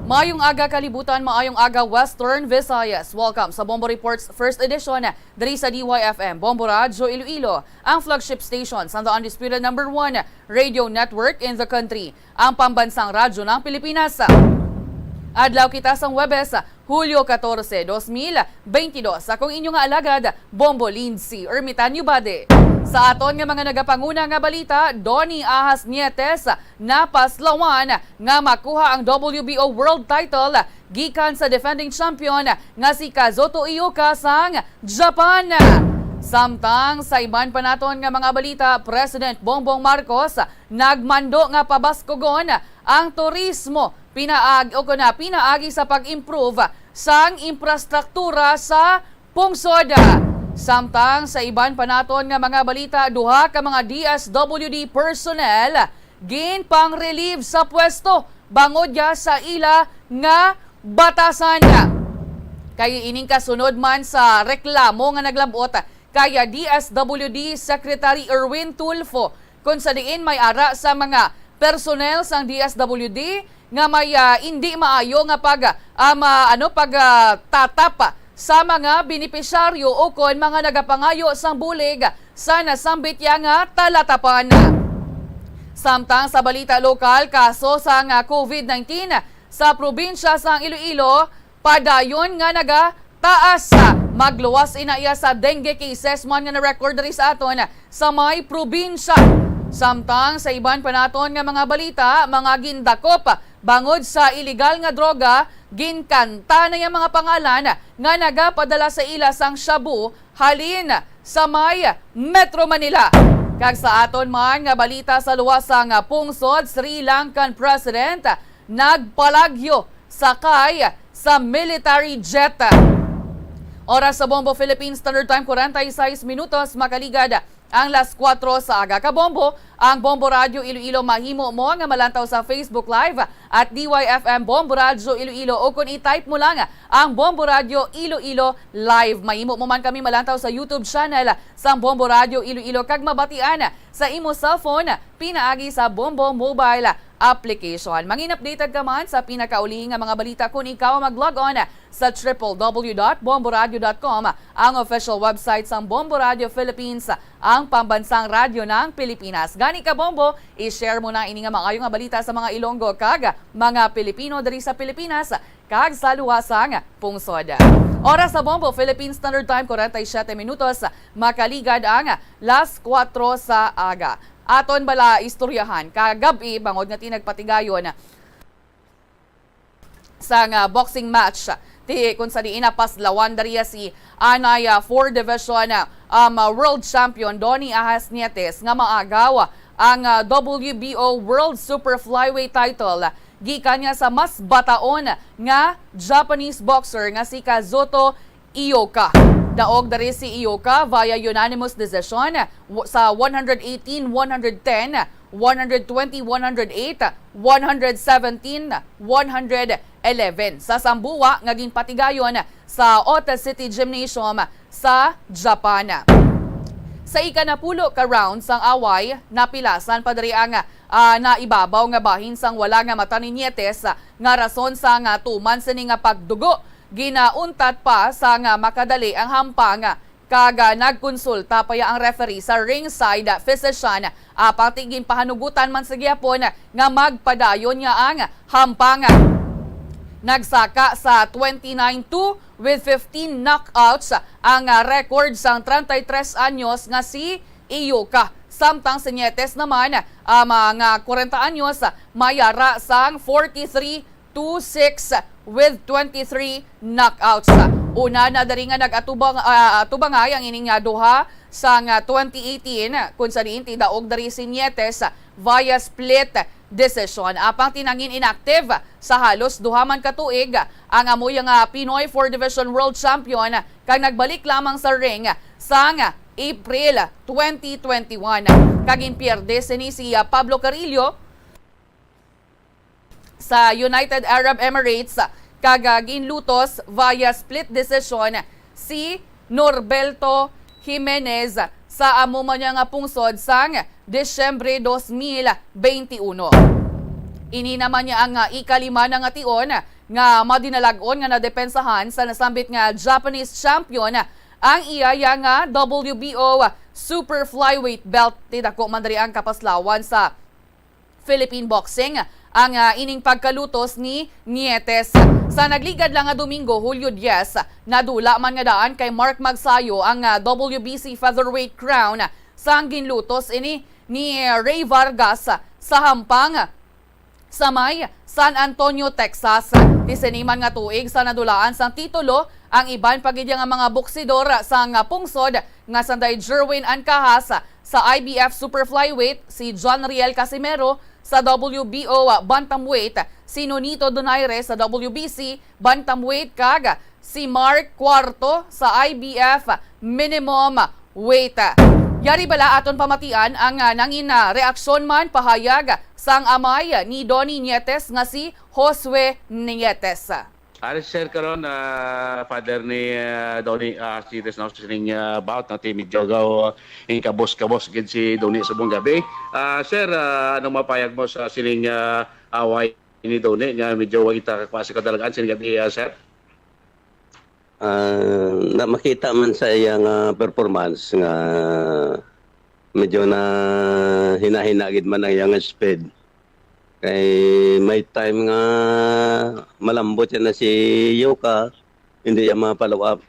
Maayong aga kalibutan, maayong aga Western Visayas. Welcome sa Bombo Reports First Edition diri sa DYFM, Bombo Radyo Iloilo, ang flagship station sa the undisputed number 1 radio network in the country, ang pambansang radyo ng Pilipinas. Adlaw kita sang Webes, Hulyo 14, 2022. Akong inyong alagad, Bombo Lindsay Ermitanyo Bade. Sa aton nga mga nagapanguna nga balita, Donnie Ahas Nietes napaslawan nga makuha ang WBO World Title gikan sa defending champion nga si Kazuto Ioka sang Japan. Samtang sa iban pa naton nga mga balita, President Bongbong Marcos nagmando nga pabaskogon ang turismo pinaagi sa pag-improve sang infrastruktura sa pungsod. Samtang sa iban pa naton nga mga balita, duha ka mga DSWD personnel ginpang relieve sa pwesto bangod ya sa ila nga batasan. Kay ining kasunod man sa reklamo nga naglabot kaya DSWD Secretary Erwin Tulfo kung sa diin may ara sa mga personnel sang DSWD nga may hindi maayo nga tatap sa mga benepisyaryo o kon mga nagapangayo sang bulig sa nasambit ya nga talatapan. Samtang sa balita lokal, kaso sa COVID-19 sa probinsya sang Iloilo, padayon nga nagataas. Magluwas inaiya sa dengue cases man nga na-record diri sa aton sa may probinsya. Samtang sa iban pa naton nga mga balita, mga gindakop bangod sa illegal nga droga, ginkanta na yung mga pangalan nga nagapadala sa ila sang shabu halin sa may Metro Manila. Kag sa aton man nga balita sa luwas sang pungsod, Sri Lankan President nagpalagyo sakay sa military jet. Oras sa Bombo Philippines Standard Time, 46 minutos, makaligad ang las 4 sa aga. Kabombo, ang Bombo Radio Iloilo mahimo mo nga malantaw sa Facebook Live at DYFM Bombo Radio Iloilo o kung i-type mo lang ang Bombo Radio Iloilo Live. Mahimo mo man kami malantaw sa YouTube channel sa Bombo Radio Iloilo kag mabatian sa imo cellphone pinaagi sa Bombo Mobile application. Mangin-updated ka man sa pinakaulihing nga mga balita kung ikaw mag-log on sa www.bomboradio.com, ang official website sa Bombo Radio Philippines, ang pambansang radyo ng Pilipinas. Gani ka Bombo, i-share mo na ini nga maayong nga balita sa mga Ilonggo kag mga Pilipino diri sa Pilipinas kag sa luwasang pungsod. Oras sa Bombo Philippines Standard Time, 47 minutos, makaligad ang las 4 sa aga. Aton bala istoryahan kagabi bangod nga tinagpatigayon sa boxing match kung sa diin paslawan dariya si Anaya 4 Division World Champion Donnie Ahas Nietes nga maagaw ang WBO World Super Flyweight title gikan niya sa mas bataon nga Japanese boxer nga si Kazuto Ioka. Daog dari si Ioka via unanimous decision sa 118, 110, 120, 108, 117, 111 sa sambuwa nga ginpatigayon sa Ota City Gymnasium sa Japan. Sa ikanapulo ka round sang away, napilasan pa diri ang naibabaw nga bahin sang wala nga mata ni Nietes nga rason sa tuman sini nga pagdugo. Ginauntat pa sa nga makadali ang hampang kaga nagkonsulta pa ang referee sa ringside physician patigin pahanugutan man sa gyapon nga magpadayon nga ang hampang. Nagsaka sa 29-2 with 15 knockouts ang record sang 33 anyos nga si Ioka. Samtang si Nietes naman mga 40 anyos mayara sang 43-6 with 23 knockouts. Una na dari nga nag-atubangay ang ining duha sa 2018 kung sa diin tidaog dari si Nietes via split decision. Apang tinangin inactive sa halos duha man katuig ang amoy nga Pinoy 4 Division World Champion kag nagbalik lamang sa ring sang April 2021. Kag inpierde si Pablo Carrillo sa United Arab Emirates kagagin lutos via split decision si Norberto Jimenez sa amo man nga pungsod sang Desyembre 2021. Ini naman niya ang ikalima na nga tion nga madinalagon nga nadepensahan sa nasambit nga Japanese champion ang iya nga WBO super flyweight belt tidako man diri ang kapaslawan sa Philippine boxing ang ining pagkalutos ni Nietes. Sa nagligad lang nga Domingo, Hulyo 10, nadula man nga daan kay Mark Magsayo ang WBC featherweight crown sa ginlutos ini ni Ray Vargas sa hampang sa may San Antonio, Texas. Tisiniman nga tuig sa nadulaan sang titulo ang iban pagidya nga mga boksidor sa nga pungsod nga sanday Jerwin Ancahas sa IBF Super Flyweight, si John Riel Casimero sa WBO Bantamweight, si Nonito Donaire sa WBC Bantamweight kag si Mark Cuarto sa IBF Minimum Weight. Yari bala aton pamatian ang nangin reaksyon man pahayag sang amay ni Donnie Nietes nga si Josue Nietes. Aris sir karon father ni Donnie si Nietes na sining about na team Jogaw in kabos gid si Donnie subong gabi. Sir, anong mapayag mo sa sining away ni Donnie nga medyo wa kita klase kadalagan sining gabi sir? Na makita man sa iyang performance nga medyo na hinahinagid man ang iyang speed. Kay may time nga malambot yan na si Yoka, hindi yan ma-follow up.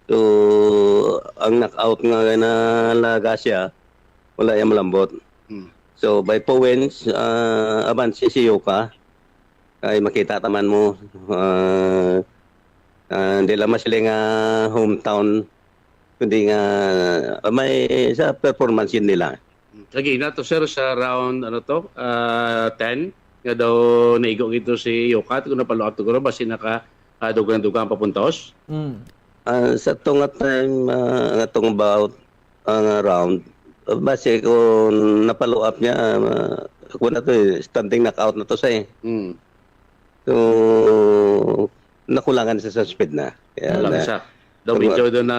So, ang knockout nga na Lagasya, wala yan malambot. So, by points, abans si Yoka, kay makita taman mo, hindi lamang sila nga hometown, kundi nga may sa performance yun nila. Lagi na to sir sa round 10 nga daw naigong ito si Yoka kung napalo up to guro basi naka dugang papuntos. Sa tunga time atong about ang round basi kung napalo up niya kung na to standing knockout na to siya So nakulangan sa speed na. Kaya lang siya. Daw medyo doon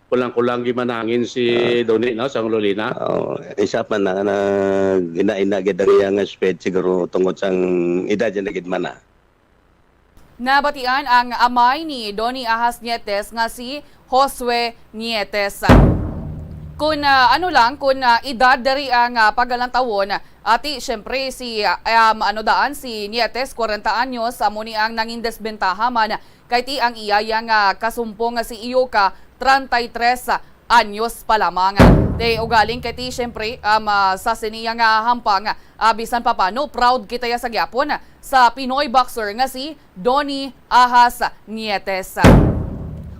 kulang-kulang gimanangin si Donnie no sa Lolina. Isa pa na ginainagid ang iyang speed siguro tungod sang edad niya nagid man na. Nabatian ang amay ni Donnie Ahas Nietes nga si Josue Nietes. Kung kung edad dari ang paggalantawon, ati syempre si si Nietes 40 anyos amo ni ang nanging desbentaha man kay ti ang iya nga kasumpong nga si Yoka 33 anyos pa lamang. Day ugaling kay ti syempre sa siniya nga hampang bisan pa paano proud kita ya sa gyapon sa Pinoy boxer nga si Donnie Ahas Nietes.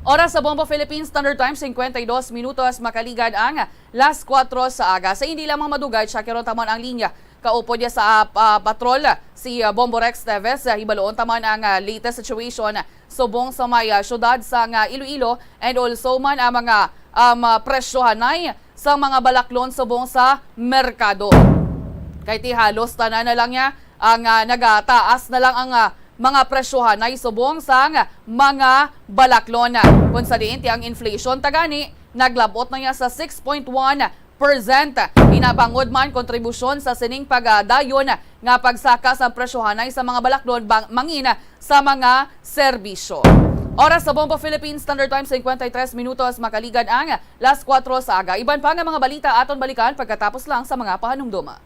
Oras sa Bombo Philippines Standard Time 52 minutos makaligad ang last 4 sa aga. Sa hindi lamang madugay, Shakiron taman ang linya. Kaupo niya sa patrol si Bombo Rex Teves. Hibaloon taman ang latest situation subong sa may syudad sa Iloilo and also man ang mga presyohanay sa mga balaklon subong sa merkado. Kay ti halos tanan na lang niya ang nagataas na lang ang mga presyohan ay subong sa mga balaklon. Kung sa diin, ang inflation tagani, naglabot na niya sa 6.1%. Inabangod man kontribusyon sa sining pagdayon nga pagsaka sa presyohan ay sa mga balaklon mangina sa mga serbisyo. Oras sa Bombo Philippines Standard Time 53 minutos makaligad ang last 4 sa aga. Iban pa nga mga balita aton balikan pagkatapos lang sa mga pahanumduma.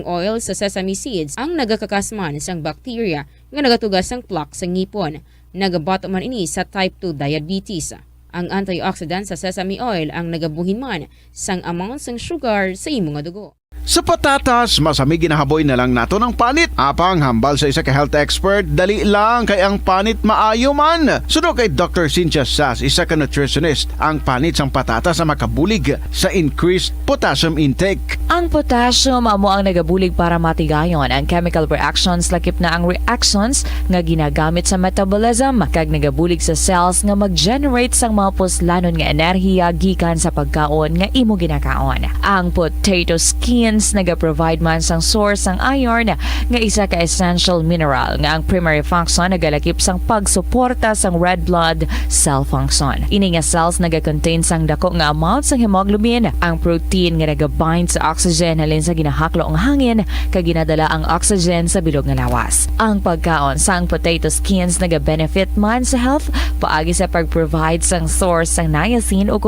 Oil sa sesame seeds ang nagakakasman sang bakterya nga nagatugas sang plaque sa ngipon. Nagabato man ini sa type 2 diabetes. Ang antioxidant sa sesame oil ang nagabuhin man sang amount sang sugar sa imong nga dugo. Sa patatas, masami ginahaboy na lang nato ng panit. Apang hambal sa isa ka health expert, dali lang kay ang panit maayo man. Suno kay Dr. Cynthia Sass, isa ka nutritionist, ang panit sang patatas sa makabulig sa increased potassium intake. Ang potassium amo ang nagabulig para matigayon ang chemical reactions lakip na ang reactions nga ginagamit sa metabolism kag nagabulig sa cells nga mag-generate sang mga puslanon nga enerhiya gikan sa pagkaon nga imo ginakaon. Ang potato skin skins naga-provide man sang source sang iron nga isa ka essential mineral nga ang primary function nagalakip sang pagsuporta sang red blood cell function. Ini nga cells naga-contain sang dako nga amount sang hemoglobin, ang protein nga naga-bind sa oxygen halin sa ginahaklo ang hangin kag ginadala ang oxygen sa bilog nga lawas. Ang pagkaon sang potato skins naga-benefit man sa health paagi sa pag-provide sang source sang niacin ug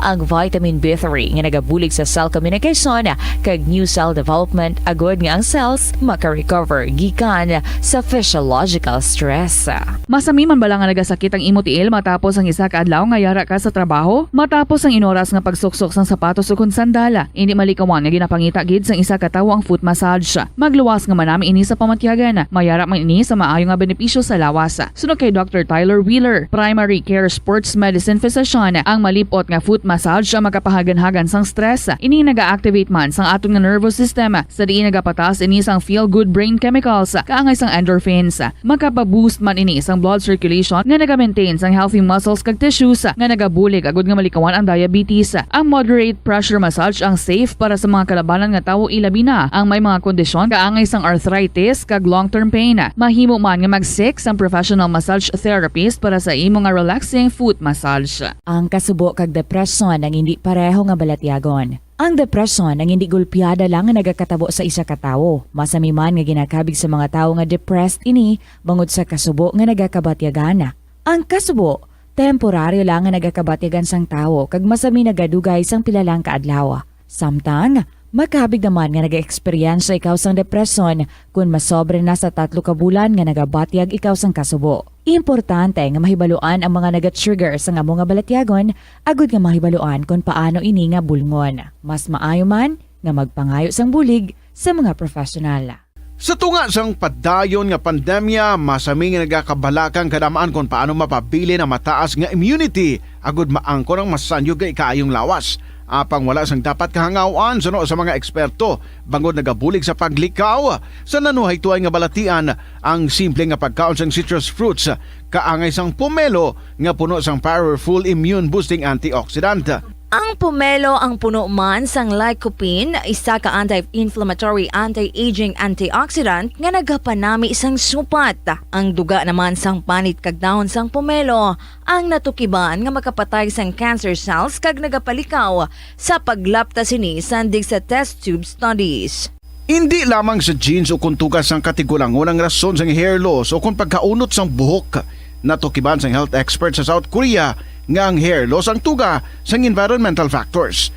ang vitamin B3 nga nagabulig sa cell communication kag new cell development agod nga ang cells maka-recover gikan sa physiological stress. Masami man bala nga nagasakit ang imo tiil matapos ang isa ka adlaw nga yara ka sa trabaho? Matapos ang inoras nga pagsuksok sang sapatos ug sandala, hindi malikawan nga ginapangita gid sang isa ka tawo ang foot massage. Magluwas nga manami ini sa pamatyagan, mayara man ini sa maayo nga benepisyo sa lawas. Sunod kay Dr. Tyler Wheeler, primary care sports medicine physician, ang malipot nga foot massage ang makapahagan-hagan sang stress. Ini naga-activate man sang aton nga nervous system, sa diin nagapatas ini sang feel-good brain chemicals, kaangay sang endorphins. Makapaboost man ini sang blood circulation nga naga-maintain sang healthy muscles kag tissues nga nagabulig agud nga malikawan ang diabetes. Ang moderate pressure massage ang safe para sa mga kalabanan nga tawo ilabi na ang may mga kondisyon kaangay sang arthritis kag long-term pain. Mahimo man nga mag-seek sang professional massage therapist para sa imo nga relaxing foot massage. Ang kasubo kag depresyon ang hindi pareho nga balatyagon. Ang depresyon ang hindi gulpiyada lang nga nagakatabo sa isa ka tawo. Masami man nga ginakabig sa mga tawo nga depressed ini bangod sa kasubo nga nagakabatyagan. Ang kasubo temporaryo lang nga nagakabatyagan sang tawo kag masami nagadugay sang pila lang ka adlaw. Samtang makabig naman nga nag-experience ikaw sang depresyon kung masobre na sa 3 ka bulan nga nagabatyag ikaw sang kasubo. Importante nga mahibaluan ang mga naga-trigger sa nga mga balatyagon agud nga mahibaluan kung paano ini nga bulngon. Mas maayo man nga magpangayo sang bulig sa mga profesional. Sa tunga sang padayon nga pandemya, masami nga nagakabalakang kadamaan kung paano mapabili na mataas nga immunity agud maangkon ang masanyo nga ikaayong lawas. Apang wala sang dapat kahangawan suno sa mga eksperto bangod nagabulig sa paglikaw sa nanuhay tuay nga balatian ang simple nga pagkaon sang citrus fruits kaangay sang pomelo nga puno sang powerful immune boosting antioxidant. Ang pomelo ang puno man sang lycopene, isa ka anti-inflammatory, anti-aging antioxidant nga nagapanami sang supat. Ang duga naman sang panit kag dahon sang pomelo ang natukiban nga makapatay sang cancer cells kag nagapalikaw sa paglapta sini sandig sa test tube studies. Hindi lamang sa genes o kuntugas ang katigulangon ang rason sang hair loss o kung pagkaunot sang buhok. Natukiban sang health expert sa South Korea nga ang hair loss ang tuga sang environmental factors.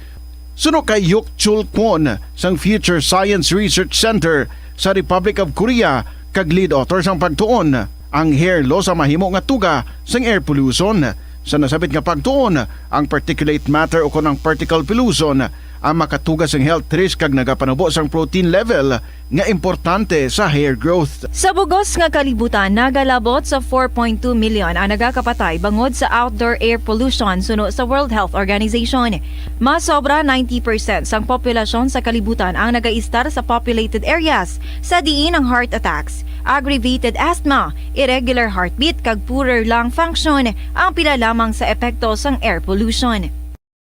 Suno kay Yuk Chul Kwon sang Future Science Research Center sa Republic of Korea kag lead author sang pagtuon, ang hair loss ang mahimo nga tuga sang air pollution. Sa nasabit nga pagtuon, ang particulate matter o kunang particle pollution ang makatugas sang health risk kag nagapanubo sang protein level nga importante sa hair growth. Sa bugos nga kalibutan, nagalabot sa 4.2 million ang nagakapatay bangod sa outdoor air pollution suno sa World Health Organization. Mas sobra 90% sang populasyon sa kalibutan ang nagaistar sa populated areas sa diin ang heart attacks, aggravated asthma, irregular heartbeat kag poorer lung function ang pila lamang sa epekto sang air pollution.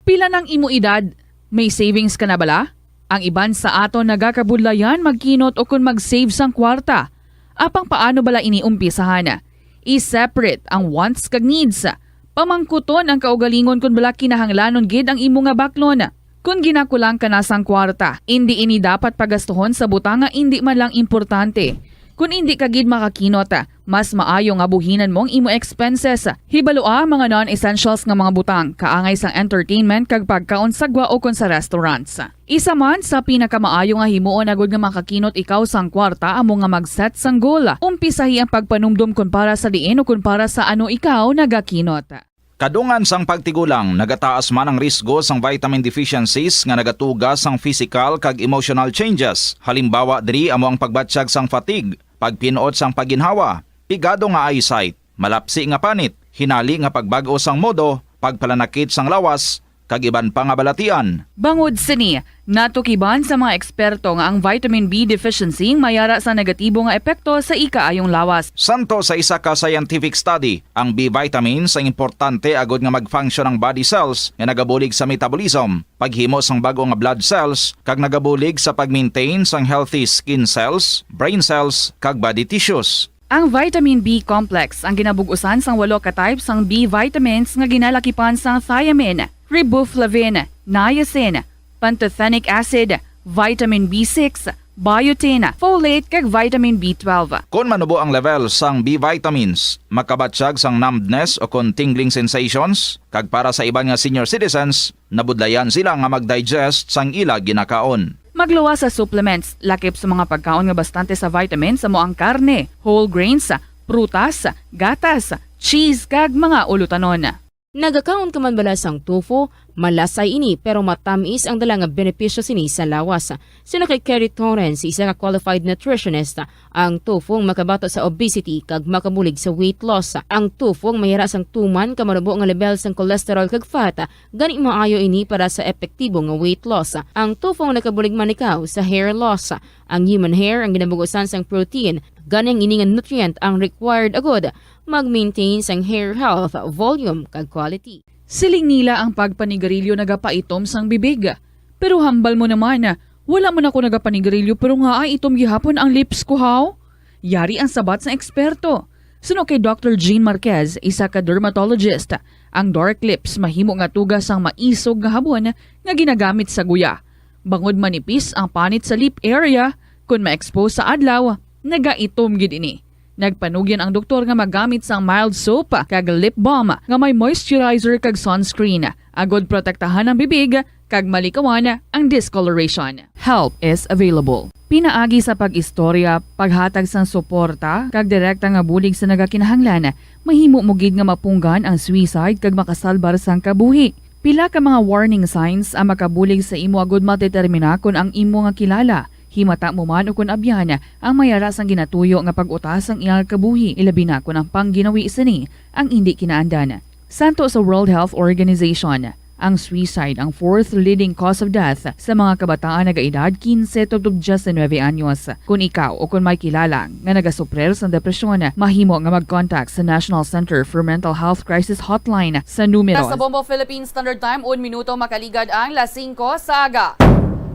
Pila ng imo edad? May savings ka na bala? Ang iban sa aton nagakabudlayan magkinot o kung mag-save sang kwarta. Apang paano bala iniumpisahan? I-separate ang wants kag needs. Pamangkuton ang kaugalingon kung bala kinahanglanon gid ang imo nga baklon. Kung ginakulang ka na sang kwarta, hindi ini dapat pagastuhon sa butang nga hindi man lang importante. Kung hindi ka gid makakinot, mas maayo nga buhinan mong imo expenses. Hibaloa mga non-essentials nga mga butang, kaangay sang entertainment kag pagkaon sagwa o kun sa restaurants. Isa man sa pinakamaayo nga himuon agud nga makakinot ikaw sang kwarta amo nga mag-set sang goal. Umpisahi ang pagpanumdum kun para sa diin o kun para sa ano ikaw nagakinot. Kadungan sang pagtigulang, nagataas man ang risgo sang vitamin deficiencies nga nagatugas sang physical kag emotional changes. Halimbawa diri amo ang pagbatsyag sang fatigue, pagpinuot sang paginhawa, pigado nga eyesight, malapsi nga panit, hinali nga pagbago sang modo, pagpalanakit sang lawas, kag iban pa nga balatian. Bangod sini, natukiban sa mga eksperto nga ang vitamin B deficiency mayara sa negatibo nga epekto sa ikaayong lawas. Santo sa isa ka scientific study, ang B vitamins ang importante agod nga mag-function ang body cells nga nagabulig sa metabolism, paghimo sang bago nga blood cells, kag nagabulig sa pag-maintain sang healthy skin cells, brain cells, kag body tissues. Ang vitamin B complex ang ginabugusan sang 8 ka types sang B vitamins nga ginalakipan sang thiamine, riboflavin, niacin, pantothenic acid, vitamin B6, biotin, folate kag vitamin B12. Kung manubo ang level sang B vitamins, makabatsyag sang numbness o kung tingling sensations, kag para sa iban nga senior citizens, nabudlayan sila nga mag-digest sang ila ginakaon. Magluwa sa supplements, lakip sa mga pagkaon nga bastante sa vitamins sa moang karne, whole grains, prutas, gatas, cheese kag mga ulutanon. Nagakaon ka man bala sang tofu, malasay ini pero matamis ang dala nga benepisyo sini sa lawas. Sino kay Kerry Torrens, isa ka qualified nutritionist, ang tofu ang makabato sa obesity kag makabulig sa weight loss. Ang tofu ang mayara sang tuman ka manubo nga level sang cholesterol kag fat, gani maayo ini para sa epektibo nga weight loss. Ang tofu ang nakabulig man ikaw sa hair loss. Ang human hair ang ginabugusan sang protein, ganing ini nga nutrient ang required agod mag-maintain sang hair health, volume kag quality. Siling nila ang pagpanigarilyo nagapaitom sang bibig. Pero hambal mo naman, wala man ako nagapanigarilyo pero nga ay itom gihapon ang lips ko haw. Yari ang sabat sa eksperto. Suno kay Dr. Jean Marquez, isa ka dermatologist, ang dark lips mahimo nga tugas sang maisog nga habon nga ginagamit sa guya. Bangod manipis ang panit sa lip area, kung ma-expose sa adlaw, nagaitom gid ini. Nagpanugyan ang doktor nga magamit sang mild soap kag lip balm nga may moisturizer kag sunscreen. Agod protektahan ang bibig kag malikawan ang discoloration. Help is available. Pinaagi sa pag-istorya, paghatag sang suporta kag direkta nga bulig sa nagakinahanglan, mahimo mo gid nga mapunggan ang suicide kag makasalbar sang kabuhi. Pila ka mga warning signs ang makabulig sa imo agod matetermina kung ang imo nga kilala. Himata mo man o kun abyan ang mayara sang ginatuyo nga pag-utas ang iyang kabuhi, ilabi na kung ang pangginawi sini ang hindi kinaandan. Santo sa World Health Organization, ang suicide ang 4th leading cause of death sa mga kabataan nagaedad 15 to 19 anyos. Kung ikaw o kung may kilala nga nagasuprer sa depresyon, mahimo nga mag-contact sa National Center for Mental Health Crisis Hotline sa numero. Sa Bombo Philippines Standard Time, 1 minuto makaligad ang las 5 sa aga.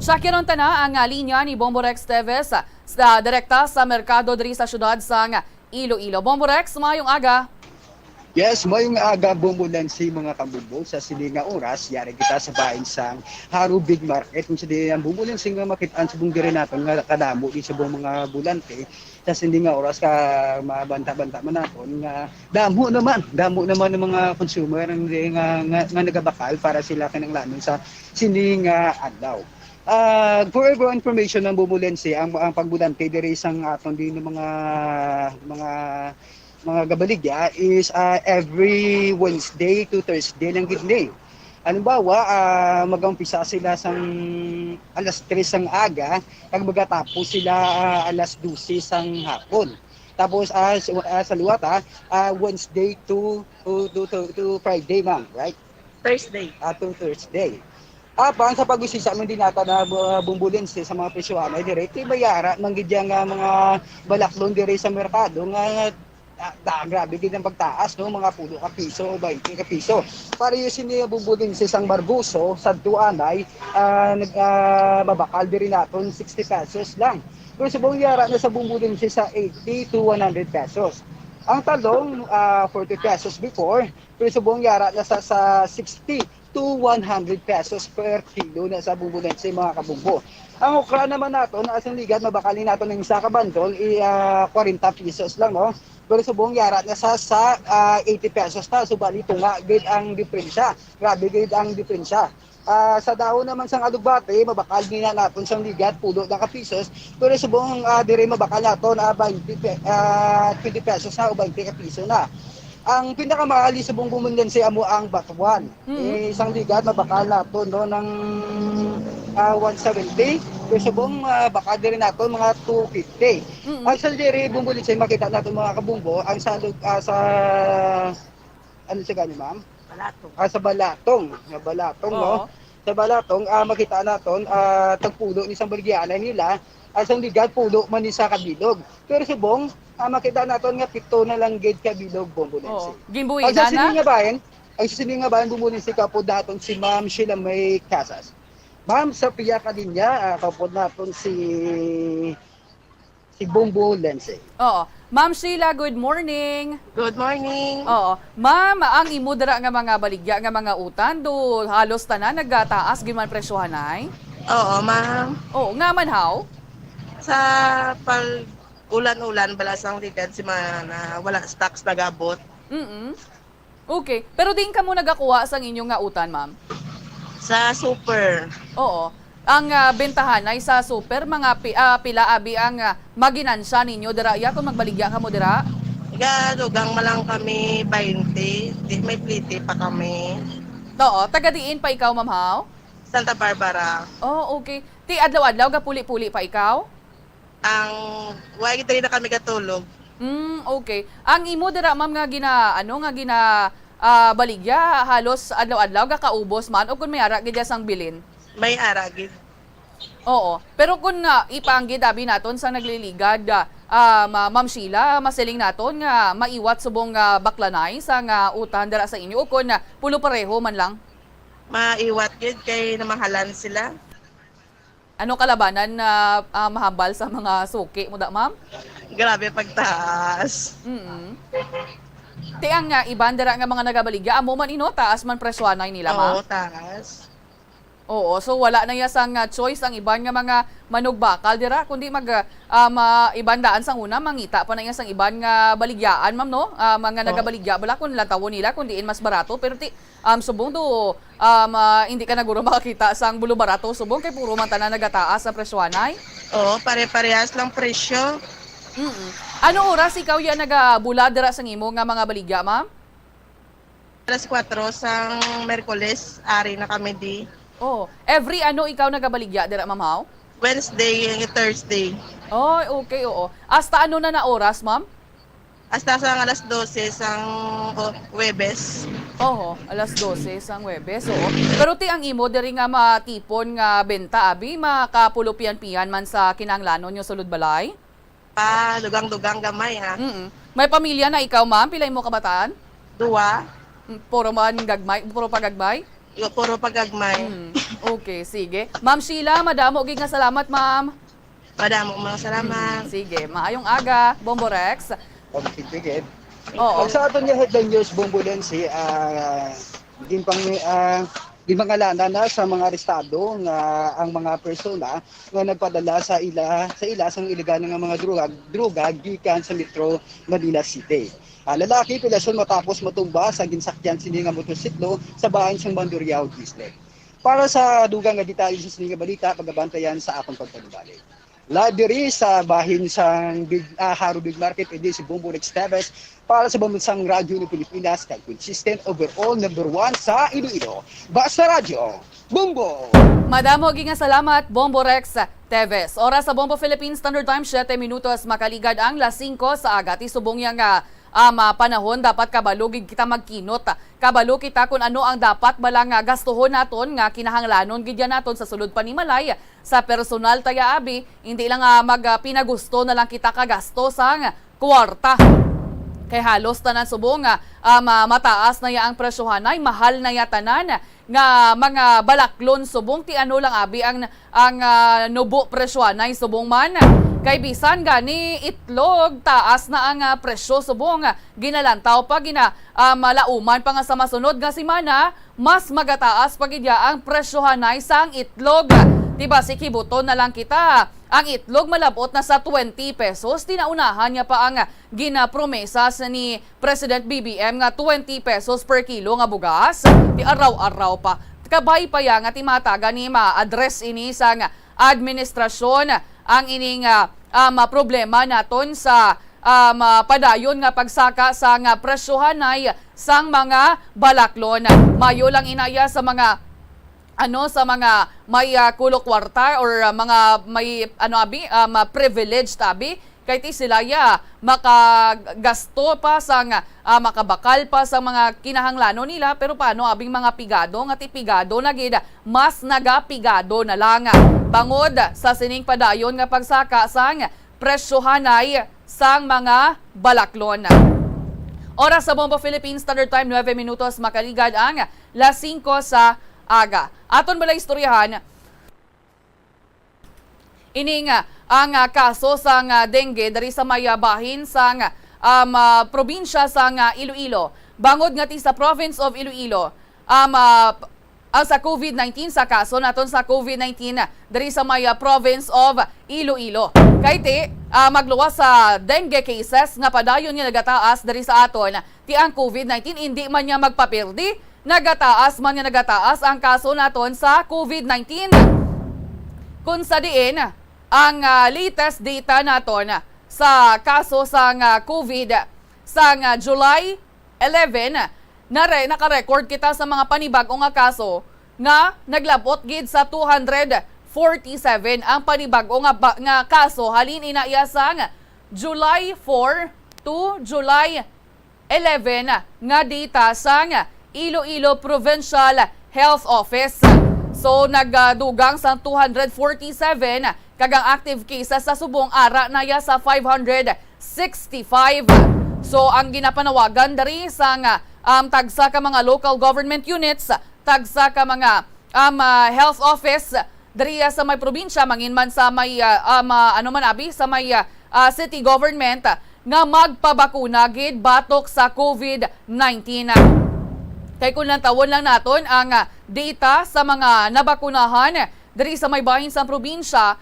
Shakiron tana ang linya ni Bombo Rex Teves sa direkta sa merkado diri sa syudad sang Iloilo. Bombo Rex, mayong aga. Yes, mayong aga bumulansi mga kabumbo sa silinga oras. Yari kita sa bahin sang Haru Big Market. Kung sa ang bumulansi nga makitaan sa bungdiri natin nga kadamo di sa buong mga bulante. Sa silinga oras ka mabanta-banta man natin nga damo naman ng mga consumer nga nagabakal para sila kinanglanon sa silinga adlaw. For everyone information ng bumulense ang pagbulante diri sang aton din ng mga gabaligya is every Wednesday to Thursday ng gidlay. Halimbawa, mag-umpisa sila sang alas 3 sang aga, kag magatapos sila alas 12 sang hapon. Tapos sa luwata, Wednesday to Friday, ma'am, right? Thursday. To Thursday. Apang sa pag-usisa man din nata na bumbulense sa mga presyohan ay direkti bayara manggidya nga mga balaklon dire sa merkado nga grabe gid ang pagtaas no mga 10 ka piso o 20 ka piso. Para yusin ni bumbulense sang Barbuso sa Duanay babakal diri naton 60 pesos lang. Pero sa buong yara na sa bumbulense sa 80 to 100 pesos. Ang talong 40 pesos before, pero sa buong yara na sa 60 to 100 pesos per kilo na sa bumbulense mga kabumbo. Ang okra naman nato na asang ligat mabakalin nato ng isa ka bandol 40 pesos lang no. Pero sa buong yara na sa 80 pesos na so bali tunga gid ang diferensya. Grabe gid ang diferensya. Sa dahon naman sang alugbate mabakal din na naton sang ligat pulo na ka pesos. Pero sa buong dire mabakal nato na 20 pesos na o 20 ka piso na. Ang pinakamahali sa buong bumulense amo ang batuan. Isang ligat mabakal nato no ng 170. Pero sa buong bakal din nato mga 250. Ang sa dire bumulense makita nato mga kabumbo ang sa ano siya gani ma'am? Sa Balatong. Sa Balatong, no? Oo. Sa Balatong, makita naton, tagpulo ni isang baligyanan nila, asang ligad pulo man ni sa kabilog. Pero subong, makita naton nga pito na lang gate kabilog Bombolense. Oo. Ginbuhi Ang sa na na. sining nga bayan Bombolense kapo daton si Ma'am Sheila May Casas. Ma'am, sa piya ka din niya, kapod naton si Bombolense. Oo. Ma'am Sheila, good morning. Good morning. Oo. Ma'am, ang imudra nga mga baligya nga mga utan do halos tanan nagataas gyud man presyohan ay. Oo, ma'am. Oo, nga man how? Sa pag ulan-ulan balasang ligad si na wala stocks nagabot. Okay. Pero din ka mo nagakuha sa inyong nga utan, ma'am? Sa super. Oo. Ang bentahan ay sa super mga pila abi ang maginansya ninyo dira ya kung magbaligya ka mo dira. Dugang malang kami 20. Di may pliti pa kami. Oo, taga diin pa ikaw, ma'am how? Santa Barbara. Oh, okay. Ti adlaw-adlaw ga puli-puli pa ikaw? Ang wag diri na kami katulog. Okay. Ang imo dira ma'am nga gina baligya halos adlaw-adlaw ga kaubos man o kun may ara gid sang bilin. May aragid. Oo. Pero kung ipaanggid abi naton sa nagliligad, Ma'am Sheila, masiling naton nga maiwat subong baklanay sa nga utan dira sa inyo o kung pulo pareho man lang. Maiwat gid kay namahalan sila. Ano kalabanan na mahambal sa mga suki mo da, ma'am? Grabe pagtaas. Ti ang iban dira nga mga nagabaligya, amo man ino taas man presyohanay nila, ma'am. Oo, taas. Oo, so wala na sang choice ang iban nga mga manugbakal dira kundi ibandaan sang una mangita pa na sang iban nga baligyaan, ma'am, no? Mga nagabaligya bala kun latawon nila kundi mas barato pero subong do hindi ka naguro makakita sang bulo barato subong kay puro man tanan nagataas sa presyohanay. Oo, pare-parehas lang presyo. Ano oras ikaw ya nagabula dira sang imo nga mga baligya, ma'am? Alas 4 sang Merkules, ari na kami di. Oh, every ikaw nagabaligya dira, ma'am, how? Wednesday and Thursday. Oh, okay, oo. Hasta na oras, ma'am? Hasta sa alas 12 sang Webes. Oo, alas 12 sang Webes, oo. Pero ti ang imo diri nga matipon nga benta abi makapulupian-pian man sa kinahanglanon nyo sulod balay? Dugang-dugang gamay ha. May pamilya na ikaw, ma'am? Pilay mo kabataan? 2. Puro man gagmay, puro pagagbay? Puro pagagmay. Okay, sige. Ma'am Sheila, madamo gid nga salamat, ma'am. Madamo mga salamat. Sige, maayong aga, Bomborex. Pagkitigid. Oo. Sa aton nga headline news Bombolense, di mangalanan na sa mga arestado nga ang mga persona nga nagpadala sa ila sang iligal nga mga droga gikan sa Metro Manila City. Lalaki pilasyon matapos matumba sa ginsakyan sini nga motorsiklo sa bahin sang Banduriao District. Para sa dugang nga detalye sa sini nga balita pagabantayan sa akong pagpalibalik. Library sa bahin sang Haro Big Market edi si Bomborex Teves para sa Bambansang Radyo ng Pilipinas kay consistent overall number 1 sa Iloilo. Basta Radyo, Bombo! Madamo gid nga salamat, Bomborex Teves. Oras sa Bombo Philippines Standard Time 7 minutos makaligad ang las 5 sa aga. Subong nga panahon dapat kabalo gid kita magkinot. Kabalo kita kung ano ang dapat balang gastuhon naton nga kinahanglanon gid naton sa sulod panimalay sa personal taya abi, hindi lang magpinagusto na lang kita kagasto sa kwarta. Kay halos tanan subong mataas na ya ang presyohanay, mahal na ya tanan nga mga balaklon subong ti ano lang abi ang nubo presyohanay subong man. Kay bisan gani itlog taas na ang presyo subong ginalantaw pa malauman pa nga sa masunod nga semana mas magataas pa gid ang presyohanay sang itlog. Diba si kibuton na lang kita. Ang itlog malabot na sa 20 pesos. Tinaunahan niya pa ang ginapromesa ni President BBM nga 20 pesos per kilo nga bugas. Di araw-araw pa. Kabay pa ya nga timataga ni ma-address ini sa administrasyon ang ining problema naton sa padayon nga pagsaka sa presyohanay sang mga balaklon. Mayo lang inaya sa mga may kulok kwarta or mga may privileged abi kay ti sila makagasto pa sa makabakal pa sa mga kinahanglano nila, pero paano abing mga pigado nga ti pigado na gid mas nagapigado na lang bangod sa sining padayon nga pagsaka sang presyohanay sang mga balaklon. Oras sa Bombo Philippines Standard Time 9 minutos makaligad ang 5 sa aga. Aton bala istoryahan ining ang kaso sang dengue dari sa mayabahin sang probinsya sang Iloilo. Bangod nga ti sa province of Iloilo ang sa COVID-19 sa kaso naton sa COVID-19 dari sa maya province of Iloilo. Kay ti magluwas sa dengue cases nga padayon nga nagataas dari sa aton ti ang COVID-19 hindi man niya magpapirdi, nagataas ang kaso naton sa COVID-19. Kung sa diin ang latest data naton sa kaso sa COVID sa July 11 naka-record kita sa mga panibagong nga kaso nga naglabot gid sa 247 ang panibagong nga kaso halin inaiya sa July 4 to July 11 nga data sa Iloilo Provincial Health Office. So nagdugang sa 247 kagang active cases sa subong ara na ya sa 565. So ang ginapanawagan dari sa tagsa ka mga local government units, tagsa ka mga health office dari sa may probinsya manginman sa may sa may city government nga magpabakuna gid batok sa COVID-19. Kay kung tawon lang naton ang data sa mga nabakunahan dari sa may bahin sa probinsya,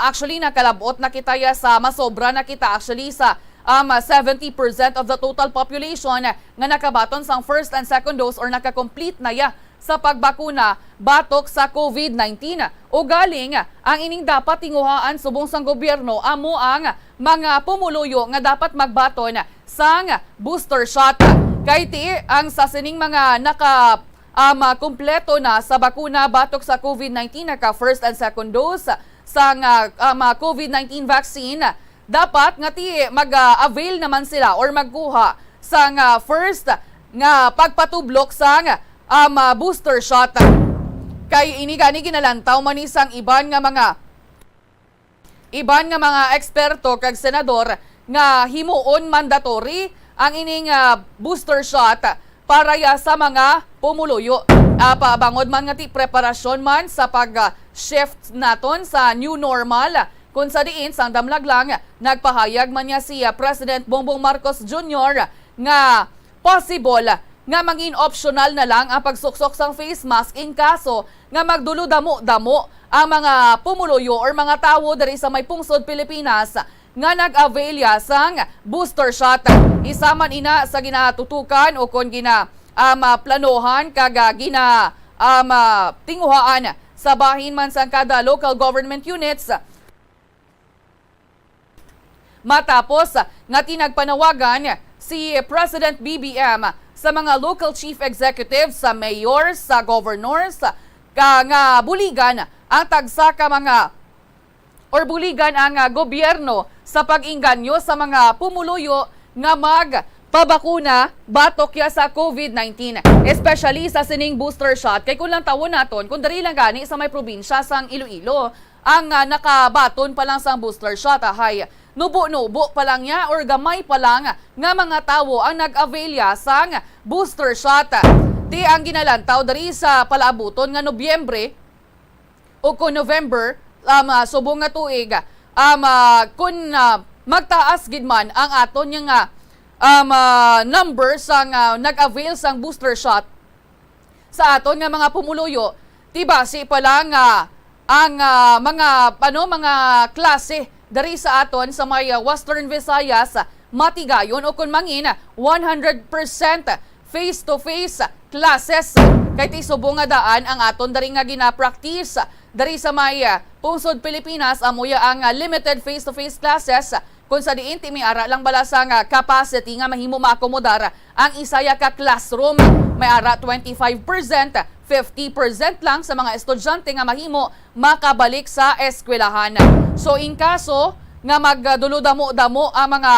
actually nakalabot na kita sa masobra na kita actually sa 70% of the total population nga nakabaton sa first and second dose or nakakomplete na sa pagbakuna batok sa COVID-19. O galing ang ining dapat tinguhaan subong sang gobyerno amo ang mga pumuluyo nga dapat magbaton sang booster shot. Kay ti ang sa sining mga kumpleto na sa bakuna batok sa COVID-19 naka first and second dose sa COVID-19 vaccine, dapat nga ti mag-avail naman sila or magkuha sa first nga pagpatublok sa booster shot. Kay ini gani ginalantaw man isang iban nga mga eksperto kag senador nga himuon mandatory ang ining booster shot para sa mga pumuluyo. Pabangod man nga ti preparasyon man sa pag-shift naton sa new normal. Kung sa diin, sang damlag lang, nagpahayag man niya si President Bongbong Marcos Jr. nga possible nga mangin optional na lang ang pagsuksok sang face mask in kaso nga magdulo-damo-damo ang mga pumuluyo or mga tawo dari sa may pungsod Pilipinas nga nag-avail sang booster shot. Isa man ina sa ginatutukan o kung planohan kaga tinguhaan sa bahin man sa kada local government units. Matapos nga tinagpanawagan si President BBM sa mga local chief executives, sa mayors, sa governors, nga buligan ang tagsa ka mga or buligan ang gobyerno sa pag-inganyo sa mga pumuluyo nga magpabakuna batok sa COVID-19, especially sa sining booster shot. Kay kung lang tawon naton, kung dari lang gani sa may probinsya sang Iloilo, ang nakabaton pa lang sa booster shot, nubo-nubo pa lang niya or gamay pa lang nga mga tawo ang nag-avail sang booster shot. Di ang ginalantaw dari sa palaabuton nga Nobyembre o kung November, subong nga tuig, kung magtaas gid man ang aton yung number sang nag-avail sang booster shot sa aton nga mga pumuluyo, tibasi pa lang ang mga klase dari sa aton sa may Western Visayas matigayon o kung mangin 100% face-to-face classes. Kay ti subong nga daan ang aton dari nga gina-practice dari sa may pungsod Pilipinas amuya ang limited face-to-face classes kung sa diin ti may ara lang bala sa capacity nga mahimo maakomodar ang isaya ka classroom. May ara 25%, 50% lang sa mga estudyante nga mahimo makabalik sa eskwelahan. So in kaso nga magduludamo-damo ang mga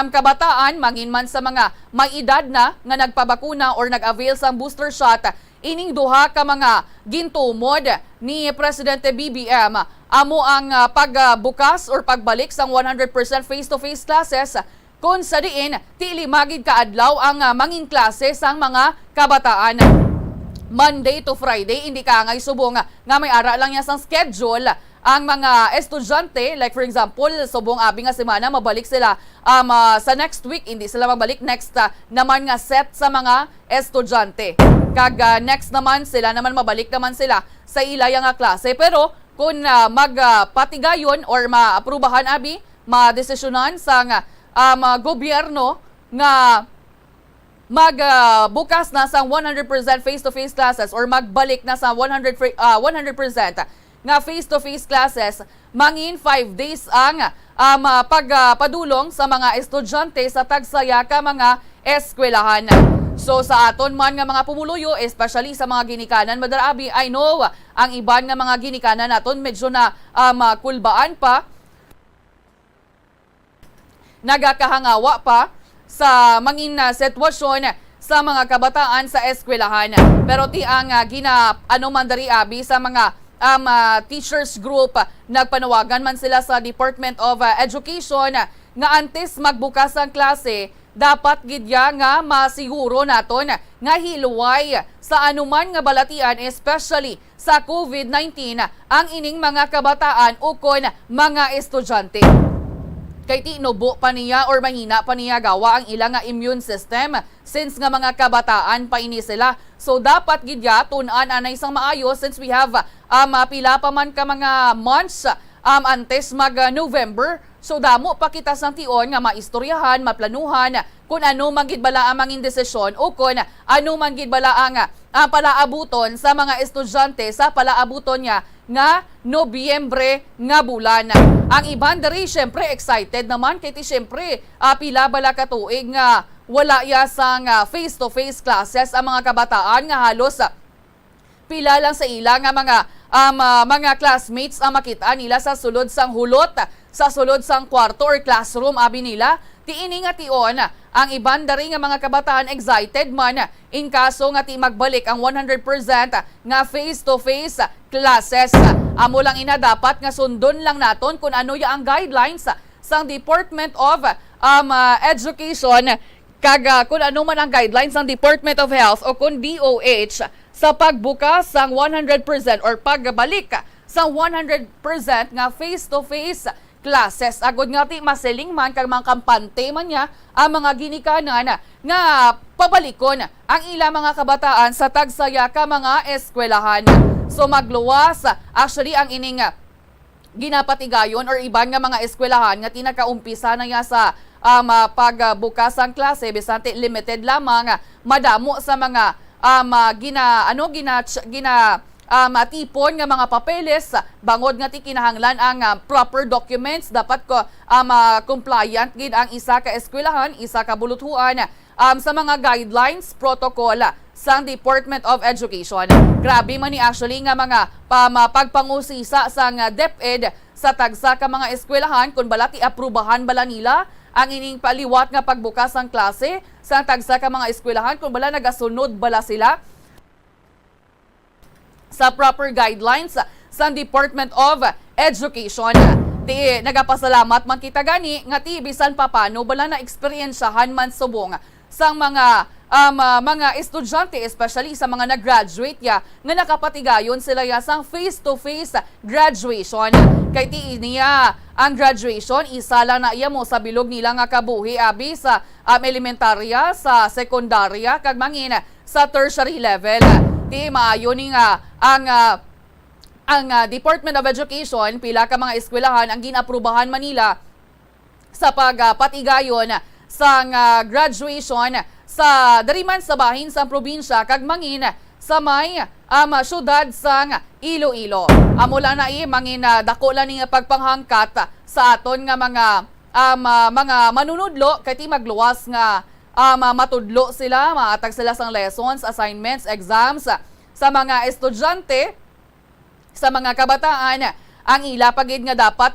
kabataan mangin man sa mga may edad na nga nagpabakuna or nag-avail sa booster shot. Ining duha ka mga gintumod ni Presidente BBM amo ang pagbukas or pagbalik sang 100% face-to-face classes kung sa diin tili magid kaadlaw ang mangin klase sang mga kabataan. Monday to Friday, hindi ka ngay subong nga may ara lang niya sang schedule ang mga estudyante. Like for example, subong abi nga semana mabalik sila sa next week, hindi sila mabalik next naman nga set sa mga estudyante. Kag next naman sila naman mabalik naman sila sa ilaya nga klase. Pero kung magpatigayon or maaprubahan abi, madesisyonan sa gobyerno nga magbukas na sa 100% face-to-face classes or magbalik na sa 100% nga face-to-face classes, mangin 5 days ang pagpadulong sa mga estudyante sa tagsaya ka mga eskwelahan. So sa aton man nga mga pumuluyo, especially sa mga ginikanan, Madarabi, I know ang iban nga mga ginikanan naton medyo na kulbaan pa, nagakahangawa pa sa mangin sitwasyon sa mga kabataan sa eskwelahan. Pero ti ang mandari abi sa mga teachers group, nagpanawagan man sila sa Department of Education nga antes magbukas ang klase, dapat gidya nga masiguro naton nga hiluway sa anuman nga balatian, especially sa COVID-19 ang ining mga kabataan ukon mga estudyante. Kay ti nubo pa niya or mahina pa niya gawa ang ilang nga immune system since nga mga kabataan pa ini sila. So dapat gidya tun-an anay sang maayo since we have pila pa man ka mga months antes mag November. So damo pa kita sang tion nga maistoryahan, maplanuhan kung ano man gid bala ang mangin desisyon o kung ano man gid bala ang palaabuton sa mga estudyante sa palaabuton niya nga Nobyembre nga bulan. Ang iban diri syempre excited naman kay ti syempre pila bala ka tuig nga wala ya sang face-to-face classes ang mga kabataan nga halos pila lang sa ila nga mga classmates ang makita nila sa sulod sang hulot, sa sulod sang kwarto or classroom abi nila. Tiini nga tion ang iban dari nga mga kabataan excited man in kaso nga ti magbalik ang 100% nga face-to-face classes. Amo lang ina dapat nga sundon lang naton kung ano ya ang guidelines sang Department of Education kag kung ano man ang guidelines ng Department of Health o kung DOH sa pagbukas sang 100% or pagbalik sa 100% nga face-to-face classes. Agod nga ti maseling man kag mga kampante man niya ang mga ginikanan nga pabalikon ang ilang mga kabataan sa tagsaya ka mga eskwelahan. So magluwas actually ang ining ginapatigayon or iban nga mga eskwelahan nga tinakaumpisa na niya sa pagbukas ang klase bisante limited lamang madamo sa mga matipon nga mga papeles bangod nga ti kinahanglan ang proper documents dapat ko compliant gid ang isa ka eskwelahan, isa ka buluthuan sa mga guidelines protocol sang Department of Education. Grabe man ni actually nga mga pagpangusisa sang DepEd sa tagsa ka mga eskwelahan kung bala ti aprubahan bala nila ang ining paliwat nga pagbukas ng klase sa tagsa ka mga eskwelahan kung bala nagasunod bala sila sa proper guidelines sa Department of Education. Ti nagapasalamat man kita gani nga ti bisan papano bala na eksperyensyahan man subong sang mga estudyante, especially sa mga nag-graduate ya nga nakapatigayon sila ya sang face-to-face graduation. Kay ti niya ang graduation isa lang na iya mo sa bilog nila nga kabuhi abi sa elementarya, sa sekundarya kag mangin sa tertiary level. Ti maayo ni nga ang Department of Education pila ka mga eskwelahan ang ginaprubahan Manila sa pagpatigayon sa graduation sa dariman sa bahin sa probinsya kag mangin sa may syudad sang Iloilo. Amo lang na mangin dako lang ni pagpanghangkat sa aton nga mga manunudlo kay ti magluwas nga matudlo sila, maatag sila sang lessons, assignments, exams sa mga estudyante, sa mga kabataan ang ilapagid nga dapat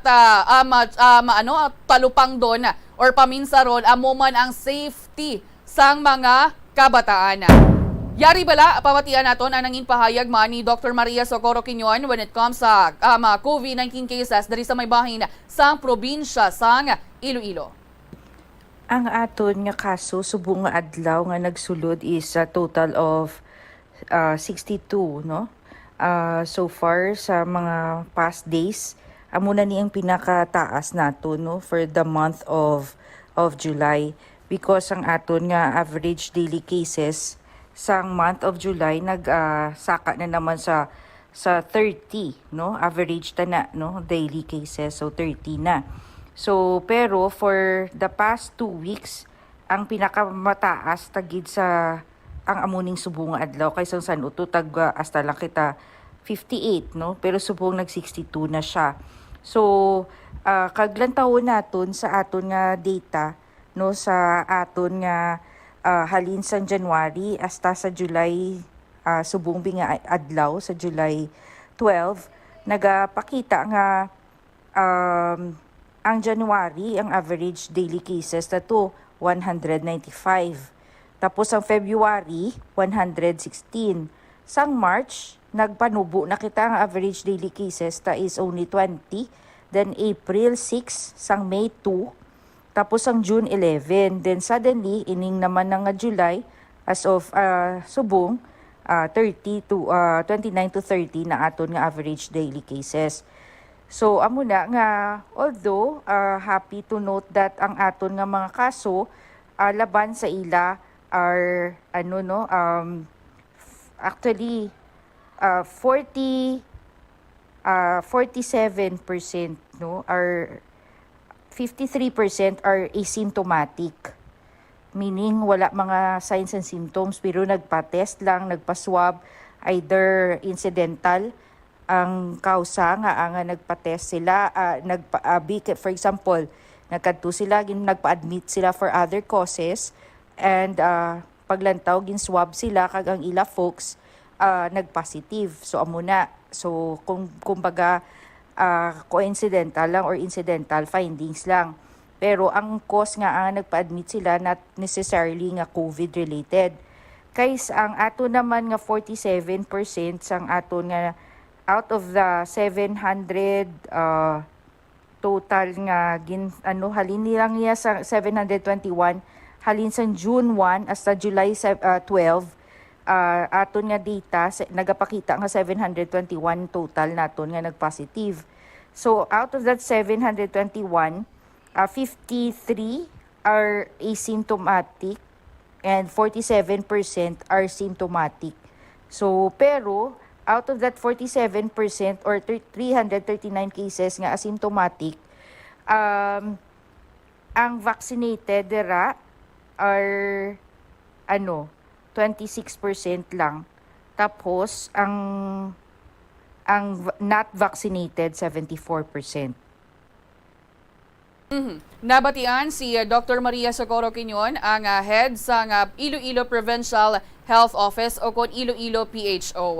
talupang doon or paminsa ron amo man ang safety sang mga kabataan. Yari bala, pamatian naton ang nangin pahayag man ni Dr. Maria Socorro Quinyon when it comes sa COVID-19 cases dari sa may bahin sang probinsya sang Iloilo. Ang aton nga kaso subong nga adlaw nga nagsulod is a total of 62, no? So far sa mga past days, amo na ni ang pinakataas nato, no, for the month of July, because ang aton nga average daily cases sang month of July saka na naman sa 30, no? Average ta na, no, daily cases, so 30 na. So, pero for the past 2 weeks, ang pinakamataas tagid sa ang amuning subong nga adlaw kaysa san uto hasta lang kita 58, no? Pero subong nag 62 na siya. So, kaglantaw naton sa aton nga data, no, sa aton nga halin sa January hasta sa July, subong nga adlaw sa July 12, nagapakita nga ang January, ang average daily cases na to, 195. Tapos ang February, 116. Sang March, nagpanubo na kita ang average daily cases ta is only 20. Then April 6, sang May 2. Tapos ang June 11. Then suddenly, ining naman ng July, as of subong, 29 to 30 na aton nga average daily cases. So amo na nga, although happy to note that ang aton nga mga kaso laban sa ila are actually 47%, no, are 53% are asymptomatic, meaning wala mga signs and symptoms pero nagpa-test lang, nagpa-swab, either incidental ang kausa nga nagpa-test sila, for example, nagkadto sila, nagpa-admit sila for other causes, and paglantaw gin-swab sila kag ang ila folks nag-positive. So amo na. So kumbaga coincidental lang or incidental findings lang. Pero ang cause nga nagpa-admit sila not necessarily nga COVID related. Kaysa ang ato naman nga 47% sang aton nga out of the 700 total nga halin nilang niya sa 721, halin sa June 1 hasta July 12, aton nga data nagapakita nga 721 total naton nga nagpositive. So out of that 721, 53 are asymptomatic and 47% are symptomatic. So pero out of that 47% or 339 cases nga asymptomatic, ang vaccinated dira are 26% lang. Tapos ang not vaccinated 74%. Nabatian si Dr. Maria Socorro Quinyon, ang head sa Iloilo Provincial Health Office o kon Iloilo PHO.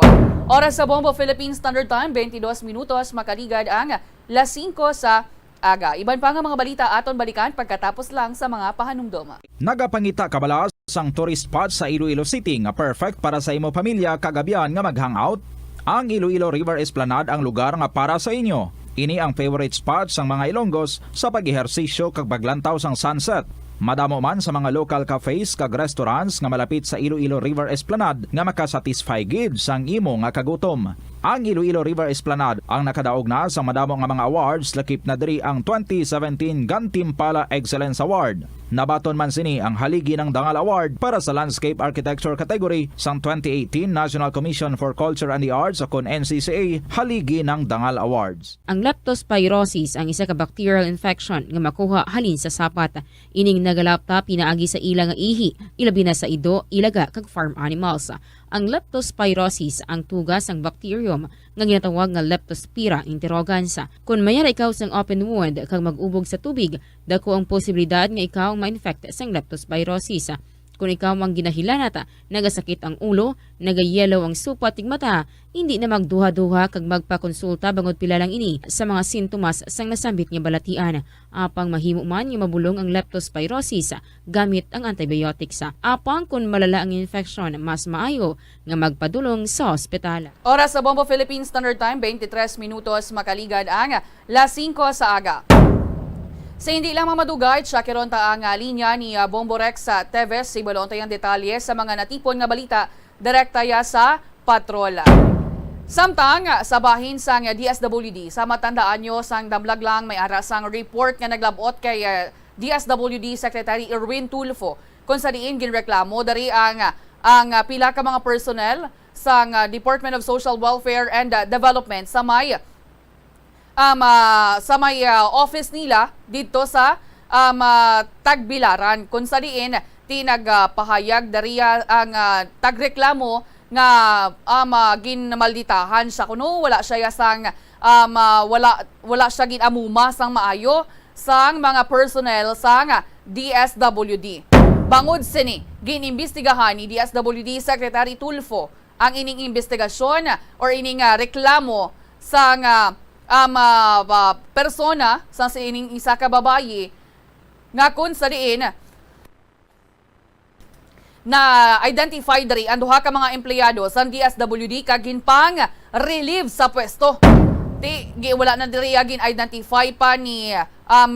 Oras sa Bombo Philippine Standard Time, 22 minutos, makaligad ang 5 sa aga. Iban pa nga mga balita aton balikan pagkatapos lang sa mga pahanumdoma. Nagapangita kabalas sang tourist spot sa Iloilo City nga perfect para sa imo pamilya kagabihan nga mag-hangout. Ang Iloilo River Esplanade ang lugar nga para sa inyo. Ini ang favorite spot sang mga Ilonggos sa pag-ehersisyo kag paglantaw sang sunset. Madamo man sa mga local cafes kag restaurants nga malapit sa Iloilo River Esplanade nga makasatisfy gid sang imo nga kagutom. Ang Iloilo River Esplanade ang nakadaog na sa madamo nga mga awards, lakip na diri ang 2017 Gantimpala Excellence Award. Nabaton man sini ang haligi ng Dangal Award para sa Landscape Architecture category sang 2018 National Commission for Culture and the Arts o kon NCCA haligi ng Dangal Awards. Ang leptospirosis ang isa ka bacterial infection nga makuha halin sa sapat. Ining nagalapta pinaagi sa ilang nga ihi, ilabi na sa ido, ilaga kag farm animals. Ang leptospirosis ang tugas ang bacterium nga ginatawag nga Leptospira interrogans. Kung mayara ikaw sang open wound kag mag-ubog sa tubig, dako ang posibilidad nga ikaw ma-infect sang leptospirosis. Kung ikaw ang ginahilanata, nagasakit ang ulo, nagayelo ang supa tig mata, hindi na magduha-duha kag magpakonsulta bangod pila lang ini sa mga sintomas sang nasambit nga balatian. Apang mahimo man nga mabulong ang leptospirosis gamit ang antibiotics. Apang kung malala ang infeksyon, mas maayo nga magpadulong sa ospital. Oras sa Bombo Philippines Standard Time, 23 minutos makaligad ang 5 sa aga. Sa hindi lang mamadugay, tsakiron ta ang linya ni Bombo Rex sa Teves. Sibalon tayong detalye sa mga natipon nga balita direkta ya sa patrola. Samtang sa bahin sang DSWD, sa matandaan nyo sang damlag lang may arasang report nga naglabot kay DSWD Secretary Erwin Tulfo kung sa diin ginreklamo dari ang pila ka mga personnel sang Department of Social Welfare and Development sa may office nila dito sa Tagbilaran kung sa diin tinagpahayag dari ang tagreklamo nga ginmalditahan siya kuno wala siya sang wala siya ginamuma sang maayo sang mga personnel sang DSWD. Bangod sini ginimbestigahan ni DSWD Secretary Tulfo ang ining investigasyon or ining reklamo sang persona sang sa ining isa ka babayi nga kun sa diin na identify dari ang duha ka mga empleyado sa DSWD kaginpang relieve sa pwesto. Wala na diri agin identify pa ni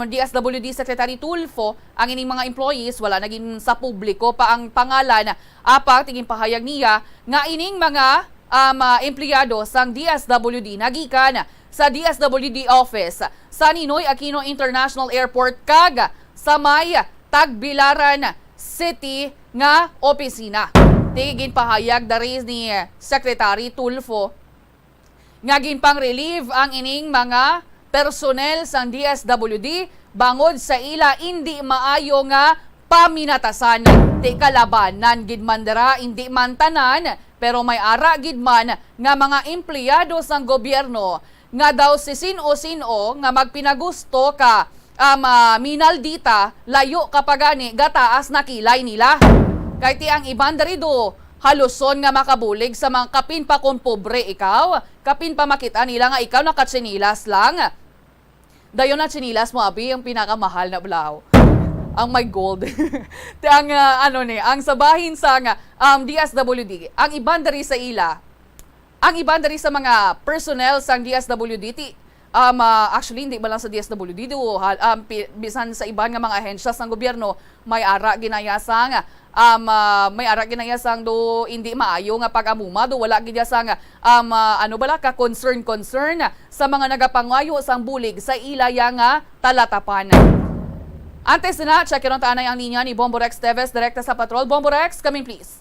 DSWD Secretary Tulfo ang ining mga employees, wala naging sa publiko pa ang pangalan apang tingin pahayag niya nga ining mga empleyado sang DSWD nagikan sa DSWD office sa Ninoy Aquino International Airport kag sa may Tagbilaran City nga opisina. Tigin pahayag dari ni Secretary Tulfo nga ginpang relieve ang ining mga personnel sang DSWD bangod sa ila hindi maayo nga paminatasan. Ti kalabanan gid man dira hindi man tanan pero may ara gid man nga mga empleyado sang gobyerno nga daw si sino-sino nga magpinagusto ka minaldita layo kapagani gataas na kilay nila. Kay ti ang iban darido haluson nga makabulig sa mga kapin pa kung pobre ikaw, kapin pa makita nila nga ikaw nakatsinilas lang. Dayon na tsinilas mo abi ang pinakamahal na blaw. Ang my gold. Ti ang ang sabahin sa DSWD, ang iban dari sa ila. Ang iban dari sa mga personnel sang DSWD actually hindi ba lang sa DSWD bisan sa iban nga mga ahensya sang gobyerno may ara ginayasang do hindi maayo nga pag-amuma do wala gid sang concern sa mga nagapangayo sang bulig sa ilaya nga talatapan. Antes na checkeron taanay ang linya ni Bombo Rex Teves direkta sa patrol. Bombo Rex, coming please.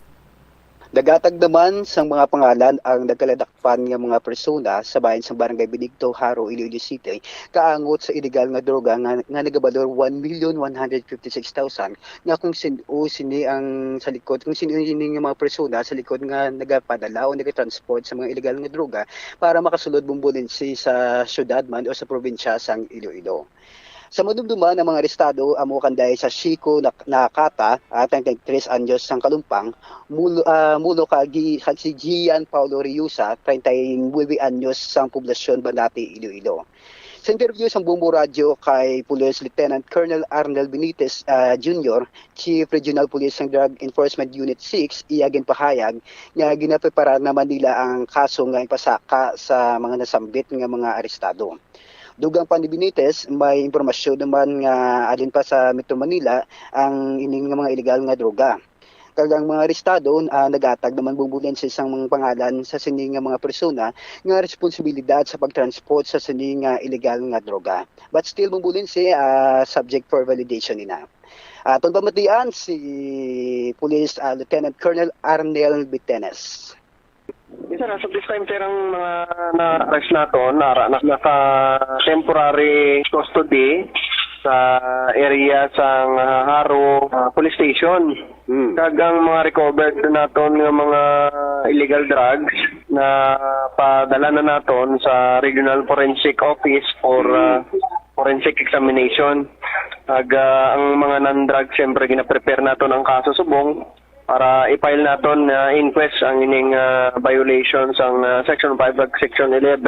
Dagatag naman sa mga pangalan ang nagkaladakpan ng mga persona sa bayan sa Barangay Benigto, Haro, Iloilo City kaangot sa illegal nga droga nga nagabalor 1,156,000 nga kung sini ang sa likod kung sino nga mga persona sa likod nga nagapadala o nagatransport sa mga illegal nga droga para makasulod bumbulinsi sa syudad man o sa probinsya sang Iloilo. Sa madumduman ng mga arestado amo kanday sa Chico Nakata at 33 anyos sang Kalumpang, mulo kagi si Gian Paulo Riusa, 39 anyos sang poblasyon Banati, Iloilo. Sa interview sa Bombo Radio kay Police Lieutenant Colonel Arnel Benitez Jr., Chief Regional Police ng Drug Enforcement Unit 6, iyagin pahayag nga ginaprepara naman nila ang kaso nga ipasaka sa mga nasambit nga mga arestado. Dugang pa ni Benitez, may impormasyon naman nga alin pa sa Metro Manila ang ining mga illegal nga droga. Kagang mga arestado, nagatag naman bumbulan sa isang mga pangalan sa sining nga mga persona nga responsibilidad sa pagtransport sa sining nga illegal nga droga. But still bumbulan siya subject for validation nina. Atong pamatian si Police Lieutenant Colonel Arnel Bitenes. Isa na, so this time terang mga na-arrest nato, nasa temporary custody sa area sang Haro Police Station. Kagang mga recovered naton ng mga illegal drugs na padala na naton sa Regional Forensic Office for forensic examination. Ang mga non-drug, siyempre, gina-prepare nato ng kaso subong para i-file naton inquest ang ining violations ang Section 5 ug Section 11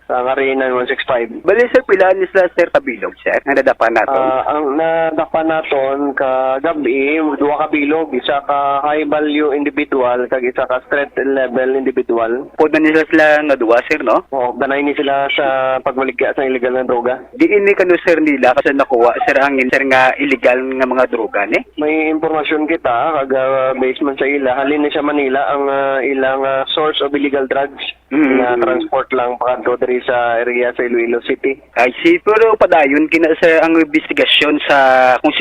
sa RA 9165. Bali sir, pila ni sila sir kabilog sir, ang nadapa nato? Ang nadapa naton kagabi, 2 ka bilog, isa ka high value individual, kag isa ka street level individual. Pod na nila sila nga duwa sir, no? O, danay ni sila sa pagmaligya sa illegal na droga. Di ini kano sir nila kasi nakuha sir ang sir nga illegal nga mga droga ni? May impormasyon kita, kag based man sa ila, halin ni sa Manila ang ilang source of illegal drugs na transport lang pakadto diri sa area sa Iloilo City. Ay si pero padayon kina sa ang investigasyon sa kung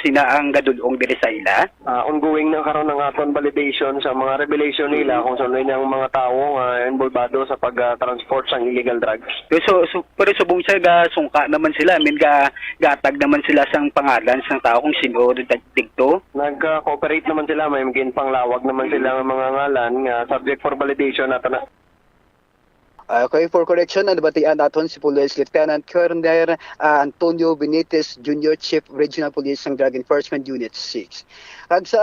sina ang gadulong diri sa ila. Ongoing na karon ang aton validation sa mga revelation nila kung saan ang mga tao involvado sa pag-transport sa illegal drugs. So pero subong siya ga sungka naman sila, gatag naman sila sang pangalan sang tao kung sino digto. Nag-cooperate naman sila, may maging panglawag naman sila ng mga ngalan nga subject for validation nato na. Okay, for correction, nabatian natin si Police Lieutenant Colonel Antonio Benitez Jr., Chief Regional Police ng Drug Enforcement Unit 6. Kag sa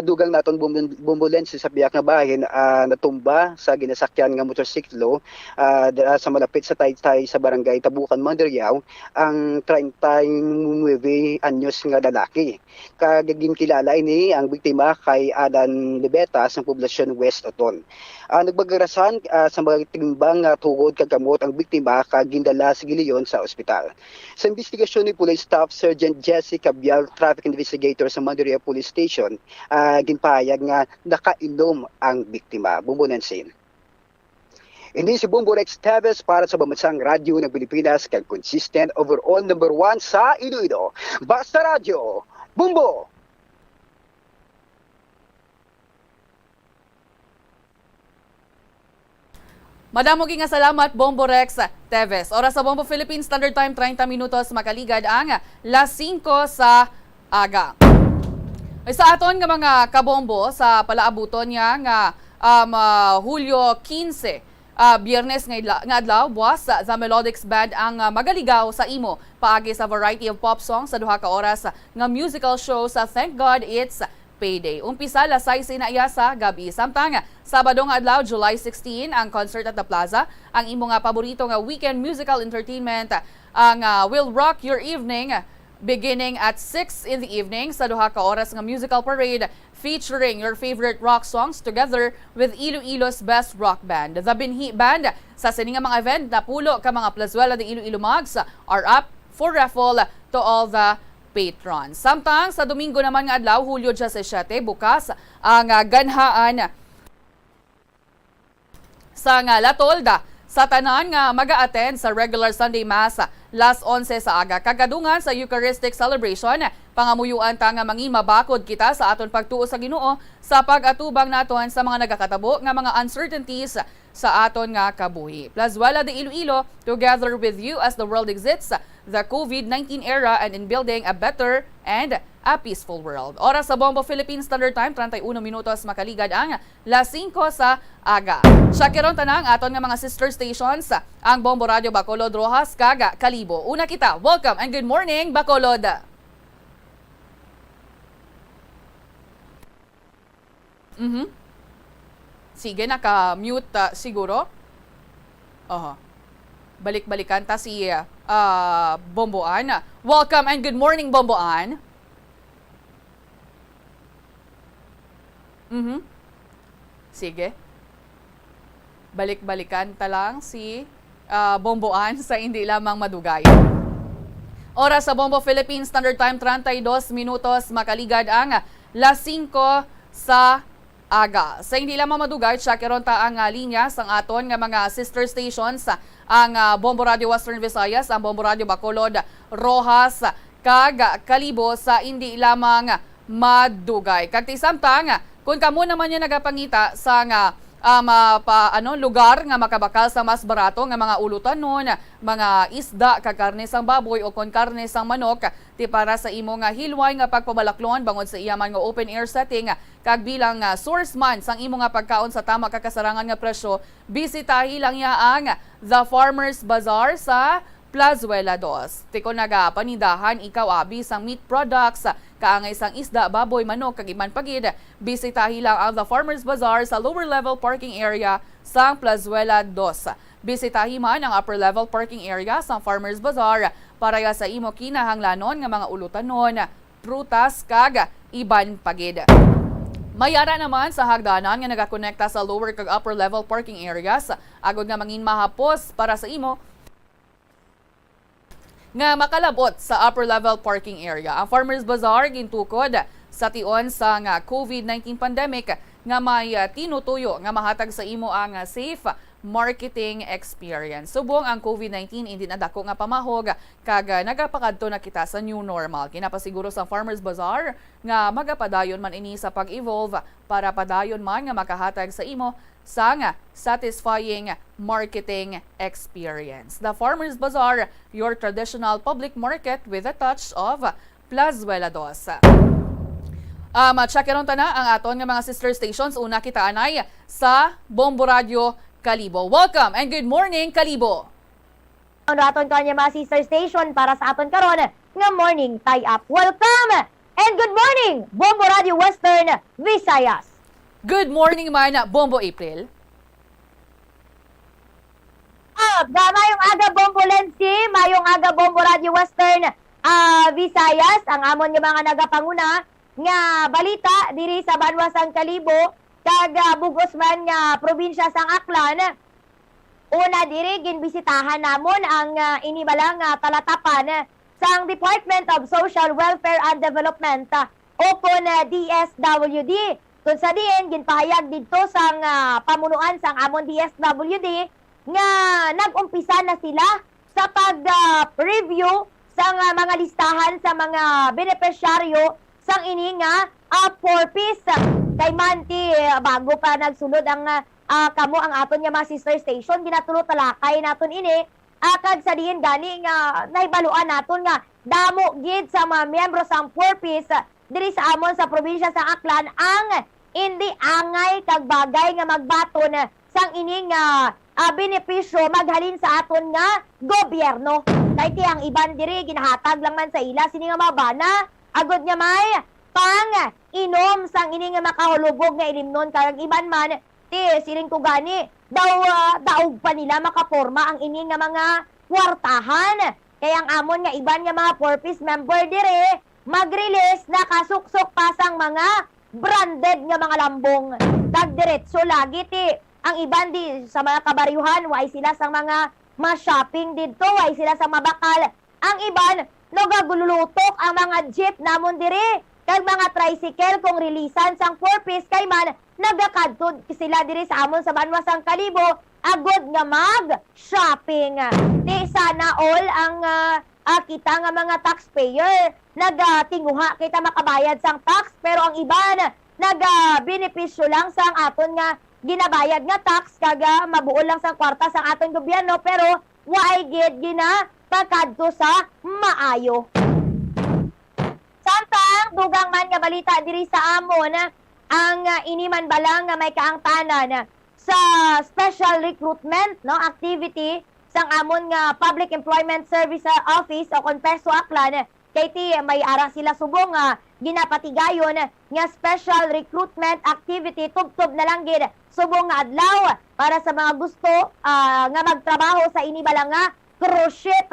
dugang naton bumbulensi sa biyak nga bahin natumba sa ginasakyan nga motorsiklo sa malapit sa Taytay sa barangay Tabukan, Mandurriao ang 39 anyos nga lalaki. Kag ginkilala ini ang biktima kay Adan Libeta sa poblasyon West Oton. Nagbagarasan sa mga timbang tugod kag gamot ang biktima kag gindala sa Gilion sa ospital. Sa investigasyon ni Police Staff Sergeant Jessica Bial, Traffic Investigator sa Mandurriao Police Station, ginpahayag nga nakainom ang biktima. Bumbunansin. Hindi si Bombo Rex Teves para sa Bamansang Radyo ng Pilipinas kag consistent overall number 1 sa Iloilo. Basta Radyo, Bumbo! Madamo nga salamat, Bombo Rex Teves. Oras sa Bombo Philippines Standard Time, 30 minutos makaligad ang las 5 sa aga. Sa aton nga mga kabombo sa palaabuton niya nga Hulyo 15, Biyernes nga adlaw, buwas sa Melodics Band ang magaligaw sa imo paagi sa variety of pop songs sa duha ka oras nga musical show sa Thank God It's Payday. Umpisa alas 6 na iya sa gabi. Samtang Sabado nga adlaw, July 16, ang concert at the Plaza. Ang imo nga paborito nga weekend musical entertainment ang Will Rock Your Evening beginning at 6 in the evening sa duha ka oras nga musical parade featuring your favorite rock songs together with Iloilo's best rock band. The Binhi Band sa sining nga mga event napulo ka mga plazuela de Iloilo Mags are up for raffle to all the patrons. Samtang sa Domingo naman nga adlaw, Hulyo 17, bukas ang ganhaan sa Latolda sa tanan nga mag-a-attend sa regular Sunday Mass las 11 sa aga. Kagadungan sa Eucharistic Celebration, pangamuyuan ta nga mangimabakod kita sa aton pagtuo sa Ginoo sa pag-atubang naton sa mga nagakatabo nga mga uncertainties sa aton nga kabuhi. Plazuela de Iloilo, together with you as the world exits the COVID-19 era and in building a better and a peaceful world. Oras sa Bombo Philippines Standard Time, 31 minutos makaligad ang las 5 sa aga. Shakiron tanang aton nga mga sister stations ang Bombo Radio Bacolod, Rojas, Kaga, Kalibo. Una kita, welcome and good morning, Bacolod. Sige, naka-mute siguro. Balik-balikan ta si Bomboan. Welcome and good morning, Bomboan. Sige. Balik-balikan ta lang si Bomboan sa hindi lamang madugay. Oras sa Bombo Philippines Standard Time, 32 minutos makaligad ang las 5 sa aga. Sa hindi lamang madugay, Shakiron ta ang linya sang aton nga mga sister stations ang Bombo Radio Western Visayas, ang Bombo Radio Bacolod, Rojas, kag Kalibo sa hindi lamang madugay. Kag samtang kung kamo naman niya nagapangita sa nga lugar nga makabakal sa mas barato nga mga ulutan nun, mga isda, kag karne sang baboy o kon karne sang manok, ti para sa imo nga hilway nga pagpabalaklon bangod sa iyaman nga open air setting, kag bilang source man sang imo nga pagkaon sa tama kakasarangan nga presyo, bisitahi lang ya ang The Farmers Bazaar sa Plazuela 2. Tiko naga panindahan ikaw abi sang meat products, kaangay sang isda, baboy, manok, kag iman pagid. Bisitahi lang ang The Farmers Bazaar sa lower level parking area sang Plazuela 2. Bisitahi man ang upper level parking area sang Farmers Bazaar para sa imo kinahanglanon nga mga ulutanon, prutas kag iban pagid. Mayara naman sa hagdanan nga nagakonekta sa lower kag upper level parking areas, agod nga mangin mahapos para sa imo nga makalabot sa upper level parking area. Ang Farmers Bazaar gintukod sa tion sa COVID-19 pandemic nga may tinutuyo nga mahatag sa imo ang safe marketing experience. Subong ang COVID-19 hindi na dako nga pamahog kag nagapakadto na kita sa new normal. Kinapasiguro sa Farmers Bazaar nga magapadayon man ini sa pag-evolve para padayon man nga makahatag sa imo sang satisfying marketing experience. The Farmers Bazaar, your traditional public market with a touch of Plazuela 2. Check-in ta na ang aton nga mga sister stations. Una kita anay sa Bombo Radio Kalibo. Welcome and good morning, Kalibo. Ang aton kanya mga sister station para sa aton karon nga morning tie-up. Welcome and good morning, Bombo Radio Western Visayas. Good morning man, Bombo April. Mayong aga Bombo Lensi, mayong aga Bombo Radio Western Visayas, ang amon nga mga nagapanguna nga balita diri sa Banwasang Kalibo kag bugos man nga probinsya sang Aklan. Una diri ginbisitahan namon ang inibalang talatapan sang Department of Social Welfare and Development upon DSWD. Kung sa diin, ginpahayag dito sang pamunuan sang amon DSWD nga nag-umpisa na sila sa pag-review sang mga listahan sa mga benepisyaryo sang ini nga 4-piece. Kay manti, bago pa nagsulod ang kamo ang aton nga mga sister station, ginatulo talakay naton ini. Kag sa diin gani nga nahibaluan naton nga damo gid sa mga miyembro sang 4-piece diri sa amon sa probinsya sa Aklan ang hindi angay kag bagay nga magbaton sang ining benepisyo maghalin sa aton nga gobyerno. Kay ti ang iban diri ginahatag lang man sa ila sini nga mabana agod nga may pang inom sang ini nga makahulugog nga ilimnon kag iban man ti siling ko gani daog pa nila makaporma ang ini nga mga kwartahan. Kaya ang amon nga iban nga mga 4-piece member diri mag-release na kasuksok pa sang mga branded nga mga lambong. Kag diretso lagi ti ang iban di sa mga kabaryuhan, way sila sa mga shopping dito, way sila sa mabakal. Ang iban, nagagulutok ang mga jeep namon diri, kag mga tricycle kung rilisan sang 4-piece kay man, nagakadtod sila diri sa amon sa Banwasang Kalibo, agod nga mag-shopping. Di sana all ang kita nga mga taxpayer, nagatinguha kita makabayad sang tax, pero ang iban, nag-benepisyo lang sang aton nga ginabayad nga tax kaga mabuol lang sa kwarta sa aton gobyerno pero why gid gina pagkadto sa maayo. Samtang dugang man nga balita diri sa amon ang iniman balang nga may kaangtanan sa special recruitment activity sang amon nga Public Employment Service Office o Konperso Aklan kay ti may ara sila subong ginapatigayon nga special recruitment activity tubtob na lang gid subong nga adlaw para sa mga gusto nga magtrabaho sa inibalang nga cruise ship.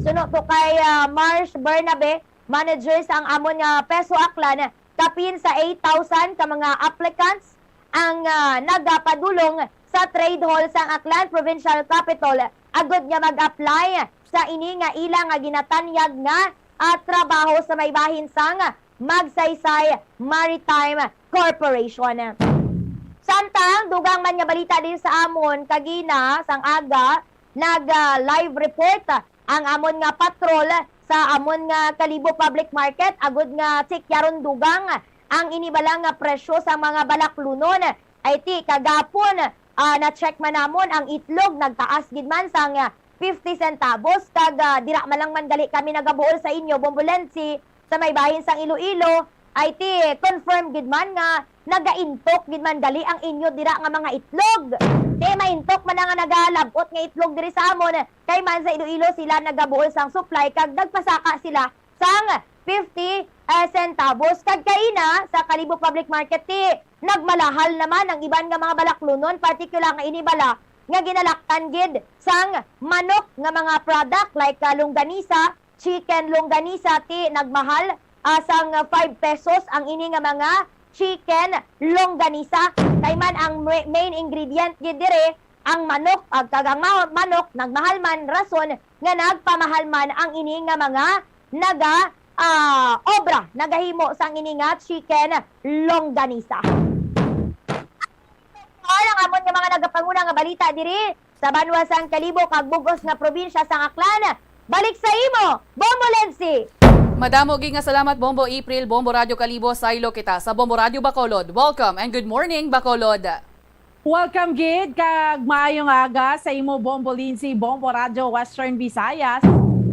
Suno to kay Marsh Bernabe, manager sa ang amon nga Peso Aklan, kapin sa 8,000 ka mga applicants ang nagapadulong sa trade hall sa Aklan Provincial Capital agud nga mag-apply sa ini nga ilang nga ginatanyag nga trabaho sa may bahin sang Magsaysay Maritime Corporation. Samtang dugang man nga balita din sa amon kagina sang aga nag-live report ang amon nga patrol sa amon nga Kalibo Public Market agud nga sikyaron dugang ang inibalang nga presyo sa mga balaklunon ay ti kagapon na-check man namon ang itlog nagtaas gid man sang 50 centavos kag dira man lang man gali kami nagabuol sa inyo Bombolensi sa may bahin sang Iloilo ay ti confirm gid man nga nagaintok gid man gali ang inyo dira nga mga itlog. Ti maintok man nga nagalabot nga itlog diri sa amon kay man sa Iloilo sila nagabuol sang supply kag nagpasaka sila sang 50 centavos kag kaina sa Kalibo Public Market ti nagmalahal naman ang iban nga mga balaklunon, particular nga inibala nga ginalaktan gid sang manok nga mga product like longganisa, chicken longganisa ti nagmahal sang 5 pesos ang ini nga mga chicken longganisa. Kay man ang main ingredient gid dire ang manok, kagang manok nagmahal man rason nga nagpamahal man ang ini nga mga obra nagahimo sang ini nga chicken longganisa. Ang amon nga mga nagapanguna nga balita diri sa Banwa sang Kalibo kag Bugos nga probinsya sang Aklan. Balik sa imo, Bombo Lensi. Madamo gi nga salamat Bombo April, Bombo Radio Kalibo, saylo kita sa Bombo Radio Bacolod. Welcome and good morning Bacolod. Welcome gid kag maayong aga sa imo Bombo Lindsay, Bombo Radio Western Visayas.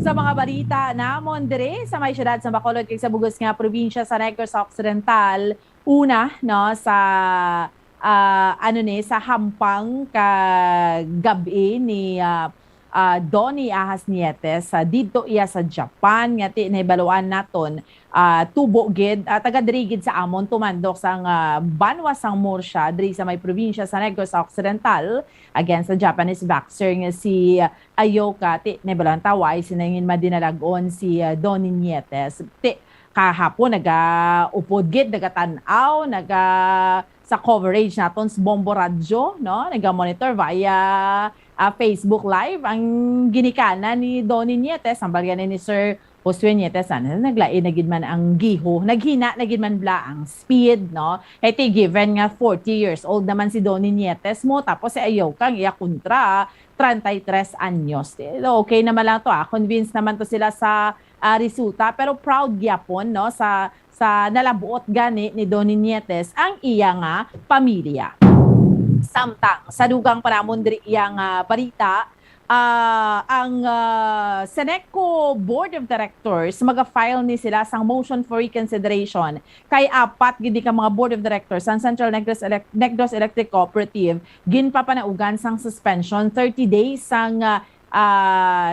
Sa mga balita namon dire sa may syudad sa Bacolod kag sa Bugos nga probinsya sa Negros Occidental. Una no sa sa hampang kagabi ni Donnie Ahas Nietes dito iya sa Japan nga ti nahibaluan naton tubo gid taga diri gid sa amon tumandok sang Banwa sang Murcia diri sa may probinsya sa Negros Occidental against sa Japanese boxer nga si Ayoka ti nahibaluan taway sinangin madinalagon si Donnie Nietes ti kahapon nagaupod gid nagatanaw sa coverage naton sa Bombo Radio, no? Naga-monitor via Facebook Live ang ginikana ni Donnie Nietes, ang bagyan ni Sir Josue Nietes, naglain na gid man ang giho, naghina na gid man bla ang speed, no? Iti given nga 40 years old naman si Donnie Nietes mo, tapos si Ayoka iya kontra 33 anyos. Okay naman lang to, convinced naman to sila sa resulta, pero proud gyapon, no? Sa nalabuot gani ni Donnie Nietes ang iya nga pamilya. Samtang sa dugang panamon diri iya nga balita, ang Seneco Board of Directors maga-file ni sila sang motion for reconsideration kay apat gid ka mga Board of Directors ang Central Negros Electric Cooperative ginpapanaugan sang suspension 30 days sang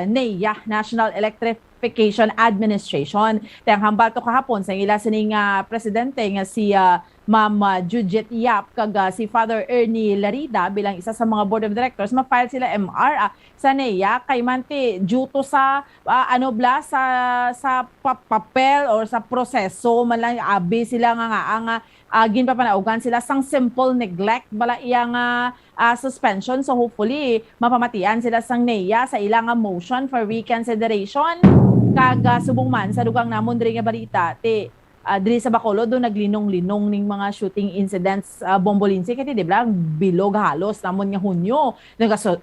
NEA, National Electrification Administration. Tayang hambal to kahapon sa ila sining presidente nga si Ma'am Jujet Yap kag si Father Ernie Larida bilang isa sa mga board of directors ma-file sila MR sa NEA kay manti due to sa sa papel or sa proseso man lang abi sila nga ginpapanaugan sila sang simple neglect bala iyang suspension, so hopefully mapamatian sila sang NEA sa ilang motion for reconsideration kag subong man sa dugang namon diri nga balita ti diri sa Bacolod do naglinong-linong ning mga shooting incidents Bombo Lindsay kay di ba bilog halos namon nga Hunyo nagasod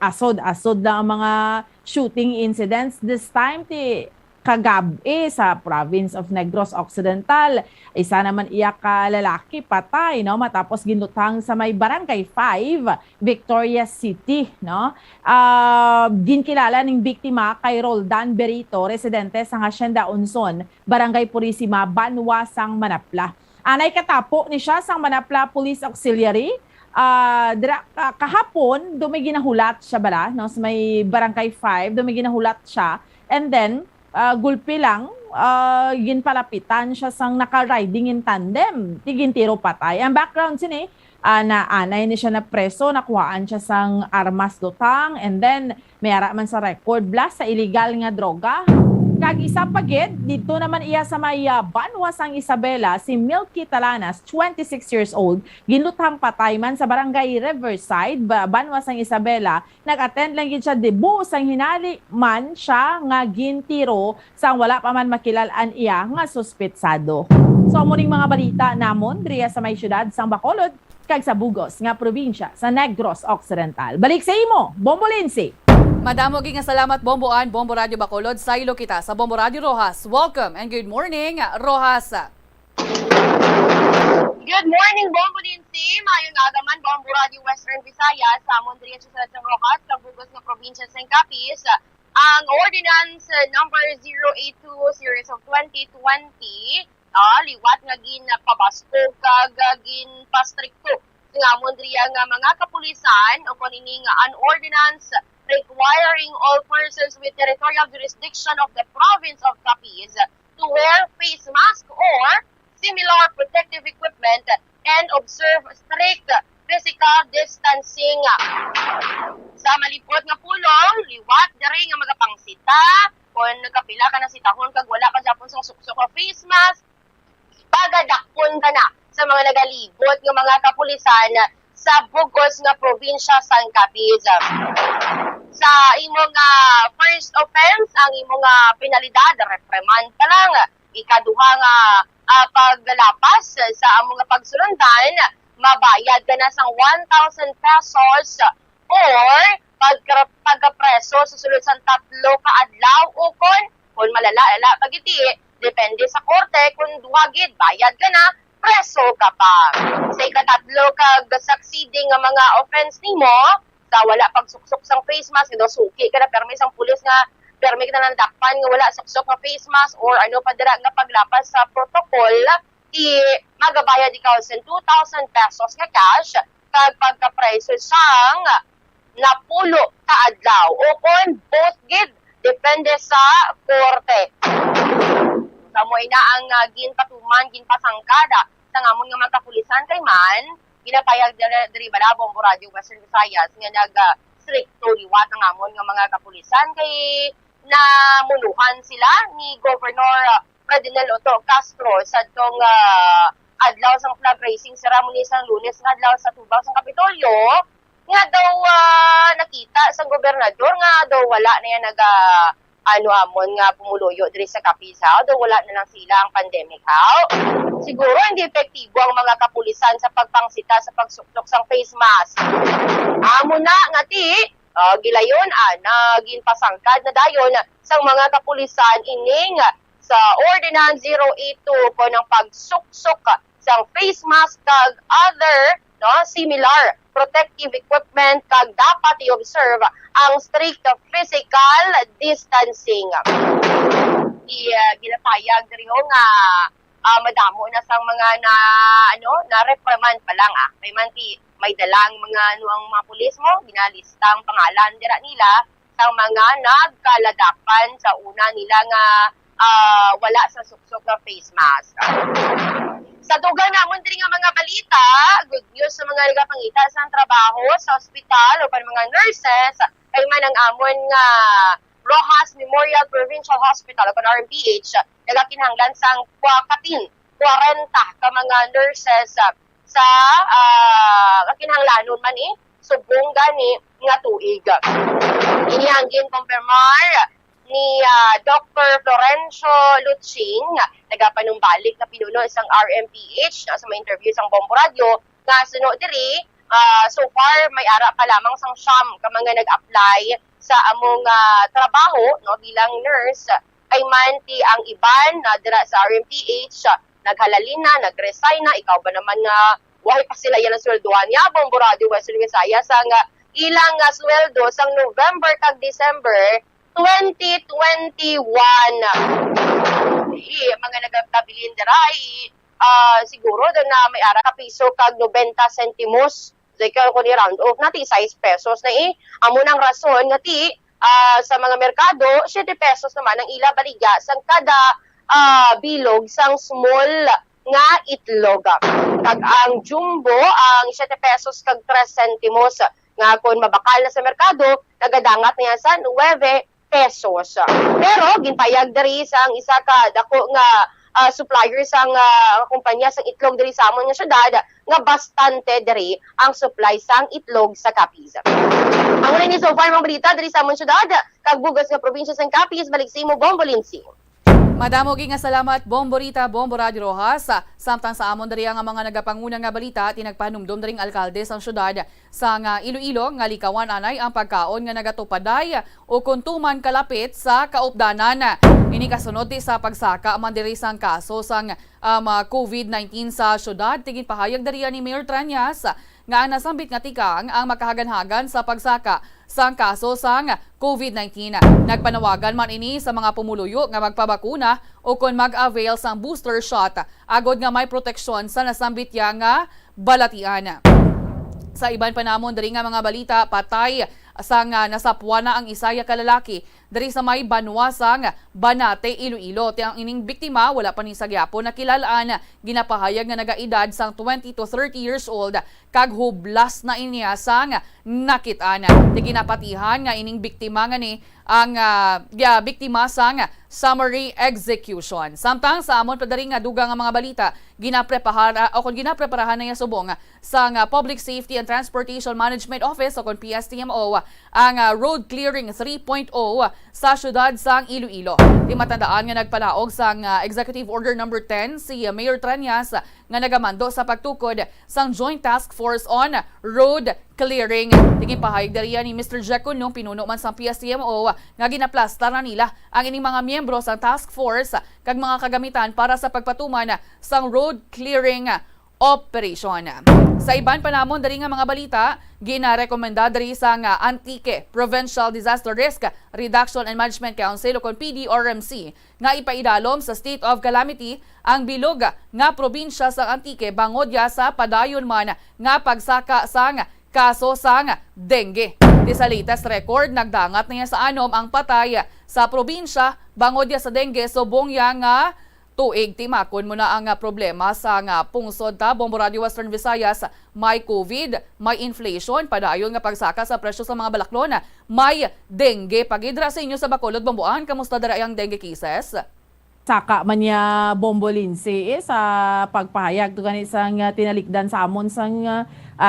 lang ang mga shooting incidents this time ti kagabi sa province of Negros Occidental. Isa naman iya ka lalaki patay no matapos ginlutang sa may barangay 5 Victoria City no. Ginkilala ning biktima kay Roldan Berito, residente sa Hacienda Unson, Barangay Purisima, Banwa sang Manapla. Anay katapo ni siya sang Manapla Police Auxiliary. Kahapon dumi ginahulat siya bala no sa may barangay 5 dumi ginahulat siya and then gulpi lang, ginpalapitan siya sang naka-riding in tandem, tigintiro patay. Ang background sini, na anay ni siya na preso, nakuhaan siya sang armas lutang, and then may ara man sa record blast sa illegal nga droga. Kag isa pagid, dito naman iya sa may Banwa sang Isabela, si Milky Talanas, 26 years old, ginlutang patay man sa barangay Riverside, Banwa sang Isabela. Nag-attend lang gid siya debu sang hinali man siya nga gintiro sang wala pa man makilalan iya nga suspetsado. So muning mga balita namon diriya sa may syudad sang Bacolod kag sa Bugos nga probinsya sa Negros Occidental. Balik sa imo, Bombo Lindsay. Madamo gi nga salamat Bomboan, Bombo Radio Bacolod, saylo kita sa Bombo Radio Rojas. Welcome and good morning Rojas. Good morning, Bombo Lindsay. Mayong aga man, Bombo Radio Western Visayas, sa Mondrian sa San Rojas, sa Bugos nga probinsya sa Capiz. Ang Ordinance number 082 series of 2020 liwat nga ginpabasto kag ginpastrikto nga mondriya nga mga kapulisan o kanining an ordinance requiring all persons with territorial jurisdiction of the province of Capiz to wear face mask or similar protective equipment and observe strict physical distancing. Sa malipot nga pulong, liwat diri nga magapangsita kung nagkapila ka na sitahon kag wala ka japon sa suksok o face mask, pagadakpon ka na sa mga nagalibot nga mga kapulisan sa bugos nga probinsya San Capiz. Sa imong first offense, ang imong penalidad, reprimand pa lang. Ikaduha nga paggalapas sa among pagsulundan, mabayad ka na sang 1,000 pesos or pagkapreso sa sulod sa 3 ka adlaw o kung malala pagiti, depende sa korte kung duhagid, bayad ka na, preso ka pa. Sa ikatatlo kag succeeding nga mga offense nimo, sa wala pagsuksok sang face mask, do suki ka na permi sang pulis nga permi ka na nandakpan nga wala suksok nga face mask or ano pa dira nga paglapas sa protocol, magabayad ikaw sa 2,000 pesos nga cash kag pagka-preso sang napulo ka adlaw o kung both gid depende sa korte. Kamoy na ang ginpatuman, ginpasangkada sa ngamon nga mga kapulisan kay man, ginapayag diri Balabong Radio Western Visayas nga nag-stricto liwat ang ngamon nga mga kapulisan kay namuluhan sila ni Governor Ferdinand Otto Castro sa tong adlaw sang flag raising ceremony sang Lunes nga adlaw sa tubaw sang Kapitolyo nga daw nakita sa gobernador nga daw wala na yan amon nga pumuluyo diri sa Capiz, daw wala na lang sila ang pandemic. Siguro hindi epektibo ang mga kapulisan sa pagpangsita sa pagsuksok sang face mask. Amo na nga gilayon naging pasangkad na dayon sang mga kapulisan ining sa Ordinance 082 ko ng pagsuksok sang face mask kag other similar protective equipment kag dapat i-observe ang strict physical distancing. Ginapayag diri nga madamo na sang mga na reprimand pa lang may manti may dalang mga ang mga pulis mo ginalistang pangalan dira nila sang mga nagkaladapan sa una nila nga wala sa suksok nga face mask. Sa dugang namon diri nga mga balita, good news sa mga nagapangita sa trabaho sa ospital o pa mga nurses kay man ang amon nga Rojas Memorial Provincial Hospital o RMPH nagakinahanglan sang 40 ka mga nurses sa kakinahanglanon man subong gani nga tuig. Inihangin kumpirmar ni Dr. Florencio Luching, nagapanumbalik na pinuno isang RMPH sa mga interview sang Bombo Radio, nga suno diri, so far may ara pa lamang sang siyam ka mga nag-apply sa among trabaho bilang nurse, ay manti ang iban dira sa RMPH, naghalalin na, nag-resign na, ikaw ba naman nga, wahay pa sila yan ang sweldohan niya, Bombo Radio Western Visayas, sang ilang sweldo sang November kag December 2021. Mga nagabilin dira siguro doon na may ara ka piso kag 90 sentimos. Like ko ni round off na 6 pesos na amo nang rason nga sa mga merkado 7 pesos naman ang ila baligya sang kada bilog sang small nga itlog. Kag ang jumbo ang 7 pesos kag 3 sentimos nga kon mabakal na sa merkado nagadangat niya sa 9 pesos. Pero ginpayag diri sang isa ka dako nga supplier sang kumpanya sang itlog diri sa amon nga syudad nga bastante diri ang supply sang itlog sa Capiz. Ang una ni so far mga balita diri sa amon syudad kag bugos nga probinsya sang Capiz balik sa imo Bombo Lindsay. Madamo nga salamat Bomborita, Bombo Radio Rojas. Samtang sa amon diri nga mga nagapanguna nga balita tinagpanumdom diring alkalde sang syudad sa Iloilo nga likawan anay ang pagkaon nga nagatupaday o kuntuman kalapit sa kaupdanan. Ini kasunod ti sa pagsaka man diri sang kaso sang COVID-19 sa syudad. Tigin pahayag dariya ni Mayor Tranyas nga ang nasambit nga tikang ang makahagan-hagan sa pagsaka sang kaso sang COVID-19. Nagpanawagan man ini sa mga pumuluyo nga magpabakuna o kung mag-avail sang booster shot agod nga may proteksyon sa nasambit ya nga balatian. Sa iban pa namon diri nga mga balita, patay sang nasapwa na ang isaya kalalaki diri sa may Banwa sang Banate, Iloilo. Ti ang ining biktima wala pa ni sa gyapon nakilalaan, ginapahayag nga nagaedad sang 20 to 30 years old kag hublas na inya sang nakit-an. Ti ginapatihan nga ining biktima nga ni ang biktima sang summary execution. Samtang sa amon padari nga dugang nga mga balita, ginapreparahan na niya subong sang Public Safety and Transportation Management Office o kon PSTMO ang road clearing 3.0 sa syudad sang Iloilo. Di matandaan nga nagpalaog sang Executive Order number 10 si Mayor Tranyas nga nagamando sa pagtukod sang Joint Task Force on Road Clearing. Tingin pahayag dariya ni Mr. Jekon nung pinuno man sa PSTMO nga ginaplastar na nila ang ining mga miyembro sa task force kag mga kagamitan para sa pagpatuman sang road clearing operation. Sa iban pa namon dari nga mga balita, ginarekomenda dari sa Antique Provincial Disaster Risk Reduction and Management Council o kon PDRMC nga ipaidalom sa state of calamity ang bilog nga probinsya sa Antique bangod ya sa padayon man nga pagsaka sang kaso sang dengue. Di sa latest record, nagdangat niya sa anom ang patay sa probinsya bangod ya sa dengue subong ya nga tuig. Timakon mo na ang problema sa pungsod ta Bombo Radio Western Visayas. May COVID, may inflation, padayon nga pagsaka sa presyo sa mga balaklon, may dengue. Pagidra sa inyo sa Bacolod, Bomboan, kamusta dara ang dengue cases? Saka man niya Bombo Lindsay sa pagpahayag to ganit sang tinalikdan sa amon sang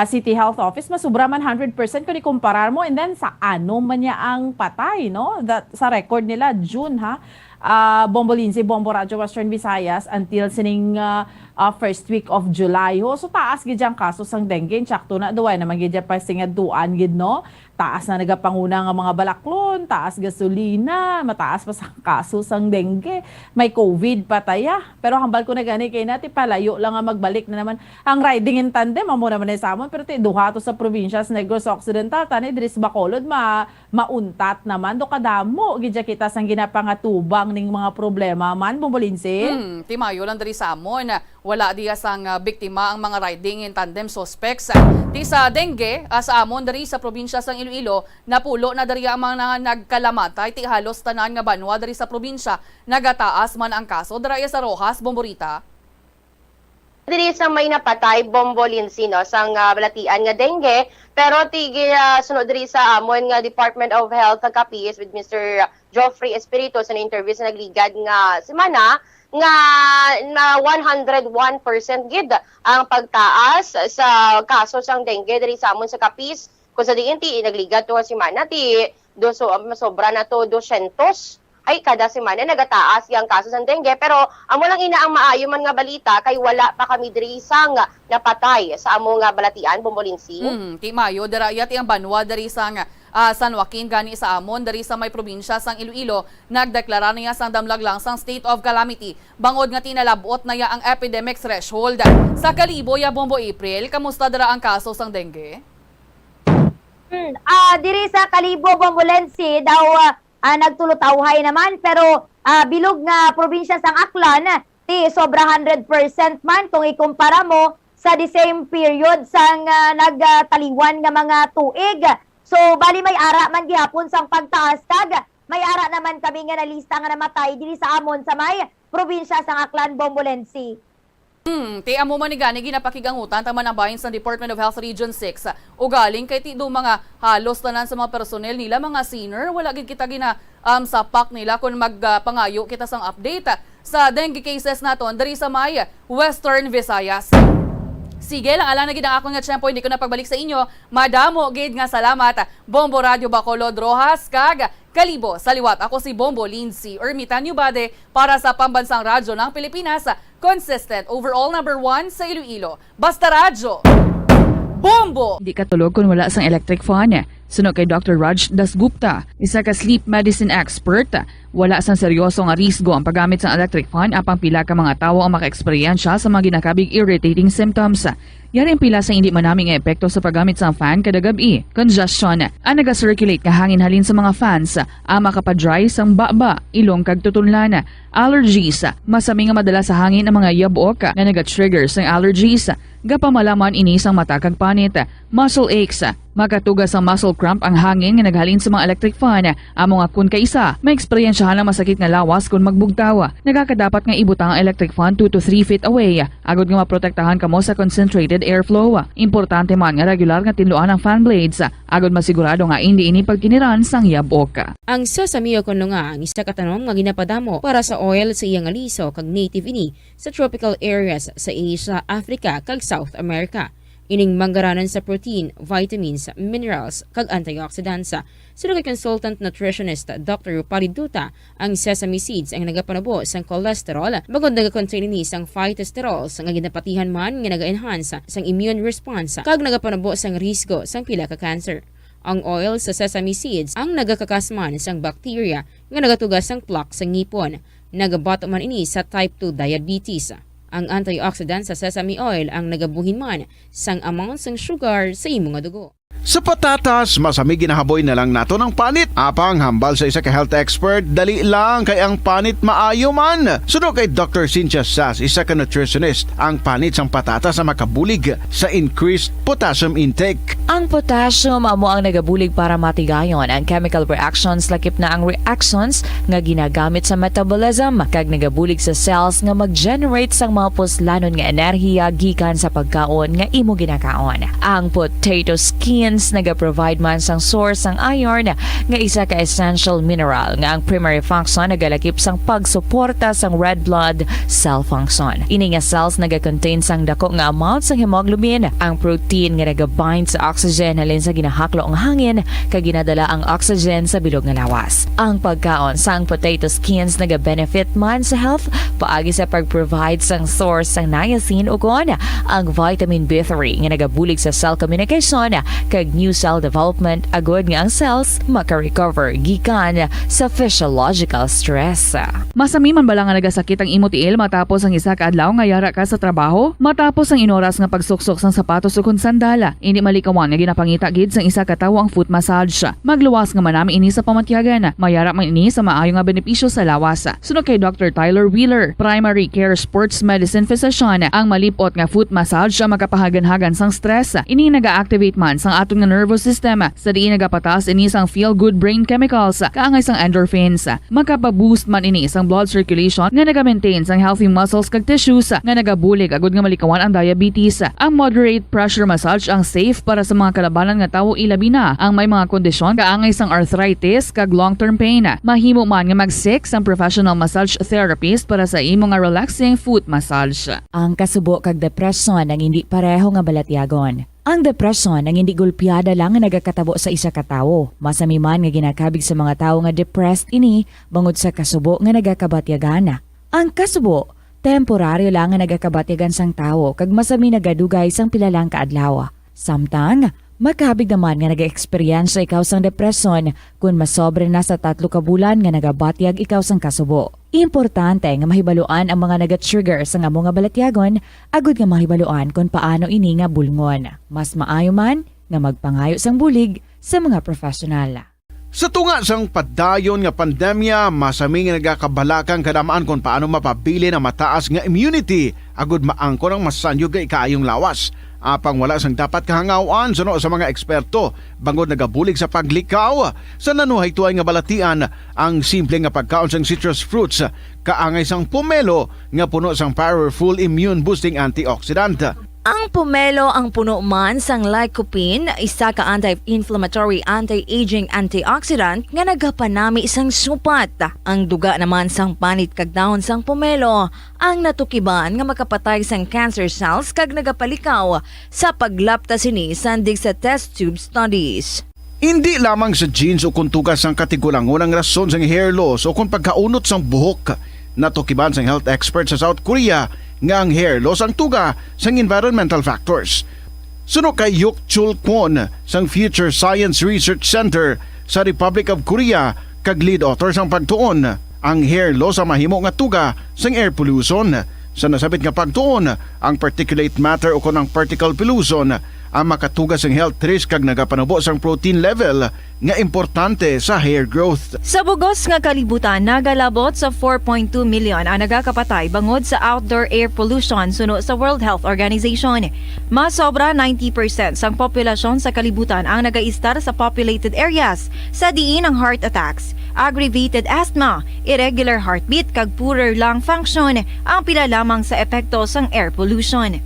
City Health Office, masubra man 100% kung ikumparar mo, and then sa ano man niya ang patay, no? Sa record nila June Bombo Lindsay, Bombo Radio Western Visayas until sining first week of July so taas gid ang kaso sang dengue. Sakto na duay naman gid pa singaduan gid, no? Taas na nagapanguna nga mga balaklon, taas gasolina, mataas pa sa kaso sang dengue. May COVID pataya. Pero hambal ko na gani kay nati palayo lang nga magbalik na naman ang riding in tandem amo naman sa amon, pero ti duha to sa probinsya sa Negros Occidental tani diri sa Bacolod mauntat naman do kadamo gid kita sang ginapangatubang ning mga problema man, Bombo Lindsay. Timayo lang diri sa amon. Wala diya sang biktima ang mga riding in tandem suspects. Di sa dengue, sa amon dari sa probinsya sang Iloilo, napulo na dari ang mga nagkalamatay. Ti halos tanan nga banwa dari sa probinsya, nagataas man ang kaso. Dari sa Rojas, Bomborita. Diri sa may napatay, Bombo Lindsay, no, sang balatian nga dengue, pero tigil sunod diri sa amon nga Department of Health sa Capiz with Mr. Geoffrey Espiritu sa interview sa nagligad nga semana nga na 101% gid ang pagtaas sa kaso sang dengue diri sa amon sa Capiz. Kung sa diin ti nagligad to si semana ti sobra na to 200 ay kada semana nagataas yang kaso sang dengue, pero amo lang ina ang maayo man nga balita kay wala pa kami diri sang napatay sa amo nga balatian, Bombo Lindsay. Ti mayo dira ti ang banwa diri sang San Joaquin gani sa amon dari sa may probinsya sang Iloilo, nagdeklara niya sang damlag lang sang state of calamity bangod nga tinalabot na ya ang epidemic threshold. Sa Kalibo ya, Bombo April, kamusta dira ang kaso sang dengue? Diri sa Kalibo, Bombo Lindsay daw nagtulutawhay naman, pero bilog nga probinsya sang Aklan ti sobra 100% man kung ikumpara mo sa the same period sang nagtaliwan nga mga tuig. So bali may ara man gihapon sang pagtaas kag may ara naman kami nga nalista nga namatay diri sa amon sa may probinsya sang Aklan, Bombo Lindsay. Ti amo man ni gani ginapakigangutan taman ang bahin sa Department of Health Region 6 o galing kay ti do mga halos tanan sa mga personnel nila mga senior, wala gid kita gina sapak nila kung magpangayo kita sang update sa dengue cases naton diri sa may Western Visayas. Sige lang, ala na gid ang akong nga tiyempo, hindi ko na pagbalik sa inyo. Madamo gid nga salamat, Bombo Radio Bacolod, Rojas, kag Kalibo. Sa liwat, ako si Bombo Lindsay Ermita Newbade para sa Pambansang Radyo ng Pilipinas, consistent overall number 1 sa Iloilo. Basta Radyo! Bombo! Hindi katulog kung wala sang electric fan. Suno kay Dr. Raj Dasgupta, isa ka sleep medicine expert, wala sang seryoso nga risgo ang paggamit sa electric fan apang pila ka mga tawo ang maka-eksperyensya sa mga ginakabig irritating symptoms. Yari ang pila sa hindi manaming epekto sa paggamit sa fan kada gabi. Congestion, ang naga-circulate nga hangin halin sa mga fans, ang makapadry sang baba, ilong kag tutunlan. Allergies, masami nga madala sa hangin ang mga yabok nga naga-trigger sang allergies. Gapamalaman ini sang mata kag panit. Muscle aches, makatugas ang muscle cramp ang hangin nga naghalin sa mga electric fan. Amo nga kun kaisa, may eksperyensyahan ang masakit nga lawas kung magbugtaw. Nagakadapat nga ibutang ang electric fan 2 to 3 feet away. Agod nga maprotektahan kamo sa concentrated airflow. Importante man nga regular nga tinluan ang fan blades. Agod masigurado nga hindi ini pagkiniran sang yabok. Ang Sesame Oil kuno nga ang isa ka tanom nga ginapadamo para sa oil sa iyang aliso kag native ini sa tropical areas sa Asia, Africa kag South America. Ining manggaranan sa protein, vitamins, minerals, kag antioxidants. Sino kay consultant nutritionist Dr. Rupali Duta, ang sesame seeds ang nagapanabo sang cholesterol, bagod nagakontain ini sang phytosterol sang ginapatihan man nga naga-enhance sang immune response kag nagapanabo sang risgo sang pila ka cancer. Ang oil sa sesame seeds ang nagakakasman sang bacteria nga nagatugas sang plaque sa ngipon. Nagabato man ini sa type 2 diabetes. Ang antioxidant sa sesame oil ang nagabuhin man sang amount sang sugar sa imong dugo. Sa patatas, masami ginahaboy na lang nato ng panit. Apang hambal sa isa ka health expert, dali lang kay ang panit maayo man. Suno kay Dr. Cynthia Sass, isa ka nutritionist, ang panit sang patatas na makabulig sa increased potassium intake. Ang potassium amo ang nagabulig para matigayon ang chemical reactions lakip na ang reactions nga ginagamit sa metabolism kag nagabulig sa cells nga mag-generate sang mga puslanon nga enerhiya gikan sa pagkaon nga imo ginakaon. Ang potato skins naga-provide man sang source sang iron nga isa ka essential mineral nga ang primary function nagalakip sang pagsuporta sang red blood cell function. Ini nga cells naga-contain sang dako nga amount sang hemoglobin, ang protein nga naga-bind sa oxygen halin sa ginahaklo ang hangin kag ginadala ang oxygen sa bilog nga lawas. Ang pagkaon sang potato skins naga-benefit man sa health paagi sa pag-provide sang source sang niacin ug ang vitamin B3 nga nagabulig sa cell communication kag new cell development agod nga ang cells maka-recover gikan sa physiological stress. Masami man bala nga nagasakit ang imo tiil matapos ang isa ka adlaw nga yara ka sa trabaho? Matapos ang inoras nga pagsuksok sang sapatos ug sandala, hindi malikawan nga ginapangita gid sang isa ka tawo ang foot massage. Magluwas nga manami ini sa pamatyagan, mayara man ini sa maayo nga benepisyo sa lawas. Suno kay Dr. Tyler Wheeler, primary care sports medicine physician, ang malipot nga foot massage ang makapahagan-hagan sang stress. Ini naga-activate man sang aton nga nervous system sa diin nagapatas ini sang feel-good brain chemicals kaangay sang endorphins. Makapaboost man ini sang blood circulation nga naga-maintain sang healthy muscles kag tissues nga nagabulig agud nga malikawan ang diabetes. Ang moderate pressure massage ang safe para sa mga kalabanan nga tawo ilabi na ang may mga kondisyon kaangay sang arthritis kag long-term pain. Mahimo man nga mag-seek sang professional massage therapist para sa imo nga relaxing foot massage. Ang kasubo kag depresyon ang hindi pareho nga balatyagon. Ang depresyon ang hindi gulpiyada lang nga nagakatabo sa isa ka tawo. Masami man nga ginakabig sa mga tawo nga depressed ini bangod sa kasubo nga nagakabatyagan. Ang kasubo, temporaryo lang nga nagakabatyagan sang tawo kag masami nagadugay sang pilalang kaadlaw. Samtang magkabig naman nga nag-experience ikaw sang depresyon kung masobre na sa 3 ka bulan nga nagabatyag ikaw sang kasubo. Importante nga mahibaluan ang mga naga-trigger sa amo nga balatyagon agud nga mahibaluan kung paano ini nga bulngon. Mas maayo man nga magpangayo sang bulig sa mga profesional. Sa tunga sang padayon nga pandemya, masami nga nagakabalakang kadamaan kung paano mapabili na mataas nga immunity agud maangkon ang masanyo ga ikaayong lawas. Apang wala sang dapat kahangawan suno sa mga eksperto bangod nagabulig sa paglikaw sa nanuhay tuay nga balatian ang simple nga pagkaon sang citrus fruits kaangay sang pomelo nga puno sang powerful immune boosting antioxidant. Ang pomelo ang puno man sang lycopene, isa ka anti-inflammatory, anti-aging antioxidant nga nagapanami sang supat. Ang duga naman sang panit kag dahon sang pomelo ang natukiban nga makapatay sang cancer cells kag nagapalikaw sa paglapta sini sandig sa test tube studies. Hindi lamang sa genes o kung tugas sang katigulangon ang rason sang hair loss o kung pagkaunot sang buhok. Natukiban sang health expert sa South Korea nga ang hair loss ang tuga sang environmental factors. Suno kay Yuk Chul Kwon sang Future Science Research Center sa Republic of Korea kag lead author sang pagtuon ang hair law sa mahimo nga tuga sang air pollution. Sa nasabit nga pagtuon ang particulate matter o ang particle pollution ang makatuga sang health risk kag nagapanubo sang protein level nga importante sa hair growth. Sa bugos nga kalibutan, nagalabot sa 4.2 million ang nagakapatay bangod sa outdoor air pollution suno sa World Health Organization. Mas sobra 90% sang populasyon sa kalibutan ang nagaistar sa populated areas sa diin ang heart attacks, aggravated asthma, irregular heartbeat kag poorer lung function ang pila lamang sa epekto sang air pollution.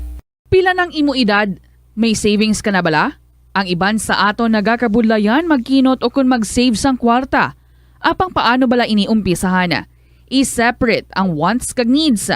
Pila ng imo edad? May savings ka na bala? Ang iban sa ato nagakabudlayan magkinot o kung mag-save sang kwarta. Apang paano bala iniumpisahan? I-separate ang wants kag needs.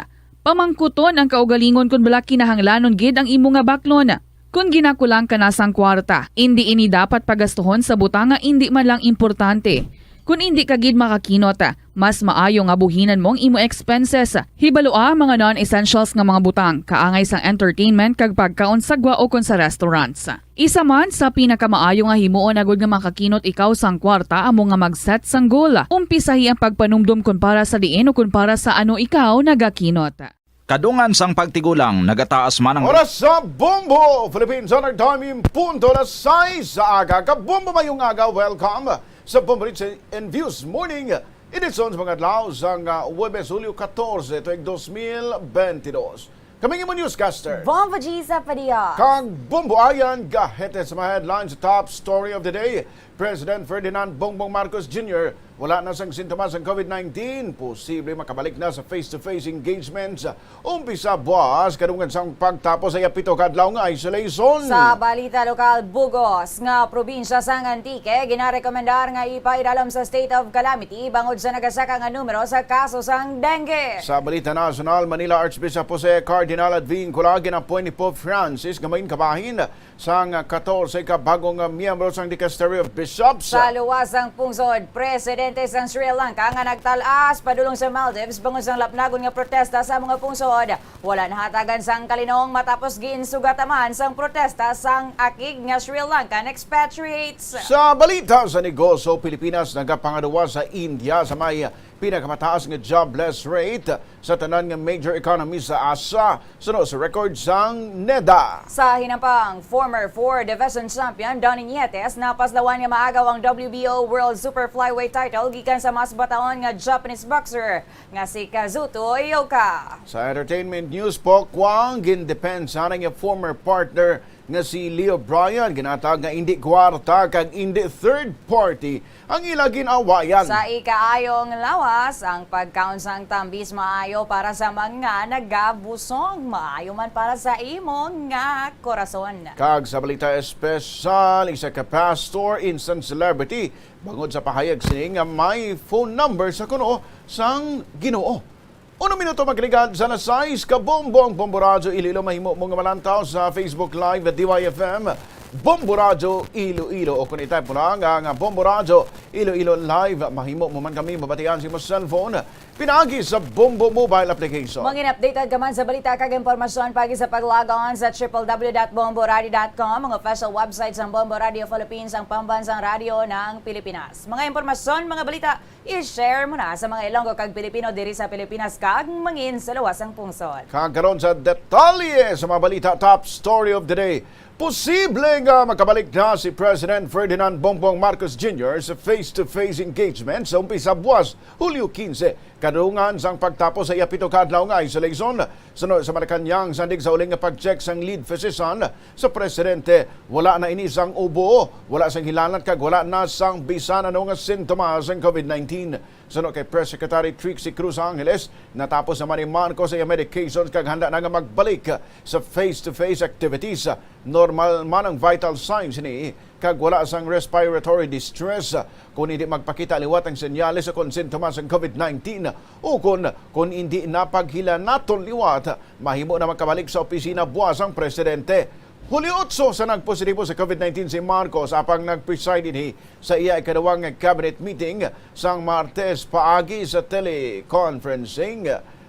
Pamangkuton ang kaugalingon kung bala kinahanglanon gid ang imo nga baklon. Kung ginakulang ka na sang kwarta, hindi ini dapat pagastuhon sa butang nga hindi man lang importante. Kung hindi ka gid makakinot, mas maayo nga buhinan mong imo expenses. Hibaloa mga non-essentials nga mga butang, kaangay sang entertainment kag pagkaon sa gwa o kon sa restaurants. Isa man sa pinakamaayo nga himuon agud nga makakinot ikaw sang kwarta amo nga mag-set sang goal. Umpisahi ang pagpanumdum kun para sa diin o kun para sa ano ikaw nagakinot. Kadungan sang pagtigulang, nagataas man ang... Oras sa Bombo! Philippines Honor Time, punto na 6 sa aga. Kabombo mayong aga, welcome sa Bombo Reach and Views Morning. Edisyon sa mga adlaw sang Huwebes, Hulyo 14, tuig 2022. Kaming imo newscaster. Bombo G sa Padia. Kang Bombo Ayan, gahete sa mga headlines, top story of the day. President Ferdinand Bongbong Marcos Jr. wala na sang sintomas ng COVID-19. Posible makabalik na sa face-to-face engagements. Umpisa buwas, kadungan sang pagtapos ay apito kadlaw nga isolation. Sa balita lokal, Bugos nga probinsya sang Antique, ginarekomendar nga ipaidalam sa state of calamity bangod sa nagasaka nga numero sa kaso sang dengue. Sa balita nasional, Manila Archbishop Jose Cardinal Advincula ginapoy ni Pope Francis gamayin kabahin sang 14 ka bagong miyembro sang Dicastery of Bishops. Sa luwasang pungsod, Presidente sang Sri Lanka nga nagtalas padulong sa Maldives bangod sang lapnagon nga protesta sa mga pungsod. Wala nahatagan sang kalinong matapos ginsugataman sang protesta sang akig nga Sri Lankan expatriates. Sa balita sa negosyo, Pilipinas nagapangaduwa sa India sa may pinakamataas nga jobless rate sa tanan nga major economies sa Asia sunod sa record sang NEDA. Sa hinampang, former 4 division champion Donnie Nietes napaslawan nga maagaw ang WBO World Super Flyweight title gikan sa mas bataon nga Japanese boxer nga si Kazuto Ioka. Sa entertainment news po, Kwang gindepensa ng former partner nga si Leo Bryan ginatag nga hindi kwarta kag hindi third party ang ila ginawayan. Sa ikaayong lawas, ang pagkaon sang tambis maayo para sa mga nagabusong, maayo man para sa imong nga korason. Kag sa balita espesyal, isa ka pastor instant celebrity bangod sa pahayag sini nga may phone number sa kuno sang Ginoo. 1 minuto magligad sa nasais ka Bombo ang Bombo Radio Iloilo mahimo mga malantaw sa Facebook Live at DYFM Bombo Radio Iloilo o kung itype mo lang ang Bombo Radio Iloilo Live mahimo mo man kami mabatian sa imong cellphone pinagi sa Bombo mobile application. Mangin updated ka man sa balita kag impormasyon pagi sa pag-log on sa www.bomboradio.com, ang official website ng Bombo Radio Philippines, ang pambansang radio ng Pilipinas. Mga impormasyon, mga balita, i-share mo na sa mga Ilonggo kag Pilipino diri sa Pilipinas kag mangin sa luwasang pungsod. Kagkaroon sa detalye sa mga balita, top story of the day. Posible nga makabalik na si President Ferdinand Bongbong Marcos Jr. sa face-to-face engagement sa umpisa buwas, Hulyo 15. Kadungan sang pagtapos sa yapito kadlaw nga isolation. Sunod sa Malacanang, sandig sa uling nga pag-check sang lead physician sa Presidente. Wala na ini sang ubo, wala sang hilanat kag wala na sang bisan ano nga sintomas ng COVID-19. Sunod kay Press Secretary Trixie Cruz Angeles, natapos naman ni Marcos sa medications kag handa na nga magbalik sa face-to-face activities. Normal man ang vital signs ni kag wala sang respiratory distress kung hindi magpakita liwat ang senyales sa konsintomas ng COVID-19 o kung hindi napaghila naton liwat mahimo na makabalik sa opisina buwas ang presidente. Hulyo 8 sa nagpositibo sa COVID-19 si Marcos apang nag-preside dinhi sa iya ikadawang cabinet meeting sang Martes paagi sa teleconferencing.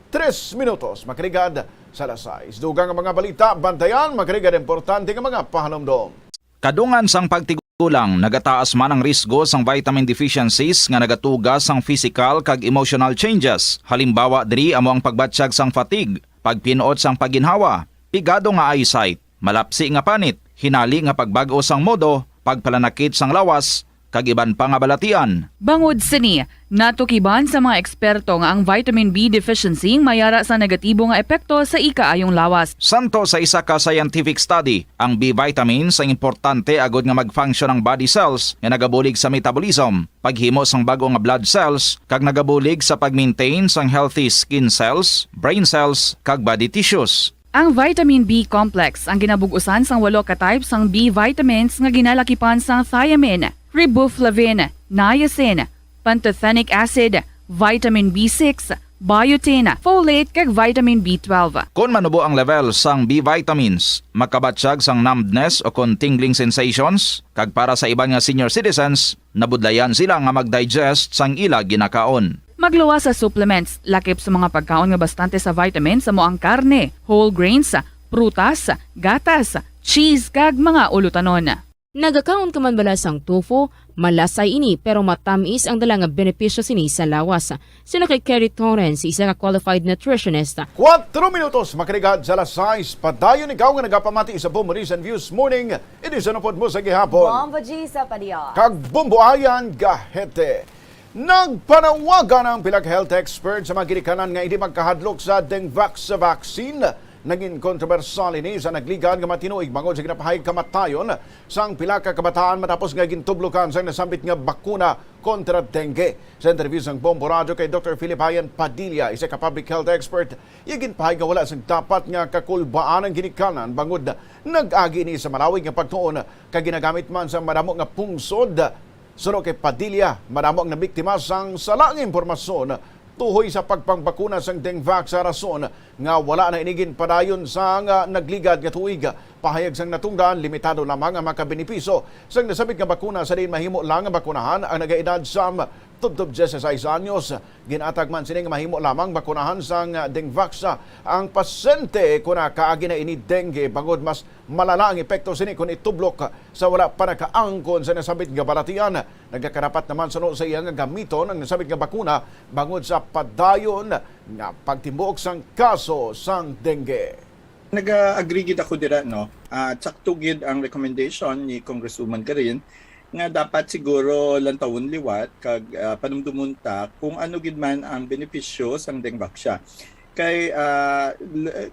3 minutos makiligad Salasay. Dugang ang mga balita, bantayan, makarigad importante nga mga pahanomdom. Kadungan sang pagtigulang, nagataas man ang risgo sang vitamin deficiencies nga nagatugas sang physical kag emotional changes. Halimbawa diri amo ang pagbatsyag sang fatigue, pagpinuot sang paginhawa, pigado nga eyesight, malapsi nga panit, hinali nga pagbag-o sang modo, pagpalanakit sang lawas, kag iban pa nga balatian. Bangod sini, natukiban sa mga eksperto nga ang vitamin B deficiency mayara sa negatibo nga epekto sa ikaayong lawas. Santo sa isa ka scientific study, ang B vitamins ang importante agod nga mag-function ang body cells nga nagabulig sa metabolism, paghimo sang bago nga blood cells, kag nagabulig sa pag-maintain sang healthy skin cells, brain cells, kag body tissues. Ang vitamin B complex ang ginabugusan sang 8 ka types sang B vitamins nga ginalakipan sang thiamine, riboflavin, niacin, pantothenic acid, vitamin B6, biotin, folate kag vitamin B12. Kung manubo ang level sang B vitamins, makabatsyag sang numbness o kung tingling sensations, kag para sa iban nga senior citizens, nabudlayan sila nga mag-digest sang ila ginakaon. Magluwa sa supplements, lakip sa mga pagkaon nga bastante sa vitamins sa moang karne, whole grains, prutas, gatas, cheese kag mga ulutanon. Nagakaon ka man bala sang tofu, malasay ini pero matamis ang dala nga benepisyo sini sa lawas. Sino kay Kerry Torrens, isa ka qualified nutritionist. 4 minutos makarigad sa alas 6. Padayon ikaw nga nagapamati sa Bombo News and Views Morning. Inisunapod mo sa gihapon. Bombo G sa Padiya. Kag bumbuayan gahete. Nagpanawagan ang pilag health expert sa mga ginikanan nga hindi magkahadlok sa Dengvax vaccine. Naging kontrobersal ini sa nagligan nga matinuig bangod sa ginapahayag kamatayon sang pila ka kabataan matapos nga gintublokan sa nasambit nga bakuna kontra dengue. Sa interview sang Bombo Radio kay Dr. Philip Hayan Padilla, isa ka public health expert, igin pahayag nga wala sang dapat nga kakulbaan ang ginikanan bangod nag-agi ni sa malawig nga pagtuon kag ginagamit man sa madamo nga pungsod. Suno kay Padilla, madamo ang nabiktima sang salang impormasyon tuhoy sa pagpangbakuna sang Dengvax sa rason nga wala na inigin padayon sang nagligad nga tuig. Pahayag sang natungdan, limitado lamang ang makabenepiso sang nasabit nga bakuna sa din mahimo lang nga bakunahan ang nagaedad sa tubtob 16 anyos. Ginatag man sining mahimo lamang bakunahan sang Dengvax ang pasyente kuna kaagi na ini dengue bangod mas malala ang epekto sini kung itublok sa wala pa nakaangkon sa nasabit nga balatian. Nagkakarapat naman sa iya nga gamiton ang nasabit nga bakuna bangod sa padayon nga pagtimbok sang kaso sang dengue. Nag-agree gid ako dira no. Sakto gid ang recommendation ni Congresswoman Karin nga dapat siguro lantawon liwat kag panumdumunta kung ano gid man ang benepisyo sang Dengvax. Kay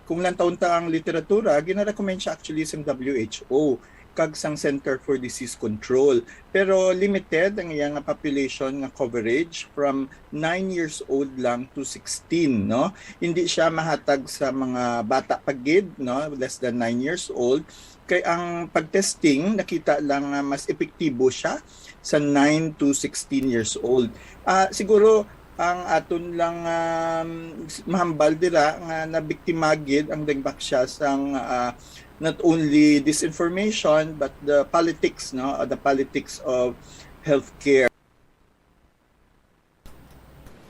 kung lantawon ta ang literatura, gina-recommend siya actually sa WHO kag sang Center for Disease Control. Pero limited ang iyang population nga coverage from 9 years old lang to 16, no? Hindi siya mahatag sa mga bata pagid, no? Less than 9 years old. Kay ang pagtesting nakita lang mas epektibo siya sa 9 to 16 years old. Siguro ang aton lang mahambal dira nga nabiktima gid ang Dengvax siya sang not only disinformation but the politics, no, the politics of healthcare.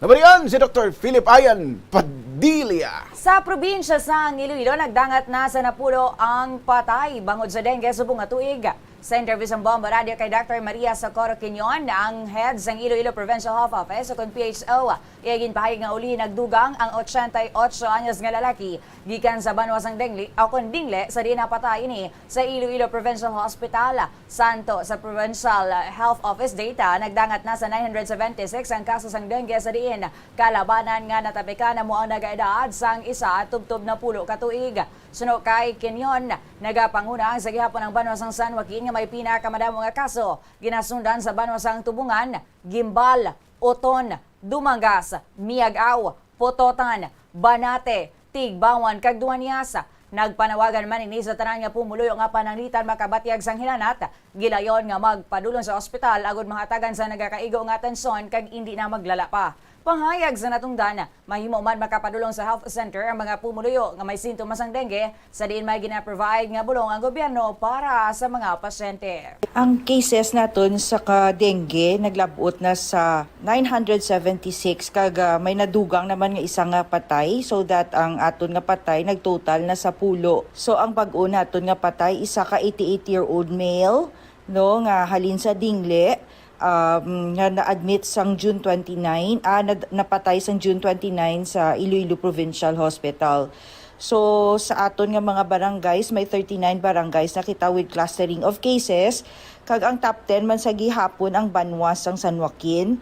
Nabarian si Dr. Philip Hayan Padilla. Sa probinsya sa Iloilo, nagdangat na sa napulo ang patay bangod sa dengue subong nga tuig. Sa interview sa Bombo Radio kay Dr. Maria Socorro Quinion, ang head ng Iloilo Provincial Health Office o PHO, iagin pahayag nga uli nagdugang ang 88 anyos nga lalaki gikan sa banwasang dingle sa di napatay ini sa Iloilo Provincial Hospital. Santo sa Provincial Health Office data, nagdangat na sa 976 ang kaso sang dengue sa diin. Kalabanan nga natapikan na mo ang nagaedad sang isa at tubtob na pulo katuig. Suno kay Quinion, nagapanguna ang sa gihapon ng banwasang San Joaquin nga may pinakamadamo nga kaso. Ginasundan sa banwasang Tubungan, Gimbal, Oton, Dumangas, Miagaw, Pototan, Banate, Tigbawan kag Duanyas. Nagpanawagan man ini sa tanan nga pumuloy nga pananglitan makabatyag sang hinanat. Gilayon nga magpadulong sa ospital agud mahatagan sa nagakaigo nga atensyon kag hindi na maglala pa. Pahayag sa natungdan, mahimo man makapadulong sa health center ang mga pumuluyo nga may sintomas ng dengue sa diin may gina-provide nga bulong ang gobyerno para sa mga pasyente. Ang cases naton sa dengue naglabot na sa 976 kag may nadugang naman nga isa nga patay, so that ang aton nga patay nagtotal na sa 10. So ang bag-o naton nga patay isa ka 88-year-old male no nga halin sa Dingle, nga na-admit sang June 29, napatay sang June 29 sa Iloilo Provincial Hospital. So sa aton nga mga barangays, may 39 barangays na kita with clustering of cases, kag ang top 10 man sa gihapon ang Banwas sang San Joaquin.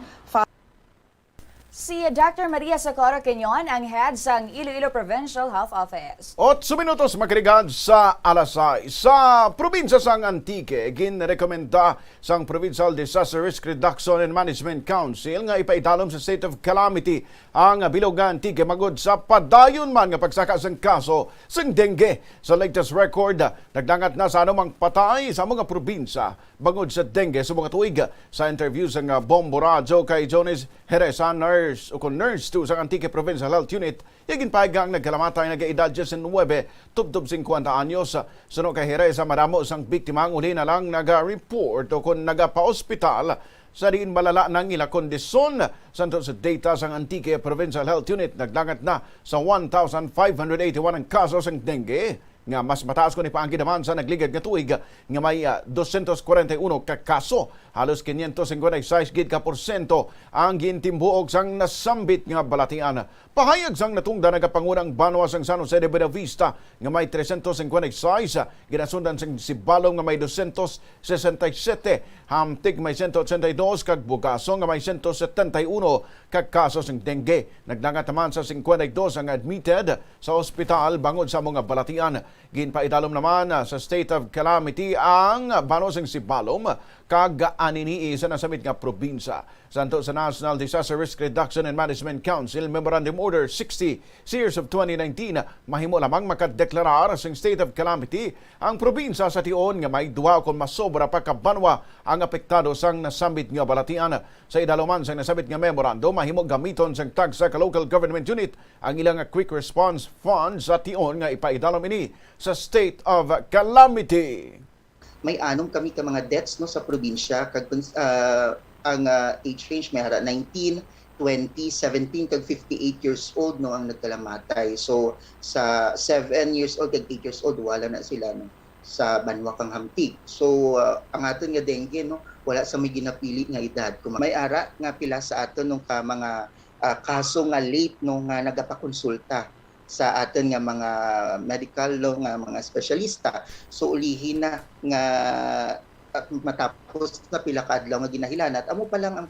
Si Dr. Maria Socorro Quinyon, ang head ng Iloilo Provincial Health Office. 8 minutos makarigad sa alasay. Sa probinsya sang Antique, ginrekomenda sang Provincial Disaster Risk Reduction and Management Council nga ipaidalom sa state of calamity ang bilog nga Antique magod sa padayon man nga pagsaka sang kaso sang dengue. Sa latest record, nagdangat na sa anumang patay sa mga probinsya bangod sa dengue sa mga tuig. Sa interview sang Bombo Radio kay Jones Heresan, nurse 2 sa Antique Provincial Health Unit, yagin pahigang nagkalamatay nag-edad 19, tubtob 50 anyos. Suno kay Heresa, maramo sang biktima ang uli na lang naga-report o kung naga-pa-hospital sa diin malala ng ila kondisyon. Santo sa data sang Antique Provincial Health Unit, nagdangat na sa 1,581 ang kaso sang dengue, nga mas mataas ko ni paangkin sa nagligad nga tuig nga may 241 ka kaso. Halos 556 gid ka porsyento ang gintimbuog sang nasambit nga balatian. Pahayag sang natungda nagapangunang Banwa sang San Jose de Buenavista nga may 356, ginasundan sang Sibalom nga may 267, Hamtig may 182 kag Bugaso nga may 171 kag kaso sang dengue. Nagdangat naman sa 52 ang admitted sa ospital bangod sa mga balatian. Ginpaidalom naman sa state of calamity ang Banosing Sibalom kag anini sa nasamit nga probinsya. Santo sa National Disaster Risk Reduction and Management Council Memorandum Order 60 Series of 2019, mahimo lamang makadeklarar sang state of calamity ang probinsya sa tion nga may duwa kung masobra pa ka banwa ang apektado sang nasambit nga balatian. Sa idaloman sang nasabit nga memorandum, mahimo gamiton sang tagsa ka local government unit ang ilang quick response funds sa tion nga ipaidalom ini sa state of calamity. May anom kami ka mga deaths no sa probinsya, kag ang age range may hara 19, 20, 17 kag 58 years old no ang nagkalamatay. So sa 7 years old kag 8 years old wala na sila no sa Banwa kang Hamtig. So ang aton nga dengue no wala sa may ginapili nga edad. Kung may ara nga pila sa aton nung ka mga kaso nga late no nga nagapakonsulta sa aton nga mga medical law nga mga espesyalista. So ulihin na nga matapos na pila ka adlaw nga ginahilan at amo pa lang ang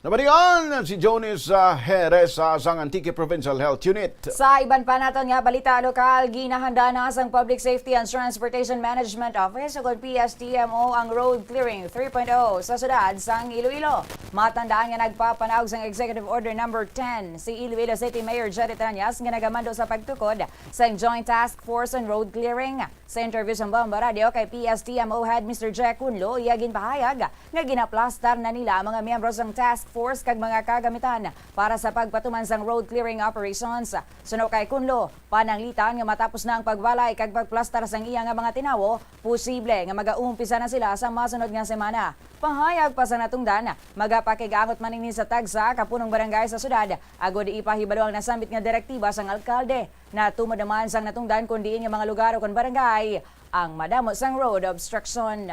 Nabalikan si Jones Jerez sa Antique Provincial Health Unit. Sa iban pa naton nga balita lokal, ginahanda na sang Public Safety and Transportation Management Office o PSTMO ang road clearing 3.0 sa sudad sang Iloilo. Matandaan nga nagpapanawag sang Executive Order number 10 si Iloilo City Mayor Jerry Tranyas nga nagamando sa pagtukod sang Joint Task Force on Road Clearing. Sa interview sa Bomba Radio kay PSTMO head Mr. Jack Kunlo, iyagin pahayag nga ginaplastar na nila mga miyembro sang task force kag mga kagamitan para sa pagpatuman sang road clearing operations. Suno kay Kunlo, pananglitan nga matapos na ang pagbalay kag pagplastar sang iya nga mga tinawo, posible nga mag-uumpisa na sila sa masunod nga semana. Pahayag pa sa natungdan, magapakigangot manini sa tagsa kapunong barangay sa syudad, agod ipahibalo ang nasambit nga direktiba sang alkalde na tumod naman sang natungdan kun diin nga mga lugar o kun barangay ang madamo sang road obstruction.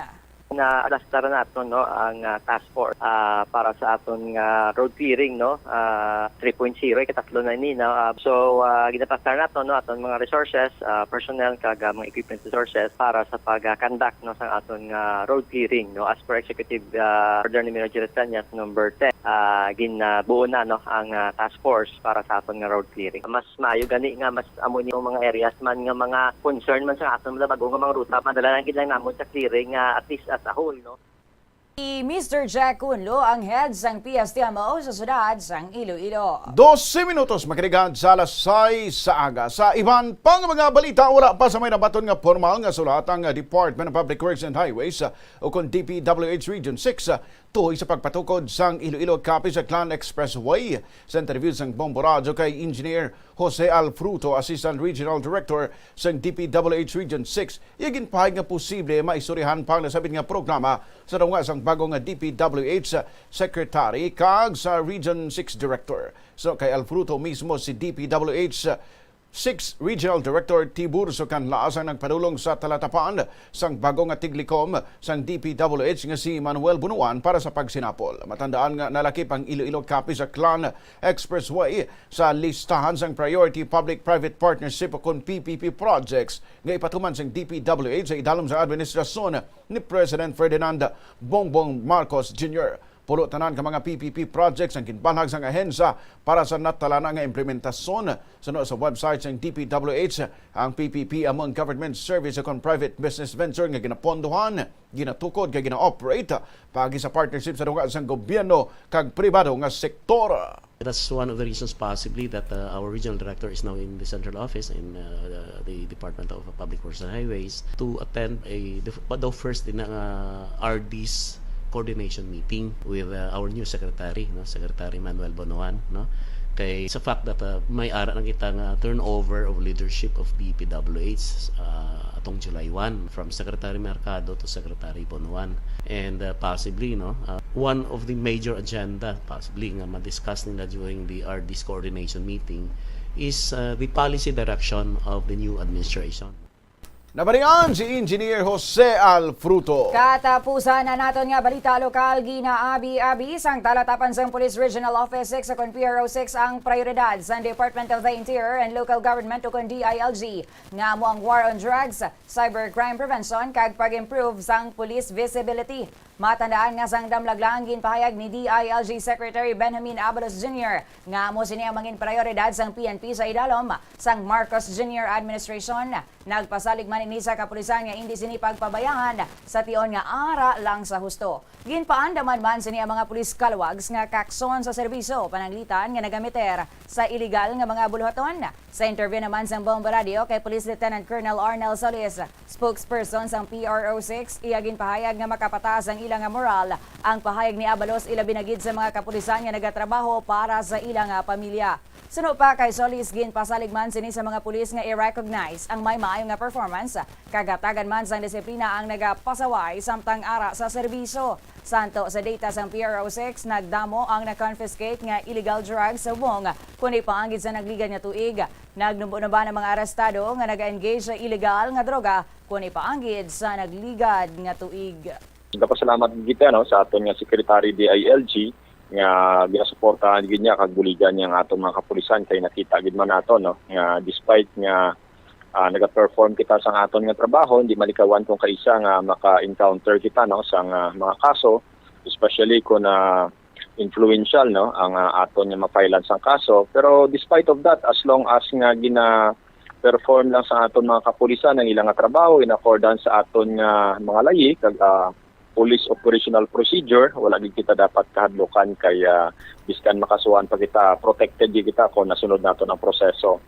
Na alastar naton no ang task force para sa aton road clearing no 3.0 katatlo na ini no. So ginapastar naton no aton mga resources, personnel kag mga equipment resources para sa pag-conduct no sa aton road clearing no as per executive order ni Mayor Jerry Tranyas number 10. Ginabuo na no ang task force para sa aton nga road clearing. Mas maayo gani nga mas amo ni mga areas man nga mga concern man sa aton mga bagong nga mga ruta madala lang gid lang namon sa clearing at least as a whole no. Mr. Jack Cunlo ang head sang PSTMO sa siyudad sang Iloilo. 12 minutos makiligan sa alas 6 sa aga. Sa iban pang mga balita, wala pa sa may nabaton nga formal nga sulat ang Department of Public Works and Highways o kung DPWH Region 6 tuhoy sa pagpatukod sang Iloilo Capiz sa Clan Expressway. Sa interview sang Bombo Radio kay Engineer Jose Alfruto, Assistant Regional Director sang DPWH Region 6, iyagin pahig nga posible maisurihan pang nasabit nga programa sa daw nga sang bagong DPWH Secretary kag sa Region 6 Director. So kay Alfruto mismo si DPWH 6 Regional Director Tibur Kanlaas ang nagpadulong sa talatapan sang bagong tiglikom sang DPWH nga si Manuel Bunuan para sa pagsinapol. Matandaan nga nalakip ang Iloilo Capiz sa Clan Expressway sa listahan sang Priority Public-Private Partnership o kung PPP projects nga ipatuman sang DPWH sa idalom sa administrasyon ni President Ferdinand Bongbong Marcos Jr. Puro tanan ka mga PPP projects ang kinbanhag sang ahensya para sa natalana nga implementasyon. Sa website ng DPWH, ang PPP among government service kon private business venture nga ginapondohan, ginatukod kag gina-operate pagi sa partnership sa dunga sang gobyerno kag pribado nga sektor. That's one of the reasons possibly that our regional director is now in the central office in the Department of Public Works and Highways to attend the first in RD's coordination meeting with our new secretary, Secretary Manuel Bunuan, kay sa fact that may ara na kitang turnover of leadership of DPWH atong July 1 from Secretary Mercado to Secretary Bunuan, and possibly one of the major agenda possibly nga ma-discuss nila during the RD's coordination meeting is the policy direction of the new administration. Nabalian si Engineer Jose Alfruto. Katapusan na naton nga balita lokal, ginaabi-abi sang talatapan sang Police Regional Office 6 sa PRO 6 ang prioridad sa Department of the Interior and Local Government o DILG nga mo ang war on drugs, cybercrime prevention kag pag-improve sang police visibility. Matandaan nga sang damlaglang ginpahayag ni DILG Secretary Benjamin Abalos Jr. nga mo sini ang mangin prioridad sang PNP sa idalom sang Marcos Jr. administration. Nagpasalig man ini sa kapulisan nga hindi sini pagpabayahan sa tion nga ara lang sa husto. Ginpaandaman man sini ang mga pulis kalwags nga kakson sa serbisyo pananglitan nga nagamiter sa illegal nga mga buluhaton. Sa interview naman sang Bombo Radio kay Police Lieutenant Colonel Arnel Solis, spokesperson sang PRO 6, iya ginpahayag nga makapataas ang ilang moral. Ang pahayag ni Abalos ilabi na gid sa mga kapulisan nga nagatrabaho para sa ilang pamilya. Suno pa kay Solis, ginpasalig man sini sa mga pulis nga i-recognize ang may maayong nga performance, kagatagan man sang disiplina ang nagapasaway samtang ara sa serbisyo. Santo sa data sang PRO 6, nagdamo ang na-confiscate nga illegal drugs sa ubong kundi paanggid sa nagligad nga tuig. Nagnumbo na ba ng mga arestado nga nag-engage sa illegal nga droga kundi paanggid sa nagligad nga tuig. Nagpasalamat kita sa aton nga Secretary DILG nga ginasuportahan gid niya kag buligan niya nga atong mga kapulisan kay nakita gid man nato nga despite nga naga-perform kita sa aton nga trabaho, hindi malikawan kung kaisa nga maka-encounter kita sa mga kaso, especially kung influential ang aton nga ma-file sang kaso. Pero despite of that, as long as nga gina-perform lang sa aton mga kapulisan ang ilang nga trabaho in accordance sa aton nga mga layi kag police operational procedure, wala gid kita dapat kahadlokan kay biskan makasuhan pa kita, protected gid kita kung nasunod nato ang proseso.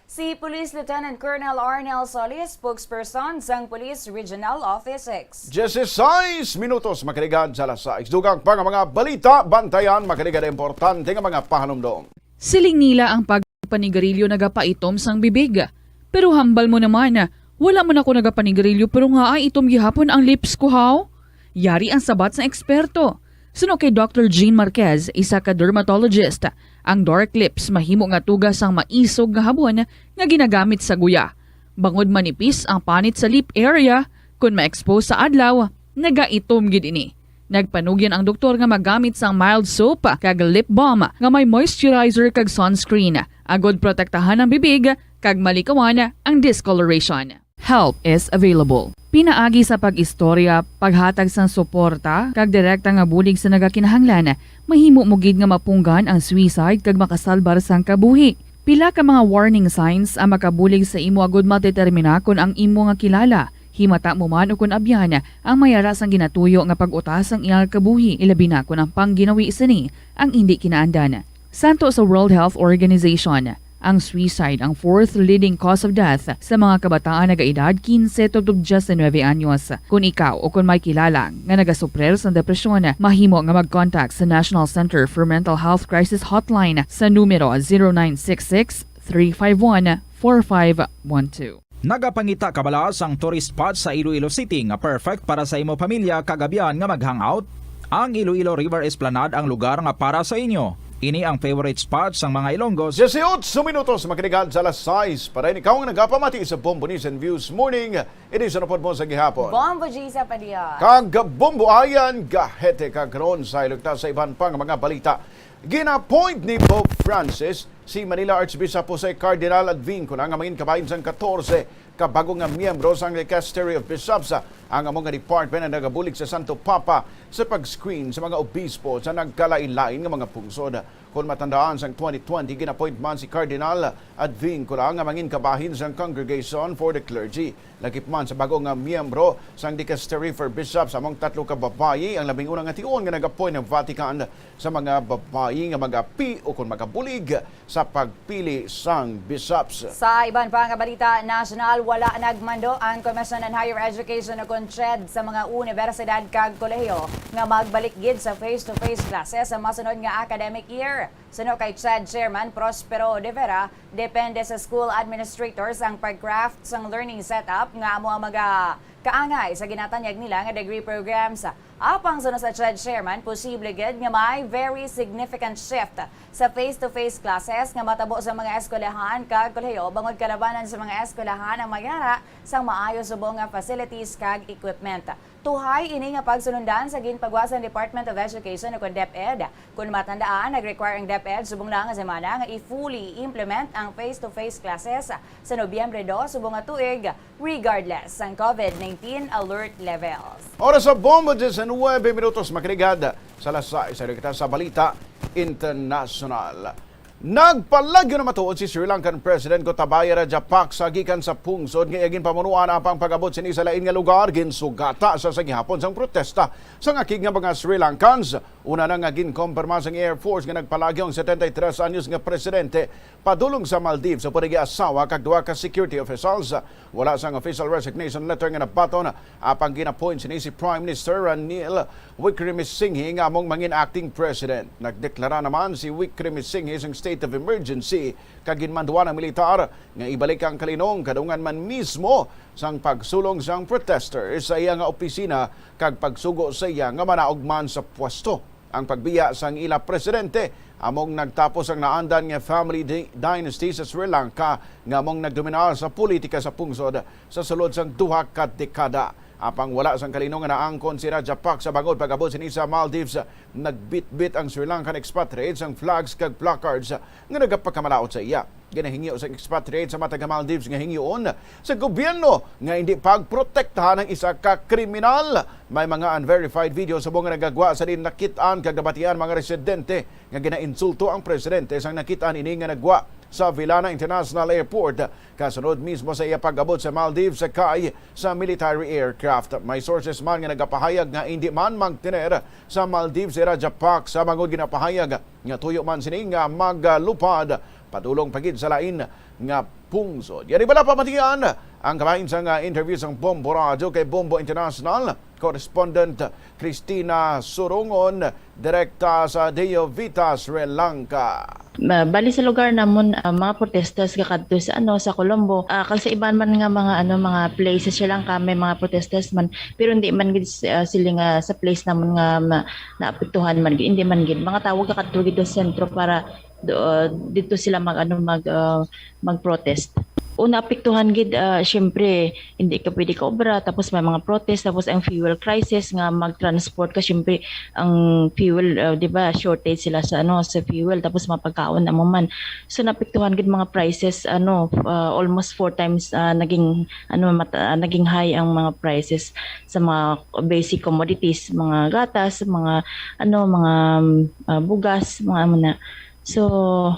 Si Police Lieutenant Colonel Arnel Solis, spokesperson sang Police Regional Office 6. 16 minutos makaligan sa alas 6. Dugang pa nga mga balita, bantayan makaligan importante nga mga pahanumdom. Siling nila ang pagpanigarilyo nagapaitom sang bibig. Pero hambal mo naman, wala man ako nagapanigarilyo pero nga ay itom gihapon ang lips ko haw. Yari ang sabat sa eksperto. Suno kay Dr. Jean Marquez, isa ka dermatologist, ang dark lips mahimo nga tugas ang maisog nga habon nga ginagamit sa guya. Bangod manipis ang panit sa lip area, kung ma-expose sa adlaw, nagaitom gid ini. Nagpanugyan ang doktor nga magamit sang mild soap kag lip balm nga may moisturizer kag sunscreen. Agod protektahan ang bibig kag malikawan ang discoloration. Help is available. Pinaagi sa pag-istorya, paghatag sang suporta, kag direkta nga bulig sa nagakinahanglan, mahimo mo gid nga mapunggan ang suicide kag makasalbar sang kabuhi. Pila ka mga warning signs ang makabulig sa imo agud matedetermina kung ang imo nga kilala, Himata mo man o kun abyan ang mayara sang ginatuyo nga pag-utas ang iyang kabuhi ilabi na kun ang pangginawi sini ang hindi kinaandan. Santo sa World Health Organization, ang suicide ang fourth leading cause of death sa mga kabataan nagaedad 15 to 19 anyos. Kung ikaw o kung may kilala nga nagasuprer sa depresyon, mahimo nga mag-contact sa National Center for Mental Health Crisis Hotline sa numero 0966-351-4512. Nagapangita kabalas ang tourist spot sa Iloilo City nga perfect para sa imo pamilya kagabihan nga mag-hangout. Ang Iloilo River Esplanade ang lugar nga para sa inyo. Ini ang favorite spot sang mga Ilonggos. 18 minutos makinig sa alas 6 para ikaw ang nagapamati sa Bombo News and Views Morning. Ini sa napod mo sa gihapon. Bombo G sa Padia. Kag Bombo Ayan, gahete kagron sa ilugta sa iban pang mga balita. Gina-point ni Pope Francis si Manila Archbishop Jose Cardinal Advincula nga mangin kabahin sang 14 kabagong nga miyembro sa Dicastery of Bishops ang among nga department na nagabulig sa Santo Papa sa pag-screen sa mga obispo sa nagkalain-lain nga mga pungsod. Kung matandaan sang 2020, ginapoint man si Cardinal Advincula nga mangin kabahin sang Congregation for the Clergy. Lakip man sa bagong nga miyembro sang Dicastery for Bishops among 3 ka babayi ang labing unang nga tion nga nagapoint ng Vatican sa mga babayi nga magapi o kung magabulig sa pagpili sang bishops. Sa iban pa nga balita, national wala nagmando ang Commission on Higher Education o CONCHED sa mga universidad kag kolehiyo nga magbalik gid sa face-to-face classes sa masunod nga academic year. Suno kay CHED Chairman Prospero De Vera, depende sa school administrators ang pag-craft sang learning setup nga amo ang kaangay sa ginatanyag nila nga degree programs. Apang suno sa CHED Chairman, posible gid nga may very significant shift sa face-to-face classes nga matabo sa mga eskwelahan kag kolehiyo bangod kalabanan sa mga eskwelahan ang magyara sang maayo subong nga facilities kag equipment. Tuhay ini nga pagsunundan sa ginpagwasan Department of Education o DepEd. Kung matandaan, nag-require ang DepEd subong lang nga semana nga i-fully implement ang face-to-face classes sa Nobyembre 2 subong nga tuig regardless ang COVID-19 alert levels. Oras sa Bombo 19 minutos makinig sa lasa isa kita sa balita international. Nagpalagyo na matuod si Sri Lankan President Gotabaya Rajapaksa gikan sa pungsod nga igin pamunuan apang pag-abot sini sa lain nga lugar ginsugata sa gihapon sang protesta sa ngakig nga mga Sri Lankans. Una na nga ginkompirma sang Air Force nga nagpalagyo ang 73 anyos nga presidente padulong sa Maldives sa panigi asawa kag duha ka security officials. Wala sang official resignation letter nga nabaton apang ginapoint sini si Prime Minister Ranil Wickremesinghe nga among mangin acting president. Nagdeklara naman si Wickremesinghe sang state of emergency kag ginmanduan ng militar nga ibalik ang kalinong kadungan man mismo sang pagsulong sang protester sa iya nga opisina kag pagsugo sa iya nga manaugman sa pwesto. Ang pagbiya sang ila presidente among nagtapos ang naandan nga family dynasty sa Sri Lanka nga among nagdominar sa politika sa pungsod sa sulod sang duha ka dekada. Apang wala sang kalinong nga naangkon si Rajapaksa bangod pag-abot sini sa Maldives, nagbitbit ang Sri Lankan expatriates ang flags kag placards nga nagapagkamalaot sa iya. Ginahingyo sa expatriates sa mataga Maldives nga hingyoon sa gobyerno nga hindi pagprotektahan ng isa ka kriminal. May mga unverified video sa mga nagagwa sa din nakitaan kag nabatian mga residente nga ginainsulto ang presidente sang nakitaan ini nga nagwa sa Villana International Airport kasunod mismo sa iya pag-abot sa Maldives sa sakay sa military aircraft. May sources man nga nagapahayag nga hindi man magtiner sa Maldives si Rajapaksa bangod ginapahayag nga tuyo man sini nga maglupad padulong pagid sa lain nga pungsod. Yan ibala pamatian ang kabahin sa interview sa Bombo Radio kay Bombo International correspondent Cristina Surongon direkta sa Deo Vita, Sri Lanka. Bali sa lugar namon mga protesters kakadto sa sa Colombo kag sa iban man nga mga places Sri Lanka may mga protesters man pero hindi man gid sila nga sa place namon nga naapektuhan man gid hindi man gid mga tawag kakadto gid sa sentro para dito sila mag-protest. Una apektuhan gid syempre hindi ka pwede ka obra tapos may mga protest tapos ang fuel crisis nga mag-transport ka syempre ang fuel di ba shortage sila sa sa fuel tapos mapagkaon na mo man so napektuhan gid mga prices almost 4 times naging naging high ang mga prices sa mga basic commodities mga gatas mga mga bugas mga So,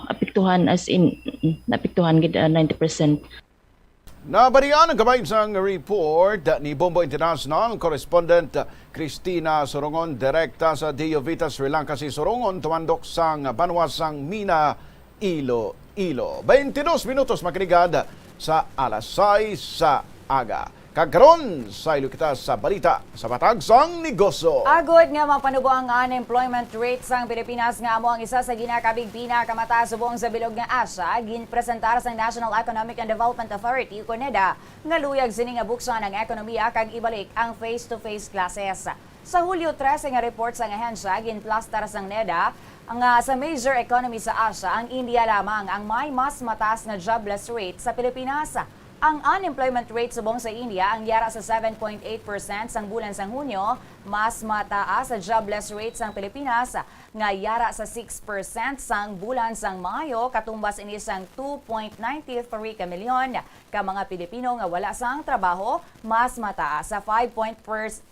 apektuhan as in, napektuhan gid 90%. Nabarian ang kabayin sang report ni Bombo International Correspondent Cristina Sorongon, direkta sa Deo Vita Sri Lanka si Sorongon, tumandok sang banwasang Mina, Iloilo. 22 minutos makiligad sa alas 6 sa aga. Kagkaroon sa ilo kita sa balita sa Batagsang Negosyo. Agod nga mapanubo ang unemployment rate sang Pilipinas nga amo ang isa sa ginakabig pinakamataas subong sa bilog nga Asya, ginpresentar sa National Economic and Development Authority (NEDA) nga luyag sini nga buksan ang ekonomiya kag ibalik ang face-to-face classes. Sa Hulyo 13 nga report sang ahensya ginplastar sang NEDA ang sa major economy sa Asya, ang India lamang ang may mas mataas na jobless rate sa Pilipinas. Ang unemployment rate subong sa India ang yara sa 7.8% sang bulan sang Hunyo, mas mataas sa jobless rate sang Pilipinas nga yara sa 6% sang bulan sang Mayo, katumbas ini sang 2.93 ka milyon ka mga Pilipino nga wala sang trabaho, mas mataas sa 5.7%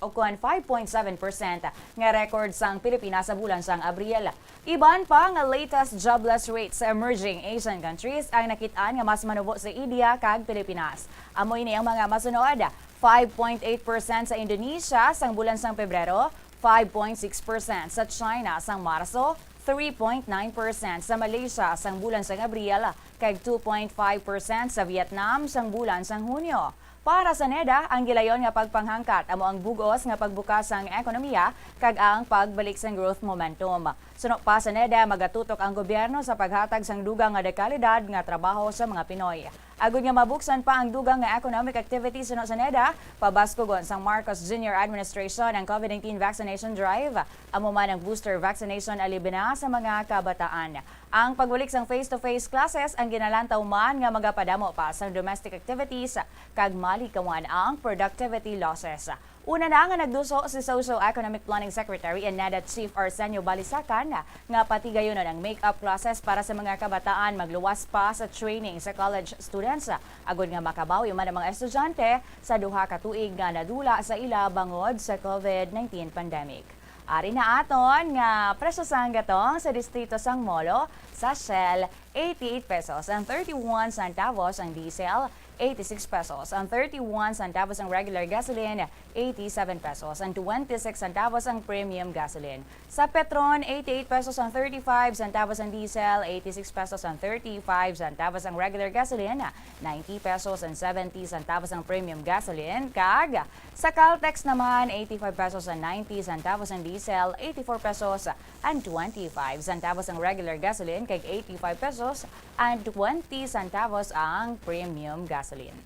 nga record sang Pilipinas sa bulan sang Abril. Iban pa nga latest jobless rate sa emerging Asian countries ang nakitaan nga mas manubo sa India kag Pilipinas. Amoy ni ang mga masunod, 5.8% sa Indonesia sang bulan sang Pebrero, 5.6% sa China sang Marso, 3.9% sa Malaysia sang bulan sang Abril, kag 2.5% sa Vietnam sang bulan sang Hunyo. Para sa NEDA, ang gilayon nga pagpanghangkat amo ang bugos nga pagbukas sang ekonomiya kag ang pagbalik sang growth momentum. Suno pa sa NEDA, magatutok ang gobyerno sa paghatag sang dugang nga dekalidad nga trabaho sa mga Pinoy. Agud nga mabuksan pa ang dugang nga economic activities suno sa NEDA, pabaskugon sang Marcos Jr. Administration ang COVID-19 vaccination drive. Amo man ang booster vaccination alibina sa mga kabataan. Ang pagbalik sang face-to-face classes ang ginalantaw man nga magapadamo pa sang domestic activities kag malikawan ang productivity losses. Una na nga nagduso si Socio-Economic Planning Secretary and NEDA Chief Arsenio Balisacan nga pati gayon ang make-up classes para sa mga kabataan magluwas pa sa training sa college students. Agud nga makabawi man ang mga estudyante sa duha ka tuig nga nadula sa ila bangod sa COVID-19 pandemic. Ari na aton nga presyo sang gatong sa distrito sang Molo, sa Shell, 88 pesos ang 31 centavos ang diesel, 86 pesos ang 31 centavos ang regular gasoline, 87 pesos ang 26 centavos ang premium gasoline. Sa Petron, 88 pesos ang 35 centavos ang diesel, 86 pesos ang 35 centavos ang regular gasoline, 90 pesos ang 70 centavos ang premium gasoline. Kag sa Caltex naman, 85 pesos ang 90 centavos ang diesel, 84 pesos and 25 centavos ang regular gasoline, kag 85 pesos and 20 centavos ang premium gasoline.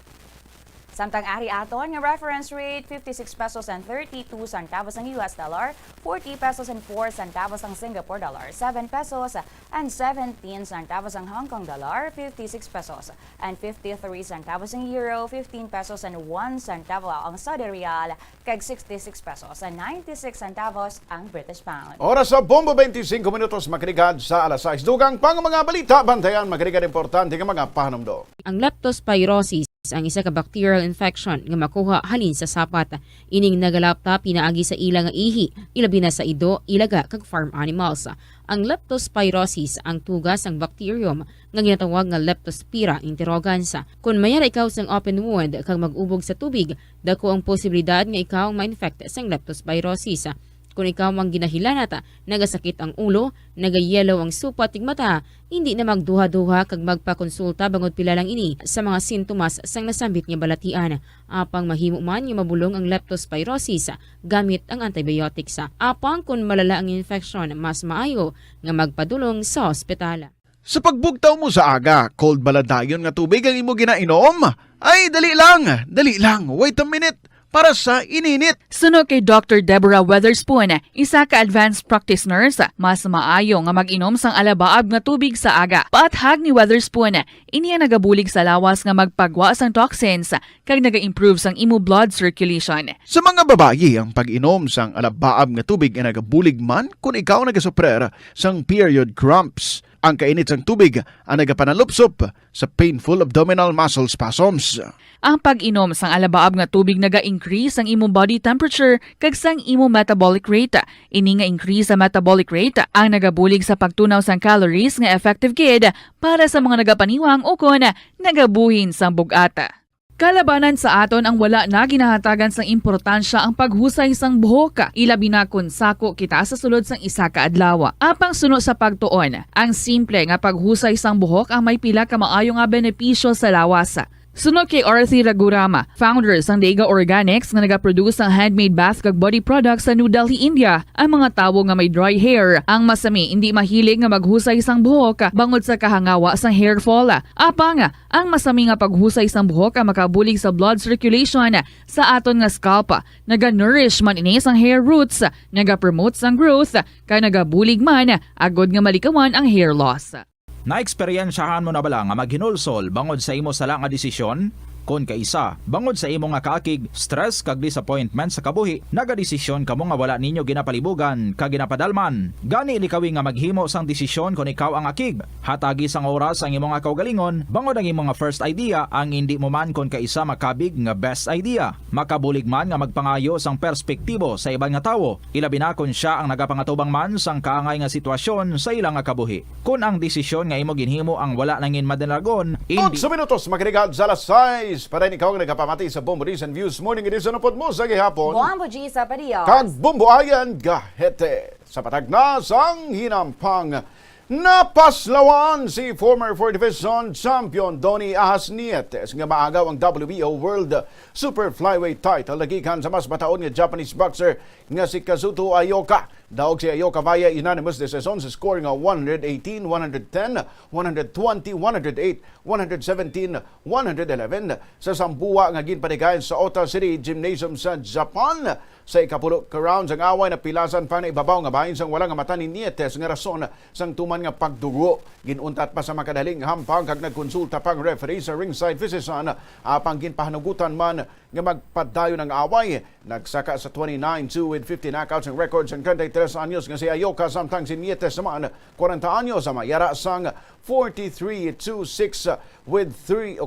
Samtang ari aton nga reference rate, 56 pesos and 32 centavos ang US dollar, 40 pesos and 4 centavos ang Singapore dollar, 7 pesos and 17 centavos ang Hong Kong dollar, 56 pesos and 53 centavos ang euro, 15 pesos and 1 centavo ang Saudi Riyal, kag 66 pesos and 96 centavos ang British pound. Oras sa Bombo 25 minutos makiligad sa alas 6. Dugang pang mga balita, bantayan makiligad importante nga mga pahanumdo. Ang leptospirosis ang isa ka bacterial infection nga makuha halin sa sapat. Ining nagalapta pinaagi sa ila nga ihi, ilabi na sa ido, ilaga kag farm animals. Ang leptospirosis ang tugas ng bacterium nga ginatawag nga Leptospira interrogans. Kung mayara ikaw sang open wound kag mag-ubog sa tubig, dako ang posibilidad nga ikaw ma-infect sang leptospirosis. Kung ikaw mang ginahilanata, nagasakit ang ulo, nagayelo ang supat tig mata, hindi na magduha-duha kag magpakonsulta bangod pila lang ini sa mga sintomas sang nasambit nga balatian. Apang mahimo man nga mabulong ang leptospirosis gamit ang antibiotics. Apang kung malala ang infection, mas maayo nga magpadulong sa ospital. Sa pagbugtaw mo sa aga, cold baladayon nga tubig ang imo ginainom? Ay, dali lang, wait a minute. Para sa ininit. Suno kay Dr. Deborah Weatherspoon, isa ka advanced practice nurse, mas maayo nga mag-inom sang alabaab nga tubig sa aga. Paathag ni Weatherspoon, iniya nagabulig sa lawas nga magpagwa sang toxins kag naga-improve sang imo blood circulation. Sa mga babayi, ang pag-inom sang alabaab nga tubig ay nagabulig man kung ikaw nagasuprer sang period cramps. Ang kainit sang tubig ang nagapanalupsop sa painful abdominal muscle spasms. Ang pag-inom sang alabaab nga tubig naga-increase ang imong body temperature kag sang imong metabolic rate. Ini nga increase sa metabolic rate ang nagabulig sa pagtunaw sang calories nga effective kid para sa mga nagapaniwang o kon nagabuhin sang bugata. Kalabanan sa aton ang wala na ginahatagan sang importansya ang paghusay sang buhok, ilabi na kun sako kita sa sulod sang isa ka adlaw. Apang suno sa pagtuon, ang simple nga paghusay sang buhok ang may pila ka maayo nga benepisyo sa lawas. Sunod kay Arthi Ragurama, founder sang Dega Organics nga nagaproduce ng handmade bath kag body products sa New Delhi, India. Ang mga tawo nga may dry hair, ang masami hindi mahilig nga maghusay sang buhok bangod sa kahangawa sang hair fall. Apang ang masami nga paghusay sang buhok ang makabulig sa blood circulation sa aton nga scalp. Naga-nourish man ini sang hair roots, naga-promote sang growth, kay nagabulig man agod nga malikawan ang hair loss. Naeksperyensyahan mo na bala nga maghinulsol bangod sa imo sala nga desisyon? Kung kaisa, bangod sa imo nga kaakig, stress kag disappointment sa kabuhi, nagadesisyon kamo nga wala ninyo ginapalibugan kag ginapadalman. Gani ilikawi nga maghimo sang desisyon kung ikaw ang akig. Hatagi sang oras ang imo nga kaugalingon, bangod ang imo nga first idea ang hindi mo man kung kaisa makabig nga best idea. Makabulig man nga magpangayo sang perspektibo sa ibang nga tawo, ilabi na kung siya ang nagapangatubang man sang kaangay nga sitwasyon sa ilang nga kabuhi. Kung ang desisyon nga imo ginhimo ang wala nangin madalagon, hindi 8 minutos makinig sa alas 6 para ikaw ang nagapamati sa Bombo News and Views Morning Edition na pod mo sa gihapon. Bombo G sa Padios. Kag Bombo Ayan Gahete. Sa patag na sang hinampang napaslawan si former 4th Division champion Donnie Ahas Nietes nga maagaw ang WBO World Super Flyweight title nagikan sa mas bataon nga Japanese boxer nga si Kazuto Aoka. Daog si Aoka via unanimous decision sa score nga 118, 110, 120, 108, 117, 111 sa sambuwa nga ginpanigayon sa Ota City Gymnasium sa Japan. Sa ikapulo ka rounds ang away na pilasan pa na ibabaw nga bahin sang wala nga mata ni Nietes nga rason sang tuman nga pagdugo. Ginuntat pa sa makadaling hampang kag nagkonsulta pang referee sa ringside physician apang ginpahanugutan man nga magpadayon ng away. Nagsaka sa 29-2 with 50 knockouts ang records ang 33 anyos nga si Aoka, samtang si Nietes naman 40 anyos sa mayara sang 43-2-6 with 3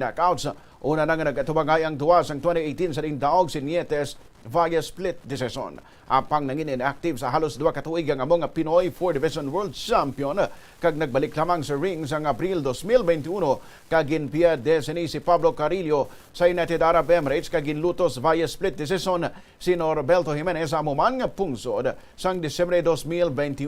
knockouts. Una na nga nagatubangay ang duwa sang 2018 sa ding daog si Nietes via split decision. Apang nangin inactive sa halos 2 katuig ang among Pinoy 4th Division World Champion kag nagbalik lamang sa ring sang Abril 2021 kag ginpiya destiny si Pablo Carrillo sa United Arab Emirates kag ginlutos via split decision si Norberto Jimenez sa amuman nga pungsod sang Disyembre 2021.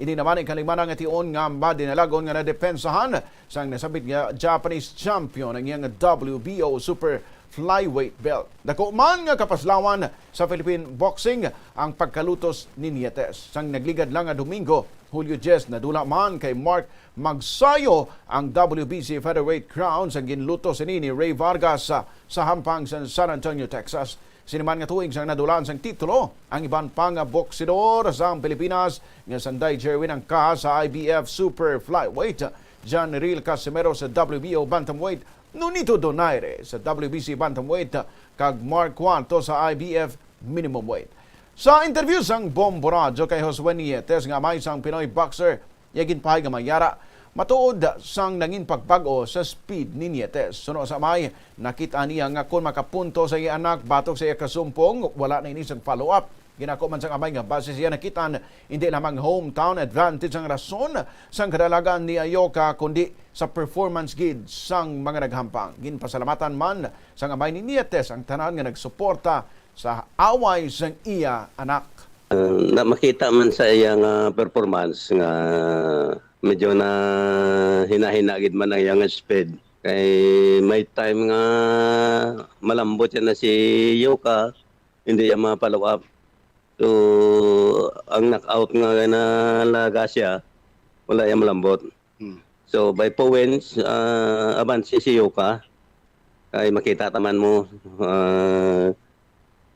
Ini naman ang kalimana nga tion nga madinalagon nga nadepensahan sang nasabit nga Japanese champion ang iyang WBO Super Flyweight belt. Dako man nga kapaslawan sa Philippine boxing ang pagkalutos ni Nietes. Sang nagligad lang nga Domingo, Hulyo 10, nadula man kay Mark Magsayo ang WBC featherweight crown sang ginlutos ni Ray Vargas sa hampang sa San Antonio, Texas. Siniman nga tuig sang nadulaan sang titulo ang iban pang boksidor sa Pilipinas nga sanday Jerwin ang kaha sa IBF Super Flyweight, John Ril Casimero sa WBO Bantamweight, Nonito Donaire sa WBC Bantamweight kag Mark Cuanto sa IBF Minimum Weight. Sa interview sang Bombo Radio kay Josue Nietes nga may sang Pinoy boxer, yagin pahay nga mayara matuod sang nangin pagpag-o sa speed ni Nietes. Suno sa may nakita niya nga kung makapunto sa iya anak batok sa iya kasumpong, wala na ini sang follow-up. Ginako man sang amay nga base siya nakitaan hindi lamang hometown advantage ang rason sang kadalagan ni Aoka kundi sa performance gid sang mga naghampang. Ginpasalamatan man sang amay ni Nietes ang tanan nga nagsuporta sa away sang iya anak. Na makita man sa iyang performance nga medyo na hinahinagid man ang iyang speed. Kay may time nga malambot yan na si Aoka, hindi yan ma-follow up. So, ang knockout nga na laga siya, wala yung malambot. So, by points, aban si Aoka, ay makita taman mo,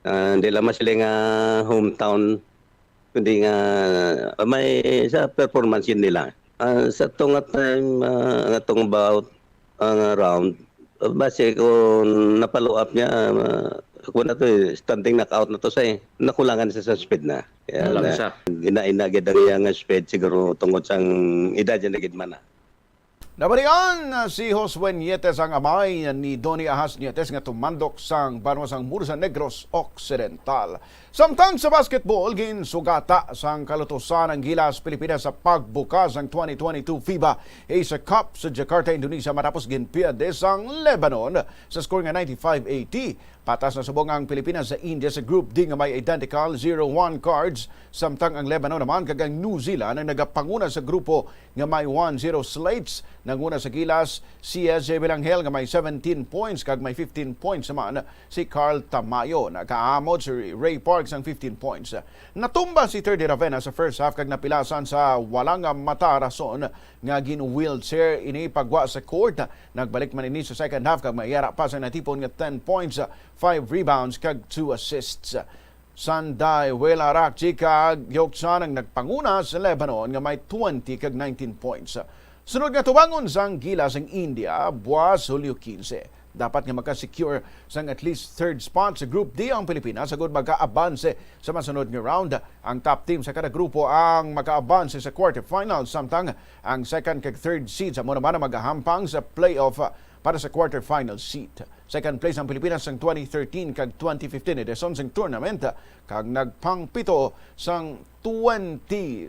hindi lang sila nga hometown, kundi nga may sa performance yun nila. Sa itong time, itong about round, base kung napalo up niya, kung na to, standing knockout na to siya nakulangan siya sa speed na. Kaya siya. Inainagid ang iyang speed siguro tungkol sa edad niya nagid man na. Nabalian si Josue Nietes ang amay ni Donnie Ahas Nietes nga tumandok sang Banwasang Mursa Negros Occidental. Samtang sa basketball, ginsugata sang kalutusan ng Gilas Pilipinas sa pagbukas ng 2022 FIBA Asia Cup sa Jakarta, Indonesia matapos ginpiade sang Lebanon sa score nga 95-80. Patas na subong ang Pilipinas sa India sa Group D nga may identical 0-1 cards. Samtang ang Lebanon naman kag ang New Zealand ang nagapanguna sa grupo nga may 1-0 slates. Nanguna sa Gilas si SJ Belanghel nga may 17 points kag may 15 points naman si Carl Tamayo. Nakaamot si Ray Parks ang 15 points. Natumba si Terdy Ravena sa first half kag napilasan sa walang mata rason nga gin-wheelchair ini pagwa sa court. Nagbalik man ini sa second half kag mayara pa sa natipon nga 10 points, 5 rebounds kag 2 assists. Sanday Welarak kag Yokchan ang nagpanguna sa Lebanon nga may 20 kag 19 points. Sunod nga tubangon sang Gilas ang India buwas Hulyo 15. Dapat nga makasecure sang at least third spot sa Group D ang Pilipinas sagud magka-abanse sa masunod nga round. Ang top team sa kada grupo ang maka-abanse sa quarterfinals samtang ang second kag third seeds amo naman magahampang sa playoff para sa quarterfinal seat. Second place ang Pilipinas sang 2013 kag 2015 edisyon sang tournament kag nagpangpito sang 2017.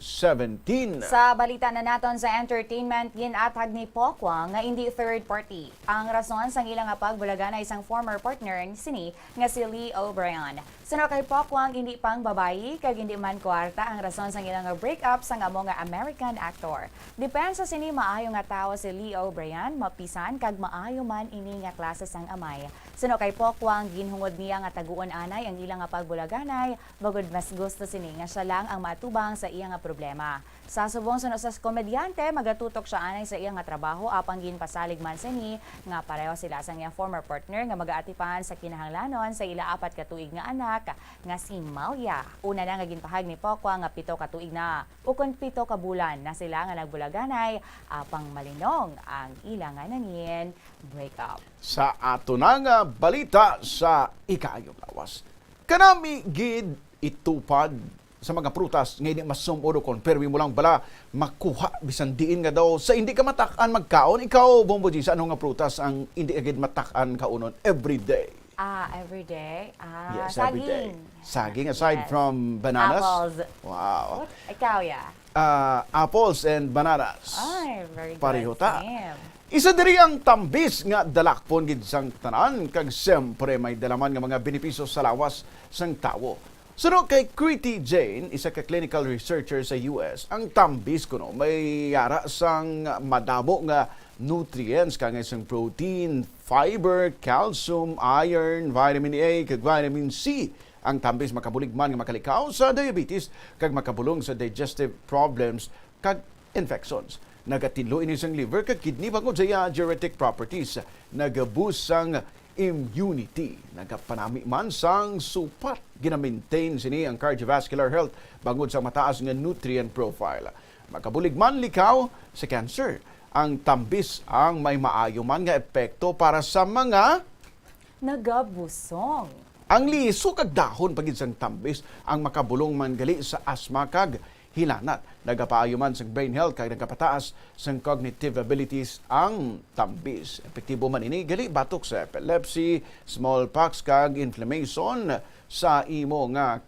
Sa balita na naton sa entertainment, ginatag ni Pokwang nga hindi third party. Ang rason sang ilang pagbulagan ay isang former partner ni sini nga si Lee O'Brien. Suno kay Pokwang hindi pang babayi kag hindi man kwarta ang rason sang ilang breakup sang amo nga American actor. Depensa sini maayo nga tawo si Lee O'Brien, mapisan kag maayo man ini nga klase sang amay. Suno kay Pokwang ginhungod niya nga taguon anay ang ilang pagbulaganay, bagod mas gusto sini nga siya lang ang matubang sa iyang problema. Sa subong suno sa komedyante, magatutok siya anay sa iyang trabaho apang ginpasalig man sini nga pareho sila sa iyang former partner nga magaatipan sa kinahanglanon sa ila 4 ka tuig nga anak nga si Malia. Una na nga ginpahag ni Pokwang nga 7 ka tuig na ukon 7 ka bulan na sila nga nagbulaganay apang malinong ang ilang nga nangin breakup. Sa ato na nga balita sa ikaayo lawas. Kanami gid itupad sa mga prutas nga hindi masumudo kon permi mo lang bala makuha bisan diin nga daw sa hindi ka matak-an magkaon. Ikaw Bombo G, sa ano nga prutas ang hindi agad matak-an kaunon every day? Every day? Yes, saging. every day. Saging aside from bananas? Apples. Wow. Ikaw, ya? Apples and bananas. Ay, very good. Pareho ta. Same. Isa diri ang tambis nga dalakpon gid sang tanan kag siyempre may dalaman nga mga benepisyo sa lawas sang tawo. Suno kay Kriti Jane, isa ka clinical researcher sa US, ang tambis kuno may yara sang madamo nga nutrients kang isang protein, fiber, calcium, iron, vitamin A kag vitamin C. Ang tambis makabuligman nga makalikaw sa diabetes kag makabulong sa digestive problems kag infections. Nagatilo ini sang liver kag kidney bangod sa diuretic properties. Nagaboost sang immunity. Nagapanami man sang supat. Gina-maintain sini ang cardiovascular health bangod sa mataas nga nutrient profile. Makabulig man likaw sa cancer. Ang tambis ang may maayo man nga epekto para sa mga nagabusong. Ang liso kag dahon pagid sang tambis ang makabulong man gali sa asma kag hilanat. Nagapaayo man sa brain health kag nagapataas sa cognitive abilities ang tambis. Epektibo man ini gali batok sa epilepsy, smallpox kag inflammation sa imo nga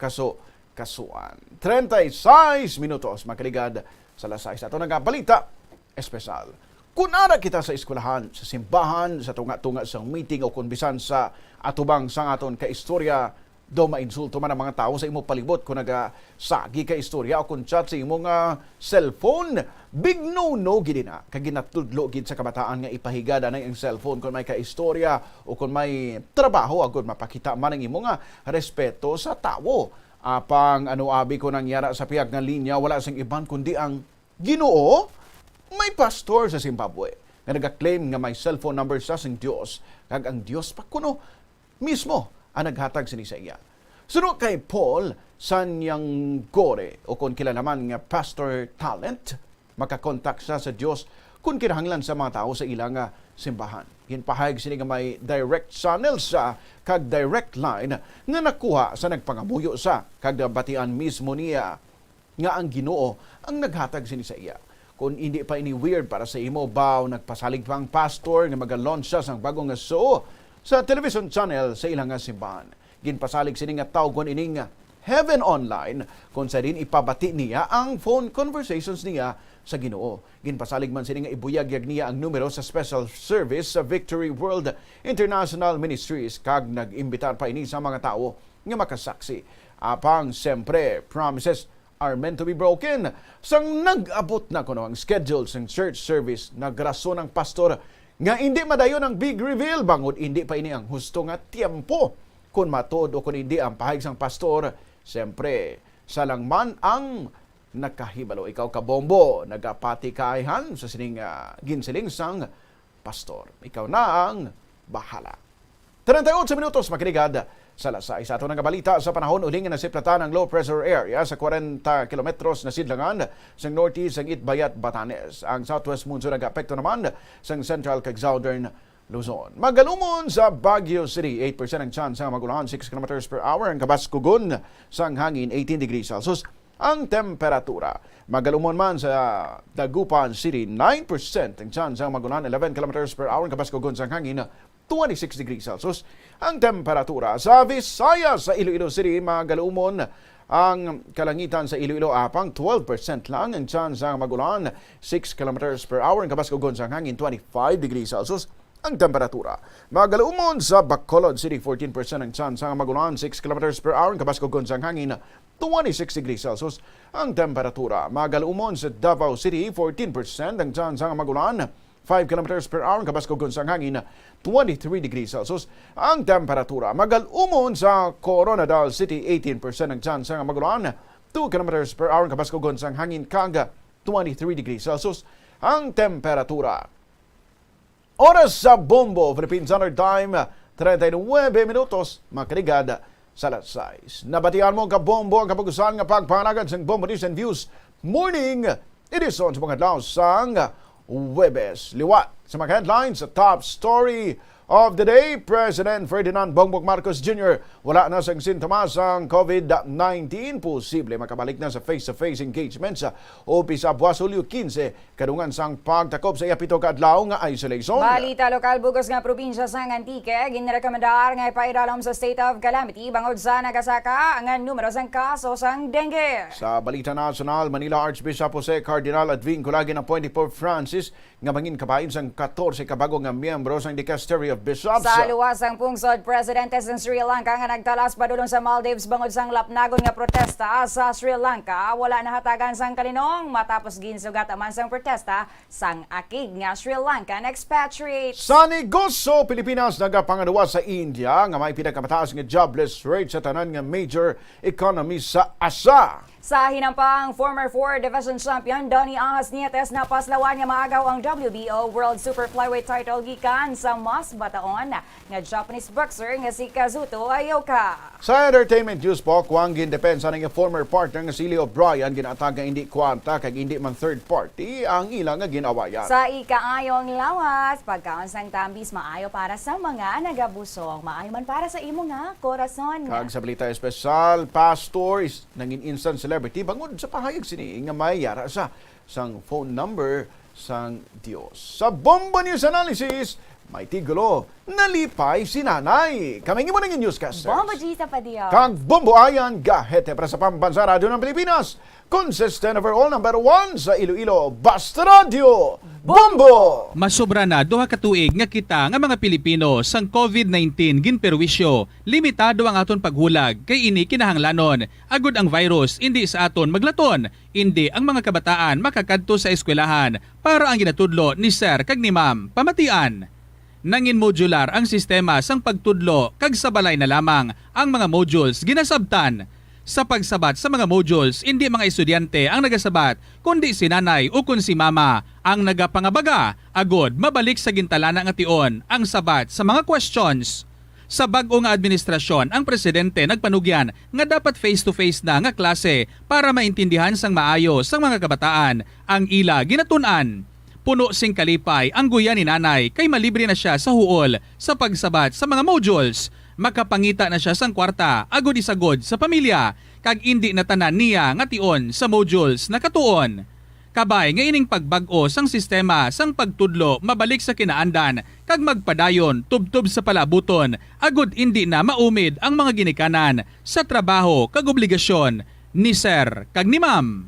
kasuan. 36 minutos makaligad sa lasay sa ato nagabalita espesyal. Kung ara kita sa eskwelahan, sa simbahan, sa tunga-tunga sa meeting o kung bisan sa atubang sang aton ka istorya, do mainsulto man ang mga tao sa imo palibot kung nagasagi ka istorya o kung chat sa imo nga cellphone, big no-no gid na. Kag ginatudlo gid sa kabataan nga ipahigada na ang cellphone kung may ka istorya o kung may trabaho agud mapakita man ang imo nga respeto sa tao. Apang ano abi ko nangyara sa pihag nga linya, wala sing iban kundi ang Ginoo. May pastor sa Zimbabwe nga nag-claim nga may cellphone number sa sing Dios kag ang Dios pa kuno mismo ang naghatag sini sa iya. Suno kay Paul Sanyang Gore o kung kilala naman nga pastor talent, makakontak siya sa Dios kung kinahanglan sa mga tao sa ilang simbahan. Ginpahayag sini nga may direct channel sa kag direct line nga nakuha sa nagpangamuyo sa kag batian mismo niya nga ang Ginoo ang naghatag sini sa iya. kung hindi pa ini weird para sa imo ba nagpasalig pang pastor nga mag-launch siya sang bagong nga show sa television channel sa ilang nga simbahan. Ginpasalig sini nga tawgon ining Heaven Online kung sa din ipabati niya ang phone conversations niya sa Ginoo. Ginpasalig man sini nga ibuyagyag niya ang numero sa special service sa Victory World International Ministries kag nag-imbitar pa ini sa mga tao nga makasaksi. Apang siyempre promises are meant to be broken. Sang nag-abot na kuno ang schedule ng church service, nagrason ng pastor nga hindi madayon ang big reveal bangod hindi pa ini ang husto nga tiempo. Kung matod o kung hindi ang pahayag sang pastor, siyempre salang man ang nakahibalo. Ikaw kabombo, nagapati kaayan sa sining ginsiling sang pastor. Ikaw na ang bahala. 38 minutos makiligad sa lasay. Sa ato ng balita sa panahon, uling na siplatan ang low pressure area sa 40 kilometros na sidlangan sa northeast ng Itbayat, Batanes. Ang southwest monsoon nag-apekto naman sa central kag southern Luzon. Magalumon sa Baguio City, 8% ang chance ang magulan, 6 km per hour. Ang Kabaskugon sang hangin, 18 degrees Celsius. Ang temperatura, magalumon man sa Dagupan City, 9% ang chance ang magulan, 11 km per hour. Ang Kabaskugon sang hangin, 26 degrees Celsius. Ang temperatura sa Visayas sa Iloilo City, magalumon ang kalangitan sa Iloilo apang 12% lang ang chance ang magulan, 6 km per hour. Ang Kabaskugon sang hangin, 25 degrees Celsius. Ang temperatura, magalumon sa Bacolod City, 14% ang chance ang magulan, 6 km per hour. Ang Kabaskugon sang hangin, 26 degrees Celsius. Ang temperatura, magalumon sa Davao City, 14% ang chance ang magulan, 5 km per hour. Ang Kabaskugon sang hangin, 23 degrees Celsius. Ang temperatura, magalumon sa Coronadal City, 18% ang chance ang magulan, 2 km per hour. Ang Kabaskugon sang hangin, kaga 23 degrees Celsius. Ang temperatura. Oras sa Bombo, Philippine Standard Time, 39 minutos, makaligad sa alas 6. Nabatian mo ka Bombo ang kapagusan nga pagpanagad sa Bombo News and Views Morning Edition sa mga adlaw sang Huwebes. Liwat sa mga headlines sa top story of the day, President Ferdinand Bongbong Marcos Jr. wala na sang sintomas ang COVID-19. Posible makabalik na sa face-to-face engagement sa Opis sa buwas Hulyo 15 kadungan sang pagtakop sa iyapito kaadlaw nga isolation. Balita lokal bugos nga probinsya sang Antique ginrekomendar nga ipaidalom sa state of calamity bangod sa nagasaka ang numero sang kaso sang dengue. Sa balita nasional, Manila Archbishop Jose Cardinal Advincula ginappoint ni Pope Francis nga mangin kabahin sang 14 kabago nga miyembro sang Dicastery of Bishops. Sa luwasang pungsod, presidente sa Sri Lanka nga nagtalas padulong sa Maldives bangod sang lapnagon nga protesta sa Sri Lanka. Wala nahatagan sang kalinong matapos ginsugat man sang protesta sang akig nga Sri Lankan expatriates. Sa negosyo, Pilipinas nagapangaduwa sa India nga may pinakamataas nga jobless rate sa tanan nga major economy sa Asia. Sa hinampang former 4 division champion Donnie Angas Nietes na paslawan nga maagaw ang WBO World Super Flyweight title gikan sa mas bataon nga Japanese boxer nga si Kazuto Ayoka. Sa entertainment news po, kuwang gindepensa ng former partner nga si Leo Bryan ginatag nga hindi kwanta kag hindi man third party ang ilang nga ginawayan. Sa ikaayong lawas, pagkaon sang tambis maayo para sa mga nagabusong, maayo man para sa imo nga korason. Kag sa balita espesyal, pastor is nangin instant celebrity bangod sa pahayag sini nga may yara sa sang phone number sang Dios. Sa Bombo News Analysis, may tigulo, nalipay si nanay. Kaming mo ng newscasters. Bombo G sa Padio. Kag Bombo Ayan, gahete para sa Pambansa Radio ng Pilipinas. Consistent overall number 1 sa Iloilo, Basta Radio. Bombo! Masobra na duha ka tuig nga kita nga mga Pilipino sang COVID-19 ginperwisyo. Limitado ang aton paghulag kay ini kinahanglanon. Agud ang virus indi sa aton maglaton. Indi ang mga kabataan makakadto sa eskwelahan para ang ginatudlo ni Sir kag ni Ma'am pamatian. Nangin modular ang sistema sang pagtudlo kag sabalay na lamang ang mga modules ginasabtan. Sa pagsabat sa mga modules, hindi mga estudyante ang nagasabat, kundi si nanay o kun si mama ang nagapangabaga, agod mabalik sa gintalana nga tion ang sabat sa mga questions. Sa bag-o nga administrasyon, ang presidente nagpanugyan nga dapat face-to-face na nga klase para maintindihan sang maayo sang mga kabataan ang ila ginatunan. Puno sing kalipay ang guya ni nanay kay malibre na siya sa huol sa pagsabat sa mga modules. Makapangita na siya sang kwarta agod isagod sa pamilya kag indi na tanan niya nga tion sa modules na katuon. Kabay nga ining pagbag-o sang sistema sang pagtudlo mabalik sa kinaandan kag magpadayon tubtob sa palabuton agud hindi na maumid ang mga ginikanan sa trabaho kag obligasyon ni Sir kag ni Ma'am.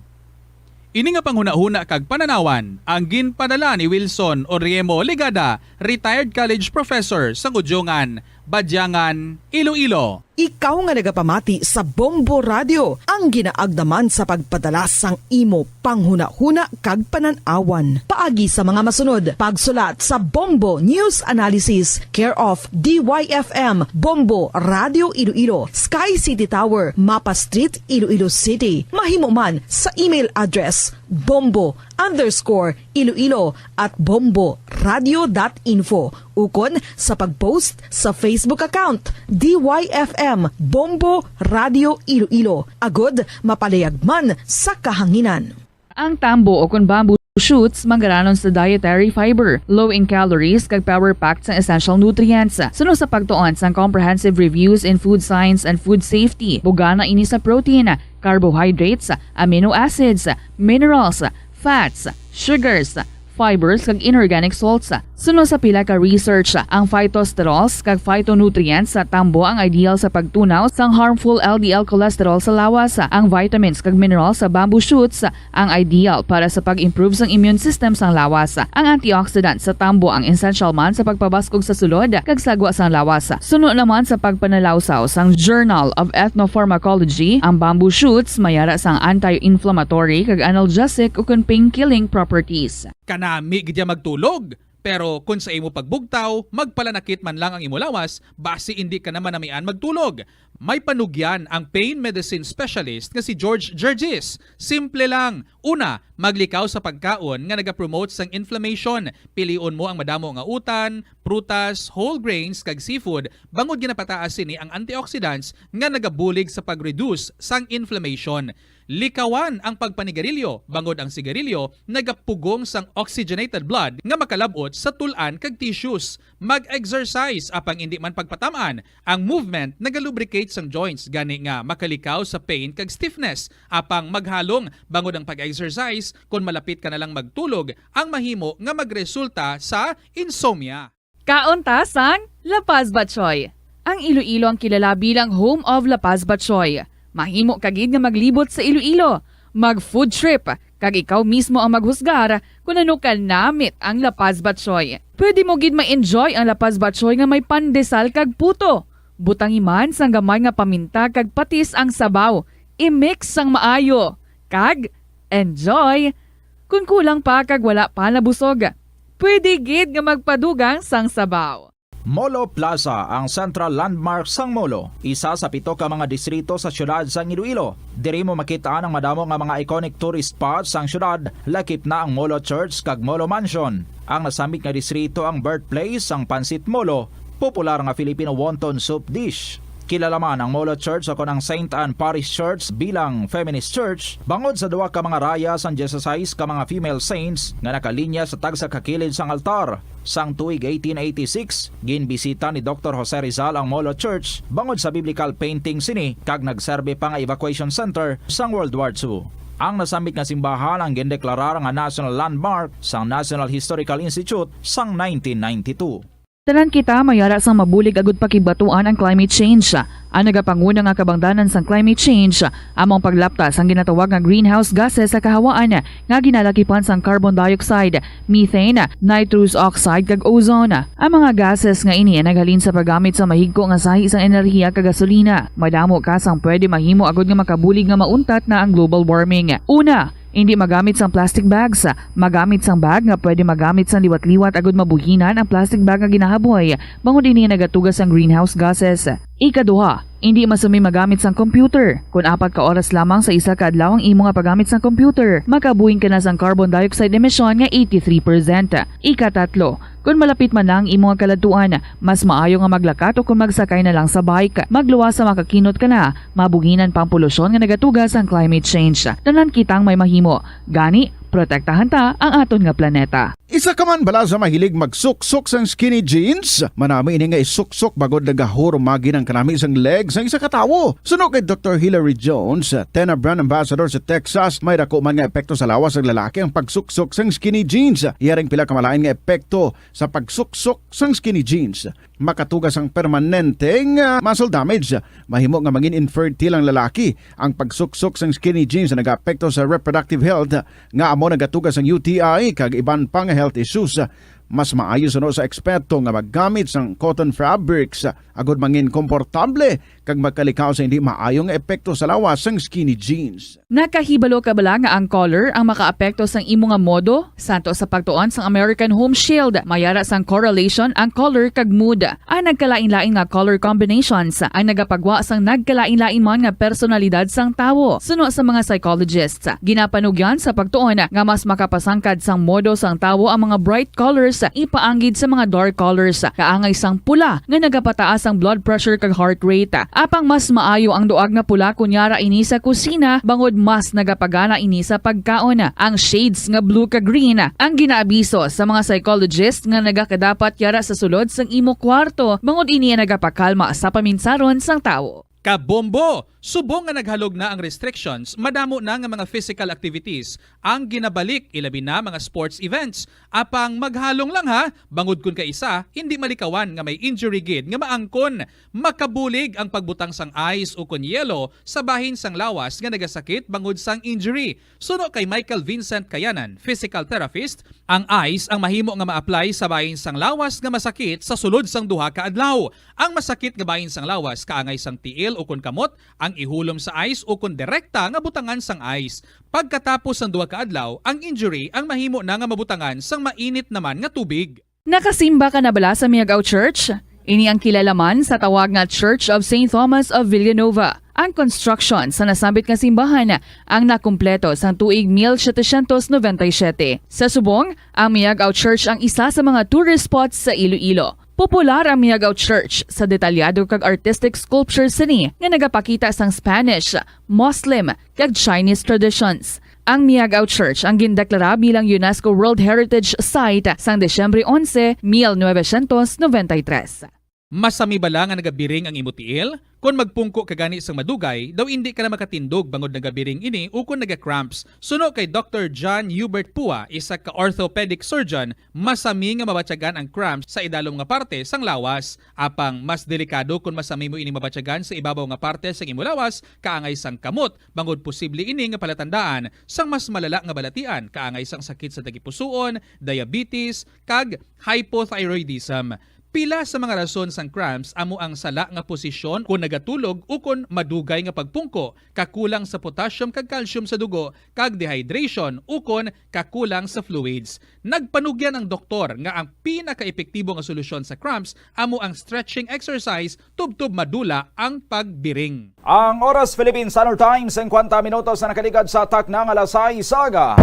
Ini nga panghuna-huna kag pananawan ang ginpadala ni Wilson Oriemo Ligada, retired college professor sa Gudjongan, Badyangan, Iloilo. Ikaw nga nagapamati sa Bombo Radio ang ginaagdaman sa pagpadala sang imo panghuna-huna kag pananawan. Paagi sa mga masunod, pagsulat sa Bombo News Analysis, care of DYFM, Bombo Radio Iloilo, Sky City Tower, Mapa Street, Iloilo City. Mahimo man sa email address bombo_iloilo@bomboradio.info. Ukon sa pag-post sa Facebook account DYFM Bombo Radio Iloilo. Agod mapalayagman sa kahanginan. Ang tambo o kung bamboo shoots manggaranon sa dietary fiber, low in calories kag power-packed sa essential nutrients. Suno sa pagtuon sa comprehensive reviews in food science and food safety, bugana ini sa protein, carbohydrates, amino acids, minerals, fats, sugars, fibers kag inorganic salts. Suno sa pila ka research, ang phytosterols kag phytonutrients sa tambo ang ideal sa pagtunaw sang harmful LDL cholesterol sa lawas. Ang vitamins kag minerals sa bamboo shoots ang ideal para sa pag-improve sang immune system sang lawas. Ang antioxidants sa tambo ang essential man sa pagpabaskog sa sulod kag sagwa sang lawas. Suno naman sa pagpanalawsaw sang Journal of Ethnopharmacology, ang bamboo shoots mayara sang anti-inflammatory kag analgesic o pain-killing properties. Kanami gidya magtulog. Pero kung sa imo pagbugtaw, magpalanakit man lang ang imo lawas, basi hindi ka naman namian magtulog. May panugyan ang pain medicine specialist nga si George Gergis. Simple lang. Una, maglikaw sa pagkaon nga nagapromote sang inflammation. Pilion mo ang madamo nga utan, prutas, whole grains kag seafood. Bangod ginapataas ni ang antioxidants nga nagabulig sa pag-reduce sang inflammation. Likawan ang pagpanigarilyo, bangod ang sigarilyo, nagapugong sang oxygenated blood nga makalabot sa tulan kag tissues. Mag-exercise apang hindi man pagpatamaan. Ang movement nagalubricate sang joints gani nga makalikaw sa pain kag stiffness. Apang maghalong bangod ang pag-exercise kung malapit ka na lang magtulog, ang mahimo nga magresulta sa insomnia. Kauntasan, La Paz Batchoy. Ang Iloilo ang kilala bilang home of La Paz Batchoy. Mahimo kagid nga maglibot sa Iloilo, mag-food trip, kag ikaw mismo ang maghusgar kung ano ka namit ang La Paz Batchoy. Pwede mo gid ma-enjoy ang La Paz Batchoy nga may pandesal kag puto. Butang iman sang gamay nga paminta kag patis ang sabaw. I-mix sang maayo. Kag enjoy. Kung kulang pa kag wala pa nabusog, pwede gid nga magpadugang sang sabaw. Molo Plaza ang central landmark sang Molo. Isa sa 7 ka mga distrito sa syudad sang Iloilo. Diri mo makita ang madamo nga mga iconic tourist spots sang syudad. Lakip na ang Molo Church kag Molo Mansion. Ang nasamit nga distrito ang birthplace sang Pansit Molo, popular nga Filipino wonton soup dish. Kilala man ang Molo Church o ang St. Anne Parish Church bilang feminist church, bangod sa 2 ka mga raya sang 16 ka mga female saints nga nakalinya sa tagsa kakilid sang altar. Sang tuig 1886, ginbisita ni Dr. Jose Rizal ang Molo Church bangod sa biblical painting sini kag nagserbe pa nga evacuation center sang World War II. Ang nasamit nga simbahan ang gindeklarar nga national landmark sang National Historical Institute sang 1992. Tanan kita mayara sang mabulig agud pakibatuan ang climate change. Ang nagapanguna nga kabangdanan sang climate change among paglaptas ang ginatawag nga greenhouse gases sa kahawaan nga ginalakipan sang carbon dioxide, methane, nitrous oxide kag ozone. Ang mga gases nga ini naghalin sa paggamit sa mahigko nga sahi sang enerhiya kag gasolina. Madamo ka sang pwede mahimo agud nga makabulig nga mauntat na ang global warming. Una, hindi magamit sang plastic bags. Magamit sang bag nga pwede magamit sang liwat-liwat agud mabuhinan ang plastic bag nga ginahaboy. Bangod ini nagatugas ang greenhouse gases. Ikaduha, hindi masumi magamit sang computer. Kung 4 ka oras lamang sa isa ka adlaw ang imo nga paggamit sang computer, makabuhing ka na sang carbon dioxide emission nga 83%. Ikatatlo, kung malapit man lang imo nga kaladuan, mas maayo nga maglakat o kung magsakay na lang sa bike. Magluwas sa makakinot ka na, mabuhinan pang polusyon nga nagatugas ang climate change. Tanan kitang may mahimo. Gani, protektahan ta ang aton nga planeta. Isa ka man bala sa mahilig magsuksok sang skinny jeans? Manami ini nga isuksok bagod nagahurumagi ng kanami isang legs ang isa ka tawo. Suno kay Dr. Hilary Jones, Tena Brand Ambassador sa Texas, may dako man nga epekto sa lawas ng lalaki ang pagsuksok sang skinny jeans. Iyaring pila kamalain nga epekto sa pagsuksok sang skinny jeans. Makatugas ang permanenteng muscle damage. Mahimo nga mangin infertile ang lalaki. Ang pagsuksok sang skinny jeans na nag-apekto sa reproductive health nga amo nagatugas ang UTI kag iban pang health issues. Mas maayo suno sa eksperto nga maggamit sang cotton fabrics agod mangin komportable kag magkalikaw sa hindi maayong epekto sa lawas sang skinny jeans. Nakahibalo ka bala nga ang color ang makaapekto sang imo nga modo? Santo sa pagtuon sang American Home Shield, mayara sang correlation ang color kag mood. Ang nagkalain-lain nga color combinations ang nagapagwa sang nagkalain-lain man nga personalidad sang tawo. Suno sa mga psychologists, ginapanugyan sa pagtuon nga mas makapasangkad sang modo sang tawo ang mga bright colors ipaanggid sa mga dark colors. Kaangay sang pula nga nagapataas ang blood pressure kag heart rate. Apang mas maayo ang duag nga pula kunyara ini sa kusina bangod mas nagapagana ini sa pagkaon. Ang shades nga blue kag green ang ginaabiso sa mga psychologist nga nagakadapat yara sa sulod sang imo kwarto bangod ini nagapakalma sa paminsaron sang tawo. Kabombo! Subong nga naghalog na ang restrictions, madamo na nga mga physical activities ang ginabalik ilabi na mga sports events. Apang maghalong lang ha, bangod kun ka isa, hindi malikawan nga may injury gid nga maangkon. Makabulig ang pagbutang sang ice o kun yelo sa bahin sang lawas nga nagasakit bangod sang injury. Suno kay Michael Vincent Kayanan, physical therapist, ang ice ang mahimo nga ma-apply sa bahin sang lawas nga masakit sa sulod sang duha ka adlaw. Ang masakit nga bahin sang lawas kaangay sang tiil o kun kamot, ang ihulom sa ice o kun direkta nga butangan sang ice. Pagkatapos ng duha ka adlaw, ang injury ang mahimo na nga mabutangan sang mainit naman nga tubig. Nakasimba ka na bala sa Miagao Church? Ini ang kilalaman sa tawag nga Church of St. Thomas of Villanova. Ang construction sa nasambit nga simbahan ang nakumpleto sa tuig 1797. Sa subong, ang Miagao Church ang isa sa mga tourist spots sa Iloilo. Popular ang Miagao Church sa detalyado kag artistic sculptures sini nga nagapakita sang Spanish, Muslim kag Chinese traditions. Ang Miagao Church ang gindeklara bilang UNESCO World Heritage Site sang Desyembre 11, 1993. Masami bala nga nagabiring ang imo tiil? Kung magpungko ka gani sang madugay, daw hindi ka na makatindog bangod nagabiring ini o kung naga-cramps. Suno kay Dr. John Hubert Pua, isa ka orthopedic surgeon, masami nga mabatyagan ang cramps sa idalom nga parte sang lawas. Apang mas delikado kung masami mo ini mabatyagan sa ibabaw nga parte sang imo lawas, kaangay sang kamot, bangod posible ini nga palatandaan sang mas malala nga balatian, kaangay sang sakit sa tagipusoon, diabetes, kag hypothyroidism. Pila sa mga rason sang cramps amo ang sala nga posisyon kung nagatulog o kung madugay nga pagpungko, kakulang sa potassium kag calcium sa dugo, kag dehydration o kung kakulang sa fluids. Nagpanugyan ang doktor nga ang pinaka-epektibo nga solusyon sa cramps amo ang stretching exercise tubtob madula ang pagbiring. Ang Oras Philippine Standard Time, 50 minutos na nakaligad sa taknang alas 6 aga.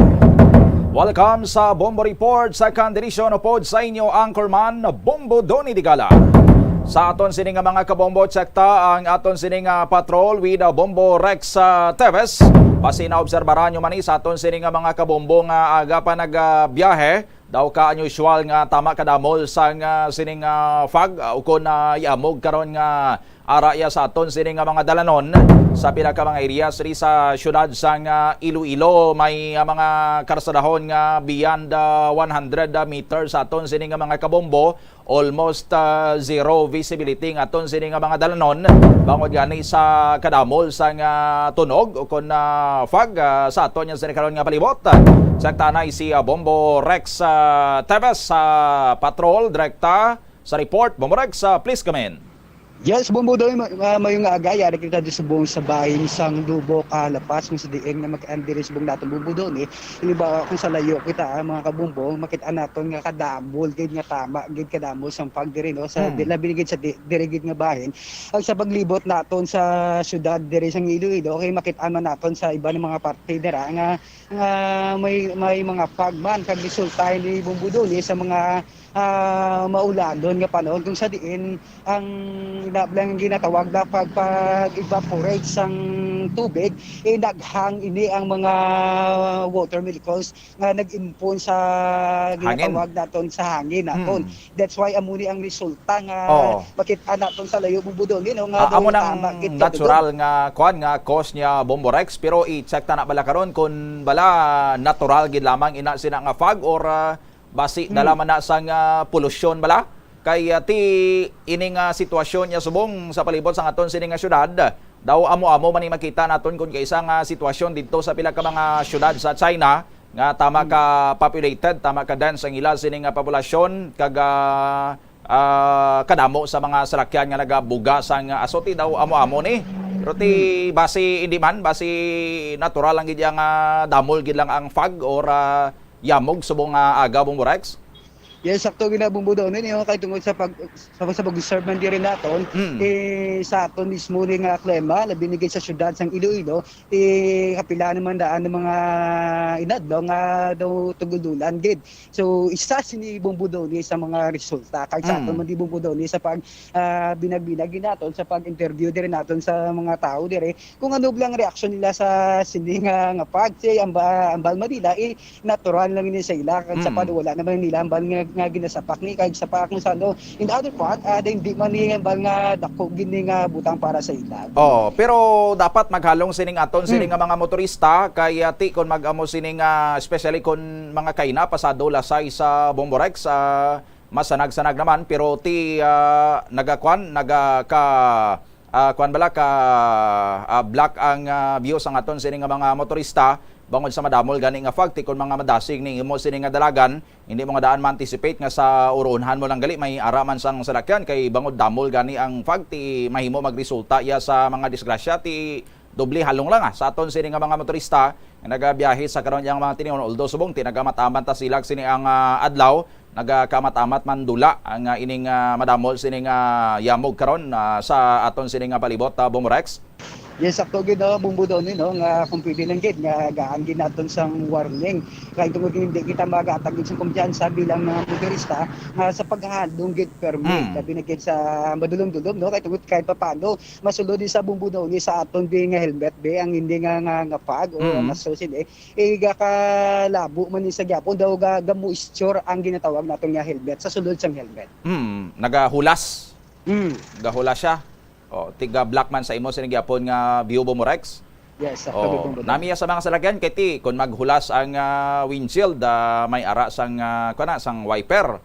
Welcome sa Bombo Report, second edition o pod sa inyo anchorman Bombo Doni Digala. Sa aton sining mga kabombo, tsekta ang aton sining patrol with Bombo Rex Teves. Basi na obserbaran nyo man sa aton sining mga kabombo nga aga pa nagbiyahe. Daw ka unusual nga tama kadamol sang sining fog o kung iamog karon nga araya sa aton sining mga dalanon sa pinaka mga areas ri sa syudad sang Iloilo. May mga karsadahon nga beyond 100 meters sa aton sining mga kabombo, almost zero visibility nga aton sining mga dalanon bangod gani sa kadamol sang tunog o kun fog sa aton yang sining karon nga palibot. Sakta na si Bombo Rex Teves sa patrol direkta sa report. Bombo Rex, please come in. Yes, Bombo doy mayong agaya kita di subong sa bahin sang Dubo Kalapas kung sa dieng na mag-andiri subong naton Bombo doon Ini ba kung sa layo kita mga kabombo makita naton nga kadamol gid nga tama gid kadamol sang pagdiri no sa labi gid sa dirigid nga bahin. Ag sa paglibot naton sa syudad diri sang Iloilo kay makita man naton sa iba ng mga parte dira nga may mga pagman kag resulta ni Bombo doon sa mga mauladon nga panahon kung sa diin ang lablang ginatawag na pag-evaporate sang tubig naghang ini ang mga water molecules nga nag-impon sa ginatawag naton sa hangin naton. That's why amuni ang resulta nga makita naton sa layo bubudon nga amo nang natural nga kuan nga cause niya Bomborex, pero i-check ta na bala karon kung bala natural gid lamang ina sina nga fog or basi dalaman na sang pollution bala kay ti ining sitwasyon niya subong sa palibot sa aton sini nga syudad daw amo-amo man makita naton kung kaisa nga sitwasyon dito sa pila ka mga syudad sa China nga tama ka populated, tama ka dense ang ila sini nga populasyon kag kadamo sa mga salakyan nga nagabuga sang asoti daw amo-amo ni. Pero ti basi hindi man, basi natural lang gid yang damol gid lang ang fog or yamog subong aga Bomborex. Yes, sakto ginabumbudo ni kay tungod sa pag-serve man diri naton sa aton mismo ni nga klema na binigay sa syudad sang Iloilo kapila naman daan ng mga inadlaw nga daw tugudulan gid. So isa sini bumbudo ni sa mga resulta kay sa aton man di bumbudo ni sa pag binag-binag naton sa pag-interview diri naton sa mga tao diri kung ano blang reaksyon nila sa sini nga pag say ambal Manila natural lang ni sa ila kay sa wala naman nila ambal nga ginasapak ni kay sapak mo sa in the other part hindi man ni ambal nga dako gini nga butang para sa ila. Pero dapat maghalong sining aton sining nga mga motorista kay ti kon mag-amo sining especially kon mga kaina pasado lasay sa Bomborex masanag-sanag naman pero ti kwan bala ka black ang view sang aton sining nga mga motorista bangod sa madamol gani nga fog ti kon mga madasig ning imo sini nga dalagan hindi mo nga daan ma-anticipate nga sa uronhan mo lang gali may araman sang salakyan kay bangod damol gani ang fog ti mahimo magresulta ya sa mga disgrasya ti doble halong lang sa aton sini nga mga motorista nga nagabiyahe sa karon yang mga tinuon although subong tinagamatamban ta silag sini ang adlaw nagakamatamat man dula ang ining madamol sini nga yamog karon sa aton sini nga palibot Bomborex. Yes, sakto gid bumbudo ni nga kung pwede lang gid nga gaan gid naton sang warning kay tungod hindi kita magatag gid sang kumpiyansa bilang mga motorista sa paghahandong gid permit labi na gid sa madulom-dulom kay tungod kahit papaano masulod din sa bumbudo ni sa aton bi nga helmet be ang hindi nga fog o masosid ka labo man ni sa gyapon daw ga moisture ang ginatawag naton nga helmet sa sulod sang helmet. Nagahulas. Gahulas siya. Tiga black man sa imo sining gyapon nga view Bomborex. Yes, namiya sa mga salakyan kay ti kon maghulas ang windshield may ara sang sang wiper.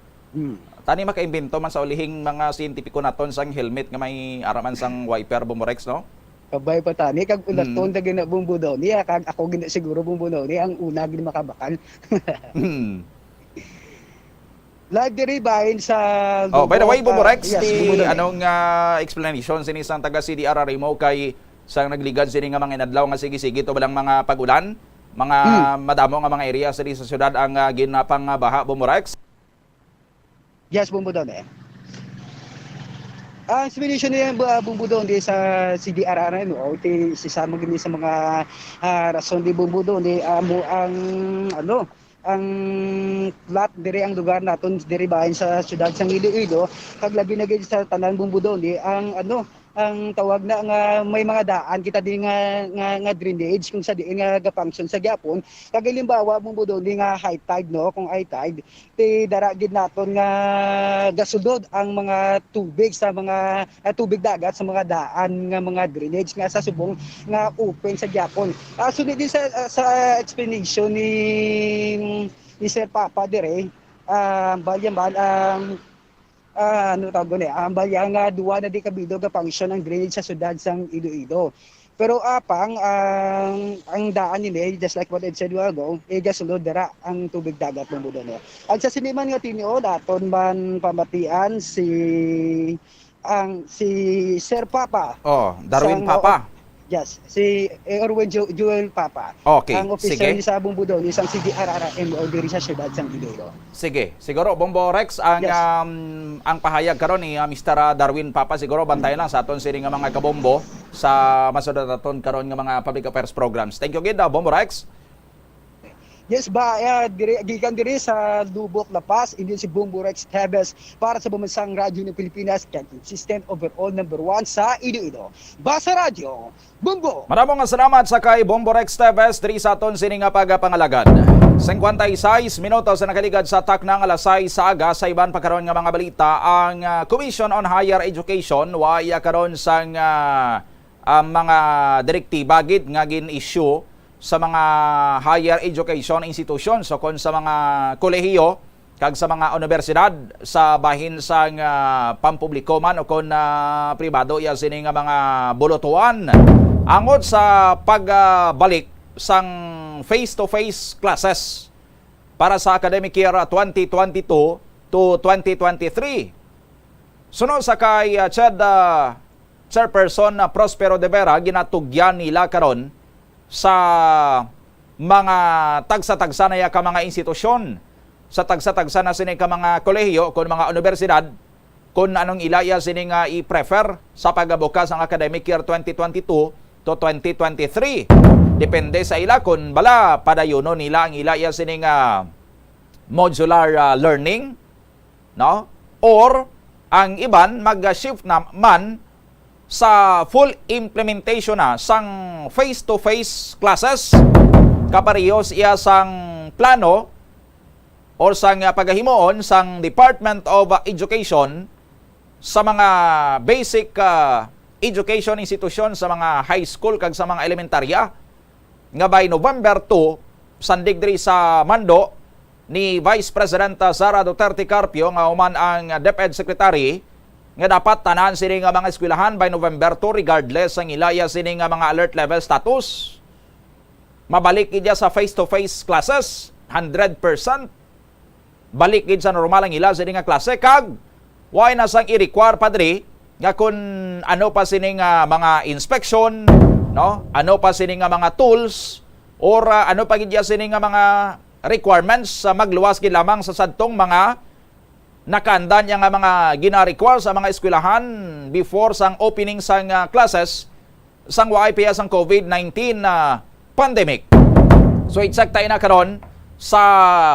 Tani makaimbento man sa ulihing mga siyentipiko naton sang helmet nga may ara man sang wiper Bomborex no? Kabay pa tani kag ulaton dagin na bumbudo niya kag ako gina siguro bumbudo ni ang una gid makabakal. Live diri bahin sa by the way Bomborex anong explanation sini sang taga CDR mo kay sang nagligad sini nga mga inadlaw nga sige-sige to balang mga pag-ulan mga madamo nga mga area sini sa syudad ang ginapang baha Bomborex. Yes, Bumbudon ang explanation niya Bumbudon di sa CDR mo ti sisama gini sa mga rason di Bumbudon di amo ang ang lahat diri ang lugar naton diri bahin sa syudad sang Iloilo kag labi na gid sa tanan Bumbudon ang ang tawag na nga may mga daan kita din nga drainage kung sa diin nga ga-function sa gyapon kag halimbawa Bumbudon nga high tide kung high tide ti dara gid naton nga gasudod ang mga tubig sa mga tubig dagat sa mga daan nga mga drainage nga sa subong nga open sa gyapon. Sunod din sa explanation ni Sir Papa dire balyaman ang balyang duwa na di kabido ga function ang drainage sa syudad sang Iloilo. Pero apang ang daan nila just like what I said a while ago gasulod dara ang tubig dagat ng budon. Ang sa siniman nga tinio daton man pamatian si Sir Papa. Darwin Papa. Yes, si Erwin Joel Papa. Okay, ang official ni sa Bumbudon isang CDRRMO diri sa syudad sang Iloilo. Sige, siguro Bomborex ang pahayag karon ni Mr. Darwin Papa siguro bantayan lang sa aton sini nga mga kabombo sa masudad aton karon nga mga public affairs programs. Thank you gid Bomborex. Yes ba, gikan diri sa Lubok, La Paz, Indian si Bombo Rex Teves para sa Bamansang Radyo ng Pilipinas, consistent overall number 1 sa Iloilo. Basa Radyo, Bombo! Maramong nga salamat sa kay Bombo Rex Teves, diri sa aton sini nga pagpangalagad. 56 minutos na nakaligad sa taknang alas 6 sa aga sa iban pagkaroon nga mga balita. Ang Commission on Higher Education way karon sang mga direktiba gid nga gin-issue sa mga higher education institutions, so kon sa mga kolehiyo kag sa mga universidad sa bahin sang pampubliko man o kon pribado ya sini nga mga bulutuan angod sa pagbalik sang face-to-face classes para sa academic year 2022 to 2023. Sunod sa kay Chairperson Prospero de Vera, ginatugyan nila karon sa mga tagsa-tagsa na ya ka mga institusyon, sa tagsa-tagsa na sini ka mga kolehiyo kung mga universidad, kung anong ilaya sini nga i-prefer sa pagabukas ang academic year 2022 to 2023. Depende sa ila kung bala padayuno nila ang ilaya sini nga modular learning, no? Or ang iban mag-shift na man sa full implementation na sang face-to-face classes kaparehos iya sang plano o sang pagahimoon sang Department of Education sa mga basic education institution sa mga high school kag sa mga elementarya nga by November 2 sandig diri sa mando ni Vice President Sara Duterte Carpio nga human ang DepEd Secretary nga dapat tanan sini nga mga eskwelahan by November 2 regardless ang ilaya sini nga mga alert level status. Mabalik gid sa face-to-face classes 100%. Balik gid sa normal ang ila sini nga klase kag why na sang i-require padri nga kun ano pa sini nga mga inspection, no? Ano pa sini nga mga tools or ano pa gid sini nga mga requirements sa magluwas gid lamang sa sadtong mga nakaandan niya nga mga gina-require sa mga eskwelahan before sang opening sang classes sang YPS ang COVID-19 pandemic. So eksakta na karon sa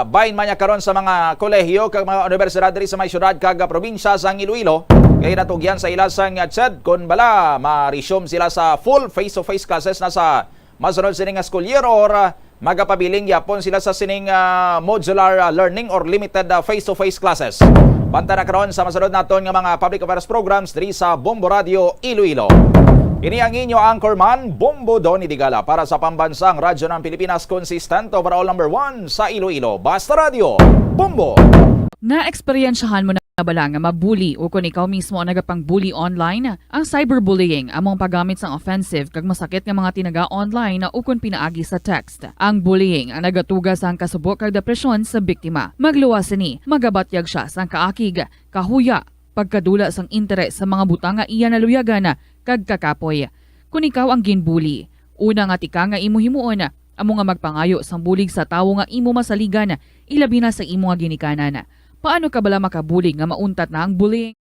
bahin man niya karon sa mga kolehiyo kag mga universidad diri sa may syudad kag probinsya sang Iloilo kay natugyan sa ila sang CHED kun bala ma-resume sila sa full face-to-face classes na sa masunod sining school year or magapabiling yapon sila sa sining modular learning or limited face-to-face classes. Banta na karon sa masunod naton nga mga public affairs programs diri sa Bombo Radio Iloilo. Ini ang inyo anchorman Bombo Donny Digala para sa pambansang radyo ng Pilipinas, consistent overall number 1 sa Iloilo. Basta Radio Bombo. Na-eksperyensyahan mo na bala nga mabuli o kung ikaw mismo ang nagapang-bully online? Ang cyberbullying among paggamit sang offensive kag masakit nga mga tinaga online na ukon pinaagi sa text. Ang bullying ang nagatugas sang kasubok kag depresyon sa biktima. Magluwas ni, magabatyag siya sang kaakig, kahuya, pagkadula sang interes sa mga butang nga iya naluyagan kag kakapoy. Kung ikaw ang ginbully, una nga tika nga imo himuon, amo nga magpangayo sang bulig sa tawo nga imo masaligan, ilabi na sa imo nga ginikanan. Paano ka bala makabuli nga mauntat na ang bullying?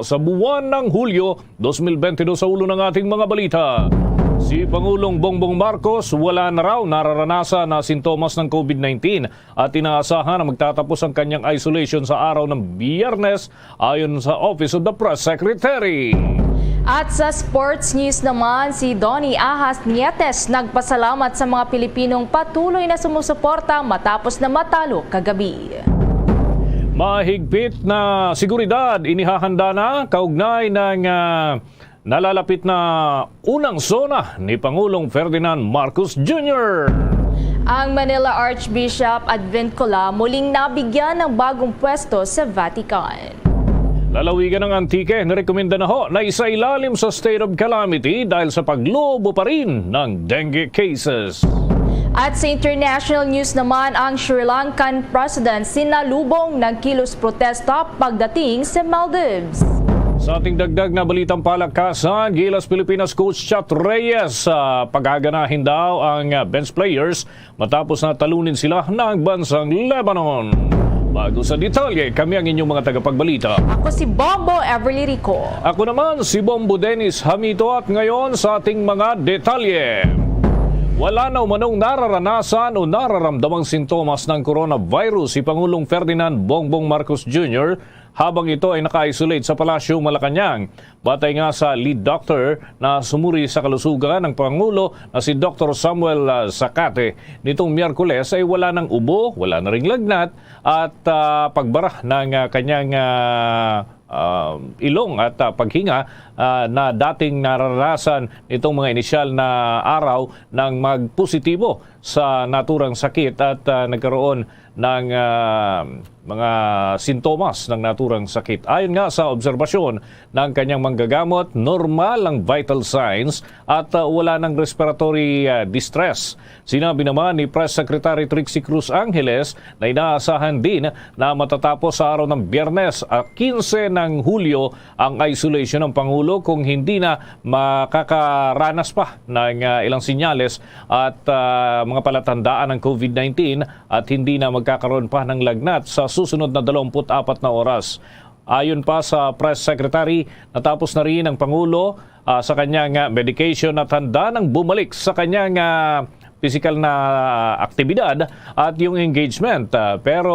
Sa buwan ng Hulyo 2022 sa ulo ng ating mga balita, si Pangulong Bongbong Marcos wala na raw nararanasan na sintomas ng COVID-19 at inaasahan na magtatapos ang kanyang isolation sa araw ng Biyernes ayon sa Office of the Press Secretary. At sa sports news naman, si Donny Ahas Nietes nagpasalamat sa mga Pilipinong patuloy na sumusuporta matapos na matalo kagabi. Mahigpit na seguridad inihahanda na kaugnay ng nalalapit na unang zona ni Pangulong Ferdinand Marcos Jr. Ang Manila Archbishop Advincula muling nabigyan ng bagong pwesto sa Vatican. Lalawigan ng Antique, nirekomenda na ho na isailalim sa state of calamity dahil sa paglobo pa rin ng dengue cases. At sa international news naman, ang Sri Lankan President sinalubong ng kilos protesta pagdating sa Maldives. Sa ating dagdag na balitang palakasan, Gilas Pilipinas coach Chat Reyes pagaganahin daw ang bench players matapos na talunin sila ng bansang Lebanon. Bago sa detalye, kami ang inyong mga tagapagbalita. Ako si Bombo Everly Rico. Ako naman si Bombo Dennis Hamito at ngayon sa ating mga detalye. Wala na umanong nararanasan o nararamdamang sintomas ng coronavirus si Pangulong Ferdinand Bongbong Marcos Jr. habang ito ay naka-isolate sa Palasyo Malacanang. Batay nga sa lead doctor na sumuri sa kalusugan ng Pangulo na si Dr. Samuel Zacate, nitong Miyerkules ay wala ng ubo, wala na ring lagnat at pagbara ng kanyang ilong at paghinga na dating naranasan itong mga inisyal na araw ng magpositibo sa naturang sakit at nagkaroon ng mga sintomas ng naturang sakit. Ayon nga sa obserbasyon ng kanyang manggagamot, normal ang vital signs at wala ng respiratory distress. Sinabi naman ni Press Secretary Trixie Cruz Angeles na inaasahan din na matatapos sa araw ng Biyernes at 15 ng Hulyo ang isolation ng Pangulo kung hindi na makakaranas pa ng ilang sinyales at mga palatandaan ng COVID-19 at hindi na magkakaroon pa ng lagnat sa susunod na 24 na oras. Ayon pa sa Press Secretary, natapos na rin ang Pangulo sa kanyang medication at handa nang bumalik sa kanyang physical na aktibidad at yung engagement. Pero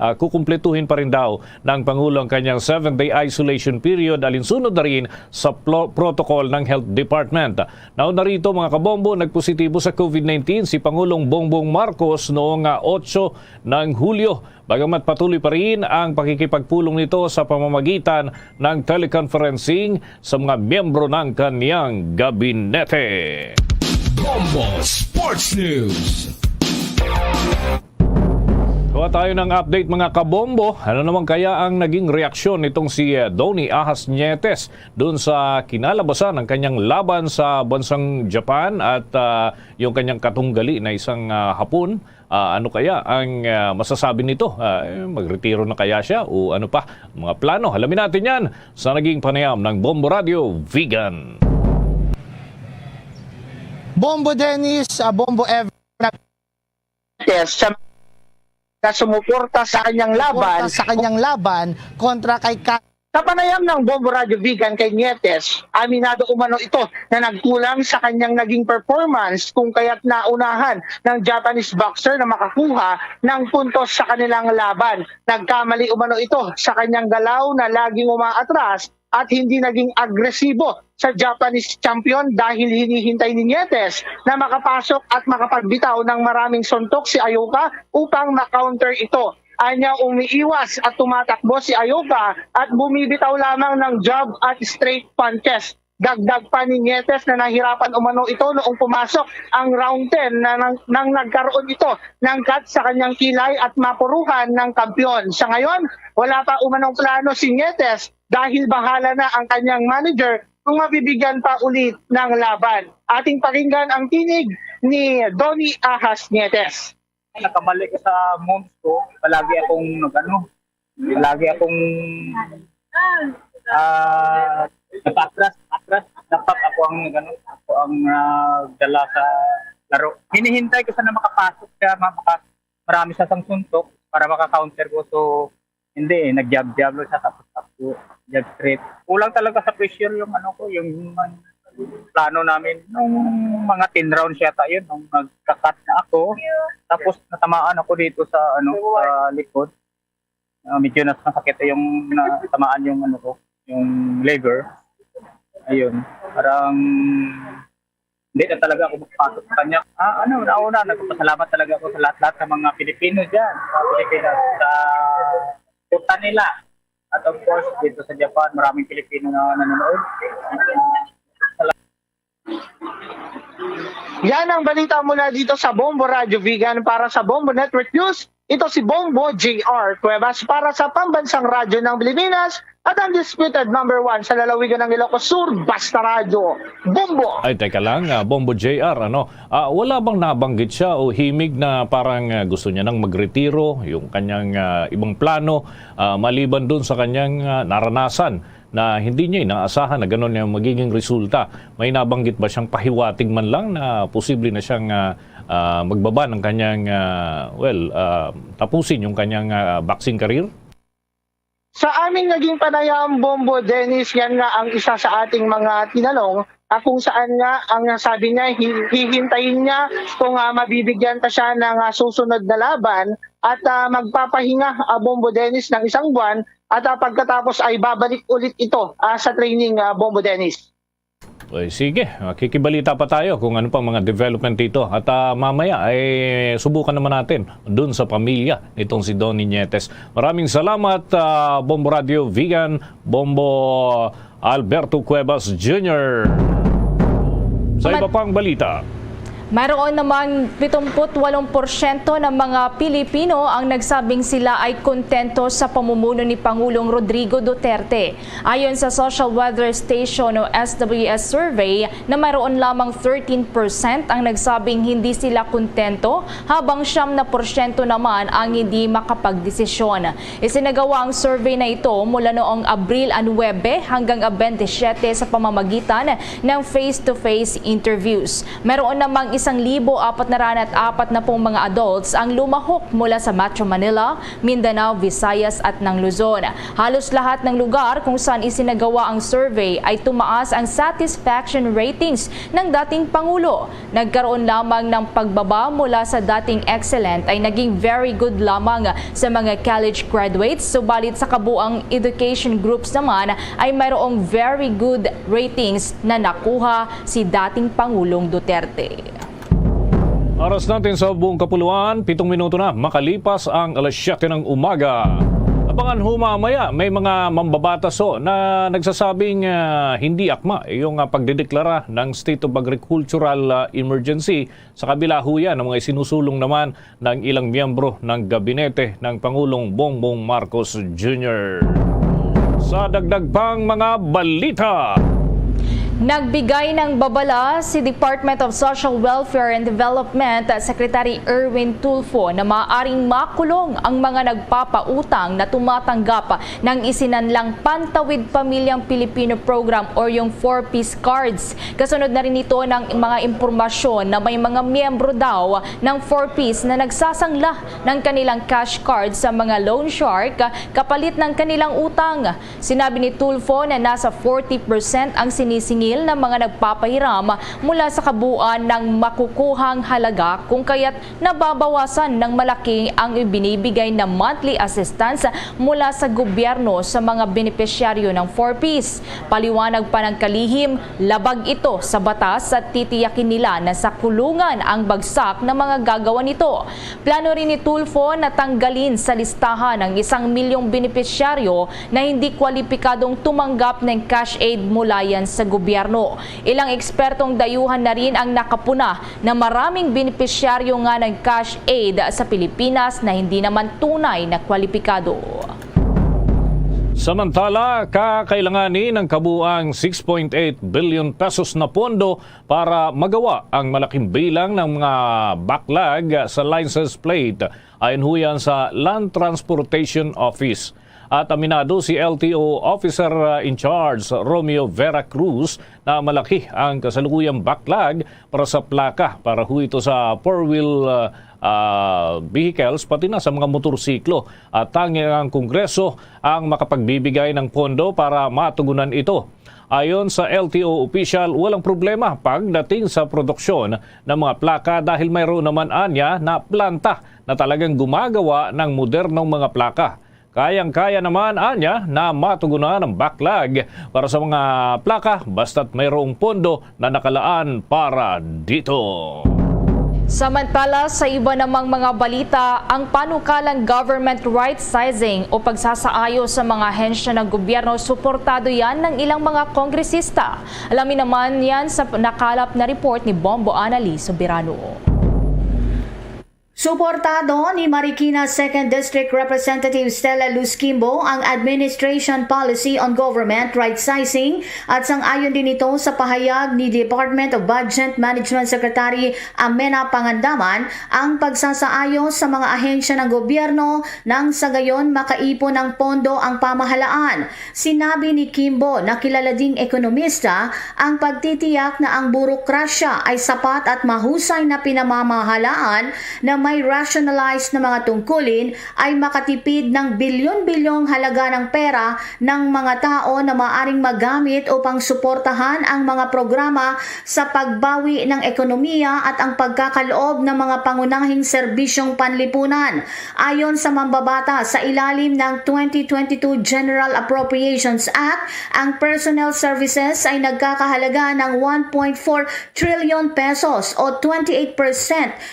kukumpletuhin pa rin daw ng Pangulo ang kanyang 7-day isolation period alinsunod na rin sa protocol ng Health Department. Nauna rito mga kabombo, nagpositibo sa COVID-19 si Pangulong Bongbong Marcos noong 8 ng Hulyo. Bagamat patuloy pa rin ang pakikipagpulong nito sa pamamagitan ng teleconferencing sa mga miyembro ng kaniyang gabinete. Bombo Sports News. Kuha tayo ng update mga kabombo. Ano naman kaya ang naging reaksyon nitong si Donnie Ahas Nietes doon sa kinalabasan ng kanyang laban sa bansang Japan at yung kanyang katunggali na isang Hapon? Ano kaya ang masasabi nito? Magretiro na kaya siya o ano pa? Mga plano. Alamin natin yan sa naging panayam ng Bombo Radio Vegan. Bombo Dennis, Bombo Ever na sumuporta sa kanyang laban kontra kay sa panayam ng Bombo Radio Vegan kay Nietes, aminado umano ito na nagkulang sa kanyang naging performance kung kaya't naunahan ng Japanese boxer na makakuha ng puntos sa kanilang laban. Nagkamali umano ito sa kanyang galaw na laging umaatras at hindi naging agresibo sa Japanese champion dahil hinihintay ni Nietes na makapasok at makapagbitaw ng maraming suntok si Ayoka upang ma-counter ito. Anya umiiwas at tumatakbo si Ayoka at bumibitaw lamang ng jab at straight punches. Dagdag pa ni Nietes na nahirapan umano ito noong pumasok ang round 10 nang nagkaroon ito ng cut sa kanyang kilay at mapuruhan ng kampiyon. Sa ngayon, wala pa umanong plano si Nietes dahil bahala na ang kanyang manager kung mabibigyan pa ulit ng laban. Ating pakinggan ang tinig ni Donnie Ahas Nietes. Nakamali ko sa moms ko, palagi akong atras. Dapat ako ang dala sa laro. Hinihintay ko sana makapasok siya, marami sa sang suntok para maka-counter ko. So, hindi, nag-jab-jab siya tapos jab straight. Kulang talaga sa pressure yung yung plano namin. Nung mga 10 rounds yata yun, nung nagka-cut na ako, tapos natamaan ako dito sa sa likod. Medyo nasakit yung natamaan yung yung liver. Ayun, parang hindi na talaga ako magpasok sa kanya. Nauna, nagpapasalamat talaga ako sa lahat-lahat ng mga Pilipino dyan, sa Pilipinas, sa puta nila. At of course, dito sa Japan, maraming Pilipino na nanonood. Yan ang balita mula dito sa Bombo Radio Vegan para sa Bombo Network News. Ito si Bombo JR Cuevas para sa Pambansang Radyo ng Pilipinas at ang undisputed number 1 sa lalawigan ng Ilocos Sur, Basta Radio. Bombo! Ay, teka lang, Bombo JR, wala bang nabanggit siya o himig na parang gusto niya nang magretiro, yung kanyang ibang plano, maliban dun sa kanyang naranasan na hindi niya inaasahan na gano'n yung magiging resulta? May nabanggit ba siyang pahiwatig man lang na posible na siyang magbaba ng kanyang, tapusin yung kanyang boxing career? Sa aming naging panayam, Bombo Dennis, yan nga ang isa sa ating mga tinanong kung saan nga ang sabi niya, hihintayin niya kung mabibigyan pa siya ng susunod na laban at magpapahinga Bombo Dennis ng 1 buwan at pagkatapos ay babalik ulit ito sa training Bombo Dennis. Sige, kikibalita pa tayo kung ano pang mga development dito. At mamaya ay subukan naman natin dun sa pamilya nitong si Donnie Nietes. Maraming salamat, Bombo Radio Vegan, Bombo Alberto Cuevas Jr. Sa iba pang balita. Mayroon namang 78% ng mga Pilipino ang nagsabing sila ay kontento sa pamumuno ni Pangulong Rodrigo Duterte. Ayon sa Social Weather Station o SWS survey na mayroon lamang 13% ang nagsabing hindi sila kontento habang 9% naman ang hindi makapagdesisyon. Isinagawa ang survey na ito mula noong Abril 9 hanggang 27 sa pamamagitan ng face-to-face interviews. Mayroon namang 1,440 na pong mga adults ang lumahok mula sa Metro Manila, Mindanao, Visayas at ng Luzon. Halos lahat ng lugar kung saan isinagawa ang survey ay tumaas ang satisfaction ratings ng dating Pangulo. Nagkaroon lamang ng pagbaba mula sa dating excellent ay naging very good lamang sa mga college graduates, subalit sa kabuang education groups naman ay mayroong very good ratings na nakuha si dating Pangulong Duterte. Oras natin sa buong kapuluan, 7 minuto na makalipas ang 7 ng umaga. Abangan ho mamaya, may mga mambabatas na nagsasabing hindi akma yung pagdedeklara ng State of Agricultural Emergency. Sa kabila ho yan, ang mga sinusulong naman ng ilang miyembro ng gabinete ng Pangulong Bongbong Marcos Jr. Sa dagdag pang mga balita, Nagbigay ng babala si Department of Social Welfare and Development Secretary Erwin Tulfo na maaaring makulong ang mga nagpapautang na tumatanggap ng isinanlang Pantawid Pamilyang Pilipino Program o yung 4-piece cards. Kasunod na rin ito ng mga impormasyon na may mga miyembro daw ng 4-piece na nagsasangla ng kanilang cash cards sa mga loan shark kapalit ng kanilang utang. Sinabi ni Tulfo na nasa 40% ang sinisingil ng mga nagpapahiram mula sa kabuuan ng makukuhang halaga kung kaya't nababawasan ng malaki ang ibinibigay na monthly assistance mula sa gobyerno sa mga benepisyaryo ng 4-piece. Paliwanag pa ng kalihim, labag ito sa batas at titiyakin nila na sa kulungan ang bagsak ng mga gagawa nito. Plano rin ni Tulfo na tanggalin sa listahan ng 1 milyong benepisyaryo na hindi kwalipikadong tumanggap ng cash aid mula yan sa gobyerno. Ilang ekspertong dayuhan na rin ang nakapuna na maraming benepisyaryo nga ng cash aid sa Pilipinas na hindi naman tunay na kwalipikado. Samantala, kakailanganin ng kabuang 6.8 billion pesos na pondo para magawa ang malaking bilang ng mga backlog sa license plate. Ayon ho yan sa Land Transportation Office. At aminado si LTO Officer in Charge Romeo Vera Cruz na malaki ang kasalukuyang backlog para sa plaka para ho ito sa four-wheel vehicles pati na sa mga motorsiklo. At tanging ang Kongreso ang makapagbibigay ng pondo para matugunan ito. Ayon sa LTO official, walang problema pagdating sa produksyon ng mga plaka dahil mayroon naman anya na planta na talagang gumagawa ng modernong mga plaka. Kayang-kaya naman anya na matugunan ang backlog para sa mga plaka basta't mayroong pondo na nakalaan para dito. Samantala, sa iba namang mga balita, ang panukalang government right sizing o pagsasaayos sa mga ahensya ng gobyerno, suportado yan ng ilang mga kongresista. Alamin naman yan sa nakalap na report ni Bombo Anali Sobirano. Suportado ni Marikina 2nd District Representative Stella Luz Kimbo ang Administration Policy on Government Right-Sizing at sang-ayon din ito sa pahayag ni Department of Budget Management Secretary Amena Pangandaman ang pagsasaayos sa mga ahensya ng gobyerno nang sa gayon makaipon ng pondo ang pamahalaan. Sinabi ni Kimbo na kilala ding ekonomista ang pagtitiyak na ang burokrasya ay sapat at mahusay na pinamamahalaan na may may rationalized na mga tungkulin ay makatipid ng bilyon-bilyong halaga ng pera ng mga tao na maaring magamit upang suportahan ang mga programa sa pagbawi ng ekonomiya at ang pagkakaloob ng mga pangunahing serbisyong panlipunan. Ayon sa mambabata, sa ilalim ng 2022 General Appropriations Act, ang personnel services ay nagkakahalaga ng 1.4 trillion pesos o 28%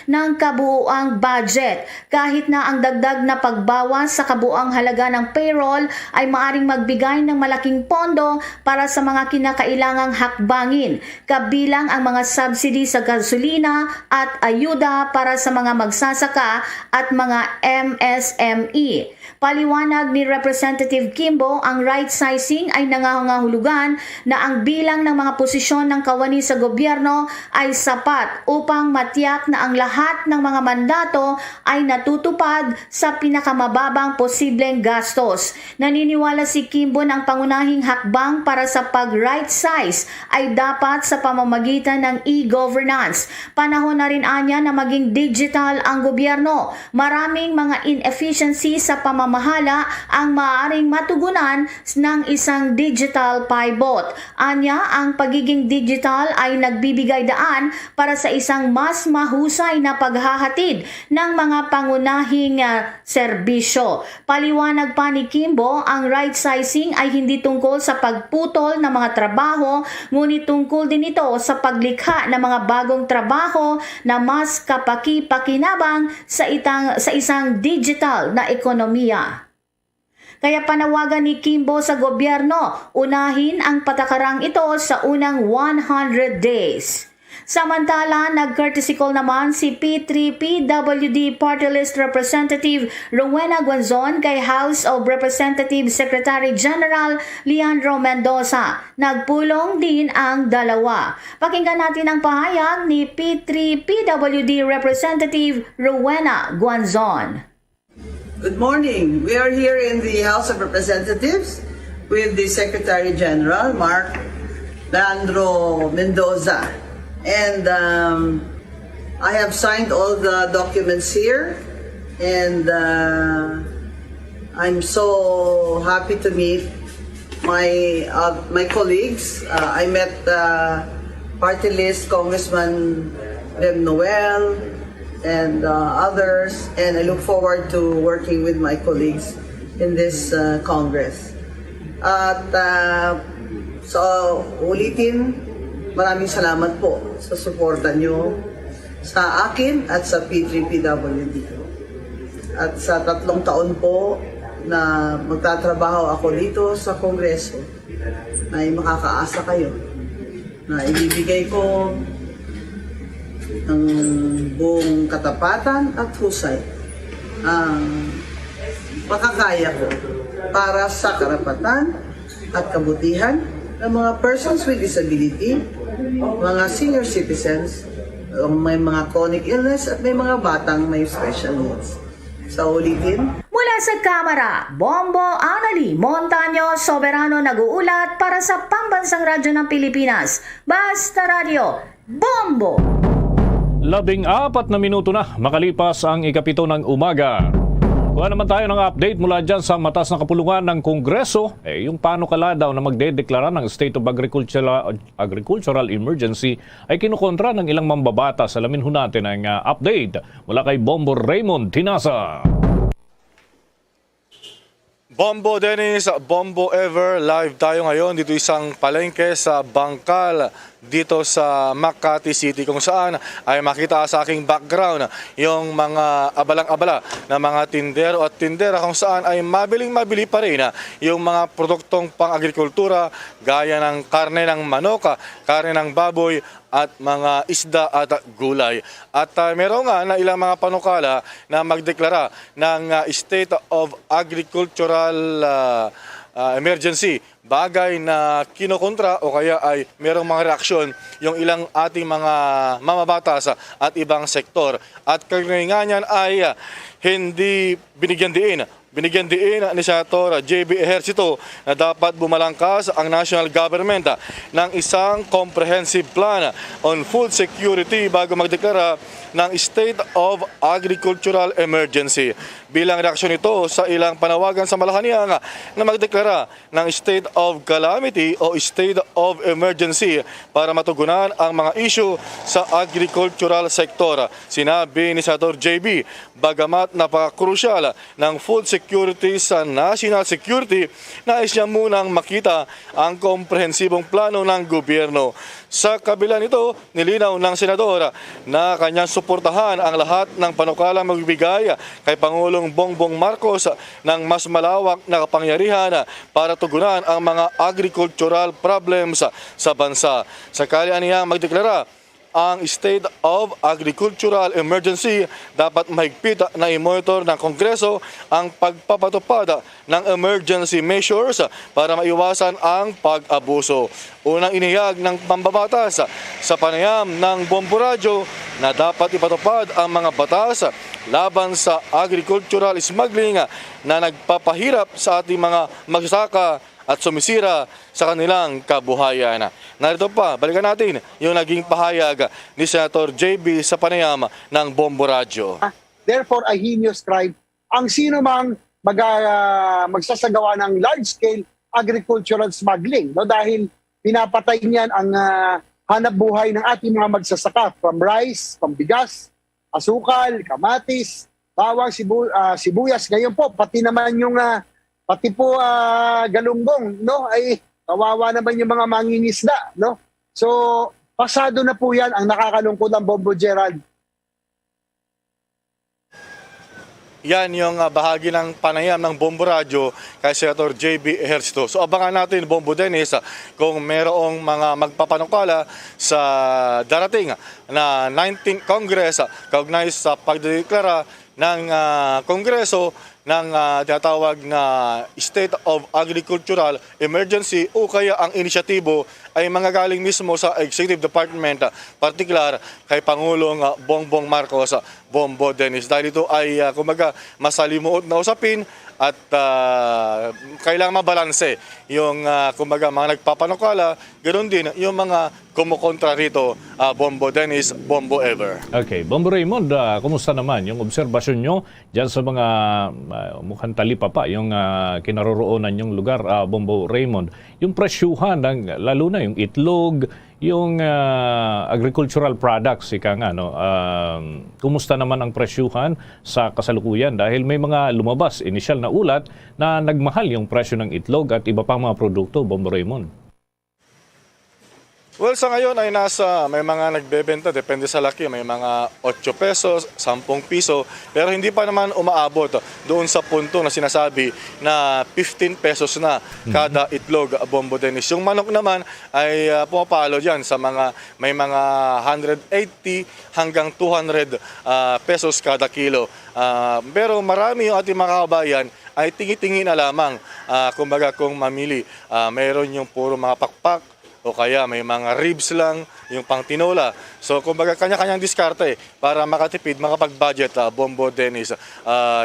ng kabuuang budget. Kahit na ang dagdag na pagbawas sa kabuuang halaga ng payroll ay maaring magbigay ng malaking pondo para sa mga kinakailangang hakbangin, kabilang ang mga subsidy sa gasolina at ayuda para sa mga magsasaka at mga MSME. Paliwanag ni Representative Kimbo, ang right sizing ay nangangahulugan na ang bilang ng mga posisyon ng kawani sa gobyerno ay sapat upang matiyak na ang lahat ng mga mandato ay natutupad sa pinakamababang posibleng gastos. Naniniwala si Kimbo na ang pangunahing hakbang para sa pag-right size ay dapat sa pamamagitan ng e-governance. Panahon na rin anya na maging digital ang gobyerno. Maraming mga inefficiency sa pamamahala ang maaaring matugunan ng isang digital pivot. Anya, ang pagiging digital ay nagbibigay daan para sa isang mas mahusay na paghahatid ng mga pangunahing serbisyo. Paliwanag pa ni Kimbo, ang right sizing ay hindi tungkol sa pagputol ng mga trabaho, ngunit tungkol din ito sa paglikha ng mga bagong trabaho na mas kapaki-pakinabang sa isang digital na ekonomiya. Kaya panawagan ni Kimbo sa gobyerno, unahin ang patakarang ito sa unang 100 days. Samantala, nag-courtesy call naman si P3PWD Party List Representative Rowena Guanzon kay House of Representatives Secretary General Leandro Mendoza. Nagpulong din ang dalawa. Pakinggan natin ang pahayag ni P3PWD Representative Rowena Guanzon. Good morning. We are here in the House of Representatives with the Secretary General, Mark Leandro Mendoza. And I have signed all the documents here, and I'm so happy to meet my colleagues. I met party list Congressman Rem Noel and others, and I look forward to working with my colleagues in this Congress. At so ulitin, maraming salamat po sa suporta nyo sa akin at sa P3PWD. At sa 3 taon po na magtatrabaho ako dito sa Kongreso, ay makakaasa kayo na ibibigay ko ng buong katapatan at husay ang makakaya ko para sa karapatan at kabutihan ng mga persons with disability, mga senior citizens, may mga chronic illness at may mga batang may special needs. Sa ulitin, mula sa Kamara, Bombo Anali Montaño Soberano nag-uulat para sa Pambansang Radyo ng Pilipinas. Basta Radio, Bombo! 14 na minuto na makalipas ang 7 ng umaga. Kuha naman tayo ng update mula dyan sa matas na kapulungan ng Kongreso. Yung panukala daw na magdedeklara ng State of Agricultural Emergency ay kinukontra ng ilang mambabatas. Alamin ho natin ang update mula kay Bombo Raymond Tinasa. Bombo Dennis, Bombo Ever, live tayo ngayon dito isang palengke sa Bangkal dito sa Makati City, kung saan ay makita sa aking background yung mga abalang-abala na mga tindero at tindera, kung saan ay mabili pa rin yung mga produktong pang-agrikultura gaya ng karne ng manok, karne ng baboy at mga isda at gulay. At meron nga na ilang mga panukala na magdeklara ng State of Agricultural Emergency, bagay na kinokontra o kaya ay merong mga reaksyon yung ilang ating mga mamabatas at ibang sektor. At kanya niyan ay hindi binigyan diin Binigyan diin ni Senator JB Ejercito na dapat bumalangkas ang national government ng isang comprehensive plan on food security bago magdeklara ng State of Agricultural Emergency. Bilang reaksyon ito sa ilang panawagan sa Malacanang na magdeklara ng State of Calamity o State of Emergency para matugunan ang mga issue sa agricultural sector. Sinabi ni Senator JB, bagamat napaka-crucial ng food security sa national security, nais niya munang makita ang komprehensibong plano ng gobyerno. Sa kabila nito, nilinaw ng senador na kanyang suportahan ang lahat ng panukalang magbibigay kay Pangulong Bongbong Marcos ng mas malawak na kapangyarihan para tugunan ang mga agricultural problems sa bansa. Sakali aniyang magdeklara ang State of Agricultural Emergency, dapat mahigpit na i-monitor ng Kongreso ang pagpapatupad ng emergency measures para maiwasan ang pag-abuso. Unang inihayag ng pambabatas sa panayam ng Bombo Radio na dapat ipatupad ang mga batas laban sa agricultural smuggling na nagpapahirap sa ating mga magsasaka at sumisira sa kanilang kabuhayan. Narito pa, balikan natin yung naging pahayag ni Senator JB sa panayam ng Bombo Radio. Therefore, a heinous crime ang sino mang magsasagawa ng large-scale agricultural smuggling. No? Dahil pinapatay niyan ang hanap buhay ng ating mga magsasaka from rice, from bigas, asukal, kamatis, bawang, sibuyas. Ngayon po, pati naman yung pati po galunggong, no, ay kawawa naman yung mga mangingisda, no. So pasado na po yan ang nakakalungkot ng Bombo Gerald. Yan yung bahagi ng panayam ng Bombo Radio kay Senator JB Ejercito. So abangan natin, Bombo Dennis, kung merong mga magpapanukala sa darating na 19th Congress kaugnay sa pagdedeklara ng Kongreso ng tinatawag na State of Agricultural Emergency o kaya ang inisyatibo ay manggagaling mismo sa Executive Department, partikular kay Pangulong Bongbong Marcos, Bombo Dennis. Dahil ito ay kumbaga masalimuot na usapin at kailangan mabalanse yung kumbaga mga nagpapanukala, ganoon din yung mga kumukontra rito, Bombo Dennis, Bombo Ever. Okay, Bombo Raymond, kumusta naman yung obserbasyon nyo dyan sa mga mukhang talipa pa yung kinaroroonan yung lugar, Bombo Raymond? Yung presyuhan, lalo na yung itlog, yung agricultural products, ika nga, no? Kumusta naman ang presyuhan sa kasalukuyan? Dahil may mga lumabas, initial na ulat, na nagmahal yung presyo ng itlog at iba pang mga produkto, Bombo Raymond. Well, sa ngayon ay may mga nagbebenta, depende sa laki, may mga 8 pesos, 10 piso, pero hindi pa naman umaabot doon sa punto na sinasabi na 15 pesos na kada itlog, Bombo Dennis. Yung manok naman ay pumapalo dyan sa may mga 180 hanggang 200 pesos kada kilo. Pero marami yung ating mga kabayan ay tingi-tingi na lamang, kumbaga kung mamili. Mayroon yung puro mga pakpak, o kaya may mga ribs lang, yung pang tinola. So kumbaga kanya-kanyang diskarte para makatipid, makapag-budget, Bombo Dennis.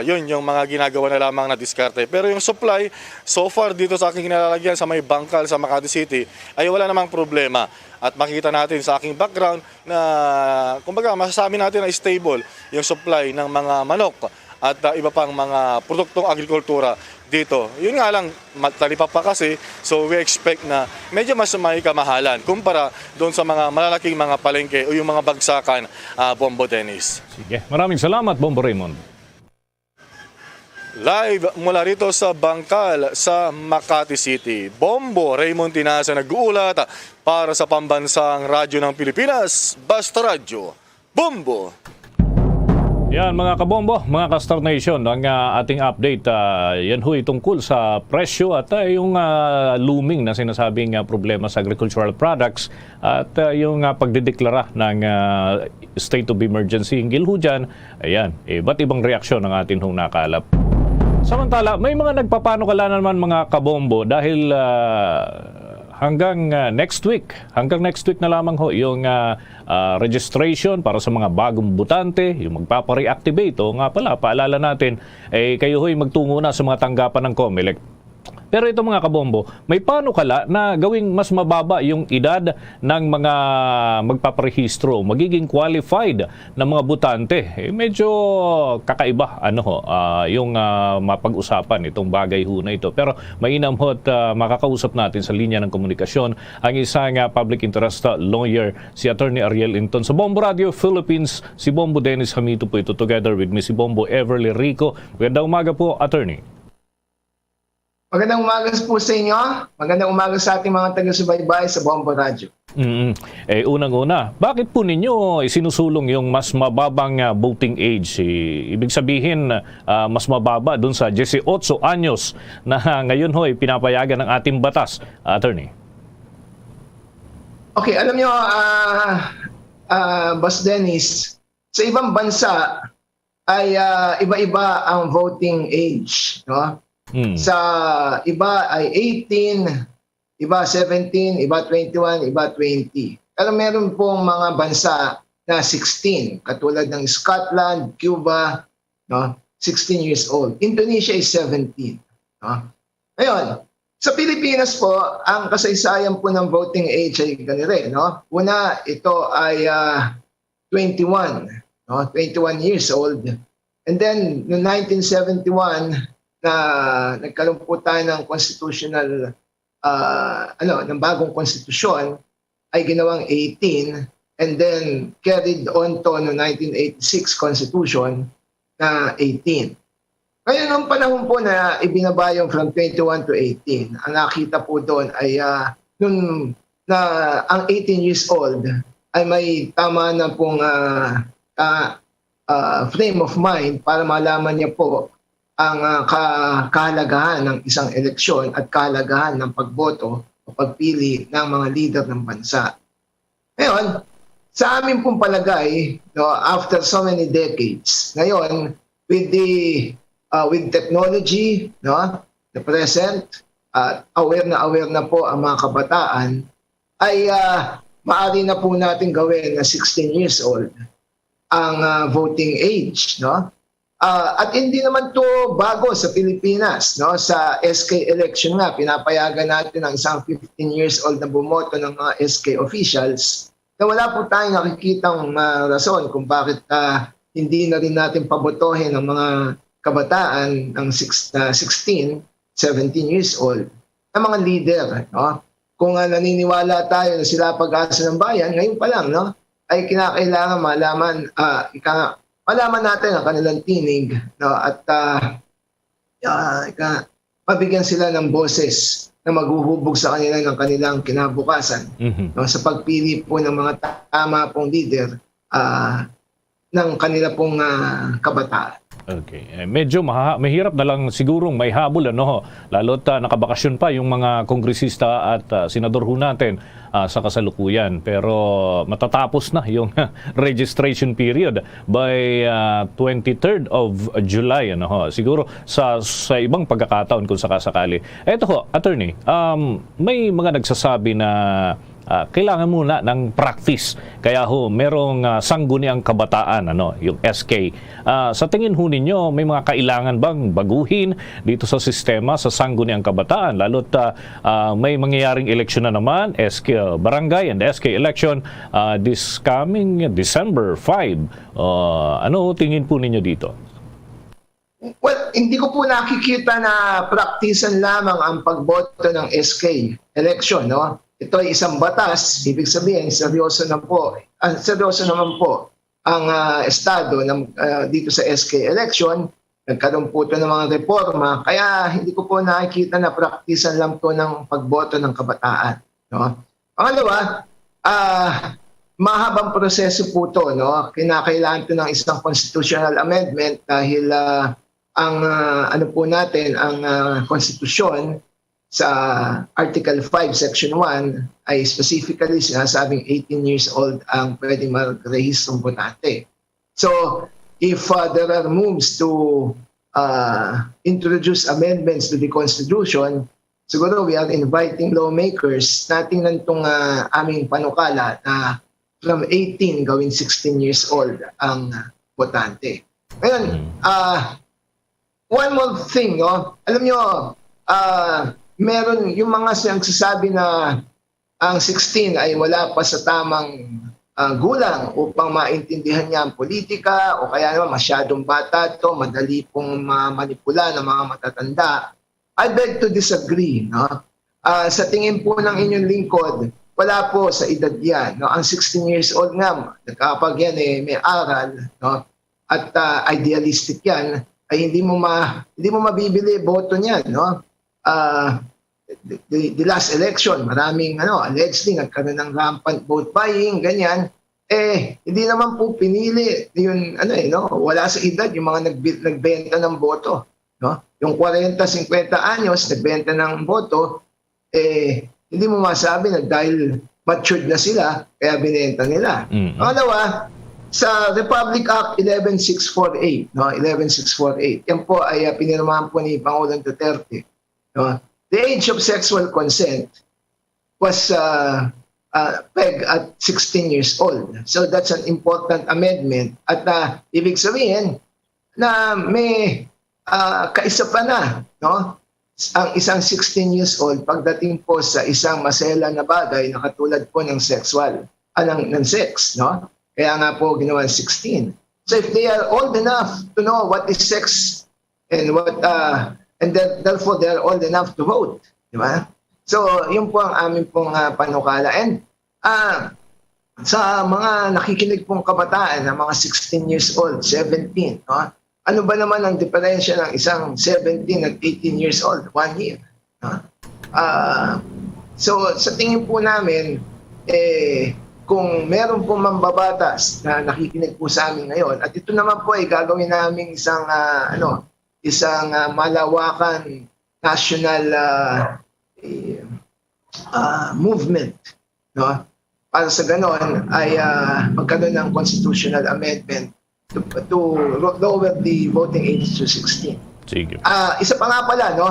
Yun yung mga ginagawa na lamang na diskarte. Pero yung supply, so far dito sa aking kinalalagyan sa may bangkal sa Makati City, ay wala namang problema. At makita natin sa aking background na kumbaga masasabi natin na stable yung supply ng mga manok at iba pang mga produktong agrikultura dito. Yun nga lang, matalipa pa kasi, so we expect na medyo mas may kamahalan kumpara doon sa mga malalaking mga palengke o yung mga bagsakan, Bombo Dennis. Sige, maraming salamat, Bombo Raymond. Live mula rito sa Bangkal sa Makati City, Bombo Raymond Tinasa nag-uulat para sa Pambansang Radyo ng Pilipinas, Basta Radyo, Bombo! Yan mga kabombo, mga ka-Star Nation, ang ating update, yan ho tungkol sa presyo at yung looming na sinasabing problema sa agricultural products at yung pagdedeklara ng state of emergency hinggil ho dyan. Ayan, ba't ibang reaksyon ang atin hong nakalap. Samantala, may mga nagpapanukala naman mga kabombo dahil hanggang next week. Hanggang next week na lamang ho yung registration para sa mga bagong butante, yung magpapa-reactivate. O nga pala, paalala natin, kayo ho'y magtungo na sa mga tanggapan ng COMELEC. Pero ito mga kabombo, may panukala na gawing mas mababa yung edad ng mga magpaparehistro, magiging qualified na mga butante. Medyo kakaiba yung mapag-usapan itong bagay ho na ito. Pero mainam ho at makakausap natin sa linya ng komunikasyon ang isang public interest lawyer, si Attorney Ariel Inton. Sa Bombo Radio Philippines, si Bombo Dennis Hamito po ito together with me, si Bombo Everly Rico. Magandang umaga po, Attorney. Magandang umaga po sa inyo. Magandang umaga sa ating mga taga-subaybay sa Bombo Radio. Unang-una, bakit po ninyo isinusulong yung mas mababang voting age? Ibig sabihin, mas mababa dun sa 18 anyos na ngayon ho'y pinapayagan ng ating batas, Attorney. Okay, alam nyo, Boss Dennis, sa ibang bansa ay iba-iba ang voting age, no? Sa iba ay 18, iba 17, iba 21, iba 20. Pero meron pong mga bansa na 16, katulad ng Scotland, Cuba, no? 16 years old. Indonesia is 17. No? Ngayon, sa Pilipinas po, ang kasaysayan po ng voting age ay ganire, no? Una, ito ay 21, no? 21 years old. And then, noong 1971, na nagkaroon po tayo ng constitutional, ng bagong konstitusyon, ay ginawang 18, and then carried on to no 1986 Constitution na 18. Ngayon, nung panahon po na ibinaba yung from 21 to 18, ang nakita po doon ay nung na ang 18 years old ay may tama na pong frame of mind para malaman niya po ang kahalagahan ng isang eleksyon at kahalagahan ng pagboto o pagpili ng mga leader ng bansa. Ngayon, sa amin pong palagay, no, after so many decades, ngayon, with technology, no, the present, aware na po ang mga kabataan, ay maaari na po natin gawin na 16 years old ang voting age, no? At hindi naman to bago sa Pilipinas, no? Sa SK election nga, pinapayagan natin ang isang 15 years old na bumoto ng mga SK officials na wala po tayong nakikitang rason kung bakit hindi na rin natin pabotohin ang mga kabataan ng 16, 17 years old na mga leader, no? Kung naniniwala tayo na sila pag-asa ng bayan, ngayon pa lang, no? Ay kinakailangan malaman natin ang kanilang tinig, no? At mabigyan sila ng boses na maghuhubog sa kanila ng kanilang kinabukasan, no? Sa pagpili po ng mga tama pong leader ng kanila pong kabataan. Okay. Medyo mahirap na lang sigurong may habol, lalo't nakabakasyon pa yung mga kongresista at senador ho natin sa kasalukuyan. Pero matatapos na yung registration period by 23rd of July. Siguro sa ibang pagkakataon kung sakasakali. Eto ho, Attorney, may mga nagsasabi na kailangan muna ng practice. Kaya ho, merong sangguniang kabataan, yung SK. Sa tingin ho ninyo, may mga kailangan bang baguhin dito sa sistema sa sangguniang kabataan? Lalo't may mangyayaring eleksyon na naman, SK Barangay and SK election this coming December 5. Ano tingin po ninyo dito? Well, hindi ko po nakikita na praktisan lamang ang pagboto ng SK election, no? Ito ay isang batas, ibig sabihin, seryoso naman po ang Estado dito sa SK election. Nagkaroon po ito ng mga reforma, kaya hindi ko po nakikita na praktisan lang po ng pagboto ng kabataan. No? Pangalawa, mahabang proseso po ito. No? Kinakailangan ito ng isang constitutional amendment dahil ang konstitusyon sa Article 5, Section 1 ay specifically sinasabing 18 years old ang pwedeng magrehistrong botante. So, if there are moves to introduce amendments to the Constitution, siguro we are inviting lawmakers na tingnan itong aming panukala na from 18 gawing 16 years old ang botante. Ngayon, one more thing, no? Alam nyo, meron yung mga nagsasabi na ang 16 ay wala pa sa tamang gulang upang maintindihan niya ang politika o kaya naman masyadong bata to, madali pong manipula ng mga matatanda. I beg to disagree. No? Sa tingin po ng inyong lingkod, wala po sa edad yan. No? Ang 16 years old nga, kapag yan may aral, no? At idealistic yan, ay hindi mo mabibili boto niyan. No? The last election, maraming allegedly nagkaroon ng rampant vote buying, ganyan. Hindi naman po pinili yun, wala sa edad yung mga nagbenta ng boto. No? Yung 40-50 anyos, nagbenta ng boto, hindi mo masabi na dahil matured na sila, kaya binenta nila. Pangalawa, sa Republic Act 11648, no? 11648, yan po ay pinirmahan po ni Pangulong Duterte. No? The age of sexual consent was pegged at 16 years old. So that's an important amendment. At ibig sabihin na may kaisa pa na, no? Ang isang 16 years old pagdating po sa isang masela na bagay na katulad po ng sexual, ng sex, no? Kaya nga po ginawa 16. So if they are old enough to know what is sex and therefore they are old enough to vote, di ba? So yun po ang aming pong panukala. And sa mga nakikinig pong kabataan na mga 16 years old, 17, no? Ano ba naman ang diferensya ng isang 17 at 18 years old? 1 year. No? So sa tingin po namin, kung meron po mambabatas na nakikinig po sa amin ngayon, at ito naman po ay gagawin namin isang malawakan national movement, no? Para sa ganon ay magkaroon ng constitutional amendment to lower the voting age to 16. Sige. Isa pa nga pala, no?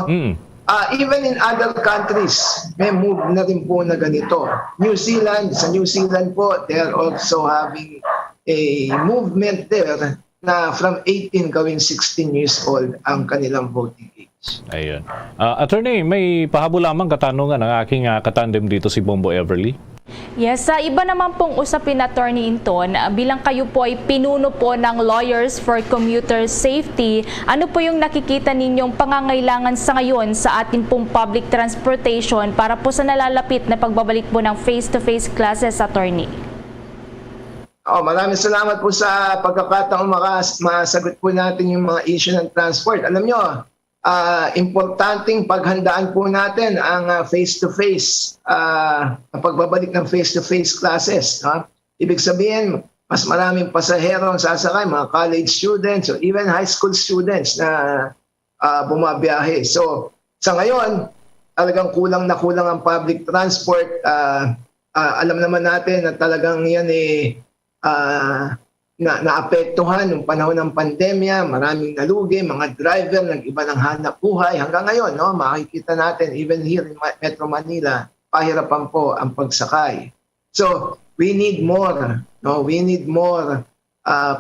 Even in other countries, may move na rin po na ganito. Sa New Zealand po, they are also having a movement there na from 18 gawing 16 years old ang kanilang voting age. Ayun. Attorney, may pahabol lamang katanungan ng aking katandem dito si Bombo Everly. Yes, sa iba naman pong usapin, Attorney Inton, bilang kayo po ay pinuno po ng Lawyers for Commuter Safety, ano po yung nakikita ninyong pangangailangan sa ngayon sa ating pong public transportation para po sa nalalapit na pagbabalik po ng face-to-face classes, Attorney? Maraming salamat po sa pagkakataong masagot po natin yung mga issue ng transport. Alam nyo, importanteng paghandaan po natin ang face-to-face, pagbabalik ng face-to-face classes. No? Ibig sabihin, mas maraming pasahero ang sasakay, mga college students or even high school students na bumabiyahe. So, sa ngayon, talagang kulang na kulang ang public transport. Alam naman natin na talagang yan naapektuhan nung panahon ng pandemya, maraming nalugi, mga driver nag-iba ng hanap buhay. Hanggang ngayon, no, makikita natin, even here in Metro Manila, pahirapan po ang pagsakay. So, we need more. No? We need more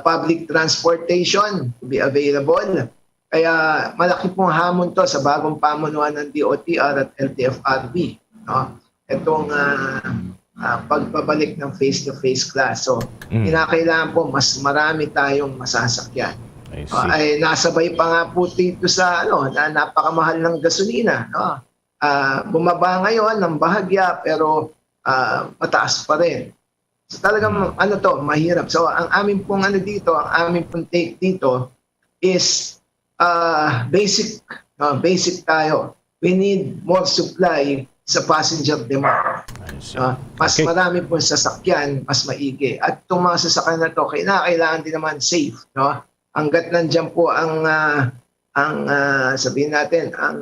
public transportation to be available. Kaya malaki pong hamon to sa bagong pamunuan ng DOTR at LTFRB. No? Itong pagbabalik ng face-to-face class. So, kinakailangan po mas marami tayong masasakyan. Ay nasabay pa nga po dito sa na napakamahal ng gasolina. No? Bumaba ngayon ng bahagya pero mataas pa rin. So, talagang mahirap. So, ang amin pong ang amin pong take dito is basic. Basic tayo. We need more supply sa passenger demand. Mas marami po sasakyan, mas maigi. At itong mga sasakyan na ito, kailangan din naman safe. No? Hanggat nandiyan po ang sabihin natin, ang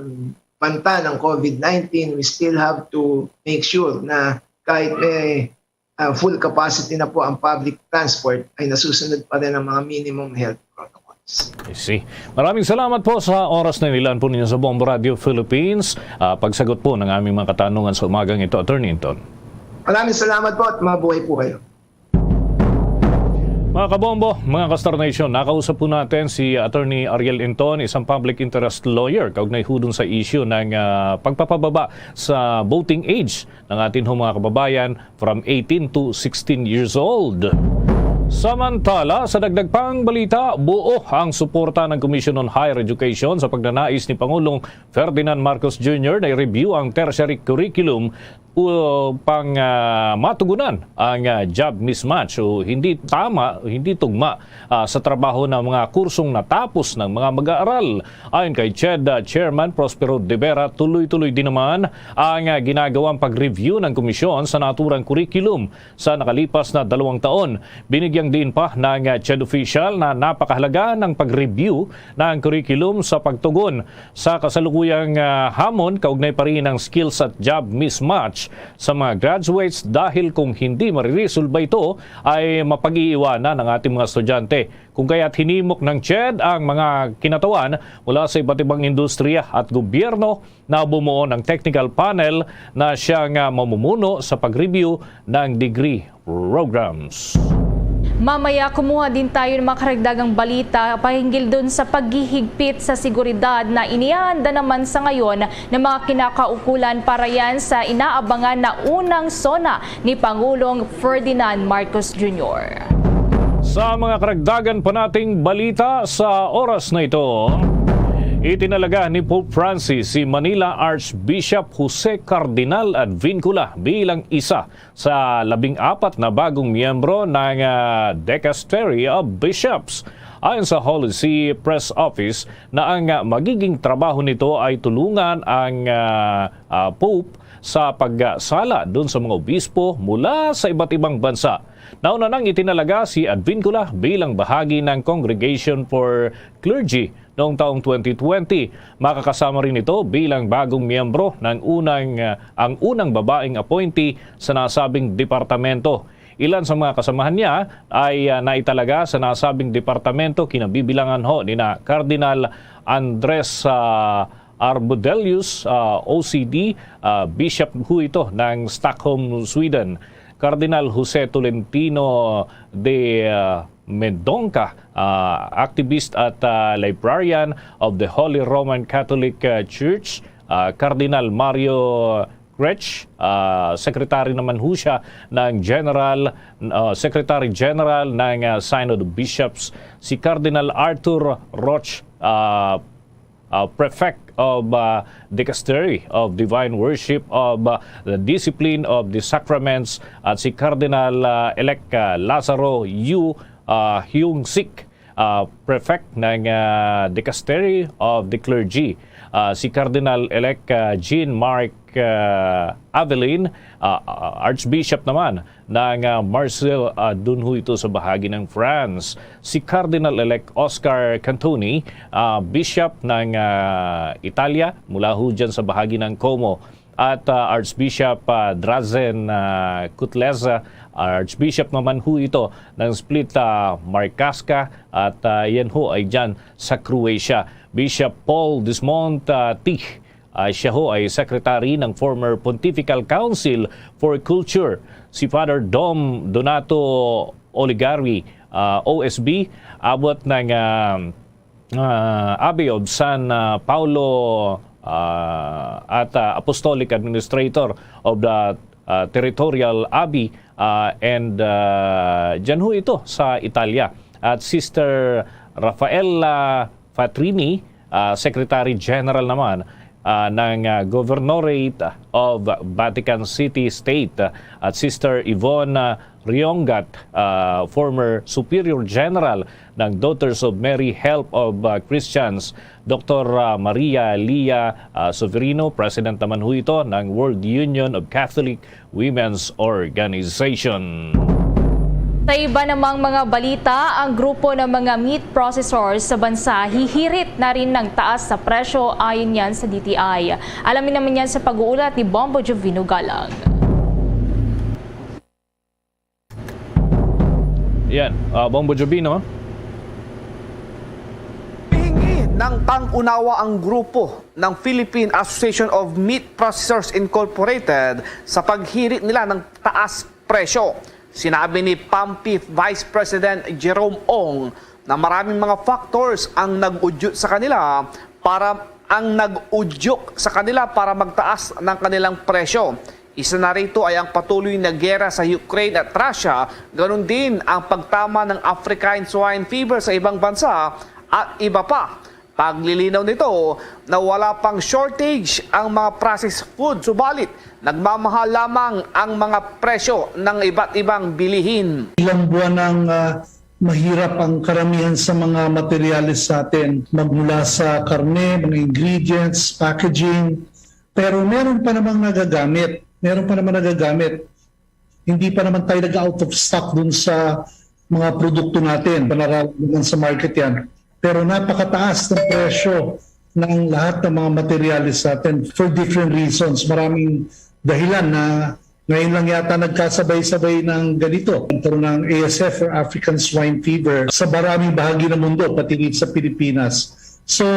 banta ng COVID-19, we still have to make sure na kahit may full capacity na po ang public transport, ay nasusunod pa rin ang mga minimum health protocols. I see. Maraming salamat po sa oras na nilaan po ninyo sa Bombo Radio Philippines. Pagsagot po ng aming mga katanungan sa umagang ito, Attorney Inton. Maraming salamat po at mabuhay po kayo. Mga kabombo, mga Kastar Nation, nakausap po natin si Attorney Ariel Inton, isang public interest lawyer, kaugnay ho dun sa issue ng pagpapababa sa voting age ng ating mga kababayan from 18 to 16 years old. Samantala, sa dagdag pang balita, buo ang suporta ng Commission on Higher Education sa pagnanais ni Pangulong Ferdinand Marcos Jr. na i-review ang tertiary curriculum upang matugunan ang job mismatch o hindi tugma sa trabaho ng mga kursong natapos ng mga mag-aaral. Ayon kay CHED Chairman Prospero De Vera, tuloy-tuloy din naman ang ginagawang pag-review ng komisyon sa naturang curriculum sa nakalipas na 2 taon. Binigyang din pa ng CHED official na napakahalaga ng pag-review ng curriculum sa pagtugon sa kasalukuyang hamon kaugnay pa rin ng skills at job mismatch sa mga graduates dahil kung hindi mariresolba ito ay mapag-iiwanan ng ating mga estudyante. Kung kaya't hinimok ng CHED ang mga kinatawan mula sa iba't ibang industriya at gobyerno na bumuo ng technical panel na siyang mamumuno sa pag-review ng degree programs. Mamaya kumuha din tayo ng mga karagdagang balita pahinggil dun sa paghihigpit sa seguridad na iniihanda naman sa ngayon ng mga kinakaukulan para yan sa inaabangan na unang SONA ni Pangulong Ferdinand Marcos Jr. Sa mga karagdagan pa nating balita sa oras na ito, itinalaga ni Pope Francis si Manila Archbishop Jose Cardinal Advincula bilang isa sa 14 na bagong miyembro ng Dicastery of Bishops. Ayon sa Holy See Press Office na ang magiging trabaho nito ay tulungan ang Pope sa pagsala doon sa mga obispo mula sa iba't ibang bansa. Nauna nang itinalaga si Advincula bilang bahagi ng Congregation for Clergy noong taong 2020. Makakasama rin ito bilang bagong miyembro ng ang unang babaeng appointee sa nasabing departamento. Ilan sa mga kasamahan niya ay naitalaga sa nasabing departamento, kinabibilangan ho ni na Cardinal Andres Arbudelius, OCD, Bishop ho ito ng Stockholm, Sweden. Cardinal Jose Tolentino de Mendonca, activist at librarian of the Holy Roman Catholic Church. Cardinal Mario Grech, secretary naman ho siya ng Secretary General ng Synod of Bishops. Si Cardinal Arthur Roch, Prefect of Dicastery of Divine Worship of the Discipline of the Sacraments, at si Cardinal-elect Lazaro Yu Hyung-sik, Prefect ng Dicastery of the Clergy. Si Cardinal-elect Jean-Marc Avelin, Archbishop naman ng Marseille, dun ho ito sa bahagi ng France. Si Cardinal-elect Oscar Cantoni, Bishop ng Italia, mula ho dyan sa bahagi ng Como. At Archbishop Drazen Kutleza, Archbishop naman ho ito ng Split Marcasca, at yan ho ay dyan sa Croatia. Bishop Paul Desmond Tich, siya ho ay secretary ng former Pontifical Council for Culture. Si Father Dom Donato Oligari, OSB, abot ng Abbey of San Paulo at Apostolic Administrator of the Territorial Abbey, and dyan ho ito sa Italia. At Sister Rafaela Fatrini, Secretary General naman ng Governorate of Vatican City State. At Sister Yvonne Riongat, former Superior General ng Daughters of Mary Help of Christians. Dr. Maria Lia Soverino, President naman ho ito ng World Union of Catholic Women's Organization. Sa iba namang mga balita, ang grupo ng mga meat processors sa bansa hihirit na rin ng taas sa presyo ayon yan sa DTI. Alamin naman yan sa pag-uulat ni Bombo Jovino Galang. Yan, Bombo Jovino. Nang pang-unawa ang grupo ng Philippine Association of Meat Processors Incorporated sa paghirit nila ng taas presyo. Sinabi ni PAMPI Vice President Jerome Ong na maraming mga factors ang nag-udyok sa kanila para magtaas ng kanilang presyo. Isa na rito ay ang patuloy na gera sa Ukraine at Russia, ganun din ang pagtama ng African swine fever sa ibang bansa at iba pa. Paglilinaw nito na wala pang shortage ang mga processed food, subalit nagmamahal lamang ang mga presyo ng iba't ibang bilihin. Ilang buwan ng mahirap ang karamihan sa mga materyales sa atin, magmula sa karne, mga ingredients, packaging, pero meron pa namang nagagamit. Hindi pa naman tayo nag-out of stock dun sa mga produkto natin, panaralaman sa market yan. Pero napakataas ng presyo ng lahat ng mga materyales sa atin for different reasons. Maraming dahilan na ngayon lang yata nagkasabay-sabay ng ganito. Ito ng ASF or African Swine Fever sa maraming bahagi ng mundo, pati rin sa Pilipinas. So,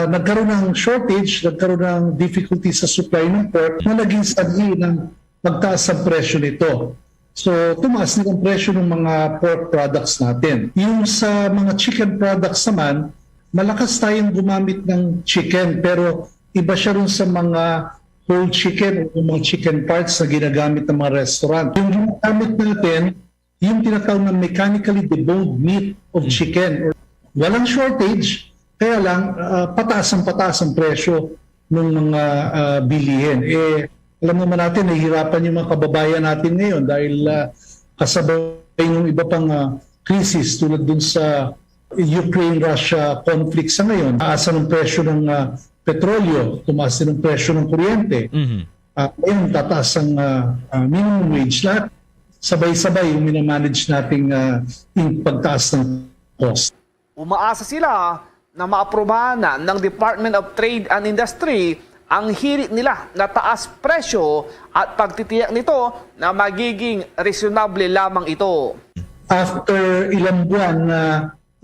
nagkaroon ng shortage, nagkaroon ng difficulty sa supply ng pork na naging sanhi ng pagtaas ng presyo nito. So, tumaas din ang presyo ng mga pork products natin. Yung sa mga chicken products naman, malakas tayong gumamit ng chicken, pero iba siya rin sa mga whole chicken o mga chicken parts na ginagamit ng mga restaurant. Yung ginagamit natin, yung tinatawag na mechanically deboned meat of chicken. Walang shortage, kaya lang pataas ang presyo ng mga bilihin. Alam naman natin, nahihirapan yung mga kababayan natin ngayon dahil kasabay yung iba pang krisis tulad dun sa Ukraine-Russia conflict sa ngayon. Taas ng presyo ng petrolyo, tumaas din ang presyo ng kuryente. Ngayon, tataas ang minimum wage. Lahat sabay-sabay yung minamanage nating yung pagtaas ng cost. Umaasa sila na maaprubahan ng Department of Trade and Industry ang hirit nila na taas presyo at pagtitiyak nito na magiging reasonable lamang ito. After ilang buwan na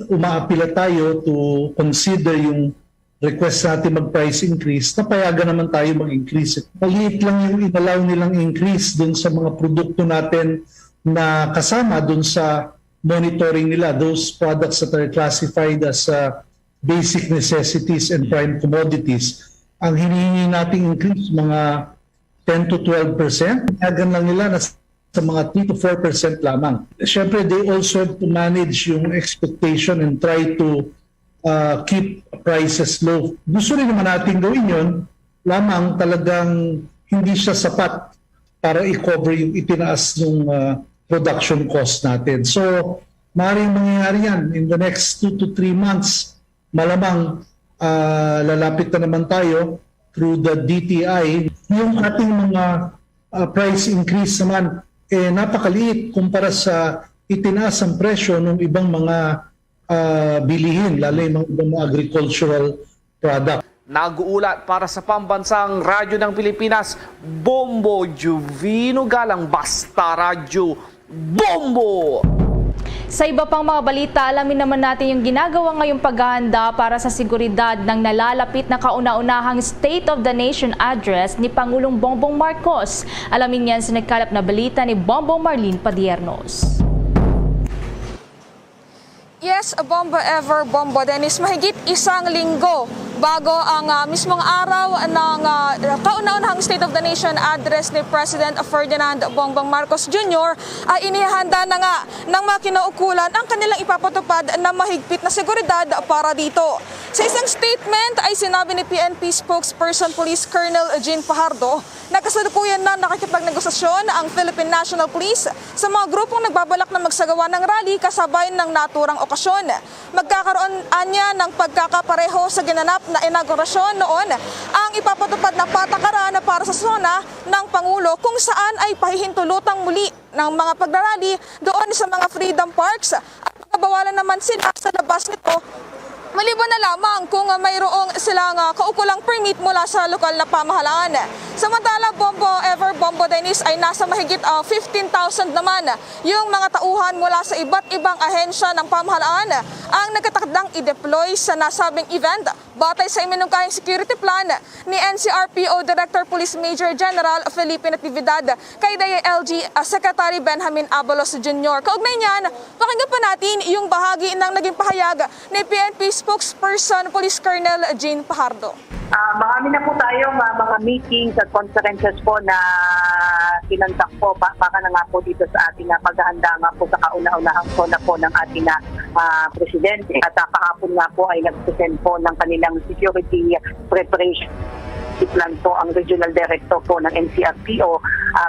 umaapila tayo to consider yung request natin mag-price increase, napayagan naman tayo mag-increase. Maliit lang yung inalaw nilang increase dun sa mga produkto natin na kasama dun sa monitoring nila, those products that are classified as basic necessities and prime commodities. Ang hinihingi nating increase, mga 10 to 12%. Nagan lang nila na sa mga 3 to 4% lamang. Siyempre, they also have to manage yung expectation and try to keep prices low. Gusto rin naman natin gawin yun, lamang talagang hindi siya sapat para i-cover yung itinaas ng production cost natin. So, maaaring mangyayari yan in the next 2 to 3 months. Malamang lalapit na naman tayo through the DTI. Yung ating mga price increase naman napakaliit kumpara sa itinaas ang presyo ng ibang mga bilihin, lalo yung mga agricultural product. Nag-uulat para sa Pambansang Radyo ng Pilipinas, Bombo Juvino Galang, Basta Radyo, Bombo! Sa iba pang mga balita, alamin naman natin yung ginagawa ngayong paghahanda para sa seguridad ng nalalapit na kauna-unahang State of the Nation address ni Pangulong Bongbong Marcos. Alamin yan sa nagkalap na balita ni Bongbong Marlene Padiernos. Yes, Bombo Ever, Bombo Dennis, mahigit isang linggo bago ang mismong araw ng kauna-unahang State of the Nation address ni President Ferdinand Bongbong Marcos Jr. ay inihanda na nga ng mga kinaukulan ang kanilang ipapatupad na mahigpit na seguridad para dito. Sa isang statement ay sinabi ni PNP spokesperson Police Colonel Jean Fajardo na kasalukuyan na nakikipagnegosasyon ang Philippine National Police sa mga grupong nagbabalak na magsagawa ng rally kasabay ng naturang okasyon. Magkakaroon anya ng pagkakapareho sa ginanap na inaugurasyon noon ang ipapatupad na patakaran para sa zona ng Pangulo kung saan ay pahihintulutang muli ng mga pagrarally doon sa mga freedom parks at pagbabawalan naman sila sa labas nito maliban na lamang kung mayroong silang kaukulang permit mula sa lokal na pamahalaan. Samantala, Bombo Ever, Bombo Dennis ay nasa mahigit 15,000 naman yung mga tauhan mula sa iba't ibang ahensya ng pamahalaan ang nagkatakdang i-deploy sa nasabing event batay sa iminungkahing security plan ni NCRPO Director Police Major General Felipe Natividad kay DILG Secretary Benjamin Abalos Jr. Kaugnay niyan, pakinggan pa natin yung bahagi ng naging pahayag ni PNP spokesperson Police Colonel Jean Pajardo. Marami na po tayong mga meetings at conferences po na kinantak po para na nga po dito sa ating paghahanda nga po sa kauna-unahang zona po ng ating presidente. At kahapon nga po ay nag-present po ng kanilang security preparation plan po ang regional director po ng NCRPO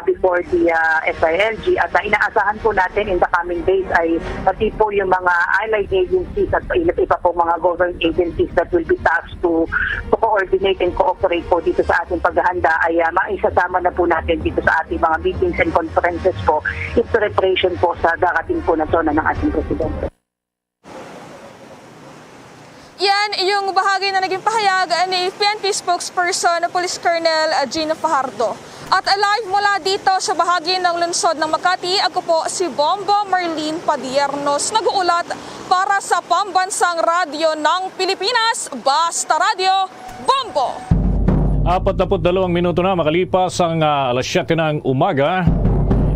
before the SILG at inaasahan po natin in the coming days ay pati po yung mga allied agencies at iba po mga government agencies that will be tasked to coordinate and cooperate po dito sa ating paghahanda ay maisasama na po natin dito sa ating mga meetings and conferences po in preparation po sa darating po na zona ng ating presidente. Yan yung bahagi na naging pahayag ni PNP spokesperson Police Colonel Jean Fajardo. At live mula dito sa bahagi ng lungsod ng Makati, ako po si Bombo Marlene Padiernos, nag-uulat para sa Pambansang Radyo ng Pilipinas, Basta Radio, Bombo! 42 minuto na makalipas ang alas 7 ng umaga.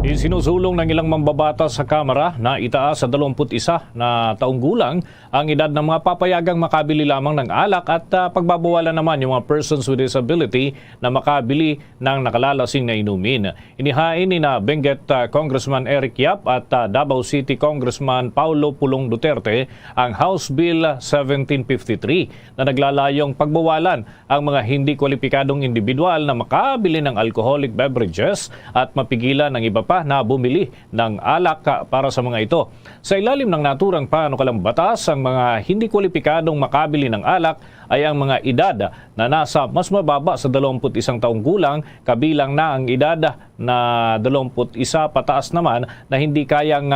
Isinusulong ng ilang mambabatas sa Kamara na itaas sa 21 na taong gulang ang edad ng mga papayagang makabili lamang ng alak at pagbabawalan naman yung mga persons with disability na makabili ng nakalalasing na inumin. Inihain ni na Benguet Congressman Eric Yap at Davao City Congressman Paulo Pulong Duterte ang House Bill 1753 na naglalayong pagbawalan ang mga hindi kwalipikadong individual na makabili ng alcoholic beverages at mapigilan ng iba pa na bumili ng alak para sa mga ito. Sa ilalim ng naturang panukalang batas, ang mga hindi kwalipikadong makabili ng alak ay ang mga edad na nasa mas mababa sa 21 taong gulang, kabilang na ang edad na 21 pataas naman na hindi kayang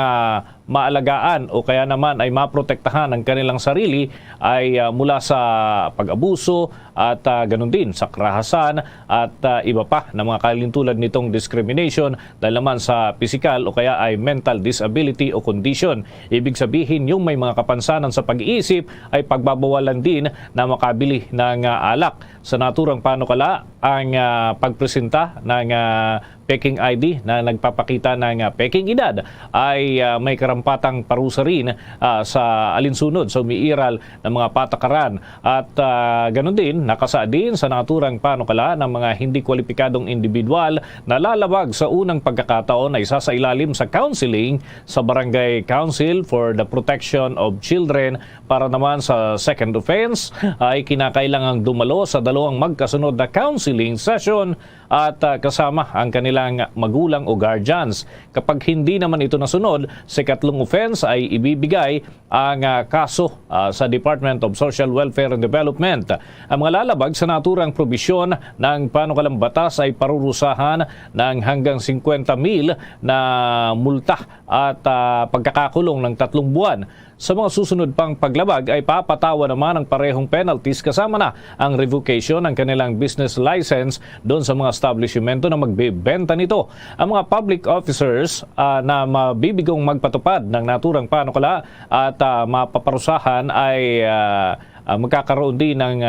maalagaan o kaya naman ay maprotektahan ang kanilang sarili ay mula sa pag-abuso at ganun din sa karahasan at iba pa na mga kalintulad nitong discrimination dahil naman sa physical o kaya ay mental disability o condition. Ibig sabihin yung may mga kapansanan sa pag-iisip ay pagbabawalan din na makabili ng alak. Sa naturang panukala ang pagpresenta ng peking ID na nagpapakita ng peking edad ay may karampatang parusa rin sa alinsunod sa umiiral ng mga patakaran at ganoon din nakasaad din sa naturang panukala ng mga hindi kwalipikadong individual na lalabag sa unang pagkakataon ay isasailalim sa counseling sa Barangay Council for the Protection of Children. Para naman sa second offense ay kinakailangang dumalo sa dalawang magkasunod na counseling session at kasama ang kanilang magulang o guardians. Kapag hindi naman ito nasunod, sa ikatlong offense ay ibibigay ang kaso sa Department of Social Welfare and Development. Ang mga lalabag sa naturang probisyon ng panukalang batas ay parurusahan ng hanggang 50,000 na multa at pagkakakulong ng 3 buwan. Sa mga susunod pang paglabag ay papatawa naman ang parehong penalties kasama na ang revocation ng kanilang business license doon sa mga establishmento na magbebenta nito. Ang mga public officers na mabibigong magpatupad ng naturang panukala at mapaparusahan ay magkakaroon din ng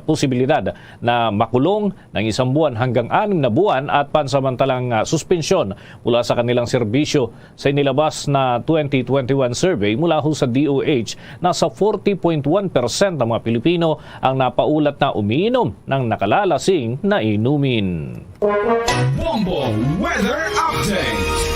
posibilidad na makulong ng 1 buwan hanggang 6 na buwan at pansamantalang suspensyon mula sa kanilang serbisyo. Sa inilabas na 2021 survey mula ho sa DOH, nasa 40.1% ng mga Pilipino ang napaulat na umiinom ng nakalalasing na inumin. Bombo Weather Update.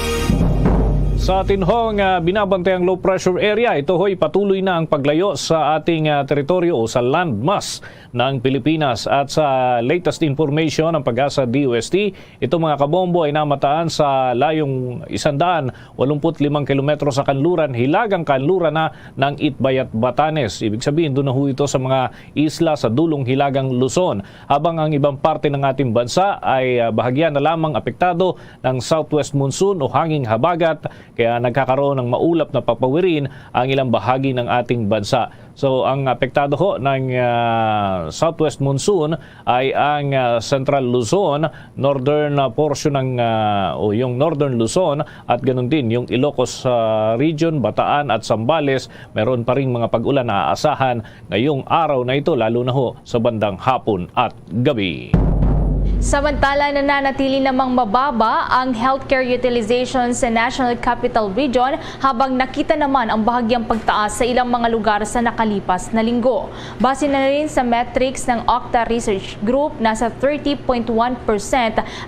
Sa atin hong binabantayang low pressure area, ito ho'y patuloy na ang paglayo sa ating teritoryo o sa landmass ng Pilipinas. At sa latest information ng Pag-asa DOST, ito mga kabombo ay namataan sa layong 185 kilometro sa kanluran, hilagang kanluran na ng Itbay at Batanes. Ibig sabihin, doon na ho ito sa mga isla sa dulong hilagang Luzon. Habang ang ibang parte ng ating bansa ay bahagyan na lamang apektado ng southwest monsoon o hanging habagat, kaya nagkakaroon ng maulap na papawirin ang ilang bahagi ng ating bansa. So ang apektado ho ng southwest monsoon ay ang Central Luzon, northern portion ng yung northern Luzon at ganun din yung Ilocos region, Bataan at Zambales. Meron pa ring mga pag-ulan na aasahan ngayong araw na ito, lalo na ho sa bandang hapon at gabi. Samantala, nananatili namang mababa ang healthcare utilization sa National Capital Region habang nakita naman ang bahagyang pagtaas sa ilang mga lugar sa nakalipas na linggo. Base na rin sa metrics ng Octa Research Group, nasa 30.1%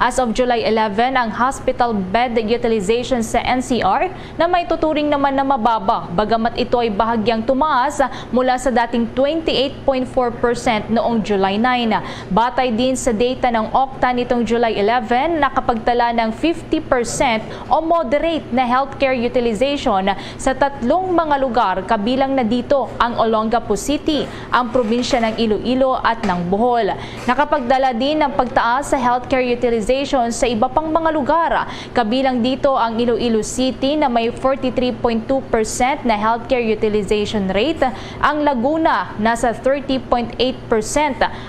as of July 11 ang hospital bed utilization sa NCR na may tuturing naman na mababa, bagamat ito ay bahagyang tumaas mula sa dating 28.4% noong July 9. Batay din sa data ng Octa nitong July 11, nakapagtala ng 50% o moderate na healthcare utilization sa tatlong mga lugar, kabilang na dito ang Olongapo City, ang probinsya ng Iloilo at ng Bohol. Nakapagdala din ng pagtaas sa healthcare utilization sa iba pang mga lugar, kabilang dito ang Iloilo City na may 43.2% na healthcare utilization rate, ang Laguna nasa 30.8%,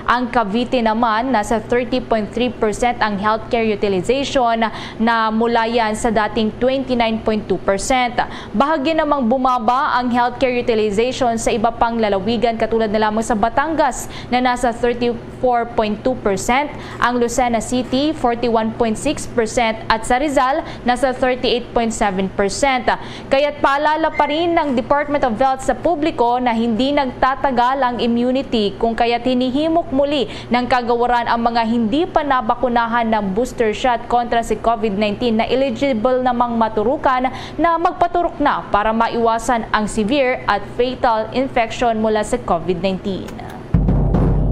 ang Cavite naman nasa 30.3% ang healthcare utilization na mula yan sa dating 29.2%. Bahagi namang bumaba ang healthcare utilization sa iba pang lalawigan katulad na lamang sa Batangas na nasa 34.2%, ang Lucena City 41.6% at sa Rizal nasa 38.7%. Kaya't paalala pa rin ng Department of Health sa publiko na hindi nagtatagal ang immunity, kung kaya't hinihimok muli ng kagawaran ang mga hindi pa nabakunahan ng booster shot kontra si COVID-19 na eligible namang maturukan na magpaturok na para maiwasan ang severe at fatal infection mula sa COVID-19.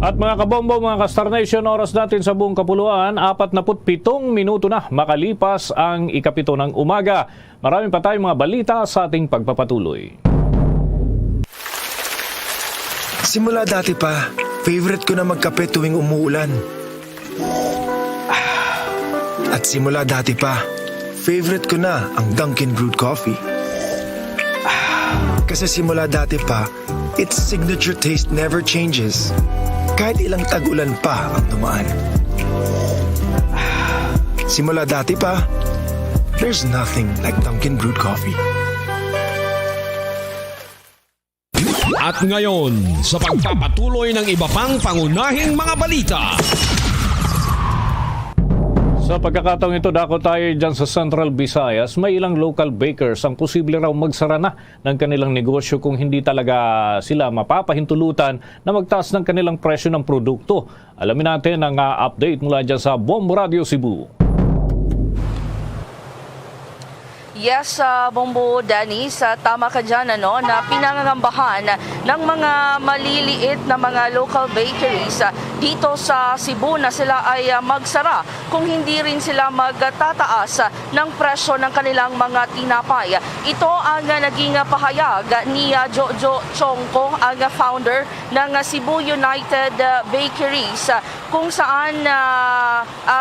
At mga kabombo, mga ka-Star Nation, oras natin sa buong kapuluan, 47 minuto na makalipas ang ikapito ng umaga. Marami pa tayong mga balita sa ating pagpapatuloy. Simula dati pa, favorite ko na magkape tuwing umuulan. At simula dati pa, favorite ko na ang Dunkin' Brewed Coffee. Kasi simula dati pa, its signature taste never changes. Kahit ilang tag-ulan pa ang dumaan. Simula dati pa, there's nothing like Dunkin' Brewed Coffee. At ngayon, sa pagpapatuloy ng iba pang pangunahing mga balita. Sa pagkakataong ito, dako tayo dyan sa Central Visayas. May ilang local bakers ang posible raw magsara na ng kanilang negosyo kung hindi talaga sila mapapahintulutan na magtaas ng kanilang presyo ng produkto. Alamin natin ang update mula dyan sa Bombo Radio Cebu. Yes, Bombo Dennis, tama ka dyan na pinangangambahan ng mga maliliit na mga local bakeries dito sa Cebu na sila ay magsara kung hindi rin sila magtataas ng presyo ng kanilang mga tinapay. Ito ang naging pahayag ni Jojo Chongko, ang founder ng Cebu United Bakeries, kung saan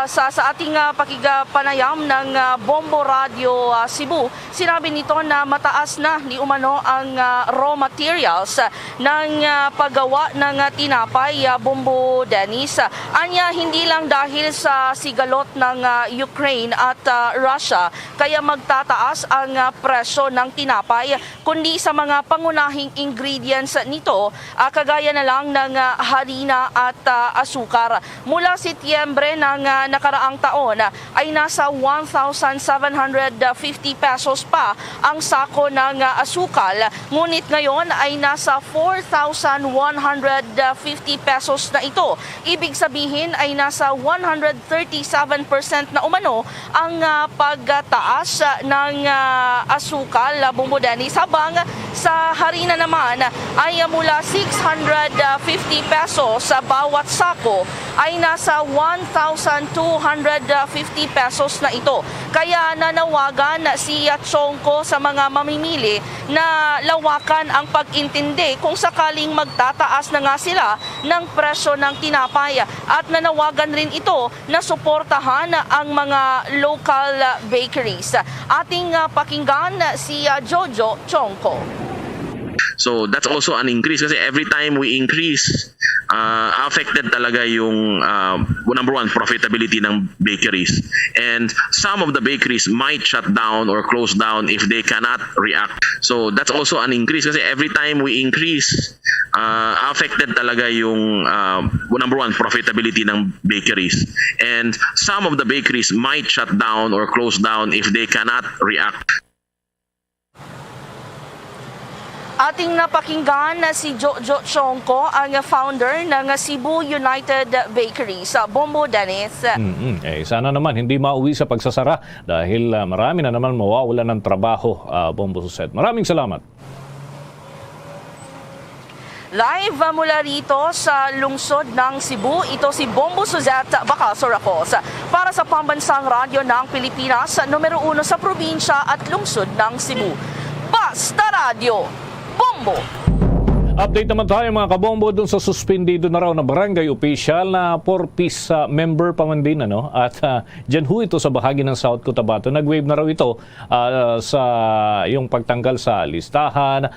sa ating pakigapanayam ng Bombo Radio Cebu, sinabi nito na mataas na ni umano ang raw materials ng paggawa ng tinapay, Bombo Dennis. Anya, hindi lang dahil sa sigalot ng Ukraine at Russia kaya magtataas ang presyo ng tinapay, kundi sa mga pangunahing ingredients nito, kagaya na lang ng harina at asukar. Mula Setyembre ng nakaraang taon ay nasa 1,750 pesos pa ang sako ng asukal, ngunit ngayon ay nasa 4,150 pesos na ito. Ibig sabihin ay nasa 137% na umano ang pagtaas ng asukal, Bombo Dennis, habang sa harina naman ay mula 650 pesos sa bawat sako ay nasa 1,250 pesos na ito. Kaya nanawagan si Chongko sa mga mamimili na lawakan ang pag-intindi kung sakaling magtataas na nga sila ng presyo ng tinapay at nanawagan rin ito na suportahan ang mga local bakeries. Ating pakinggan si Jojo Chongko. So that's also an increase kasi every time we increase, affected talaga yung number one, profitability ng bakeries. And some of the bakeries might shut down or close down if they cannot react. So that's also an increase kasi every time we increase, affected talaga yung number one, profitability ng bakeries. And some of the bakeries might shut down or close down if they cannot react. Ating napakinggan na si Jojo Chongko, ang founder ng Cebu United Bakeries. Bombo, Dennis. Sana naman hindi mauwi sa pagsasara dahil marami na naman mawawalan ng trabaho, Bombo Suset. Maraming salamat. Live mula rito sa lungsod ng Cebu, ito si Bombo Suzette Bacasoracos para sa Pambansang Radyo ng Pilipinas, numero 1 sa probinsya at lungsod ng Cebu. Basta Radio! Bombo! Update naman tayo mga kabombo dun sa suspendido na raw na barangay official na 4-piece member pa man din. At dyan ho ito sa bahagi ng South Cotabato. Nag-wave na raw ito sa yung pagtanggal sa listahan.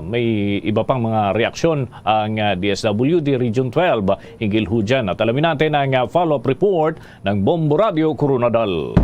May iba pang mga reaksyon ang DSWD Region 12 hinggil ho dyan. At alamin natin ang follow-up report ng Bombo Radio Coronadal.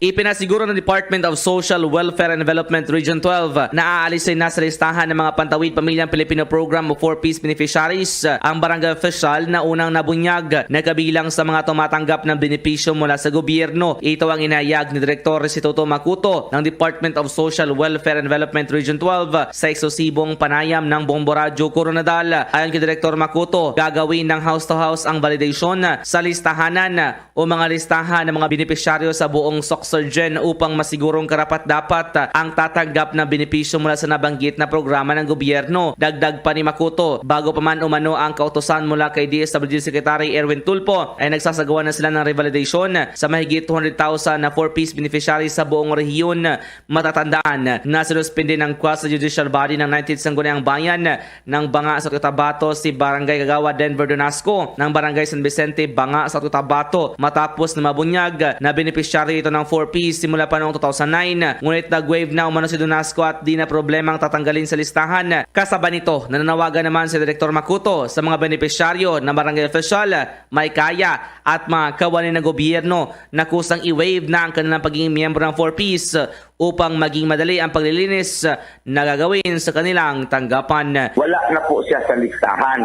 Ipinasiguro ng Department of Social Welfare and Development Region 12 na aalisin na sa listahan ng mga Pantawid Pamilyang Pilipino Program o 4-piece beneficiaries ang barangay official na unang nabunyag na kabilang sa mga tumatanggap ng benepisyo mula sa gobyerno. Ito ang inayag ni Direktor Recitoto Macuto ng Department of Social Welfare and Development Region 12 sa eksklusibong panayam ng Bombo Radio Coronadal. Ayon kay Direktor Macuto, gagawin ng house-to-house ang validation sa listahanan o mga listahan ng mga benepisyaryo sa buong Surgeon upang masigurong karapat-dapat ang tatanggap ng benepisyo mula sa nabanggit na programa ng gobyerno. Dagdag pa ni Macuto, bago pa man umano ang kautusan mula kay DSWD Secretary Erwin Tulfo ay nagsasagawa na sila ng revalidation sa mahigit 200,000 na 4-piece beneficiaries sa buong rehiyon. Matatandaan na sinuspende ng quasi-judicial body ng 19th Sangguniang Bayan ng Banga sa Cotabato si Barangay Kagawa Denver Donasco ng Barangay San Vicente Banga sa Cotabato matapos na mabunyag na beneficiary ito ng 4-piece simula pa noong 2009. Ngunit nag-wave na umano si Donasco at di na problemang tatanggalin sa listahan. Kasaba nito, nananawagan naman si Direktor Macuto sa mga benepisyaryo ng barangay official, may kaya at mga kawani ng gobyerno na kusang i-wave na ang kanilang pagiging miyembro ng 4-piece upang maging madali ang paglilinis na gagawin sa kanilang tanggapan. Wala na po siya sa listahan.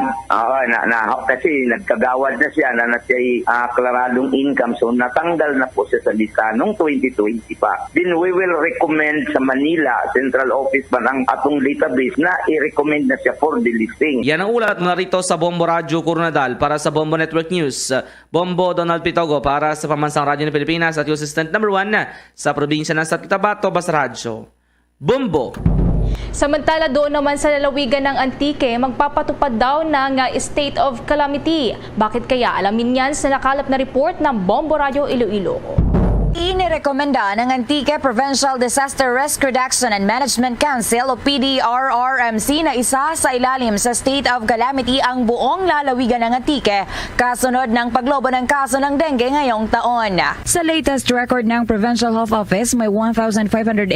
Kasi nagkagawad na siya na siya klaradong income, so natanggal na po siya sa listahan noong 2020 pa. Then we will recommend sa Manila Central Office pa ng atong database na i-recommend na siya for delisting. Yan ang ulat mula rito sa Bombo Radio Coronadal para sa Bombo Network News. Bombo Donald Pitogo para sa Pambansang Radyo ng Pilipinas at yung assistant number 1 sa probinsya ng South Cotabato, Basta Radyo. Bombo! Samantala doon naman sa lalawigan ng Antique, magpapatupad daw ng state of calamity. Bakit kaya? Alamin yan sa nakalap na report ng Bombo Radio Iloilo. Inirekomenda ng Antique Provincial Disaster Risk Reduction and Management Council o PDRRMC na isa sa ilalim sa state of calamity ang buong lalawigan ng Antique kasunod ng paglobo ng kaso ng dengue ngayong taon. Sa latest record ng Provincial Health Office, may 1,581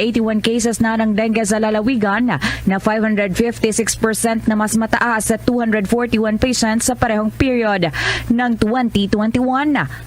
cases na ng dengue sa lalawigan na 556% na mas mataas sa 241 patients sa parehong period ng 2021.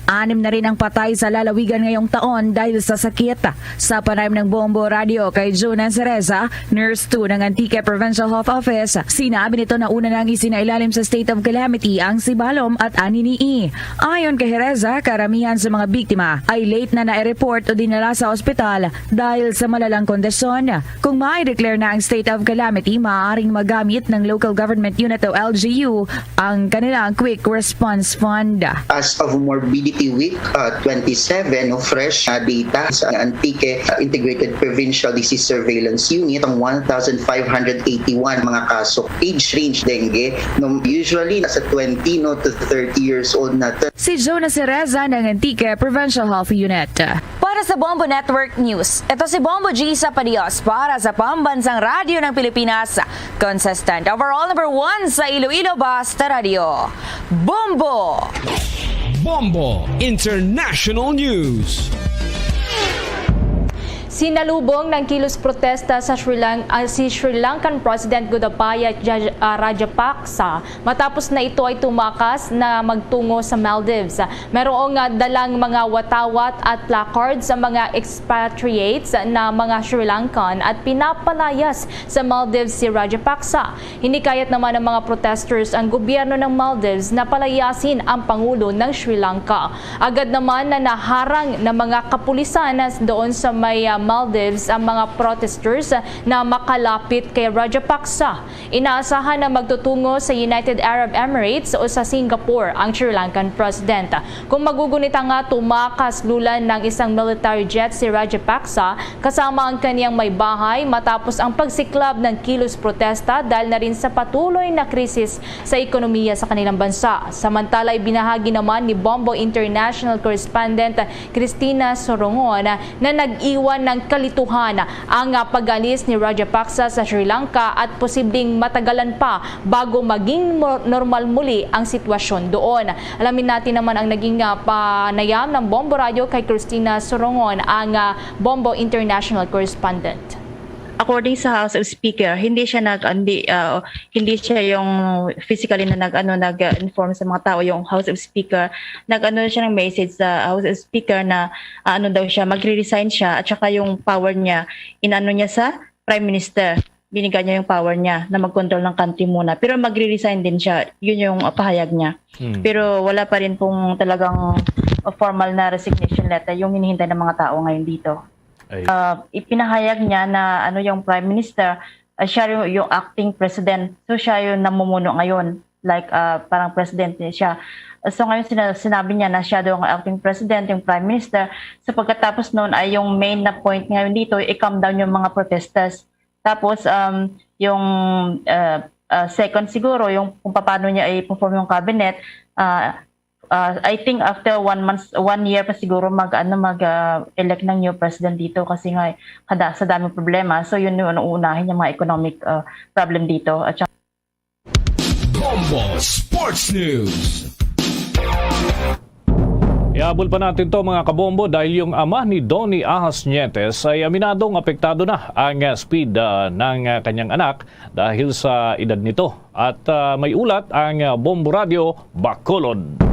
6 na rin ang patay sa lalawigan ngayong taon dahil sa sakit. Sa panayam ng Bombo Radio kay Jonan Cereza, Nurse 2 ng Antique Provincial Health Office, sinabi nito na una nang isinailalim sa state of calamity ang Sibalom at Anini. Ayon kay Cereza, karamihan sa mga biktima ay late na na-report o dinala sa ospital dahil sa malalang kondisyon. Kung ma-declare na ang state of calamity, maaaring magamit ng local government unit o LGU ang kanilang Quick Response Fund. As of Morbidity Week 27, fresh fresh data sa Antique Integrated Provincial Disease Surveillance Unit ang 1,581 mga kaso. Age range dengue, no, usually nasa 20 to 30 years old na. Si Jonas Cereza ng Antique Provincial Health Unit. Para sa Bombo Network News, ito si Bombo G. Sapadios para sa Pambansang Radyo ng Pilipinas. Consistent overall number 1 sa Iloilo Basta Radio. Bombo! Bombo International News. Sinalubong ng kilos protesta sa si Sri Lankan President Gotabaya Rajapaksa matapos na ito ay tumakas na magtungo sa Maldives. Merong dalang mga watawat at placards sa mga expatriates na mga Sri Lankan at pinapalayas sa Maldives si Rajapaksa. Hinikayat naman ng mga protesters ang gobyerno ng Maldives na palayasin ang Pangulo ng Sri Lanka. Agad naman na naharang ng mga kapulisan doon sa may Maldives ang mga protesters na makalapit kay Rajapaksa. Inaasahan na magtutungo sa United Arab Emirates o sa Singapore ang Sri Lankan President. Kung magugunita nga tumakas lulan ng isang military jet si Rajapaksa kasama ang kaniyang may bahay matapos ang pagsiklab ng kilos protesta dahil na rin sa patuloy na krisis sa ekonomiya sa kanilang bansa. Samantala, ibinahagi naman ni Bombo International Correspondent Cristina Sorongon na nag-iwan ng kalituhan ang pag-alis ni Rajapaksa sa Sri Lanka at posibleng matagalan pa bago maging normal muli ang sitwasyon doon. Alamin natin naman ang naging panayam ng Bombo Radio kay Cristina Sorongon, ang Bombo International Correspondent. According sa House of Speaker, hindi siya yung physically na nag-inform sa mga tao. Yung House of Speaker, siya ng message sa House of Speaker na daw siya, magre-resign siya at saka yung power niya, niya sa Prime Minister. Binigyan niya yung power niya na mag-control ng country muna. Pero magre-resign din siya. Yun yung pahayag niya. Pero wala pa rin pong talagang formal na resignation letter yung hinihintay ng mga tao ngayon dito. Ipinahayag niya na yung Prime Minister, siya yung acting president. So siya yung namumuno ngayon, like parang president siya. So ngayon sinabi niya na siya daw ang acting president, yung Prime Minister. So pagkatapos noon ay yung main na point ngayon dito, i-calm down yung mga protesters. Tapos yung second siguro, yung kung paano niya i-perform yung cabinet, I think after 1 year pa siguro mag-elect ng new president dito kasi nga sa daming problema. So yun yung uunahin yung mga economic problem dito. At Bombo Sports News. Iabol pa natin to mga kabombo dahil yung ama ni Donnie Ahas Nietes ay aminadong apektado na ang speed ng kanyang anak dahil sa edad nito. At may ulat ang Bombo Radio Bacolod.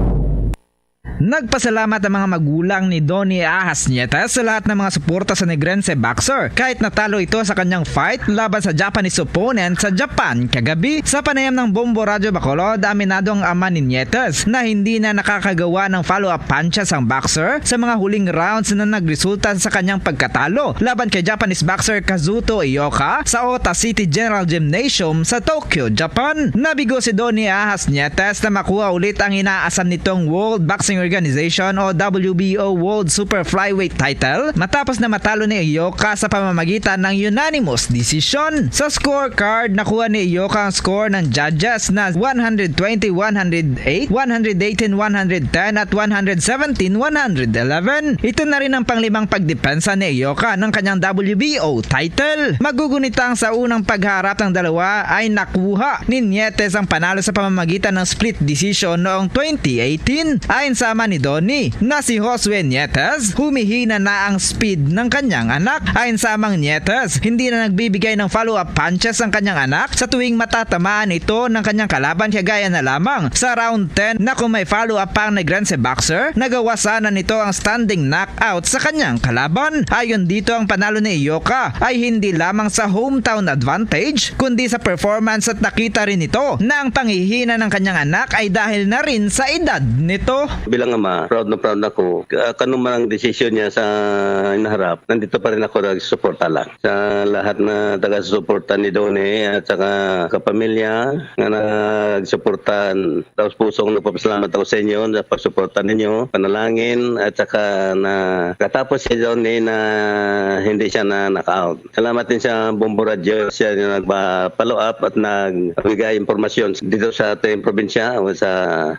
Nagpasalamat ang mga magulang ni Donnie Ahas Nietes sa lahat ng mga suporta sa Negrense boxer kahit natalo ito sa kanyang fight laban sa Japanese opponent sa Japan kagabi. Sa panayam ng Bombo Radio Bacolod, aminado ang ama ni Nietes na hindi na nakakagawa ng follow-up punches ang boxer sa mga huling rounds na nagresulta sa kanyang pagkatalo laban kay Japanese boxer Kazuto Ioka sa Ota City General Gymnasium sa Tokyo, Japan. Nabigo si Donnie Ahas Nietes na makuha ulit ang inaasam nitong World Boxing Organization o WBO World Super Flyweight title matapos na matalo ni Ioka sa pamamagitan ng unanimous decision. Sa scorecard, nakuha ni Ioka ang score ng judges na 120-108, 118-110 at 117-111. Ito na rin ang panglimang pagdepensa ni Ioka ng kanyang WBO title. Magugunitang sa unang pagharap ng dalawa ay nakuha ni Nietes ang panalo sa pamamagitan ng split decision noong 2018. Ayon sa ama ni Donnie na si Josue Nietes, humihina na ang speed ng kanyang anak. Ayon sa amang Nietes, hindi na nagbibigay ng follow-up punches ang kanyang anak sa tuwing matatamaan ito ng kanyang kalaban, kagaya na lamang sa round 10 na kung may follow-up pa ang Negrense boxer, nagawa sana nito ang standing knockout sa kanyang kalaban. Ayon dito, ang panalo ni Ioka ay hindi lamang sa hometown advantage kundi sa performance at nakita rin ito na ang panghihina ng kanyang anak ay dahil na rin sa edad nito. bilang ama, proud na proud ako. Kanong man ang desisyon niya sa inaharap, nandito pa rin ako nagsuporta lang. Sa lahat na taga-suporta ni Donnie at saka kapamilya na nagsuportan, tapos pusong nagpapasalamat ako sa inyo sa pagsuporta ninyo, panalangin at saka na katapos si Donnie na hindi siya na knock-out. Salamat din sa Bombo Radio, siya yung nagpa-follow up at nagbigay impormasyon dito sa ating probinsya o sa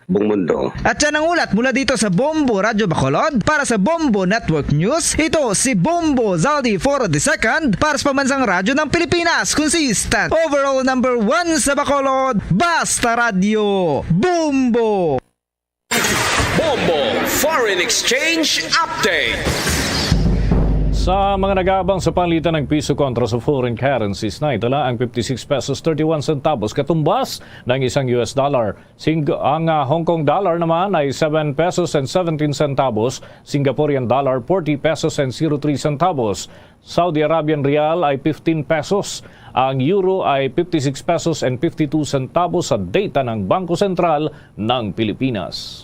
buong mundo. At yan ang ulat mula dito sa Bombo Radio Bacolod para sa Bombo Network News. Ito si Bombo Zaldi for the second para sa pambansang radyo ng Pilipinas. Consistent overall number 1 sa Bacolod. Basta Radio Bombo. Bombo Foreign Exchange Update. Sa mga nag-aabang sa palitan ng piso kontra sa foreign currencies na itala ang 56 pesos 31 centavos katumbas ng isang US dollar. Ang Hong Kong dollar naman ay 7 pesos and 17 centavos, Singaporean dollar 40 pesos and 03 centavos. Saudi Arabian rial ay 15 pesos. Ang euro ay 56 pesos and 52 centavos sa data ng Bangko Sentral ng Pilipinas.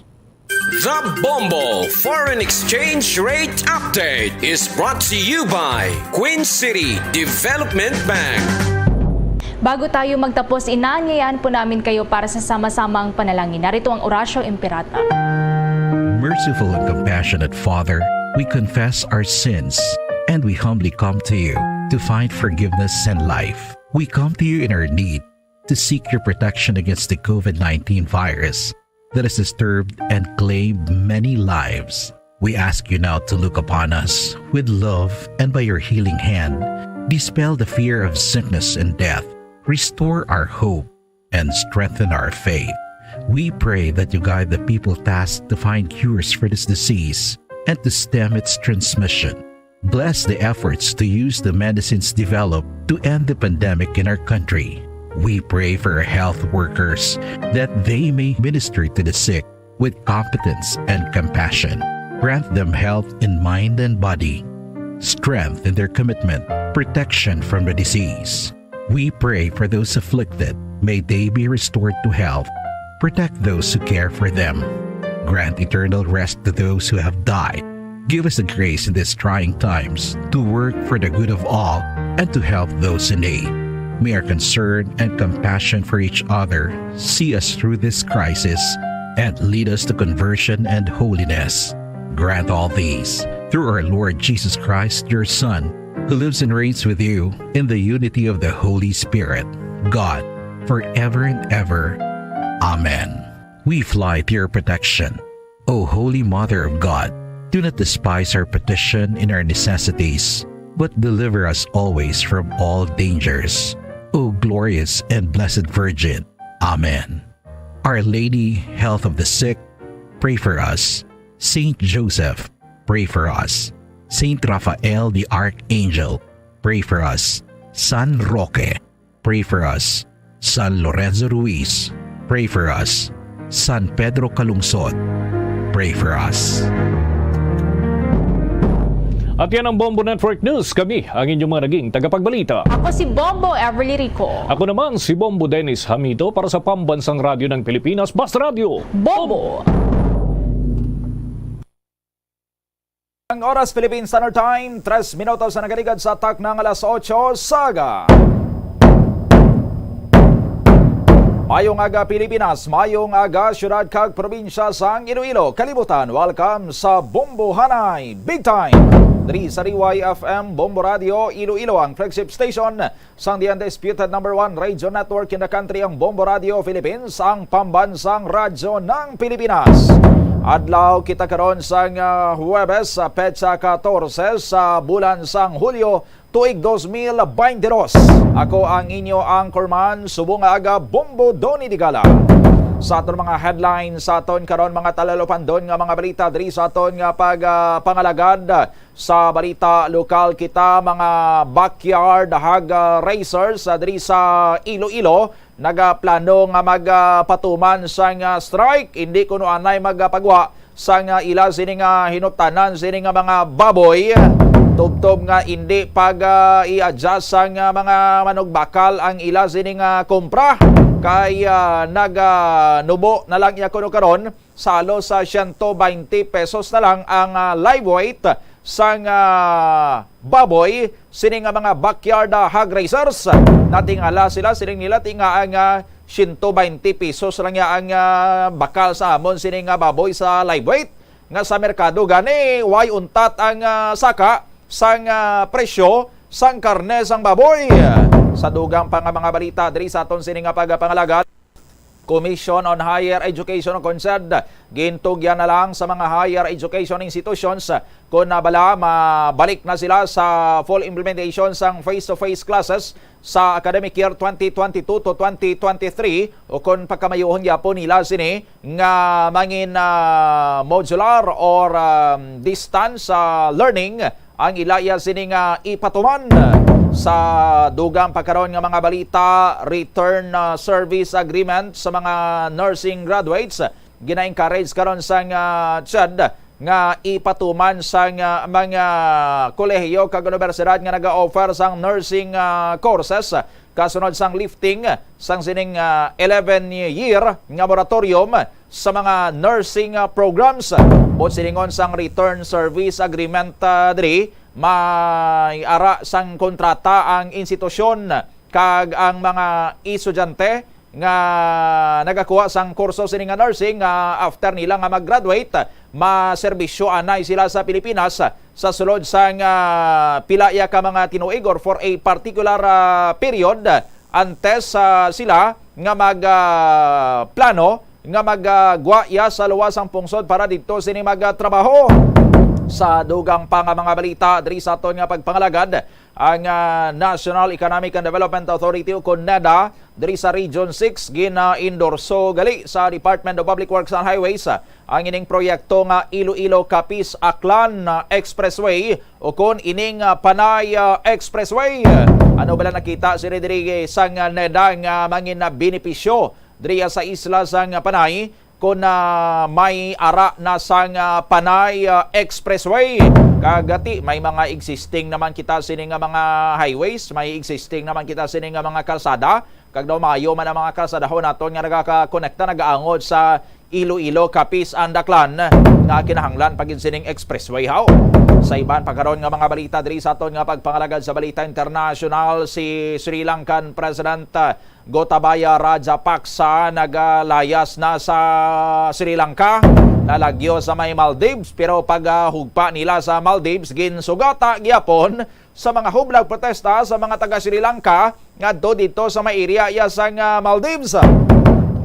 The Bombo Foreign Exchange Rate Update is brought to you by Queen City Development Bank. Bago tayo magtapos, inaanyayahan po namin kayo para sa sama-samang panalangin. Narito ang Orasyo Imperata. Merciful and compassionate Father, we confess our sins and we humbly come to you to find forgiveness and life. We come to you in our need to seek your protection against the COVID-19 virus that has disturbed and claimed many lives. We ask you now to look upon us with love and by your healing hand, dispel the fear of sickness and death, restore our hope, and strengthen our faith. We pray that you guide the people tasked to find cures for this disease and to stem its transmission. Bless the efforts to use the medicines developed to end the pandemic in our country. We pray for our health workers that they may minister to the sick with competence and compassion. Grant them health in mind and body, strength in their commitment, protection from the disease. We pray for those afflicted. May they be restored to health. Protect those who care for them. Grant eternal rest to those who have died. Give us the grace in these trying times to work for the good of all and to help those in need. May our concern and compassion for each other see us through this crisis and lead us to conversion and holiness. Grant all these through our Lord Jesus Christ, your Son, who lives and reigns with you in the unity of the Holy Spirit, God, forever and ever. Amen. We fly to your protection. O Holy Mother of God, do not despise our petition in our necessities, but deliver us always from all dangers. O glorious and blessed Virgin. Amen. Our Lady, health of the sick, pray for us. Saint Joseph, pray for us. Saint Raphael the Archangel, pray for us. San Roque, pray for us. San Lorenzo Ruiz, pray for us. San Pedro Calungsod, pray for us. At yan ang Bombo Network News. Kami ang inyong mga naging tagapagbalita. Ako si Bombo Everly Rico. Ako naman si Bombo Dennis Hamito para sa Pambansang Radyo ng Pilipinas, Basta Radio Bombo! Ang oras Philippine Standard Time, 3 minutos na nagaligad sa atak ng alas 8, Saga. Mayong aga Pilipinas, mayong aga syudad kag probinsya sang Iloilo. Kalibutan, welcome sa Bombo Hanay Big Time. Diri sa Riway FM Bombo Radio Iloilo, ang flagship station sang the undisputed number 1 radio network in the country, ang Bombo Radio Philippines, ang pambansang radyo ng Pilipinas. Adlaw kita karon sang Huwebes sa petsa 14 sa bulan sang Hulyo tuig 2022. Ako ang inyo anchorman, subong aga Bombo Donnie Digala. Sa aton mga headlines sa aton karon, mga talalopandon nga mga balita diri sa aton nga pangalagad sa balita lokal kita, mga backyard hog racers diri sa Iloilo nagaplano nga magpatuman sang strike, hindi kuno anay magpagwa sang ila sini nga hinuptanan sini nga mga baboy tubtob nga hindi pag i-adjust ang mga manugbakal ang ila sining kompra kay nubo na lang iya kuno karon salo sa 120 pesos na lang ang live weight sang baboy sining mga backyard hog raisers. Natingala sila sining nila tinga ang 120 pesos lang ya ang bakal sa amon sining baboy sa live weight nga sa merkado gani way untat ang saka sang presyo sang karne sang baboy. Sa dugang pa nga mga balita diri sa aton sining pagpangalagat, Commission on Higher Education concerned gintugyan na lang sa mga higher education institutions kung nabala mabalik na sila sa full implementation sang face-to-face classes sa academic year 2022 to 2023 o kung pagkamayuhon yapon nila sini nga mangin modular or distance learning ang ilaya sini nga ipatuman. Sa dugang pagkaroon ng mga balita, return service agreement sa mga nursing graduates gina-encourage karon sang CHED nga ipatuman sang mga kolehiyo kag universidad nga naga-offer sang nursing courses kasunod sang lifting sang sining 11-year nga moratorium sa mga nursing programs. Bot siningon sang return service agreement diri may ara sang kontrata ang institusyon kag ang mga estudyante nga nagakuha sang kurso sining nursing after nila nga mag-graduate maserbisyo anay sila sa Pilipinas sa sulod sang pilaya ka mga tinuig or for a particular period antes sila nga magplano nga magguaya sa luwasang pungsod para dito sini magtrabaho. Sa dugang pa nga mga balita diri sa aton nga pagpangalagad ang National Economic and Development Authority o NEDA diri sa Region 6 gina-endorso gali sa Department of Public Works and Highways ang ining proyekto nga Iloilo Capiz Aklan Expressway o kon ining Panay Expressway. Ano bala nakita si diri sang NEDA nga mangin na benepisyo diri sa isla sang Panay kung may ara na sang Panay Expressway. Kagati may mga existing naman kita sining mga highways, may existing naman kita sining mga kalsada. Kag daw maayo man ang mga kalsadahon naton nga nagaka-konekta nagaangod sa Iloilo, Capiz, and Aklan nga kinahanglan pagin sining expressway haw. Sa iban pagkaroon nga mga balita diri sa aton nga pagpangalagad sa balita international, si Sri Lankan President Gotabaya Rajapaksa nagalayas na sa Sri Lanka, nalagyo sa may Maldives, pero pag hugpa nila sa Maldives ginsugata gyapon sa mga hublag protesta sa mga taga Sri Lanka ngadto dito sa may area sang Maldives.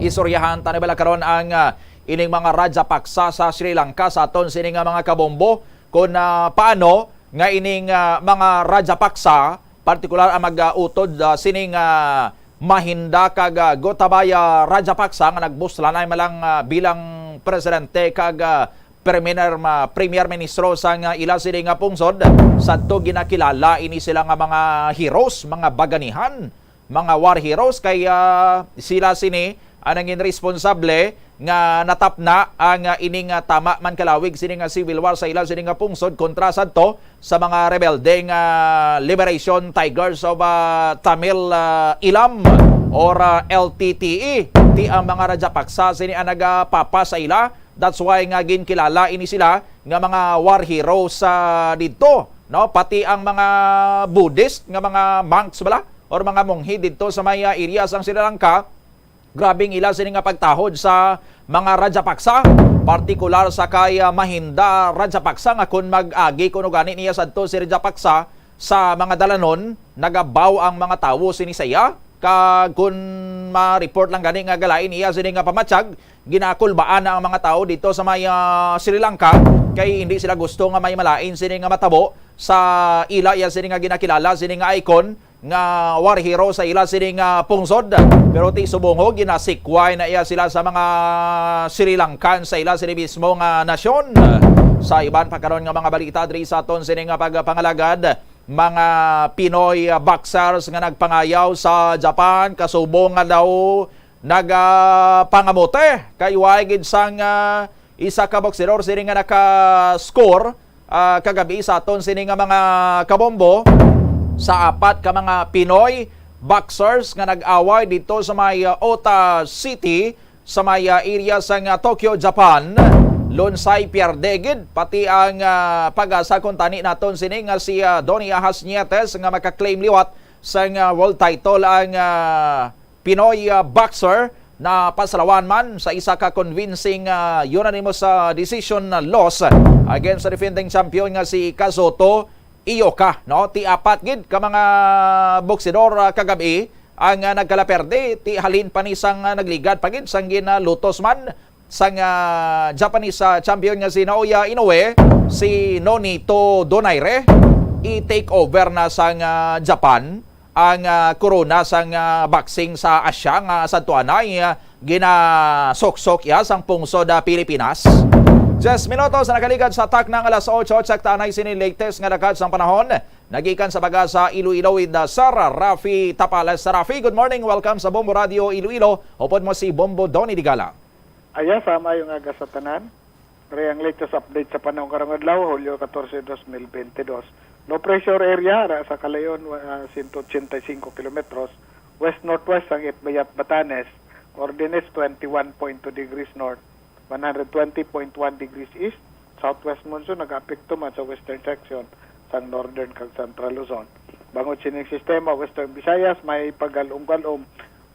Isuryahan tani bala karon ang ining mga Rajapaksa sa Sri Lanka sa aton sining mga kabombo kung paano nga ining mga Rajapaksa partikular ang mag-utod sining Mahinda kag Gotabaya Rajapaksa nga nagbuslanay malang bilang presidente kag Premier Ministro sang ila sining pungsod sadto ginakilala ini sila nga mga heroes, mga baganihan, mga war heroes kaya sila sini anangin responsable nga natapna ang ining tama man kalawig sining civil war sa ila sining pungsod kontra sadto sa mga rebelde nga Liberation Tigers of Tamil Eelam or LTTE. Ti ang mga Rajapaksa sini ang nagapapa sa ila. That's why nga ginkilala ini sila nga mga war heroes dito, no? Pati ang mga Buddhist nga mga monks bala or mga monghi dito sa may area sang Sri Lanka, grabing ila sini nga pagtahod sa mga Rajapaksa, partikular sa kay Mahinda Rajapaksa nga kun mag-agi kuno gani niya sadto si Rajapaksa sa mga dalanon, nagabaw ang mga tawo sini saya kag kun ma-report lang gani nga galain iya sini nga pamatsyag ginakulbaan na ang mga tao dito sa may Sri Lanka kay hindi sila gusto nga may malain sini nga matabo sa ila iya sini nga ginakilala sini nga icon nga war hero sa ila sini nga pungsod, pero ti subongo ginasikway na iya sila sa mga Sri Lankan sa ila sini mismo nga nasyon. Sa iban pagkaroon nga mga balita diri sa aton sini nga pagpangalagad, mga Pinoy boxers nga nagpangayaw sa Japan kasubong nga daw nagapangamote kay way gid sang isa ka boxer sini nga naka-score kagabi sa aton sini nga mga kabombo sa apat ka mga Pinoy boxers nga nag-away dito sa may Ota City sa may area sa Tokyo, Japan. Lonsay pierdegid pati ang pag-asa kung tani naton sini nga si Donnie Ahas Nietes nga maka-claim liwat sa world title ang Pinoy boxer na pasalawan man sa isa ka convincing unanimous decision loss against the defending champion nga si Kazuto Ioka, no? Ti apat gid ka mga boksidor kagabi ang nagkalaperde, ti halin pa ni sang nagligad pagid sang lutos man sang Japanese champion nga si Naoya Inoue, si Nonito Donaire, i-take over na sang Japan ang corona sang boxing sa Asia nga sa tuanay ginasoksok ya sang pungsod Pilipinas. 10 minutos na nakaligad sa tak ng alas 8. Check tanay sini latest nga dagad sang panahon. Nagikan sa baga sa Iloilo with Sir Rafi Tapales. Sir Rafi, good morning. Welcome sa Bombo Radio Iloilo. Upod mo si Bombo Donnie Digala. Ayan, sama yung aga sa tanan. Pero ang latest update sa panahon karong adlaw, Hulyo 14, 2022. Low pressure area sa Calayon, 185 kilometros. West-northwest ang Itbayat, Batanes. Coordinates 21.2 degrees north. 120.1 degrees east. Southwest monsoon nag-apekto man sa western section sa northern kag central Luzon. Bangod sining sistema western Visayas may pagalom-galom.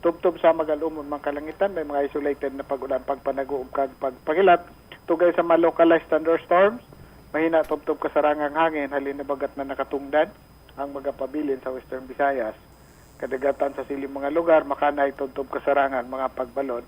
Tubtob sa magalom mga kalangitan may mga isolated na pag-ulan pagpanaguog kag pagpagilat. Tugay sa mga localized thunderstorms. Mahina tubtob kasarangang hangin halin na bagat na nakatungdan ang mga pabilin sa western Visayas. Kadagatan sa siling mga lugar makanay tubtob kasarangan mga pagbalod.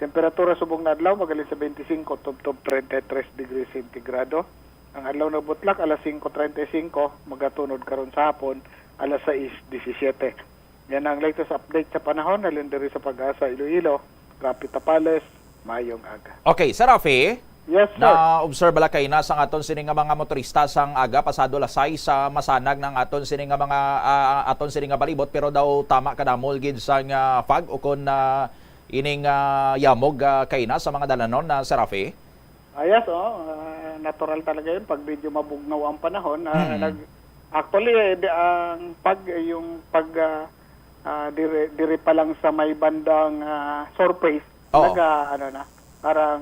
Temperatura subong na adlaw magalin sa 25 tubtob 33 degrees centigrado. Ang adlaw na butlak alas 5:35 magatunod karon sa hapon alas 6:17. Yan ang latest update sa panahon halin diri sa Pag-asa Iloilo. Rafi Tapales, mayong aga. Okay, Sir Rafi. Yes, sir. Na-observe bala kay na sang aton sini nga mga motorista sang aga pasado lasay sa masanag ng aton sini nga mga aton sini nga balibot pero daw tama kadamol gid sang fog o kon ining yamog kay na sa mga dalanon na Sir Rafi. Yes, natural talaga yun pag medyo mabugnaw ang panahon. Actually, ang diri pa lang sa may bandang surface, parang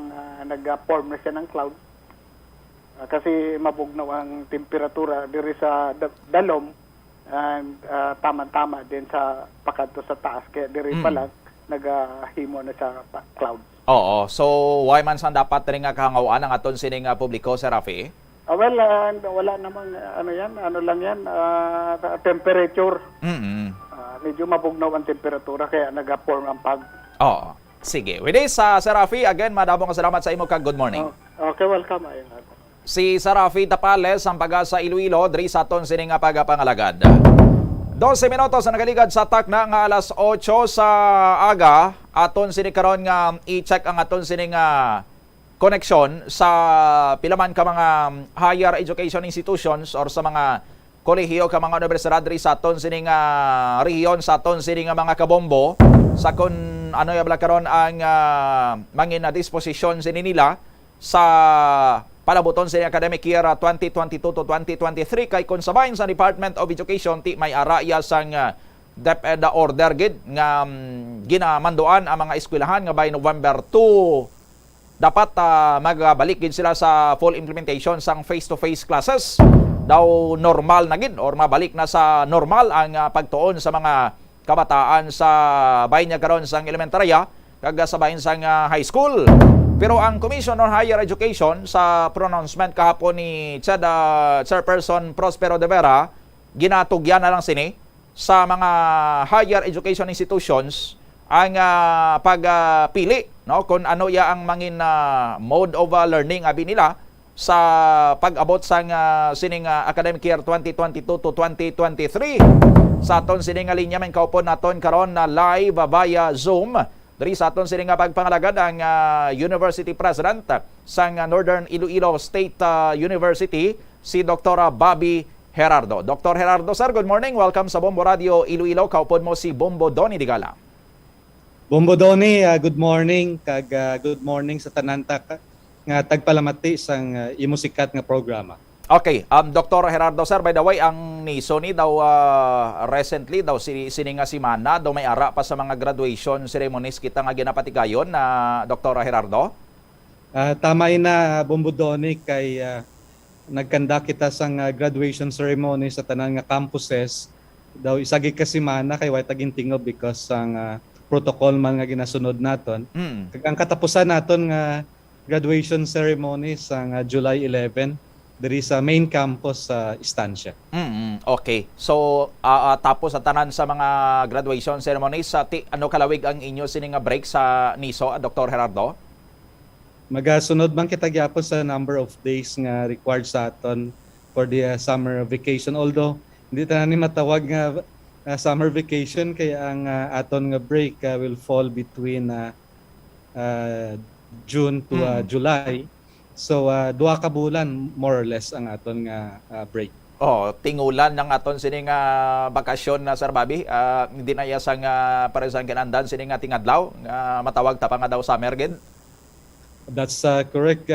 nag-form na siya ng cloud. Kasi mabugnaw ang temperatura diri sa dalom and tama-tama din sa pakadto sa taas. Kaya diri pa lang nagahimo na sa cloud. Oo. So, why man saan dapat rin nga kahangawaan ang aton sining publiko, Sir Rafi? Well, wala namang ano lang yan, temperature. Medyo mabugnaw ang temperatura kaya nag-form ang pag. Oo. Sige. With this, Sir Rafi, again, madamong salamat sa imo kag good morning. Okay, welcome. Si Sir Rafi Tapales, ang Pag-asa Iloilo, diri sa aton sining pagapangalagad. 12 minutos na nagaligad sa tak na nga alas 8 sa aga. Aton sini karon nga i-check ang aton sini nga connection sa pilaman ka mga higher education institutions or sa mga kolehiyo ka mga universidad diri sa aton sini nga rehiyon sa aton sini nga mga kabombo sa kun ano ya karon ang mangin na disposition sini nila sa palabuton sa academic year 2022 to 2023 kay konsabahin sa Department of Education ti may araya sang DepEd order gid nga ginamanduan ang mga eskwelahan nga by November 2 dapat magbalik gid sila sa full implementation sang face-to-face classes. Daw normal na gid or mabalik na sa normal ang pagtuon sa mga kabataan sa bahin niya karon sang elementarya kag sa bahin sang high school. Pero ang Commission on Higher Education sa pronouncement kahapon ni Chairperson Prospero de Vera, ginatugyan na lang sini sa mga higher education institutions ang pagpili no kung ano ya ang mangin mode of learning abi nila sa pag-abot sang sining academic year 2022 to 2023. Sa aton sining linya men kaupon naton karon na live via Zoom. Diri sa aton sining pagpangalagad ang University President sang Northern Iloilo State University, si Dr. Bobby Gerardo. Dr. Gerardo, sir, good morning. Welcome sa Bombo Radio Iloilo. Kaupon mo si Bombo Donnie Digala. Bombo Donnie, good morning. Good morning sa tananta nga tagpalamati sang imo sikat nga programa. Okay, Dr. Gerardo sir, by the way, ang NISO ni daw recently daw sininga simana daw may ara pa sa mga graduation ceremonies kita nga ginapatigayon na Dr. Gerardo. Tama na Bombodoni kay nagkanda kita sang graduation ceremony sa tanan nga campuses daw isagi ka simana kay way tagintingob because sang protocol man nga ginasunod naton. Ang katapusan naton nga graduation ceremony sang July 11 diri sa main campus sa Estancia. Okay. So tapos sa tanan sa mga graduation ceremonies ano kalawig ang inyo sini nga break sa NISO, Dr. Gerardo? Magasunod man kita gyapon sa number of days nga required sa aton for the summer vacation, although hindi ta ni matawag nga summer vacation kaya ang aton nga break will fall between June to July. So duha ka bulan more or less ang aton nga break. Tingulan ng aton sini nga bakasyon na Sir Bobby. Hindi na iya sang para sa kinandan sini nga tingadlaw nga matawag ta pa nga daw summer gid. That's correct.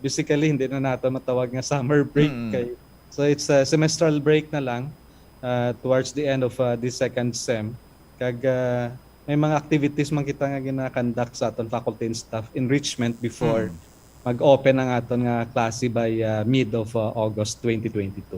Basically hindi na nato matawag nga summer break kay so it's a semestral break na lang towards the end of the second sem. Kag may mga activities man kita nga gina-conduct sa aton faculty and staff enrichment before mag-open ang aton nga klase by mid of August 2022.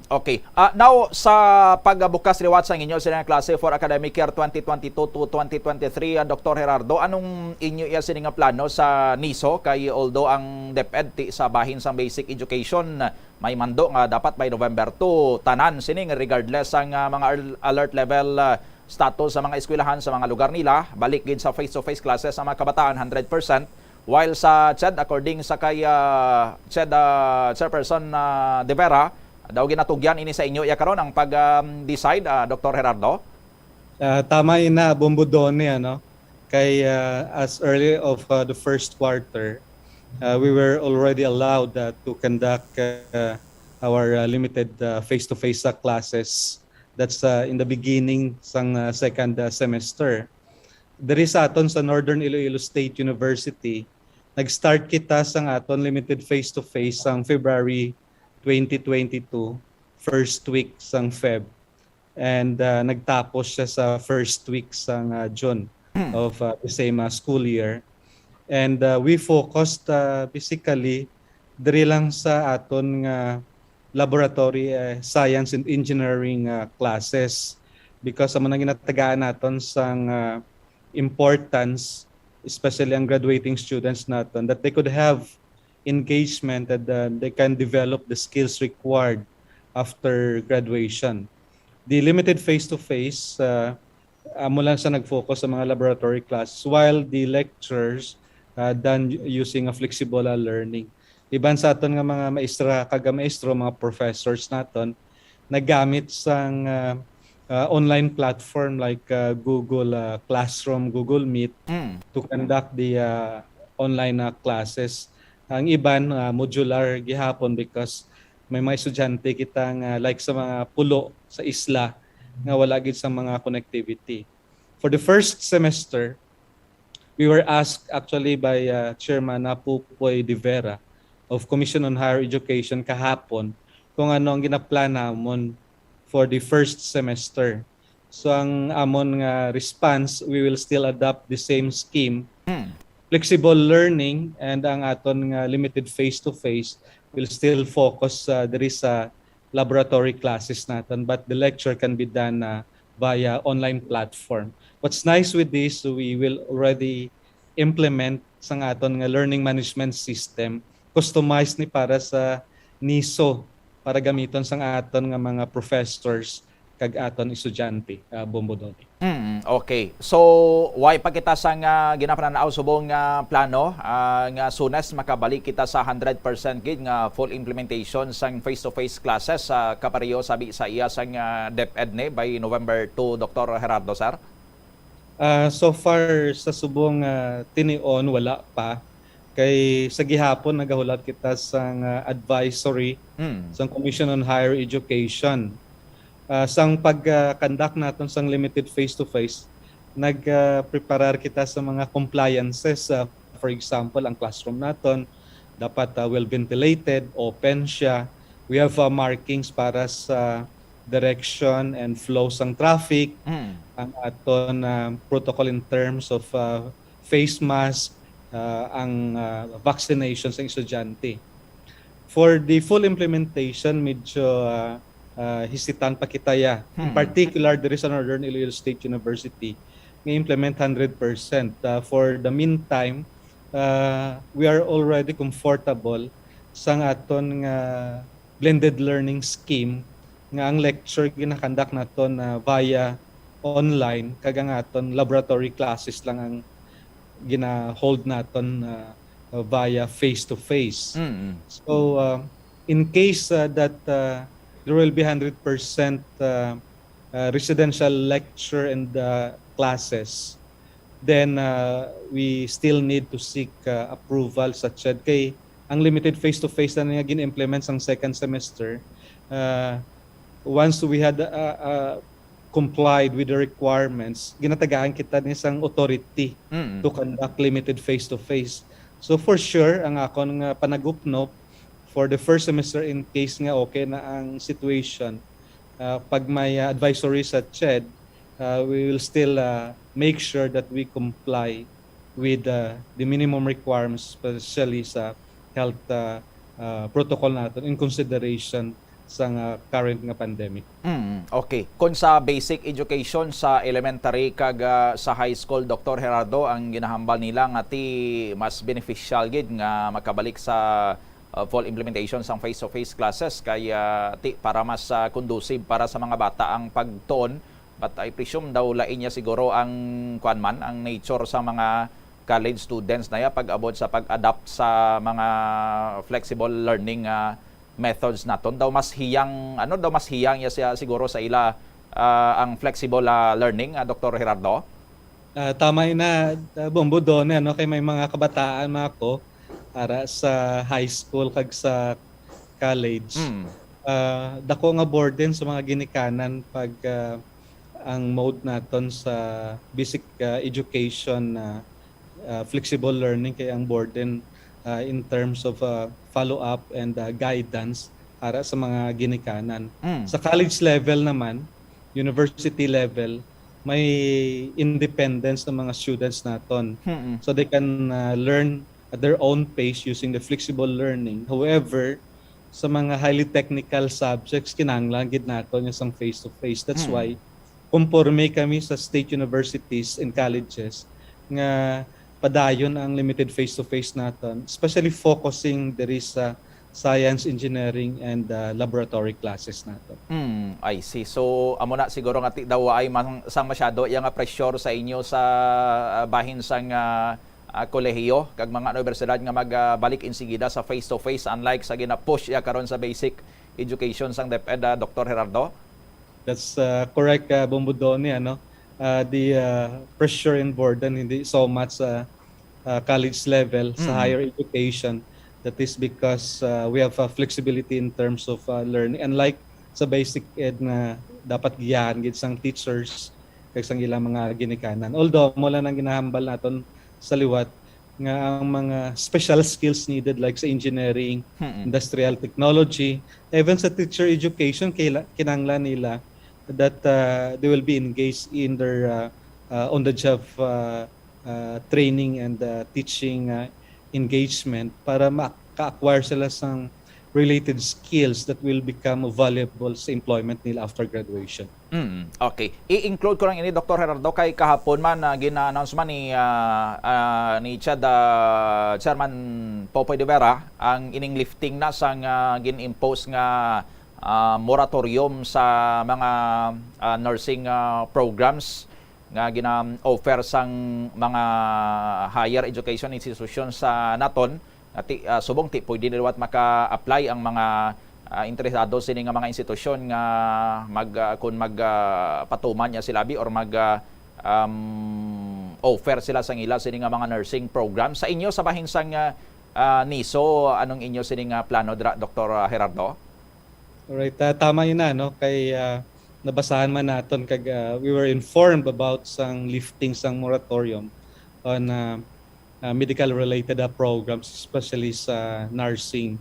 Okay. Now sa pagbukas liwat sa inyo sa klase for academic year 2022 to 2023, Dr. Gerardo, anong inyo iya sini nga plano sa NISO kay although ang DepEd ti sa bahin sa basic education may mando nga dapat by November 2 tanan sini regardless ang mga alert level status sa mga eskwelahan sa mga lugar nila balik gid sa face-to-face classes sa mga kabataan 100%. While sa CHED, according sa kay CHED Chairperson De Vera, daw ginatugyan ini sa inyo iya karon ang pag-decide, Dr. Gerardo? Tama ina, Bombodone, ano? Kay as early of the first quarter, we were already allowed to conduct our limited face-to-face classes. That's in the beginning sang second semester. Diri sa aton sa Northern Iloilo State University, nag-start kita sang aton limited face-to-face sang February 2022, first week sang Feb. And nagtapos siya sa first week sang June of the same school year. And we focused basically diri lang sa aton nga laboratory science and engineering classes because sa mga ginatagaan naton sang importance, especially ang graduating students natin, that they could have engagement and they can develop the skills required after graduation. The limited face-to-face, mula sa nag-focus sa mga laboratory classes, while the lectures done using a flexible learning. Iban sa aton nga mga maestra, kaga-maestro, mga professors naton, nagamit sang online platform like Google Classroom, Google Meet to conduct the online classes. Ang iban modular gihapon because may mga estudyante kitang like sa mga pulo sa isla nga wala gid sa mga connectivity. For the first semester, we were asked actually by Chairman Pupoy De Vera of Commission on Higher Education kahapon kung ano ang ginaplan namon for the first semester. So ang amon nga response, we will still adopt the same scheme. Flexible learning and ang aton nga limited face-to-face will still focus diri sa laboratory classes natin, but the lecture can be done via online platform. What's nice with this, we will already implement sang aton nga learning management system customized ni para sa NISO para gamiton sang aton nga mga professors kag aton estudyante, Bombodoni. Okay. So, why pa kita sang ginapananaw subong plano nga soonest makabalik kita sa 100% gid nga full implementation sang face-to-face classes kapareho sabi sa iya sang DepEd ni by November 2, Dr. Gerardo, sir? So far sa subong tinion wala pa. Kay sa gihapon nagahulat kita sang advisory sang Commission on Higher Education. Sang pag-conduct natin sang limited face-to-face, nag-preparar kita sa mga compliances. For example, ang classroom natin dapat well ventilated, open siya, We have markings para sa direction and flow sang traffic, ang aton protocol in terms of face mask, ang vaccination sa estudyante. For the full implementation, medyo hisitan pa kita ya. In particular, there is an Northern Iloilo State University nga implement 100%. For the meantime, we are already comfortable sa aton blended learning scheme nga ang lecture ginakandak naton via online, kag ang aton laboratory classes lang ang gina-hold naton via face-to-face. So, in case that there will be 100% residential lecture and classes, then we still need to seek approval sa CHED. Kay ang limited face-to-face na nga gin-implement sa second semester, once we had complied with the requirements, ginatagaan kita ng isang authority to conduct limited face-to-face. So for sure, ang akong panagupnop for the first semester, in case nga okay na ang situation, pag may advisory sa CHED, we will still make sure that we comply with the minimum requirements, especially sa health protocol natin in consideration sa current nga pandemic. Okay. Kung sa basic education sa elementary kag sa high school, Dr. Gerardo, ang ginahambal nila nga ti mas beneficial gid nga makabalik sa full implementation sang face-to-face classes kaya ti para mas conducive para sa mga bata ang pagtuon. But I presume daw lain niya siguro ang kuan ang nature sa mga college students na ya pag-abot sa pag-adapt sa mga flexible learning methods naton. Daw mas hiyang ya siya siguro sa ila ang flexible learning, Dr. Gerardo. Tama na Bombo doon kay may mga kabataan mga ko para sa high school kag sa college. Dako nga burden sa mga ginikanan pag ang mode naton sa basic education flexible learning kay ang burden in terms of follow-up and guidance para sa mga ginikanan. Sa college level naman, university level, may independence ng mga students naton. So they can learn at their own pace using the flexible learning. However, sa mga highly technical subjects, kinahanglan gid naton yung face-to-face. That's why, conforme kami sa state universities and colleges nga padayon ang limited face-to-face natin, especially focusing there is science, engineering, and laboratory classes natin. I see. So, amo na siguro nga daw ay sang masyado yung pressure sa inyo sa bahin sang kolehiyo kag mga universidad nga magbalik insigida sa face-to-face unlike sa gina-push karon sa basic education sang DepEd, Dr. Gerardo? That's correct, Bombodone. The pressure and burden hindi so much college level sa higher education. That is because we have flexibility in terms of learning. Unlike sa basic ed na dapat giyahan gid sang teachers kag sang ilang mga ginikanan. Although mo lang ang ginahambal naton sa liwat nga ang mga special skills needed like sa engineering, industrial technology, even sa teacher education kinahanglan nila that they will be engaged in their on-the-job training and teaching engagement para maka-acquire sila sang related skills that will become valuable sa employment nila after graduation. Okay. I-include ko lang ini, Dr. Gerardo, kay kahapon man gina-announce man ni CHED Chairman Popoy de Vera ang ining lifting na sang gin-impose nga moratorium sa mga nursing programs nga gina-offer sang mga higher education institutions sa naton. Subong ti pwede niluwat maka-apply ang mga interesado sini nga mga institusyon nga kung magpatuman niya silabi or offer sila sang ila sini nga mga nursing program. Sa inyo sa bahin sang NISO, anong inyo sini nga plano, Dr. Gerardo? Alright, tama yun kay nabasahan man naton kag we were informed about sang lifting sang moratorium on medical related programs, especially sa nursing.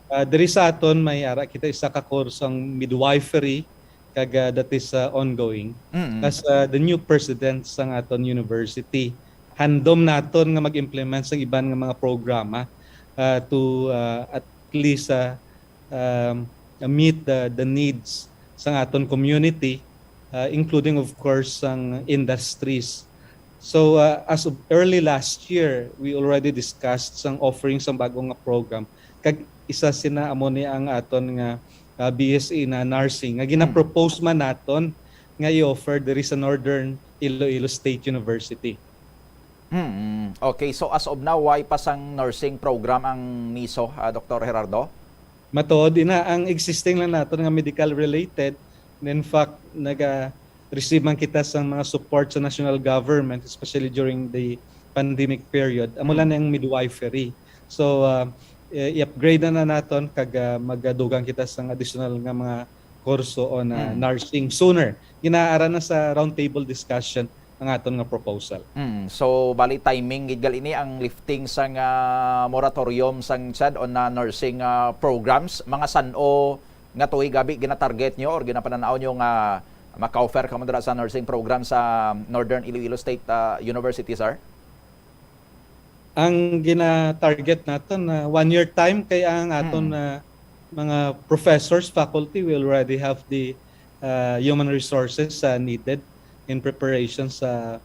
Diri sa aton may ara kita isa ka kursong midwifery kag that is ongoing. As the new president sang aton university, handom naton nga mag-implement sa iban nga mga programa to at least meet the needs sa aton community, including of course ang industries. So as of early last year, we already discussed sang offering sang bagong nga program. Kag isa sina amo ni ang aton nga BSc na nursing nga gina-propose man naton nga i-offer diri sa Northern Iloilo State University. Okay, so as of now, why pa sang nursing program ang NISO, Dr. Gerardo? Matuod ina ang existing lang naton nga medical related. In fact, receive man kita sa mga support sa national government, especially during the pandemic period. Amo lang ang midwifery. So i-upgrade na naton kag magadugang kita sa additional nga mga kurso on nursing sooner. Ginaara na sa roundtable discussion ang aton nga proposal. So bali timing gid ini ang lifting sang moratorium sang CHED on nursing programs. Mga san-o nga tuig gabi gina-target nyo or ginapananaw nyo nga maka-offer ka mo dira sa nursing program sa Northern Iloilo State University, sir? Ang gina-target naton 1 year time kay ang aton mga professors, faculty will already have the human resources needed in preparation sa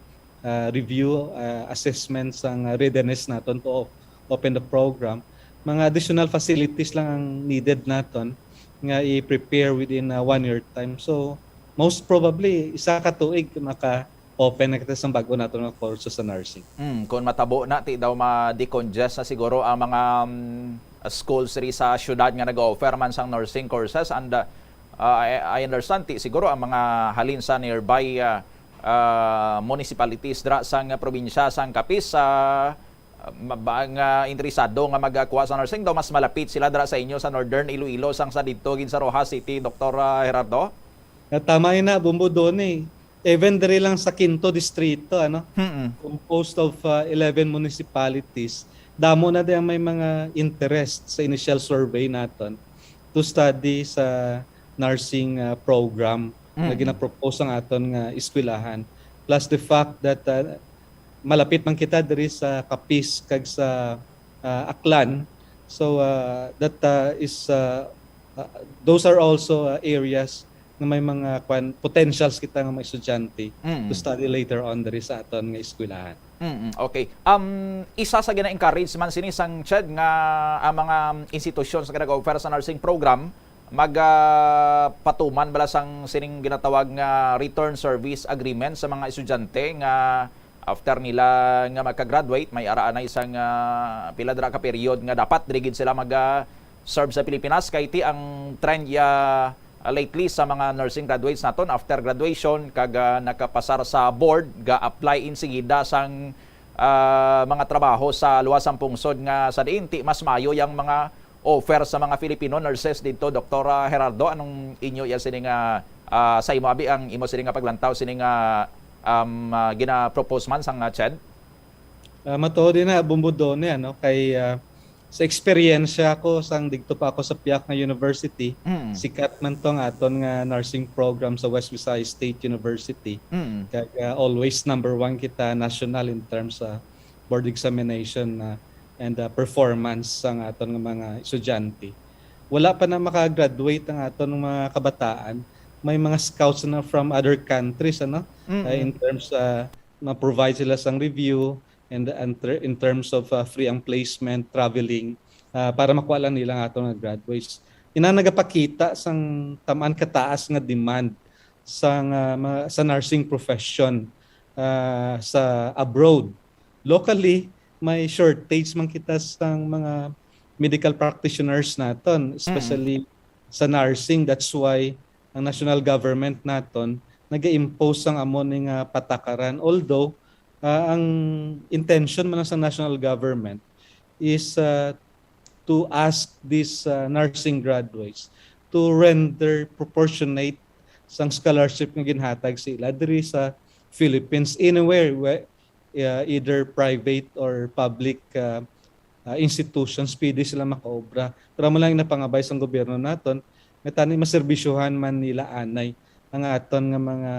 review, assessments ang readiness naton to open the program. Mga additional facilities lang ang needed naton nga i-prepare within 1 year time. So most probably isa ka tuig maka-open na kita sa bago nato nga course sa nursing. Kung matabo na ti daw ma-decongest na siguro ang mga schools ri sa syudad nga nag-offer man sang nursing courses, and I understand ti siguro ang mga halin sa nearby municipalities dra sang probinsya sang Capiz ang interesado nga magkuha sa nursing daw mas malapit sila dra sa inyo sa Northern Iloilo sang sa didto gin sa Rojas City, Dr. Gerardo? Tama na bumbo doon even diri lang sa Quinto distrito composed of 11 municipalities, damo na din may mga interest sa initial survey naton to study sa nursing program na ginapropose ang aton nga eskwelahan. Plus the fact that malapit man kita diri sa Capiz kag sa Aklan. So that is those are also areas na may mga potentials kita nga mga estudyante to study later on diri sa aton nga eskwelahan. Okay. Isa sa gina-encourage man sini sang CHED nga ang mga institutions nga nag-offer sa nursing program magpatuman bala sang sining ginatawag nga return service agreement sa mga estudyante nga after nila nga magka-graduate may araan na isang pila dra ka period nga dapat diri gid sila mag-serve sa Pilipinas kay ti ang trend lately sa mga nursing graduates naton after graduation kag nakapasar sa board ga-apply in sigida sang mga trabaho sa luwasang pungsod nga sa diin ti mas mayo yang mga offer sa mga Filipino nurses dito. Dr. Gerardo, anong inyo yan sini nga sa imo abi ang imo sini nga paglantaw sini nga gina-propose man sang CHED? Matuod na bumbudon kay sa eksperyensya ko sang digto pa ako sa Piak nga University, sikat man tong aton nga nursing program sa West Visayas State University. Kaya always number 1 kita national in terms of board examination and performance sang aton nga mga estudyante. Wala pa na makagraduate ang aton mga kabataan, may mga scouts na from other countries in terms ma-provide sila sang review and in terms of free ang placement, traveling para makuha lang nila ang aton nga graduates. Ina nagapakita sang tamaan kataas nga demand sa nursing profession sa abroad. Locally may shortage man kita sang mga medical practitioners naton, especially sa nursing. That's why ang national government naton nag-impose ang amon nga patakaran. Although ang intention man sa national government is to ask these nursing graduates to render proportionate sang scholarship nga ginhatag sila diri sa Philippines anywhere either private or public institutions, pwede sila makaobra. Pero mo lang napangabay sa gobyerno naton, nga tani maserbisyuhan man nila anay ang aton nga mga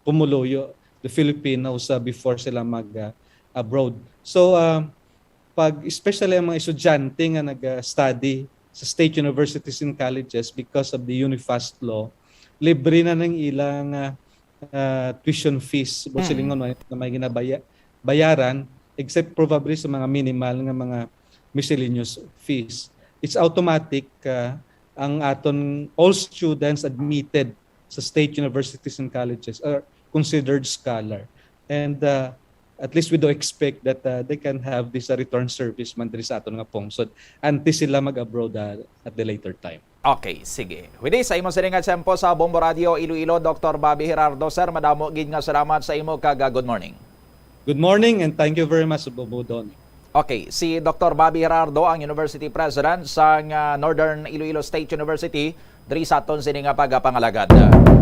pumuluyo, the Filipinos before sila mag-abroad. So, especially ang mga estudyante nga nag-study sa state universities and colleges because of the Unifast law, libre na ng ilang tuition fees. Silingon na may ginabayaran, except probably sa mga minimal nga mga miscellaneous fees. It's automatic ang aton all students admitted sa state universities and colleges are considered scholar. And at least we do expect that they can have this return service man diri sa aton nga pungsod until sila mag-abroad at the later time. Okay, sige. With this, sa imo siningat sempo sa Bombo Radio Iloilo, Dr. Bobby Gerardo. Sir, madamo gid nga salamat sa imo kag good morning. Good morning and thank you very much, Bobo Don. Okay, si Dr. Bobby Gerardo, ang University President sa Northern Iloilo State University, diri sa aton sini nga pagapangalagad.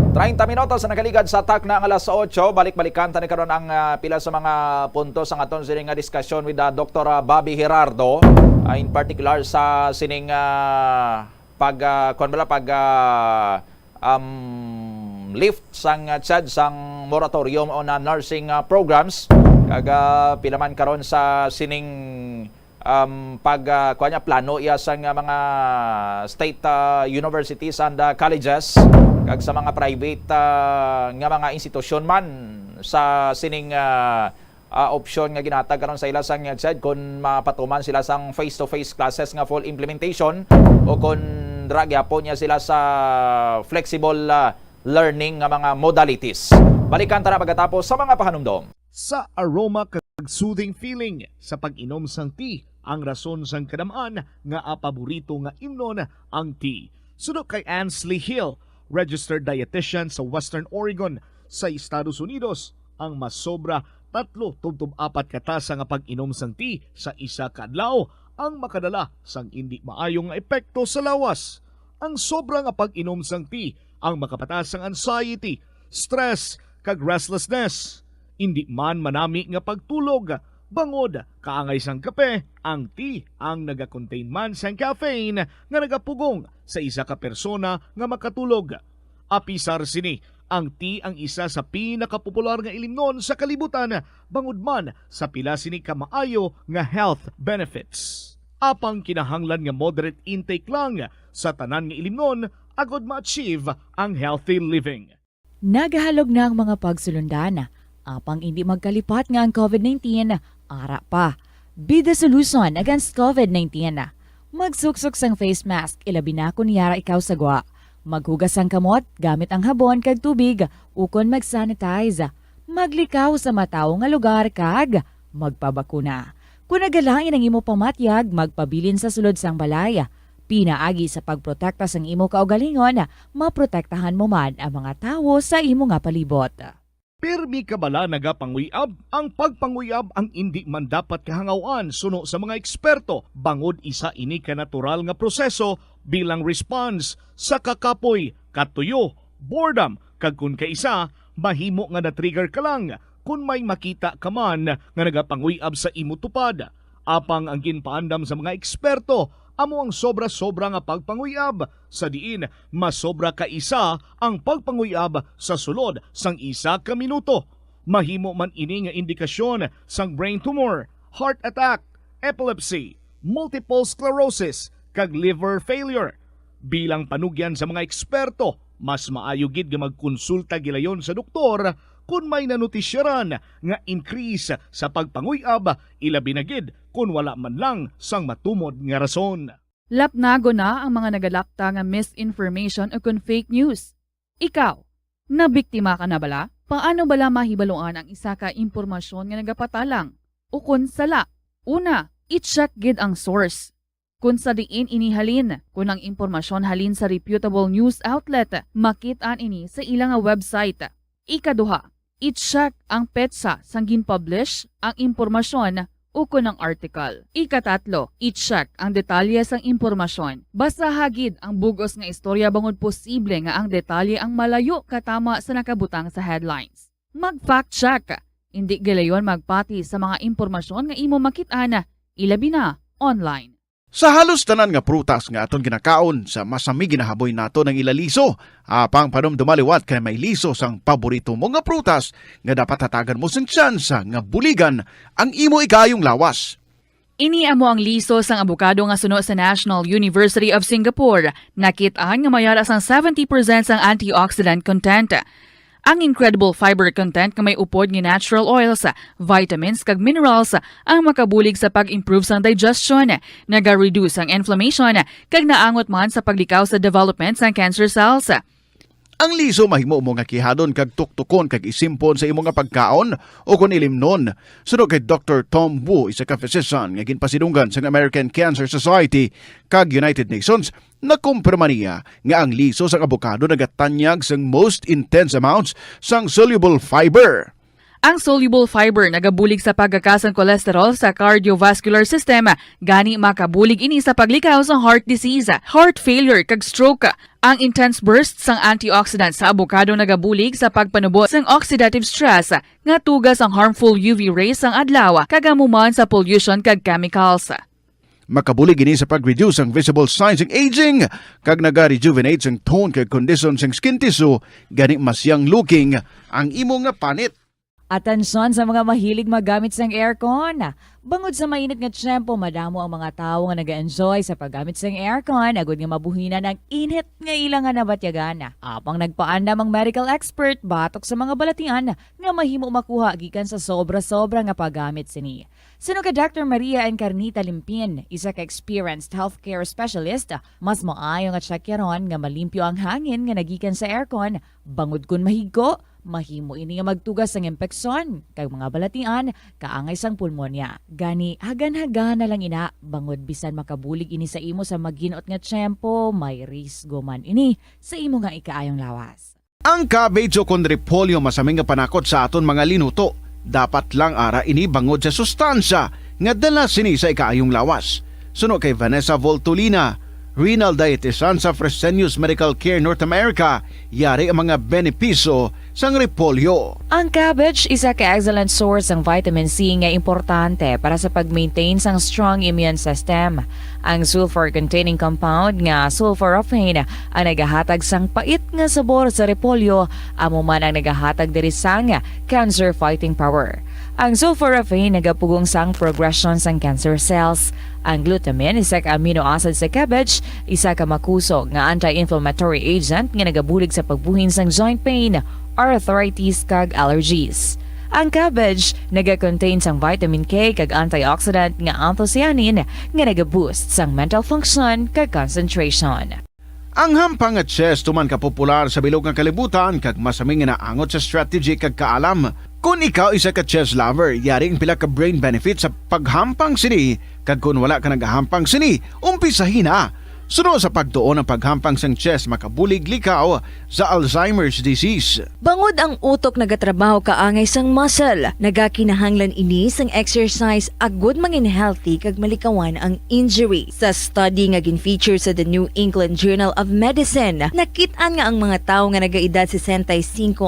30 minutos na nakaligad sa atak na ang alas 8, balik-balikan tani karon ang pila sa mga puntos ang aton sini nga diskusyon with Dr. Bobby Gerardo, in particular sa sining lift sang CHED sang moratorium on nursing programs kaga pilaman karon sa sining plano iya sang mga state universities and colleges kag sa mga private nga mga institusyon man sa sining option nga ginatag karon sa ila sang CHED kung mapatuman sila sang face-to-face classes nga full implementation o kung dragyapon niya sila sa flexible learning nga mga modalities. Balikan ta na pagkatapos sa mga pahanumdom. Sa aroma kag soothing feeling sa pag-inom sang tea, ang rason sang kadamaan nga paborito nga imnon ang tea. Sunod kay Ansley Hill, registered dietitian sa Western Oregon sa Estados Unidos, ang mas sobra 3-4 katasa nga pag-inom sang tea sa isa ka adlaw ang makadala sang hindi maayong epekto sa lawas. Ang sobra nga pag-inom sang tea ang makapatas sang anxiety, stress, kag restlessness. Hindi man manami nga pagtulog, bangod, kaangay sang kape, ang tea ang naga-contain man sang caffeine nga nagapugong sa isa ka persona nga makatulog. Apisar sini, ang tea ang isa sa pinakapopular nga ilimnon sa kalibutan, bangod man sa pila sini ka maayo nga health benefits. Apang kinahanglan nga moderate intake lang sa tanan nga ilimnon agod ma-achieve ang healthy living. Nagahalog na ang mga pagsulundan. Apang hindi magkalipat nga ang COVID-19, ara pa. Be the solution against COVID-19. Magsuksok sang face mask, ilabi na kung yara ikaw sagwa. Maghugas ang kamot, gamit ang habon kag tubig, ukon mag-sanitize. Maglikaw sa mataw nga lugar kag magpabakuna. Kung nagalangin ang imo pamatyag, magpabilin sa sulod sang balay. Pinaagi sa pagprotekta sang imo kaugalingon, maprotektahan mo man ang mga tawo sa imo nga palibot. Pirmi kabala nagapanguyab, ang pagpanguyab ang hindi man dapat kahangawan suno sa mga eksperto, bangod isa ini ka natural nga proseso bilang response sa kakapoy, katuyo, boredom, kag kun kaisa, mahimo nga na-trigger ka lang kung may makita ka man nga nagapanguyab sa imo tupad. Apang ang ginpaandam sa mga eksperto, amo ang sobra-sobra nga pagpanguyab sa diin masobra ka isa ang pagpanguyab sa sulod sang isa ka minuto. Mahimo man ini nga indikasyon sang brain tumor, heart attack, epilepsy, multiple sclerosis kag liver failure. Bilang panugyan sa mga eksperto, mas maayo gid nga magkonsulta gilayon sa doktor kung may nanutisyaran nga increase sa pagpanguyab, ilabi na gid kung wala man lang sang matumod nga rason. Lapnago na ang mga nagalakta nga misinformation o kung fake news. Ikaw, nabiktima ka na bala? Paano bala mahibaloan ang isa ka impormasyon nga nagapatalang? O kung sala? Una, i-check gid ang source. Kung sa diin inihalin, kung ang impormasyon halin sa reputable news outlet, makit-an ini sa ilang website. Ikaduha, i-check ang petsa sang gin-publish ang impormasyon o kung ang article. Ikatatlo, i-check ang detalye sang impormasyon. Basta hagid ang bugos nga istorya bangod posible nga ang detalye ang malayo katama sa nakabutang sa headlines. Mag-fact check. Hindi galayon magpati sa mga impormasyon nga imo makit-an. ilabi na online. Sa halos tanan nga prutas nga aton ginakaon sa masami ginahaboy nato ng ilaliso. Apang panom dumaliwat kay may liso sang paborito mo nga prutas nga dapat hatagan mo sang tsansa nga buligan ang imo ikayong lawas. Ini amo ang liso sang abukado nga suno sa National University of Singapore. Nakitaan nga mayara sang 70% sang antioxidant content. Ang incredible fiber content nga may upod nga natural oils, vitamins kag minerals ang makabulig sa pag-improve sang digestion, naga-reduce ang inflammation kag naangot man sa paglikaw sa development sang cancer cells. Ang liso mahimo mo nga kihadon kag tuktukon kag isimpon sa imo nga pagkaon o kun ilimnon. Sunod kay Dr. Tom Wu, isa ka physician nga ginpasidunggan sa American Cancer Society kag United Nations, nakumpirma niya nga ang liso sa abokado nagatanyag sang most intense amounts sang soluble fiber. Ang soluble fiber nagabulig sa pagkakasang kolesterol sa cardiovascular system, gani makabulig ini sa paglikaw sa heart disease, heart failure kag stroke. Ang intense bursts sang antioxidant sa abokado nagabulig sa pagpanubo sang oxidative stress nga tugas ang harmful UV rays sang adlaw kagamuman sa pollution kag chemicals. Makabulig ini sa pag-reduce ang visible signs ng aging kag naga-rejuvenate ang tone kag condition sang skin tissue, gani mas young looking ang imo nga panit. Atensyon sa mga mahilig magamit sang aircon. Bangod sa mainit nga tiyempo, madamo ang mga tao nga nag-enjoy sa paggamit sang aircon, agud nga mabuhinan ang init nga ilang nga nabatyagan. Apang nagpaandam ang medical expert batok sa mga balatian nga mahimo makuha gikan sa sobra-sobra nga paggamit sini. Sino ka Dr. Maria Encarnita Limpin, isa ka experienced healthcare specialist, mas maayo nga tsakyaron nga malimpyo ang hangin nga nagikan sa aircon, bangod kun mahigko, mahimo ini nga magtugas sang impeksyon kag mga balatian kaangay sang pulmonya. Gani hagan-hagan na lang ina bangod bisan makabulig ini sa imo sa maginot nga tiyempo, may risgo man ini sa imo nga ikaayong lawas. Ang cabbage o kun repolyo masaming nga panakot sa aton mga linuto. Dapat lang ara ini bangod sa sustansya nga dala sini sa ikaayong lawas. Suno kay Vanessa Voltolina, renal dietitian sa Fresenius Medical Care North America, yari ang mga benepisyo sang repolyo. Ang cabbage isa ka excellent source ng vitamin C nga importante para sa pag-maintain sang strong immune system. Ang sulfur-containing compound nga sulforaphane ang nagahatag sang pait nga sabor sa repolyo, amo man ang nagahatag diri sang cancer-fighting power. Ang sulforaphane nagapugong sang progression sang cancer cells. Ang glutamine, isa ka amino acid sa cabbage, isa ka makusog nga anti-inflammatory agent nga nagabulig sa pagbuhin sang joint pain, arthritis kag allergies. Ang cabbage naga-contain sang vitamin K kag antioxidant nga anthocyanin nga naga-boost sang mental function kag concentration. Ang hampang at chess tuman ka popular sa bilog nga kalibutan kag masaming naangot sa strategy kag kaalam. Kung ikaw isa ka chess lover, yaring pila ka brain benefit sa paghampang sini, kag kung wala ka nagahampang sini, umpisahin na. Sunod sa pagtuon ng paghampang sang chess makabulig likaw sa Alzheimer's disease. Bangod ang utok nagatrabaho kaangay sang muscle, nagakinahanglan ini sang exercise agud mangin healthy kag malikawan ang injury. Sa study nga gin-feature sa The New England Journal of Medicine, nakit-an nga ang mga tawo nga nagaedad 65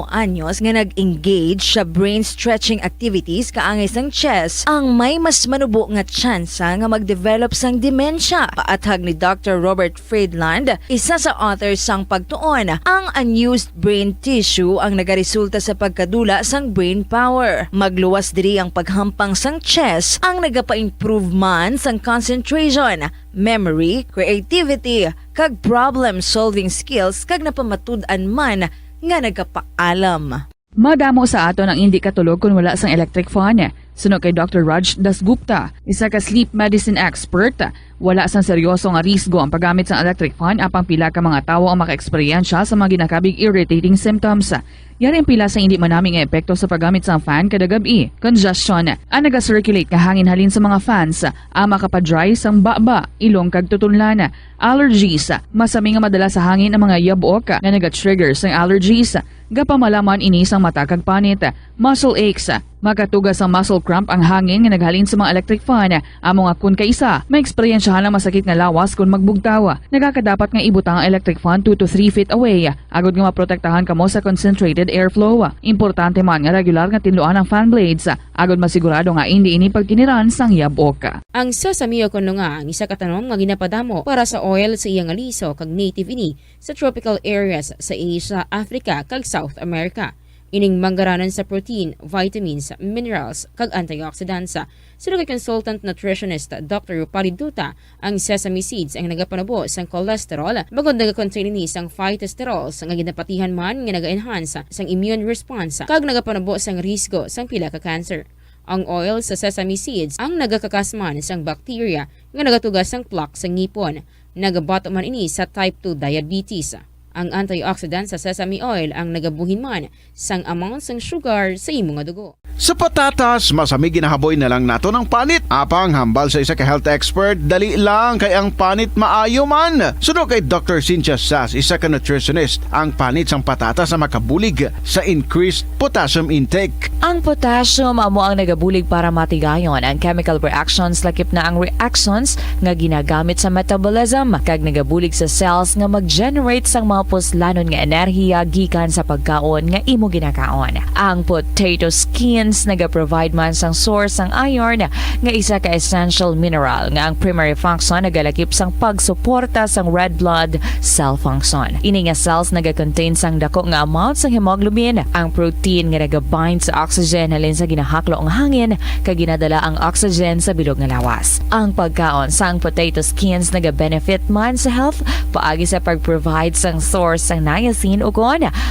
anyos nga nag-engage sa brain stretching activities kaangay sang chess ang may mas manubo nga tsansa nga mag-develop sang demensya. Paathag ni Dr. Robert Friedland, isa sa authors sang pagtuon, ang unused brain tissue ang nagaresulta sa pagkadula sang brain power. Magluwas diri ang paghampang sang chess ang nagapa-improve man sang concentration, memory, creativity, kag problem-solving skills kag napamatud-an man nga nagapaalam. Madamo sa aton ang hindi katulog kung wala sang electric fan. Sunod kay Dr. Raj Dasgupta, isa ka sleep medicine expert, wala sang seryoso nga risgo ang paggamit sang electric fan apang pila ka mga tawo ang maka-eksperyensya sa mga ginakabig irritating symptoms. Yari ang pila sa hindi manaming epekto sa paggamit sang fan kada gabi. Congestion, ang naga-circulate ka hangin halin sa mga fans, ang makapadry sang baba, ilong kag tutunlan. Allergies, masami nga madala sa hangin ang mga yabok na naga-trigger sang allergies. Gapamalaman ini sang mata kag panit, muscle aches, Makatugas ang muscle cramp ang hangin nga naghalin sa mga electric fan. Amo nga kun kaisa, may eksperyensyahan ang masakit nga lawas kung magbugtaw. Nagakadapat nga ibutang ang electric fan 2 to 3 feet away. Agod nga maprotektahan kamo sa concentrated airflow. Importante man nga regular nga tinluan ang fan blades. Agod masigurado nga hindi ini pagtiniran sang yabok. Ang sesame o kuno nga ang isa ka tanom nga ginapadamo para sa oil sa iyang aliso kag native ini sa tropical areas sa Asia, Africa kag South America. Ining manggaranan sa protein, vitamins, minerals kag antioxidants. Sino kay consultant nutritionist Dr. Rupali Duta, ang sesame seeds ang nagapanabo sang cholesterol bagod nagakontain ni sang phytosterol nga ginapatihan man nga naga-enhance sang immune response kag nagapanabo sang risgo sang pila ka cancer. Ang oil sa sesame seeds ang nagakakasman sang bacteria nga nagatugas sang plaque sa ngipon. Nagabato man ini sa type 2 diabetes. Ang antioxidant sa sesame oil ang nagabuhin man sang amount sang sugar sa imong dugo. Sa patatas, masami ginahaboy na lang nato ng panit. Apang hambal sa isa ka health expert, dali lang kay ang panit maayo man. Suno kay Dr. Cynthia Sass, isa ka nutritionist, ang panit sang patatas na makabulig sa increased potassium intake. Ang potassium amo ang nagabulig para matigayon ang chemical reactions lakip na ang reactions nga ginagamit sa metabolism kag nagabulig sa cells nga mag-generate sang mga puslanon nga enerhiya gikan sa pagkaon nga imo ginakaon. Ang potato skins naga-provide man sang source sang iron nga isa ka essential mineral nga ang primary function nagalakip sang pagsuporta sang red blood cell function. Ini nga cells naga-contain sang dako nga amount sang hemoglobin. Ang protein nga naga-bind sa oxygen halin sa ginahaklo ang hangin kag ginadala ang oxygen sa bilog nga lawas. Ang pagkaon sang potato skins naga-benefit man sa health paagi sa pag-provide sang source sang niacin ug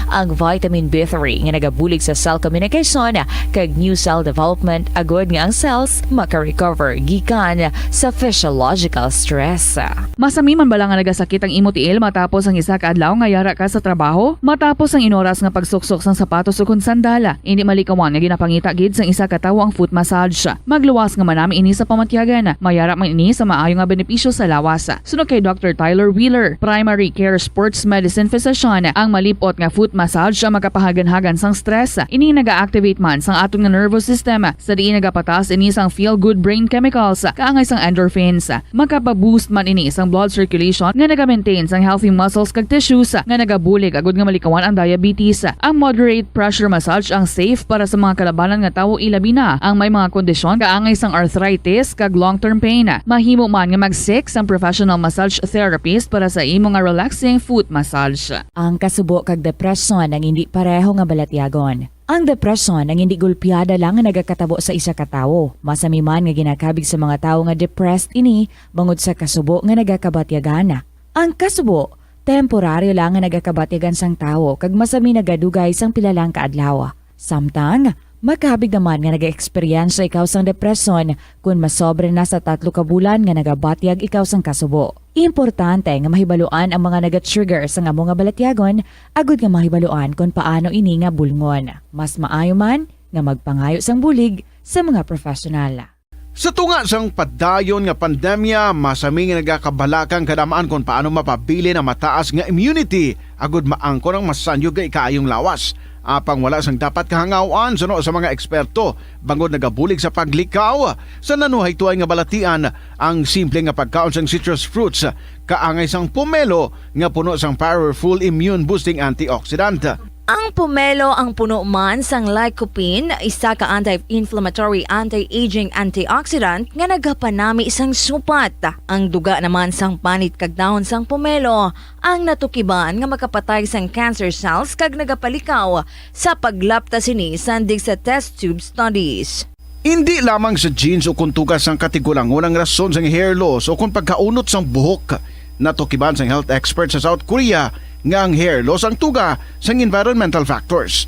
ang vitamin B3 nga nagabulig sa cell communication kag new cell development agod nga ang cells maka-recover gikan sa physiological stress. Masami man bala nga nagasakit ang imo tiil matapos ang isa ka adlaw nga yara ka sa trabaho? Matapos ang inoras nga pagsuksok sang sapatos ug sandala, hindi malikawan nga ginapangita gid sang isa ka tawo ang foot massage. Magluwas nga manami ini sa pamatyagan. Mayara man ini sa maayo nga benepisyo sa lawas. Sunod kay Dr. Tyler Wheeler, primary care sports medicine physician, ang malipot nga foot massage ang makapahagan-hagan sang stress. Ini naga-activate man sang aton nga nervous system sa diin nagapatas ini sang feel good brain chemicals kaangay sang endorphins. Makapaboost man ini sang blood circulation nga naga-maintain sang healthy muscles kag tissues nga nagabulig agud nga malikawan ang diabetes. Ang moderate pressure massage ang safe para sa mga kalabanan nga tawo ilabi na ang may mga kondisyon kaangay sang arthritis kag long-term pain. Mahimo man nga mag-seek sang professional massage therapist para sa imo nga relaxing foot massage. Ang kasubo kag depresyon ang hindi pareho nga balatyagon. Ang depresyon ang hindi gulpiyada lang nga nagakatabo sa isa ka tawo. Masami man nga ginakabig sa mga tawo nga depressed ini bangod sa kasubo nga nagakabatyagan. Ang kasubo temporaryo lang nga nagakabatyagan sang tawo kag masami nagadugay sang pilalang kaadlaw. Samtang makabig naman nga nag-experience ikaw sang depresyon kung masobre na sa 3 ka bulan nga nagabatyag ikaw sang kasubo. Importante nga mahibaluan ang mga naga-trigger sa amo nga balatyagon agud nga mahibaluan kung paano ini nga bulngon. Mas maayo man nga magpangayo sang bulig sa mga profesional. Sa tunga sang padayon nga pandemya, masami nga nagakabalakang kadamaan kung paano mapabili na mataas nga immunity agud maangkon ang masanyo ga ikaayong lawas. Apang wala sang dapat kahangawan suno sa mga eksperto bangod nagabulig sa paglikaw sa nanuhay tuay nga balatian ang simple nga pagkaon sang citrus fruits kaangay sang pomelo nga puno sang powerful immune boosting antioxidant. Ang pomelo ang puno man sang lycopene, isa ka anti-inflammatory, anti-aging antioxidant nga nagapanami sang supat. Ang duga naman sang panit kag dahon sang pomelo ang natukiban nga makapatay sang cancer cells kag nagapalikaw sa paglapta sini sandig sa test tube studies. Hindi lamang sa genes o kuntugas sang katigulangon ang rason sang hair loss o kung pagkaunot sang buhok. Natukiban sang health expert sa South Korea nga ang hair loss ang tuga sang environmental factors.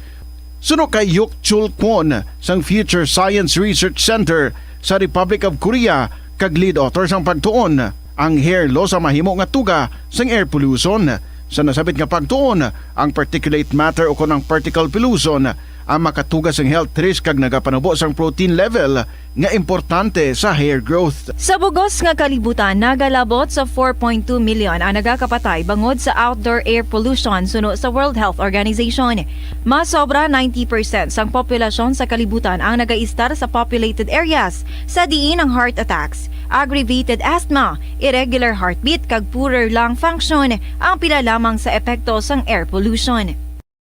Suno kay Yuk Chul Kwon sang Future Science Research Center sa Republic of Korea kag lead author sang pagtuon, ang hair loss ang mahimo nga tuga sang air pollution. Sa nasabit nga pagtuon, ang particulate matter o kunang particle pollution ang makatugas ang health risk kag nagapanubo sang protein level nga importante sa hair growth. Sa bugos nga kalibutan, nagalabot sa 4.2 million ang nagakapatay bangod sa outdoor air pollution suno sa World Health Organization. Mas sobra 90% sang populasyon sa kalibutan ang nagaistar sa populated areas sa diin ang heart attacks, aggravated asthma, irregular heartbeat kag poorer lung function ang pila lamang sa epekto sang air pollution.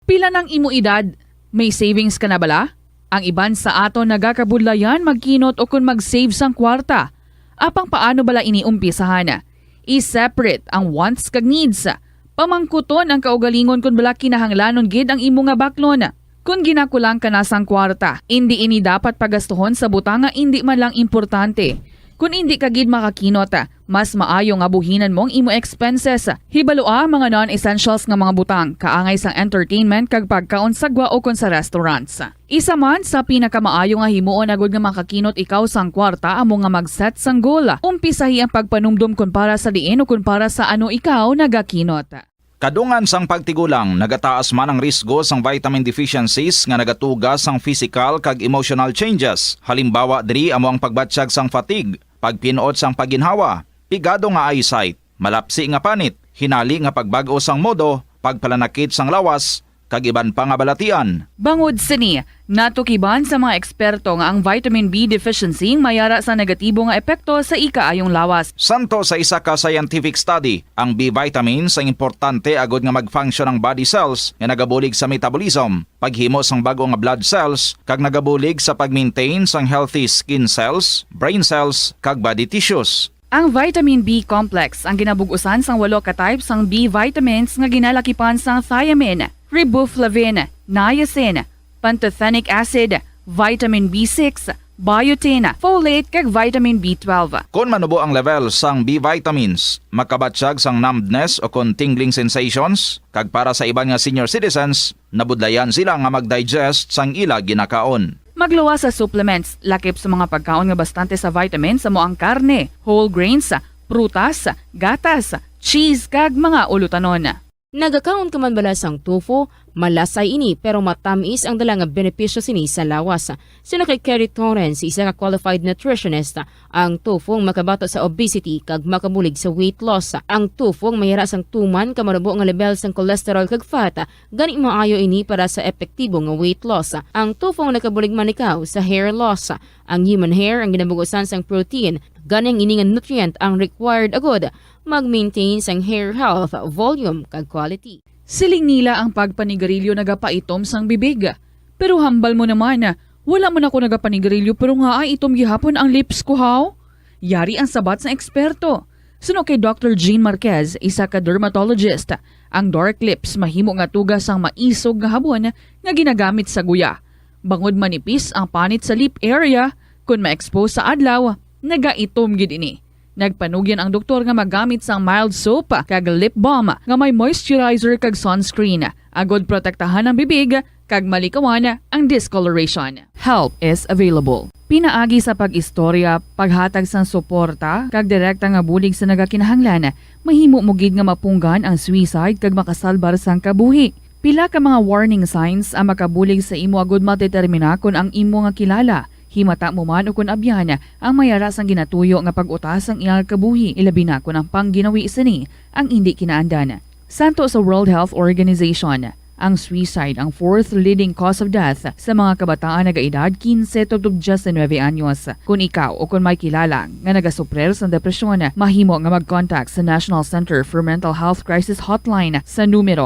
Pila ng imo edad, may savings ka na bala? Ang iban sa ato nagakabudlayan magkinot o kung mag-save sang kwarta. Apang paano bala iniumpisahan? I-separate ang wants kag needs. Pamangkuton ang kaugalingon kung bala kinahanglanon gid ang imo nga baklon. Kung ginakulang ka na sang kwarta, hindi ini dapat pagastuhon sa butang nga hindi man lang importante. Kung hindi ka gid makakinot, mas maayo nga buhinan mong imo expenses. Hibaloa mga non-essentials nga mga butang, kaangay sang entertainment kag pagkaon sa gwa o kon sa restaurants. Isa man sa pinakamaayo nga himuon agud nga makakinot ikaw sang kwarta amo nga mag-set sang goal. Umpisahi ang pagpanumdum kun para sa diin o kun para sa ano ikaw nagakinot. Kadungan sang pagtigulang, nagataas man ang risgo sang vitamin deficiencies nga nagatugas sang physical kag emotional changes. Halimbawa diri amo ang pagbatsyag sang fatigue, pagpinuot sang paginhawa, pigado nga eyesight, malapsi nga panit, hinali nga pagbago sang modo, pagpalanakit sang lawas, kag iban pa nga balatian. Bangod sini, natukiban sa mga eksperto nga ang vitamin B deficiency mayara sa negatibo nga epekto sa ikaayong lawas. Santo sa isa ka scientific study, ang B vitamins ang importante agod nga mag-function ang body cells nga nagabulig sa metabolism, paghimo sang bago nga blood cells, kag nagabulig sa pag-maintain sang healthy skin cells, brain cells, kag body tissues. Ang vitamin B complex ang ginabugusan sang 8 ka types sang B vitamins nga ginalakipan sang thiamine, riboflavin, niacin, pantothenic acid, vitamin B6, biotin, folate kag vitamin B12. Kung manubo ang level sang B vitamins, makabatsyag sang numbness o kung tingling sensations, kag para sa iban nga senior citizens, nabudlayan sila nga mag-digest sang ila ginakaon. Magluwa sa supplements, lakip sa mga pagkaon nga bastante sa vitamins sa mo ang karne, whole grains, prutas, gatas, cheese kag mga ulutanon. Nagakaon ka man bala sang tofu, malasay ini pero matamis ang dala nga benepisyo sini sa lawas. Sino kay Kerry Torrens, isa ka qualified nutritionist, ang tofu ang makabato sa obesity kag makabulig sa weight loss. Ang tofu ang mayara sang tuman kamarubo nga level sang cholesterol kag fat, gani maayo ini para sa epektibo nga weight loss. Ang tofu ang nakabulig man ikaw sa hair loss. Ang human hair ang ginabugusan sang protein, gani ang ini nga nutrient ang required agod mag-maintain sang hair health, volume kag quality. Siling nila ang pagpanigarilyo nagapaitom sang bibig. Pero hambal mo naman, wala mo na ako nagapanigarilyo pero nga ay itom gihapon ang lips ko haw. Yari ang sabat sa eksperto. Suno kay Dr. Jean Marquez, isa ka dermatologist, ang dark lips mahimo nga tugas ang maisog nga habon nga ginagamit sa guya. Bangod manipis ang panit sa lip area, kung ma-expose sa adlaw, nagaitom gid ini. Nagpanugyan ang doktor nga magamit sang mild soap kag lip balm nga may moisturizer kag sunscreen. Agod protektahan ang bibig kag malikawan ang discoloration. Help is available. Pinaagi sa pag-istorya, paghatag sang suporta kag direkta nga bulig sa nagakinahanglan, mahimo mo gid nga mapunggan ang suicide kag makasalbar sang kabuhi. Pila ka mga warning signs ang makabulig sa imo agod matetermina kung ang imo nga kilala. Himata mo man o kun abyan ang mayaras ang ginatuyo nga pag-utas ang iyang kabuhi, ilabi na kung ang pangginawi sini ang hindi kinaandan. Santo sa World Health Organization, ang suicide ang 4th leading cause of death sa mga kabataan nagaedad 15 to 19 anyos. Kung ikaw o kung may kilala nga nagasuprer sa depresyon, mahimo nga mag-contact sa National Center for Mental Health Crisis Hotline sa numero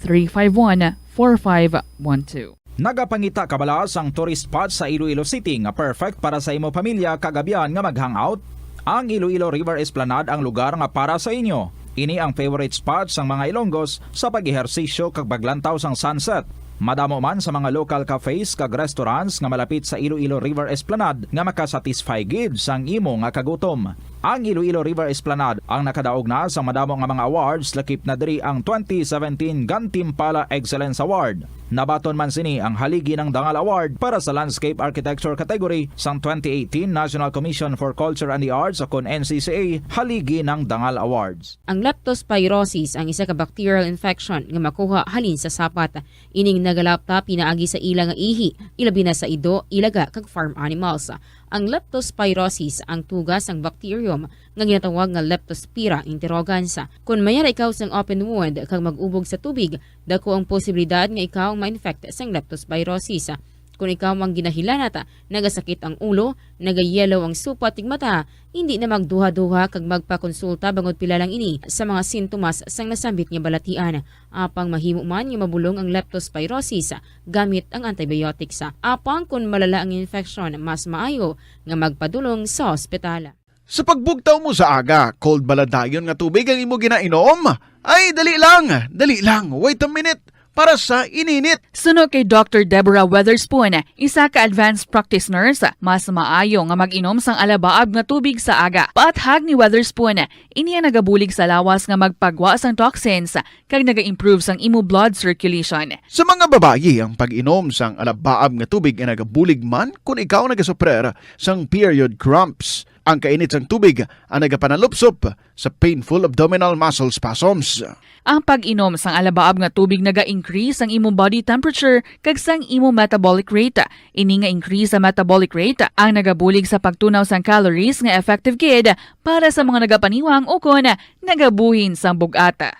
0966-351-4512. Nagapangita kabala sang tourist spot sa Iloilo City nga perfect para sa imo pamilya kagabihan nga mag-hangout? Ang Iloilo River Esplanade ang lugar nga para sa inyo. Ini ang favorite spot sang mga Ilonggos sa pag-ehersisyo kag paglantaw sang sunset. Madamo man sa mga local cafes kag restaurants nga malapit sa Iloilo River Esplanade nga makasatisfy gid sang imo nga kagutom. Ang Iloilo River Esplanade ang nakadaog na sa madamo nga mga awards lakip na diri ang 2017 Gantimpala Excellence Award. Nabaton man sini ang haligi ng Dangal Award para sa Landscape Architecture category sang 2018 National Commission for Culture and the Arts o NCCA haligi ng Dangal Awards. Ang leptospirosis ang isa ka bacterial infection nga makuha halin sa sapat. Ining nagalapta pinaagi sa ila nga ihi, ilabi na sa ido, ilaga kag farm animals. Ang leptospirosis ang tugas ng bacterium nga ginatawag nga Leptospira interrogans. Kung mayara ikaw sang open wound kag mag-ubog sa tubig, dako ang posibilidad nga ikaw ma-infect sang leptospirosis. Kung ikaw ang ginahilanata, nagasakit ang ulo, nagayelo ang supa tig mata, hindi na magduha-duha kag magpakonsulta bangod pila lang ini sa mga sintomas sang nasambit nga balatian. Apang mahimo man nga mabulong ang leptospirosis gamit ang antibiotics. Apang kung malala ang infection, mas maayo nga magpadulong sa ospital. Sa pagbugtaw mo sa aga, cold baladayon nga tubig ang imo ginainom? Ay, dali lang, wait a minute. Para sa ininit. Suno kay Dr. Deborah Weatherspoon, isa ka advanced practice nurse, mas maayo nga mag-inom sang alabaab nga tubig sa aga. Paathag ni Weatherspoon, iniya nagabulig sa lawas nga magpagwa sang toxins kag naga-improve sang imo blood circulation. Sa mga babayi, ang pag-inom sang alabaab nga tubig ay nagabulig man kung ikaw nagasuprer sang period cramps. Ang kainit sang tubig ang nagapanalupsop sa painful abdominal muscle spasms. Ang pag-inom sang alabaab nga tubig naga-increase ang imong body temperature kag sang imong metabolic rate. Ini nga increase sa metabolic rate ang nagabulig sa pagtunaw sang calories nga effective gid para sa mga nagapaniwang o kon nagabuhin sang bugata.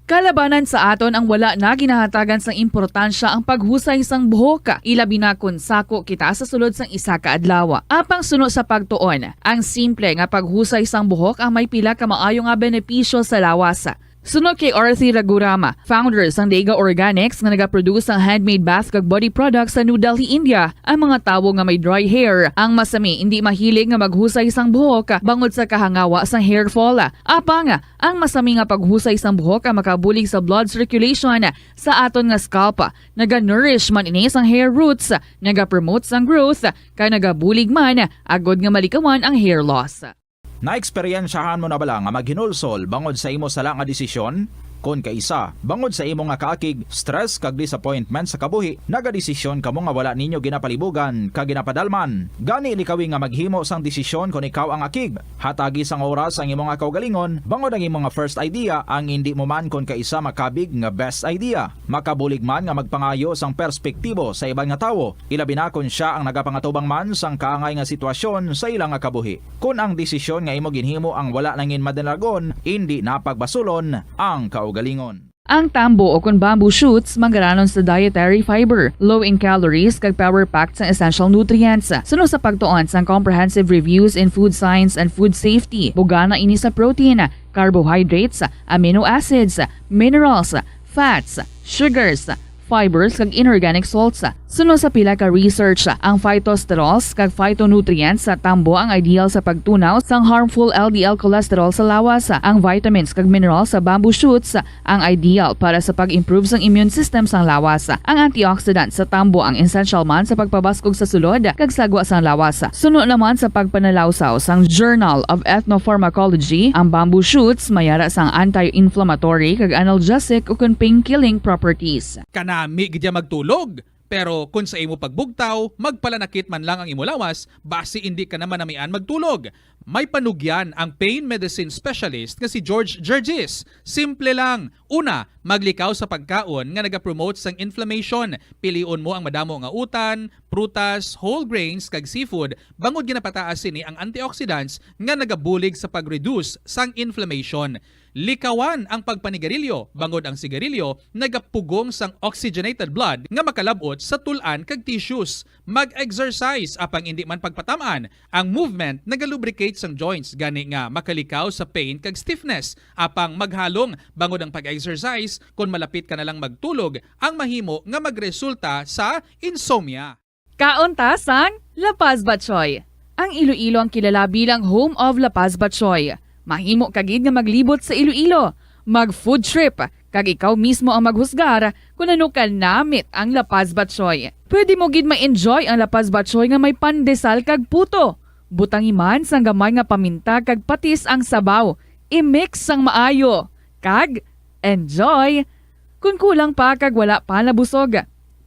Kalabanan sa aton ang wala na ginahatagan sang importansya ang paghusay sang buhok, ilabi na kun sako kita sa sulod sang isa ka adlaw. Apang suno sa pagtuon, ang simple nga paghusay sang buhok ang may pila ka maayo nga benepisyo sa lawas. Sunod kay Arthi Ragurama, founder sang Dega Organics nga nagaproduce ng handmade bath kag body products sa New Delhi, India. Ang mga tawo nga may dry hair, ang masami hindi mahilig nga maghusay sang buhok bangod sa kahangawa sang hair fall. Apang ang masami nga paghusay sang buhok ang makabulig sa blood circulation sa aton nga scalp. Naga-nourish man ini sang hair roots, naga-promote sang growth, kay nagabulig man agod nga malikawan ang hair loss. Naeksperyensyahan mo na bala nga maghinulsol bangod sa imo sala nga desisyon? Kon kaisa, bangod sa imo nga kaakig, stress kag disappointment sa kabuhi, nagadesisyon kamo nga wala ninyo ginapalibugan kag ginapadalman. Gani likawi nga maghimo sang desisyon kon ikaw ang akig. Hatagi sang oras ang imo nga kaugalingon, bangod ang imo nga first idea ang hindi mo man kon kaisa makabig nga best idea. Makabulig man nga magpangayo sang perspektibo sa ibang nga tawo, ilabi na kon siya ang nagapangatubang man sang kaangay nga sitwasyon sa ilang nga kabuhi. Kun ang desisyon nga imo ginhimo ang wala nangin madalagon, hindi napagbasulon ang galingon. Ang tambo o kun bamboo shoots manggaranon sa dietary fiber, low in calories kag power-packed sa essential nutrients. Suno sa pagtuon sang comprehensive reviews in food science and food safety, bugana ini sa protein, carbohydrates, amino acids, minerals, fats, sugars, fibers kag inorganic salts. Suno sa pila ka research, ang phytosterols kag phytonutrients sa tambo ang ideal sa pagtunaw sang harmful LDL cholesterol sa lawas. Ang vitamins kag minerals sa bamboo shoots ang ideal para sa pag-improve sang immune system sang lawas. Ang antioxidants sa tambo ang essential man sa pagpabaskog sa sulod kag sagwa sang lawas. Suno naman sa pagpanalawsaw sang Journal of Ethnopharmacology, ang bamboo shoots mayara sang anti-inflammatory kag analgesic o kun pain-killing properties. Kanami gidya magtulog. Pero kung sa imo pagbugtaw, magpalanakit man lang ang imo lawas, base hindi ka naman namian magtulog. May panugyan ang pain medicine specialist nga si George Gergis. Simple lang. Una, maglikaw sa pagkaon nga nagapromote sang inflammation. Piliun mo ang madamo nga utan, prutas, whole grains kag seafood bangod ginapataas sini ang antioxidants nga nagabulig sa pag-reduce sang inflammation. Likawan ang pagpanigarilyo, bangod ang sigarilyo nagapugong sang oxygenated blood nga makalabot sa tulan kag tissues. Mag-exercise apang hindi man pagpatamaan. Ang movement nagalubricate sang joints gani nga makalikaw sa pain kag stiffness. Apang maghalong bangod ang pag-exercise kung malapit ka na lang magtulog ang mahimo nga magresulta sa insomnia. Kauntasan, La Paz Batchoy. Ang Iloilo ang kilala bilang home of La Paz Batchoy. Mahimo kagid nga maglibot sa Iloilo, mag-food trip, kag ikaw mismo ang maghusgar kung ano ka namit ang La Paz Batchoy. Pwede mo gid ma-enjoy ang La Paz Batchoy nga may pandesal kag puto. Butang iman sang gamay nga paminta kag patis ang sabaw. I-mix sang maayo. Kag enjoy. Kung kulang pa kag wala pa nabusog,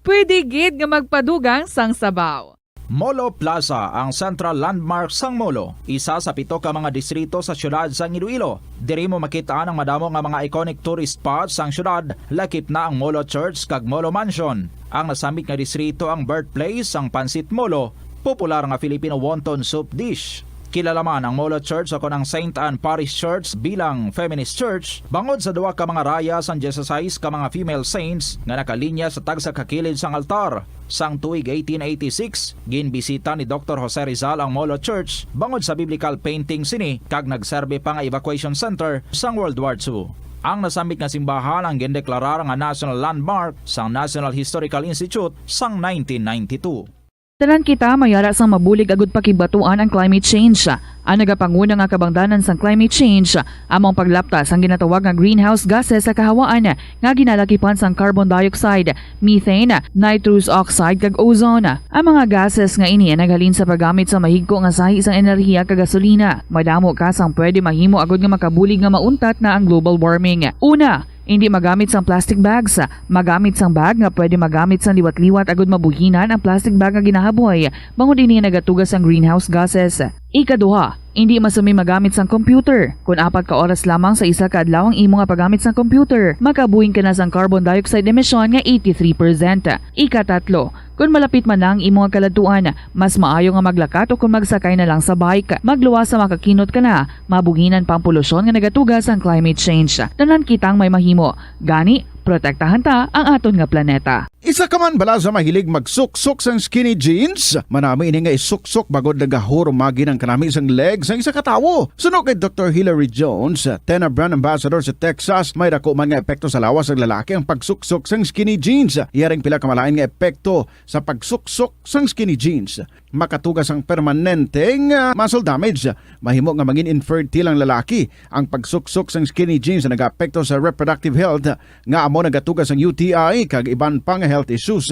pwede gid nga magpadugang sang sabaw. Molo Plaza ang central landmark sang Molo, isa sa 7 ka mga distrito sa syudad sang Iloilo. Diri mo makita ang madamo nga mga iconic tourist spots sang syudad, lakip na ang Molo Church kag Molo Mansion. Ang nasamit nga distrito ang birthplace sang Pansit Molo, popular nga Filipino wonton soup dish. Kilala man ang Molo Church ako ng St. Anne Parish Church bilang feminist church, bangod sa 2 ka mga raya sang 16 ka mga female saints nga nakalinya sa tagsa kakilid sang altar. Sang tuig 1886, ginbisita ni Dr. Jose Rizal ang Molo Church bangod sa biblical painting sini kag nagserbe pa nga evacuation center sang World War II. Ang nasamit nga simbahan ang gindeklarar nga national landmark sang National Historical Institute sang 1992. Tanan kita mayara sang mabulig agud pakibatuan ang climate change. Ang nagapanguna nga kabangdanan sang climate change among paglaptas ang ginatawag nga greenhouse gases sa kahawaan nga ginalakipan sang carbon dioxide, methane, nitrous oxide kag ozone. Ang mga gases nga ini naghalin sa paggamit sa mahigko nga sahi sang enerhiya kag gasolina. Madamo ka sang pwede mahimo agud nga makabulig nga mauntat na ang global warming. Una, hindi magamit sang plastic bags. Magamit sang bag nga pwede magamit sang liwat-liwat agud mabuhinan ang plastic bag nga ginahaboy bangod ini nagatugas ang greenhouse gases. Ikaduha, hindi masumi magamit sang computer. Kung 4 ka oras lamang sa isa ka adlaw ang imo nga paggamit sang computer, makabuhing ka na sang carbon dioxide emission nga 83%. Ikatatlo, kung malapit man lang imo nga kaladuan, mas maayo nga maglakat o kung magsakay na lang sa bike. Magluwas sa makakinot ka na, mabuhinan pang polusyon nga nagatugas ang climate change. Tanan kitang may mahimo. Gani, protektahan ta ang aton nga planeta. Isa ka man bala sa mahilig magsuksok sang skinny jeans? Manami ini nga isuksok bagod nagahurumagi ng kanami sang legs ang isa ka tawo. Suno kay Dr. Hilary Jones, Tena Brand Ambassador sa Texas, may dako man nga epekto sa lawas ng lalaki ang pagsuksok sang skinny jeans. Iyaring pila ka malain nga epekto sa pagsuksok sang skinny jeans. Makatugas ang permanenteng muscle damage. Mahimo nga maging infertile ang lalaki. Ang pagsuksok sang skinny jeans na nag-apekto sa reproductive health nga amo nagatugas ang UTI kag iban pang health issues.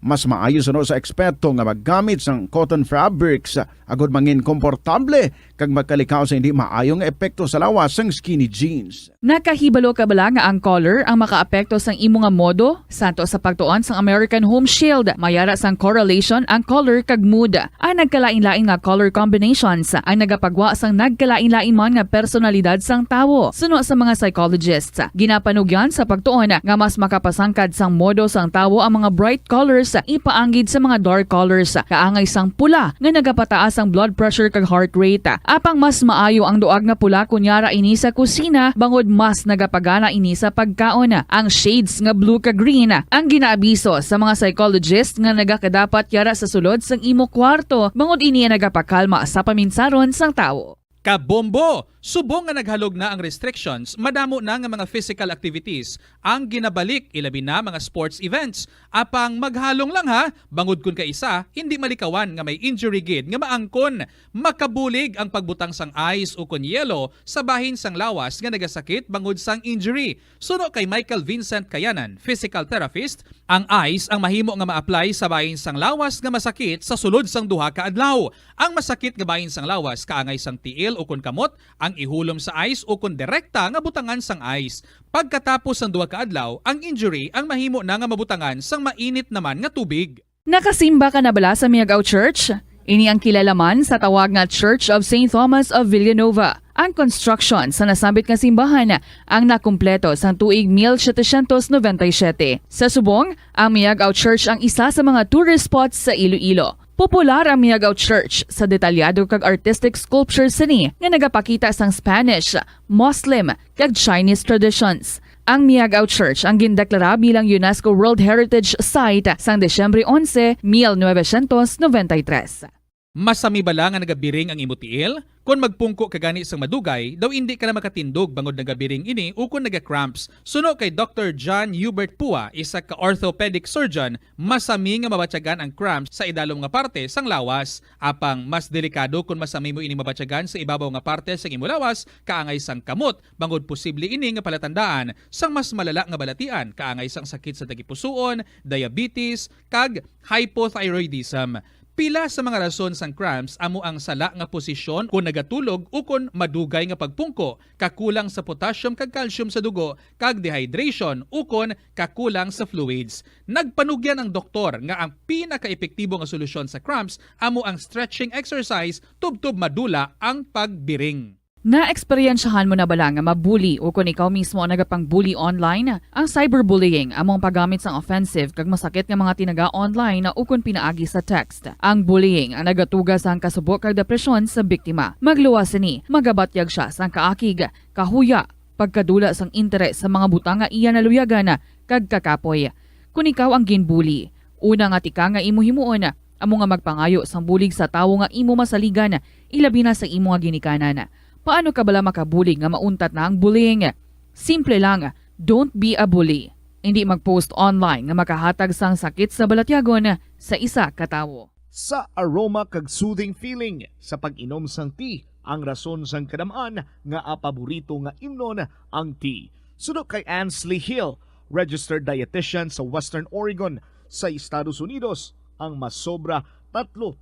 Mas maayo sa eksperto nga maggamit sang cotton fabrics agud mangin komportable kag magkalikaw sa hindi maayong epekto sa lawas sang skinny jeans. Nakahibalo ka bala nga ang color ang makaapekto sang imo nga modo? Santo sa pagtuon sang American Home Shield, mayara sang correlation ang color kag mood. Ang nagkalain-lain nga color combinations ang nagapagwa sang nagkalain-lain man nga personalidad sang tawo. Suno sa mga psychologists, ginapanugyan sa pagtuon nga mas makapasangkad sang modo sang tawo ang mga bright colors ipaanggid sa mga dark colors. Kaangay sang pula nga nagapataas ang blood pressure kag heart rate. Apang mas maayo ang duag nga pula kunyara ini sa kusina bangod mas nagapagana ini sa pagkaon. Ang shades nga blue kag green ang ginaabiso sa mga psychologist nga nagakadapat yara sa sulod sang imo kwarto bangod ini nagapakalma sa paminsaron sang tawo. Kabombo! Subong nga naghalog na ang restrictions, madamo na nga mga physical activities ang ginabalik, ilabi na mga sports events. Apang maghalong lang ha, bangod kun ka isa, hindi malikawan nga may injury gid nga maangkon. Makabulig ang pagbutang sang ice o kun yelo sa bahin sang lawas nga nagasakit bangod sang injury. Suno kay Michael Vincent Kayanan, physical therapist, ang ice ang mahimo nga ma-apply sa bahin sang lawas nga masakit sa sulod sang 2 ka adlaw. Ang masakit nga bahin sang lawas kaangay sang tiil o kun kamot, ang ihulom sa ice o kung direkta nga butangan sang ice. Pagkatapos ng 2 ka adlaw, ang injury ang mahimo na nga mabutangan sang mainit naman nga tubig. Nakasimba ka na bala sa Miagao Church? Ini ang kilalaman sa tawag nga Church of St. Thomas of Villanova. Ang construction sa nasabit nga simbahan ang nakumpleto sa tuig 1797. Sa subong, ang Miagao Church ang isa sa mga tourist spots sa Iloilo. Popular ang Miagao Church sa detalyado kag artistic sculptures sini nga nagapakita sang Spanish, Muslim kag Chinese traditions. Ang Miagao Church ang gindeklara bilang UNESCO World Heritage Site sang Desyembre 11, 1993. Masami bala nga nagabiring ang imo tiil? Kung magpungko ka gani sang madugay, daw hindi ka na makatindog bangod nagabiring ini o kung naga-cramps. Suno kay Dr. John Hubert Pua, isa ka orthopedic surgeon, masami nga mabatyagan ang cramps sa idalom nga parte sang lawas. Apang mas delikado kung masami mo ini mabatyagan sa ibabaw nga parte sang imo lawas, kaangay sang kamot, bangod posible ini nga palatandaan sang mas malala nga balatian, kaangay sang sakit sa tagipusoon, diabetes, kag hypothyroidism. Pila sa mga rason sang cramps amo ang sala nga posisyon kung nagatulog o kung madugay nga pagpungko, kakulang sa potassium kag calcium sa dugo, kag dehydration o kung kakulang sa fluids. Nagpanugyan ang doktor nga ang pinaka-epektibo nga solusyon sa cramps amo ang stretching exercise tubtob madula ang pagbiring. Na-eksperyensyahan mo na bala nga mabuli o kung ikaw mismo ang nagapang-bully online? Ang cyberbullying among paggamit sang offensive kag masakit nga mga tinaga online na ukon pinaagi sa text. Ang bullying ang nagatuga sang kasubok kag depresyon sa biktima. Magluwas ni, magabatyag siya sang kaakig, kahuya, pagkadula sang interes sa mga butang nga iya naluyagan kag kakapoy. Kung ikaw ang ginbully, una nga tika nga imo himuon, amo nga magpangayo sang bulig sa tawo nga imo masaligan, ilabi na sa imo nga ginikanan. Paano ka bala makabulig nga mauntat na ang bullying? Simple lang, don't be a bully. Hindi mag-post online nga makahatag sang sakit sa balatyagon sa isa ka tawo. Sa aroma kag soothing feeling sa pag-inom sang tea, ang rason sang kadamaan nga paborito nga imnon ang tea. Sunod kay Ansley Hill, registered dietitian sa Western Oregon sa Estados Unidos, ang masobra 3-4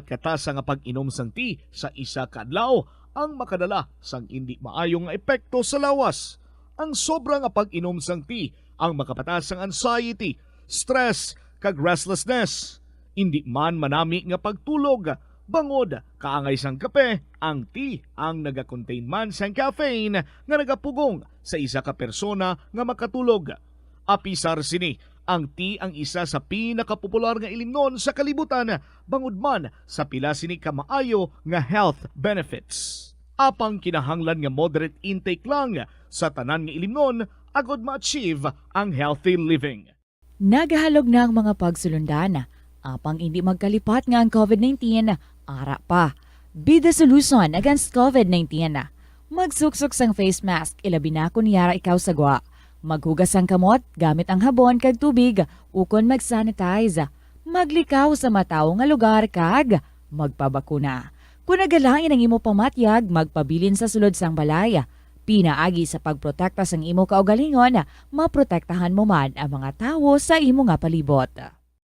katasa nga pag-inom sang tea sa isa ka adlaw ang makadala sang hindi maayong nga epekto sa lawas. Ang sobra nga pag-inom sang tea ang makapatas sang anxiety, stress, kag restlessness. Hindi man manami nga pagtulog, bangod, kaangay sang kape, ang tea ang naga-contain man sang caffeine nga nagapugong sa isa ka persona nga makatulog. Apisar sini, ang tea ang isa sa pinakapopular nga ilimnon sa kalibutan, bangod man sa pila sini kamaayo nga health benefits. Apang kinahanglan nga moderate intake lang sa tanan nga ilimnon agod ma-achieve ang healthy living. Nagahalog na ang mga pagsulundan. Apang hindi magkalipat nga ang COVID-19, ara pa. Be the solution against COVID-19. Magsuksok sang face mask, ilabi na kung yara ikaw sagwa. Maghugas ang kamot gamit ang habon kag tubig ukon mag-sanitize. Maglikaw sa mataw nga lugar kag magpabakuna. Kung nagalangin ang imo pamatyag, magpabilin sa sulod sang balay. Pinaagi sa pagprotekta sang imo kaugalingon, maprotektahan mo man ang mga tawo sa imo nga palibot.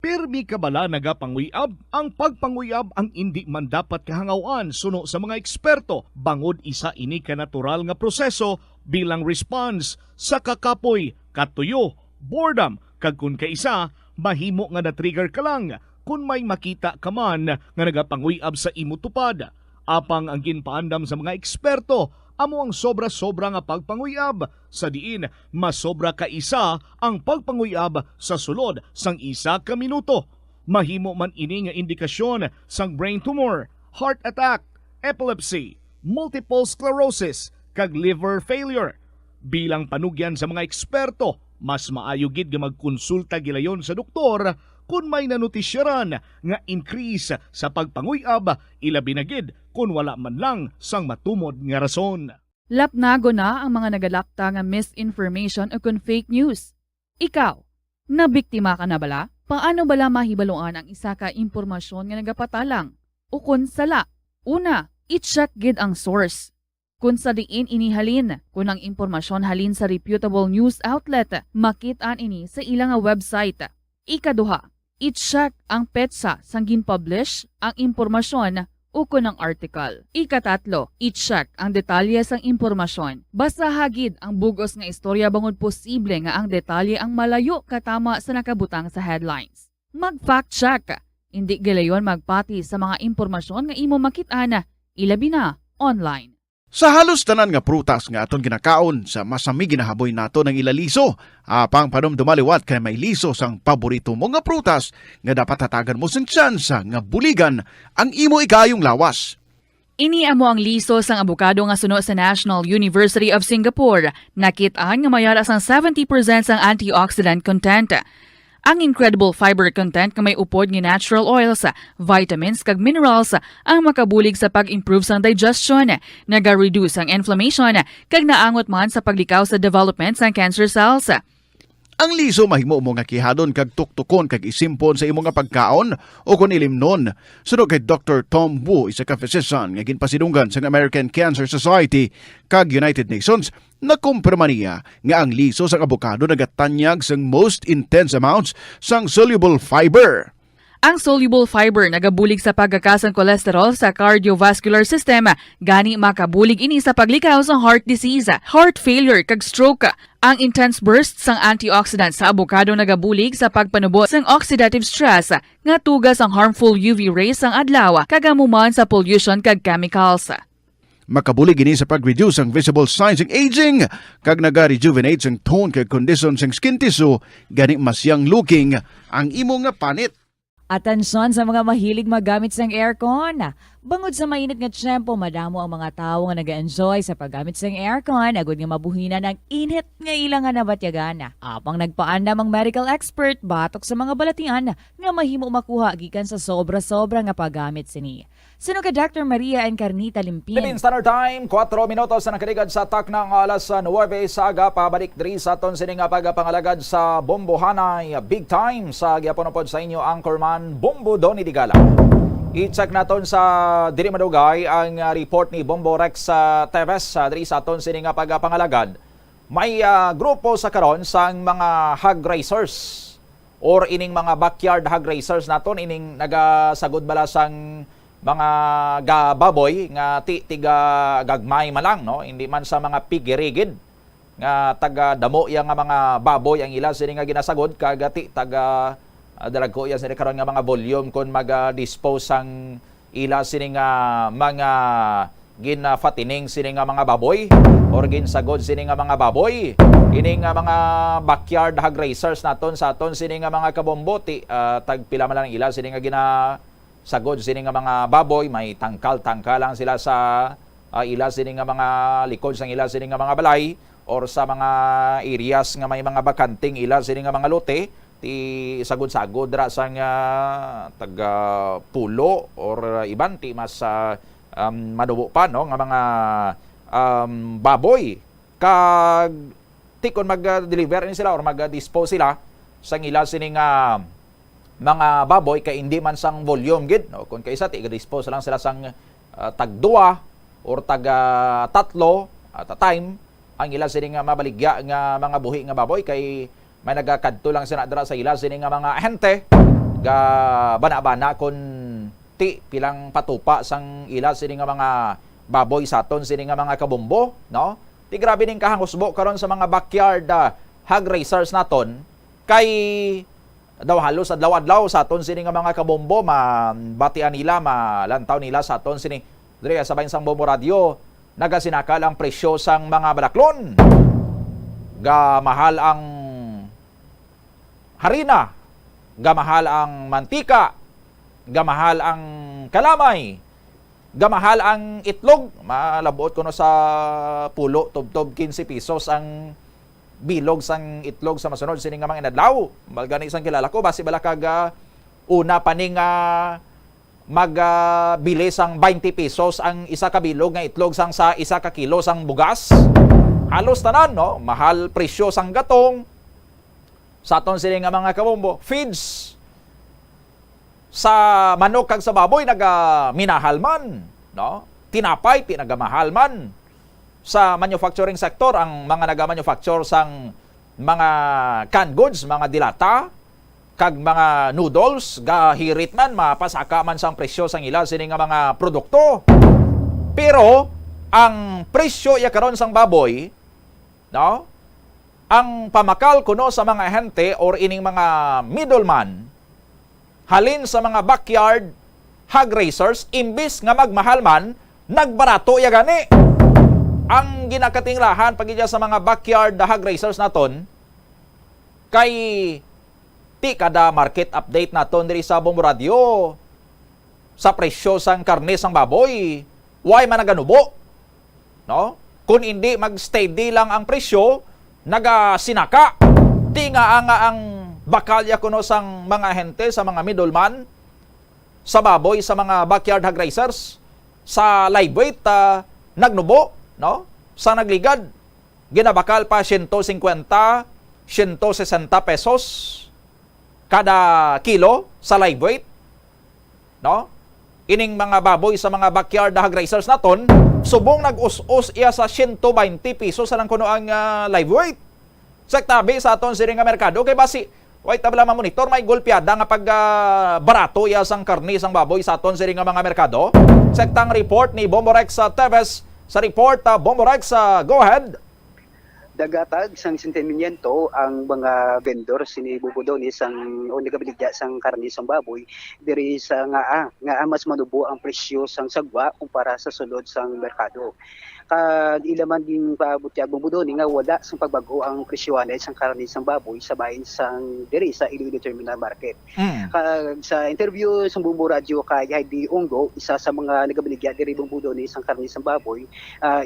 Pirmi kabala nagapanguyab, ang pagpanguyab ang hindi man dapat kahangawan suno sa mga eksperto. Bangod isa ini ka natural nga proseso bilang response sa kakapoy, katuyo, boredom, kag kun kaisa, mahimo nga na-trigger ka lang kung may makita ka man nga nagapanguyab sa imo tupad. Apang ang ginpaandam sa mga eksperto, amo ang sobra-sobra nga pagpanguyab, sa diin masobra ka isa ang pagpanguyab sa sulod sang isa ka minuto. Mahimo man ini nga indikasyon sang brain tumor, heart attack, epilepsy, multiple sclerosis, kag liver failure. Bilang panugyan sa mga eksperto, mas maayo gid nga magkonsulta gilayon sa doktor kung may nanutisyaran nga increase sa pagpanguyab, ilabi na gid kung wala man lang sang matumod nga rason. Lapnago na ang mga nagalakta nga misinformation o kung fake news. Ikaw, nabiktima ka na bala? Paano bala mahibaluan ang isa ka impormasyon nga nagapatalang? O kung sala? Una, i-check gid ang source. Kung sa diin inihalin, kung ang impormasyon halin sa reputable news outlet, makit-an ini sa ilang website. Ikaduha, i-check ang petsa sang gin-publish ang impormasyon o kung ang article. Ikatatlo, i-check ang detalye sang impormasyon. Basta hagid ang bugos nga istorya bangod posible nga ang detalye ang malayo katama sa nakabutang sa headlines. Mag-fact check. Hindi gilayon magpati sa mga impormasyon nga imo makit-an, ilabi na online. Sa halos tanan nga prutas nga aton ginakaon sa masami ginahaboy nato ng ilaliso, apang panumdumaliwat kay may liso sang paborito mo nga prutas nga dapat hatagan mo sang tsansa nga buligan ang imo ikayong lawas. Ini amo ang liso sang abukado nga suno sa National University of Singapore. Nakit-an nga mayara sang 70% sang antioxidant content. Ang incredible fiber content nga may upod nga natural oils, vitamins kag minerals ang makabulig sa pag-improve sang digestion, naga-reduce ang inflammation kag naangot man sa paglikaw sa development sang cancer cells. Ang liso mahimo mo nga kihadon kag tuktukon kag isimpon sa imo nga pagkaon o kun ilimnon. Sunod kay Dr. Tom Wu, isa ka physician nga ginpasidunggan sa American Cancer Society kag United Nations, nakumpirma niya nga ang liso sang abokado nagatanyag sang most intense amounts sang soluble fiber. Ang soluble fiber nagabulig sa pagkakas ng kolesterol sa cardiovascular system, gani makabulig ini sa paglikaw sa heart disease, heart failure kag stroke. Ang intense bursts sang antioxidant sa avocado nagabulig sa pagpanubo sang oxidative stress nga tugas ang harmful UV rays sang adlaw kagamuman sa pollution kag chemicals. Makabulig ini sa pag-reduce ang visible signs ng aging kag naga-rejuvenate ang tone kag condition sang skin tissue gani mas young looking ang imo nga panit. Atensyon sa mga mahilig magamit sang aircon. Bangod sa mainit nga tiyempo, madamo ang mga tao nga nag-enjoy sa paggamit sang aircon, agud nga mabuhinan ang init nga ilang nga nabatyagana. Apang nagpaandam ang medical expert batok sa mga balatian nga mahimo makuha gikan sa sobra-sobra nga paggamit sini. Sino ka Dr. Maria Encarnita Limpin? Philippine Standard Time, 4 minutos na nakaligad sa taknang alas 9 sa aga, pabalik diri sa aton sining nga pagapangalagad sa Bombohanay Big Time sa giaponopod sa inyo Anchorman Bombo Donny Digala. I-check naton sa diri madugay ang report ni Bombo Rex sa Teves diri sa aton sining nga pagapangalagad. May grupo sa karon sang mga hog racers or ining mga backyard hog racers naton ining nagasagod bala sang mga baboy nga tiga gagmay malang, no, hindi man sa mga pigirigid nga taga damo yang nga mga baboy ang ila sini nga ginasagod kagati taga dalagko ya sini karon nga mga volume kon mag-dispose ang ila sini nga mga ginafatining sini nga mga baboy or ginsagod sini nga mga baboy ini nga mga backyard hog racers naton sa aton sini nga mga kabomboti tagpila man lang ila sini nga sagod sini nga mga baboy, may tangkal lang sila sa ila sini nga mga likod sang ila sini nga mga balay or sa mga areas nga may mga bakanting ila sini nga mga lote ti sagod-sagod ra sang taga pulo or iban ti mas madubo pa, no, nga mga baboy kag ti kon mag-deliver ni sila or mag-dispose sila sang ila sini nga mga baboy kay hindi man sang volume gid, no, kun kaysa tiga-dispose lang sila sang tag-2 or tag-3 at a time ang ila sini nga mabaligya nga mga buhi nga baboy kay may nagakadto lang sila dira sa ila sini nga mga ahente ga bana-bana kun ti pilang patupa sang ila sini nga mga baboy saton sini nga mga kabombo, no, ti grabe ning kahangusbo karon sa mga backyard hog racers naton kay daw halos adlaw-adlaw sa aton sini nga mga kabombo mabatian nila malantaw nila sa aton sini diri sa Bansang Bombo Radio nagasinakal ang presyo sang mga balaklon ga mahal ang harina, ga mahal ang mantika, ga mahal ang kalamay, ga mahal ang itlog, malabuot ko no sa pulo tubtob 15 pesos ang bilog sang itlog sa masunod sini nga mga inadlaw. Malgani isang kilala ko basi bala kag una pa ning magbili sang 20 pesos ang isa ka bilog nga itlog sang sa isa ka kilo sang bugas. Halos tanan, no, mahal presyo sang gatong sa aton sini nga mga kabombo. Feeds sa manok kag sa baboy minahal man, no, tinapay pinagamahal man. Sa manufacturing sector, ang mga naga-manufacture sang mga canned goods, mga dilata, kag mga noodles, gahirit man, mapasaka man sang presyo sang ila sini nga mga produkto. Pero, ang presyo ya karon sang baboy, no, ang pamakal kuno sa mga ahente or ining mga middleman, halin sa mga backyard hog racers, imbis nga magmahal man, nagbarato ya gani. Ang ginakatinglahan pagidya sa mga backyard hog racers naton kay ti kada market update naton diri sa Bombo Radio sa presyo sang karne sang baboy why man naganubo, no, kun hindi mag-steady lang ang presyo nagasinaka ti nga ang bakalya kuno sang mga ahente sa mga middleman sa baboy sa mga backyard hog racers sa live weight nagnubo, no, sa nagligad ginabakal pa 150 160 pesos kada kilo sa live weight, no, ining mga baboy sa mga backyard hog racers naton subong nag-us-us iya sa 120 pesos sa lang kuno ang live weight sa tabi sa aton sini nga merkado kay basi Wait, tabla monitor may gulpiada nga pag barato iya sang karni sang baboy sa aton siri nga mga merkado. Sektang report ni Bomborex Teves sa report Bomborex, go ahead. Dagatag sang sentimiento ang mga vendor sinibubudon isang o nagabiligya sang karni sang baboy diri sa nga mas manubo ang presyo sang sagwa kumpara sa sulod sang merkado. Kag ilaman din pabutyag bubudon nga wala sang pagbago ang presyohan sang karni sang baboy sa bahin sang diri sa Iloilo Terminal Market. Kag sa interview sa Bumbo Radio kay Heidi Onggo, isa sa mga nagabaligya diri bubudon isang karni sang baboy,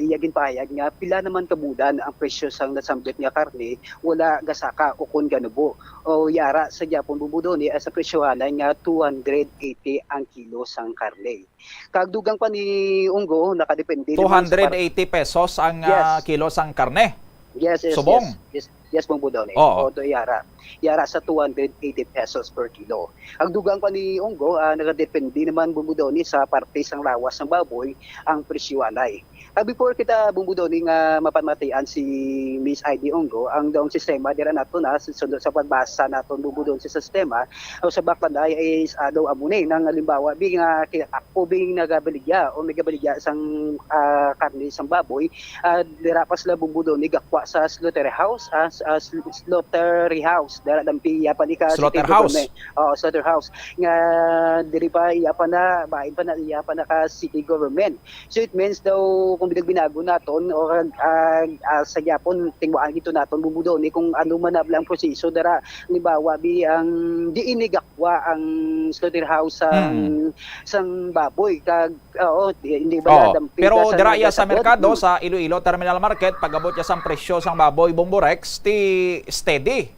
iya ginpahayag nga pila naman kabudan ang presyo sang nasambit nga karni wala gasaka o kun ganubo o yara sa Japon bubudon sa presyohan nga 280 ang kilo sang karne. Kag dugang pa ni Onggo nakadepende 280 pesos ang kilo sang karne. Yes, Subong. Yes, Bong Budone. Oo. O to Yara sa 280 pesos per kilo. Ang dugang pa ni Onggo, nakadepende naman Bong Budone sa parte sang lawas ng baboy ang presyo alay. Before kita Bong Budone nga mapamatian si Miss Heidi Onggo, ang daong sistema dira nato na sundot sa pagbasa naton Bong Budone sa sistema o sa baklanday is daw amunay nang halimbawa bing ako bing nagabaligya o nagabaligya sang karne sang baboy, dira pas la Bong Budone gakwa sa slaughterhouse slaughterhouse dara dampi yapan ika slaughterhouse. Slaughterhouse nga diri pa yapan na bahin pa na yapan na ka city government. So it means daw kung binago naton o sa Japon tingwaan gito naton bubudon kung ano man ang proseso dara halimbawa bi ang diinigakwa ang slaughterhouse sang baboy kag hindi ba dampi pero dira iya sa merkado sa Iloilo Terminal Market pagabot ya sang presyo sang baboy Bomborex ti steady.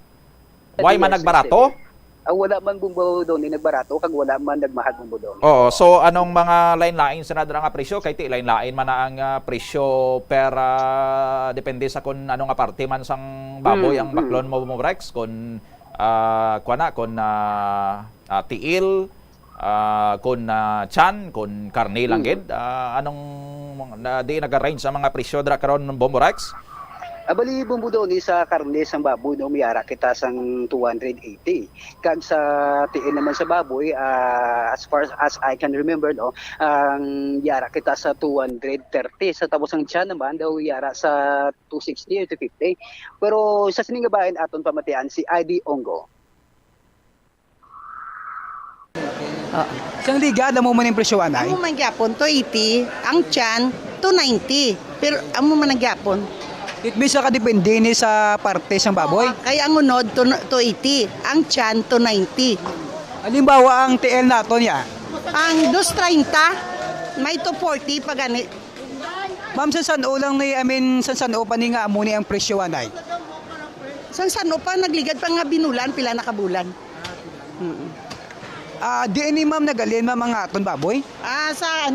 Why man nagbarato? Wala man bumbo doon nagbarato kag wala man nagmahal bumbo doon. Oo, so anong mga lain-lain sa nadra nga presyo kay ti lain-lain man na ang presyo per depende sa kun ano nga parte man sang baboy ang baklon mo Bomborex kun tiil kun chan kun karne lang gid anong di nag-arrange sa mga presyo dra karon Bomborex? Abali bumbu doon sa karne sang baboy no miyara kita sang 280. Kag sa tiin naman sa baboy as far as I can remember no, ang yara kita sa 230 sa tapos ang tiyan naman daw yara sa 260 or 250. Pero sa siningabayan aton pamatian si Heidi Onggo. Siyang liga, alam mo man yung presyo anay? Amo man gyapon 280, ang tiyan 290. Pero amo man ang gyapon. It means nakadepende ni sa parte sang baboy? Kaya ang unod 280, ang tiyan 290. Halimbawa ang TL naton ya? Ang 230, may 240 pa gani. Ma'am, sa San O lang ni, sa San O pa ni nga amo ni ang presyo anay? Sa San O pa, nagligad pa nga binulan, pila na kabulan. Di ni ma'am nagalin ma'am ang aton baboy? Sa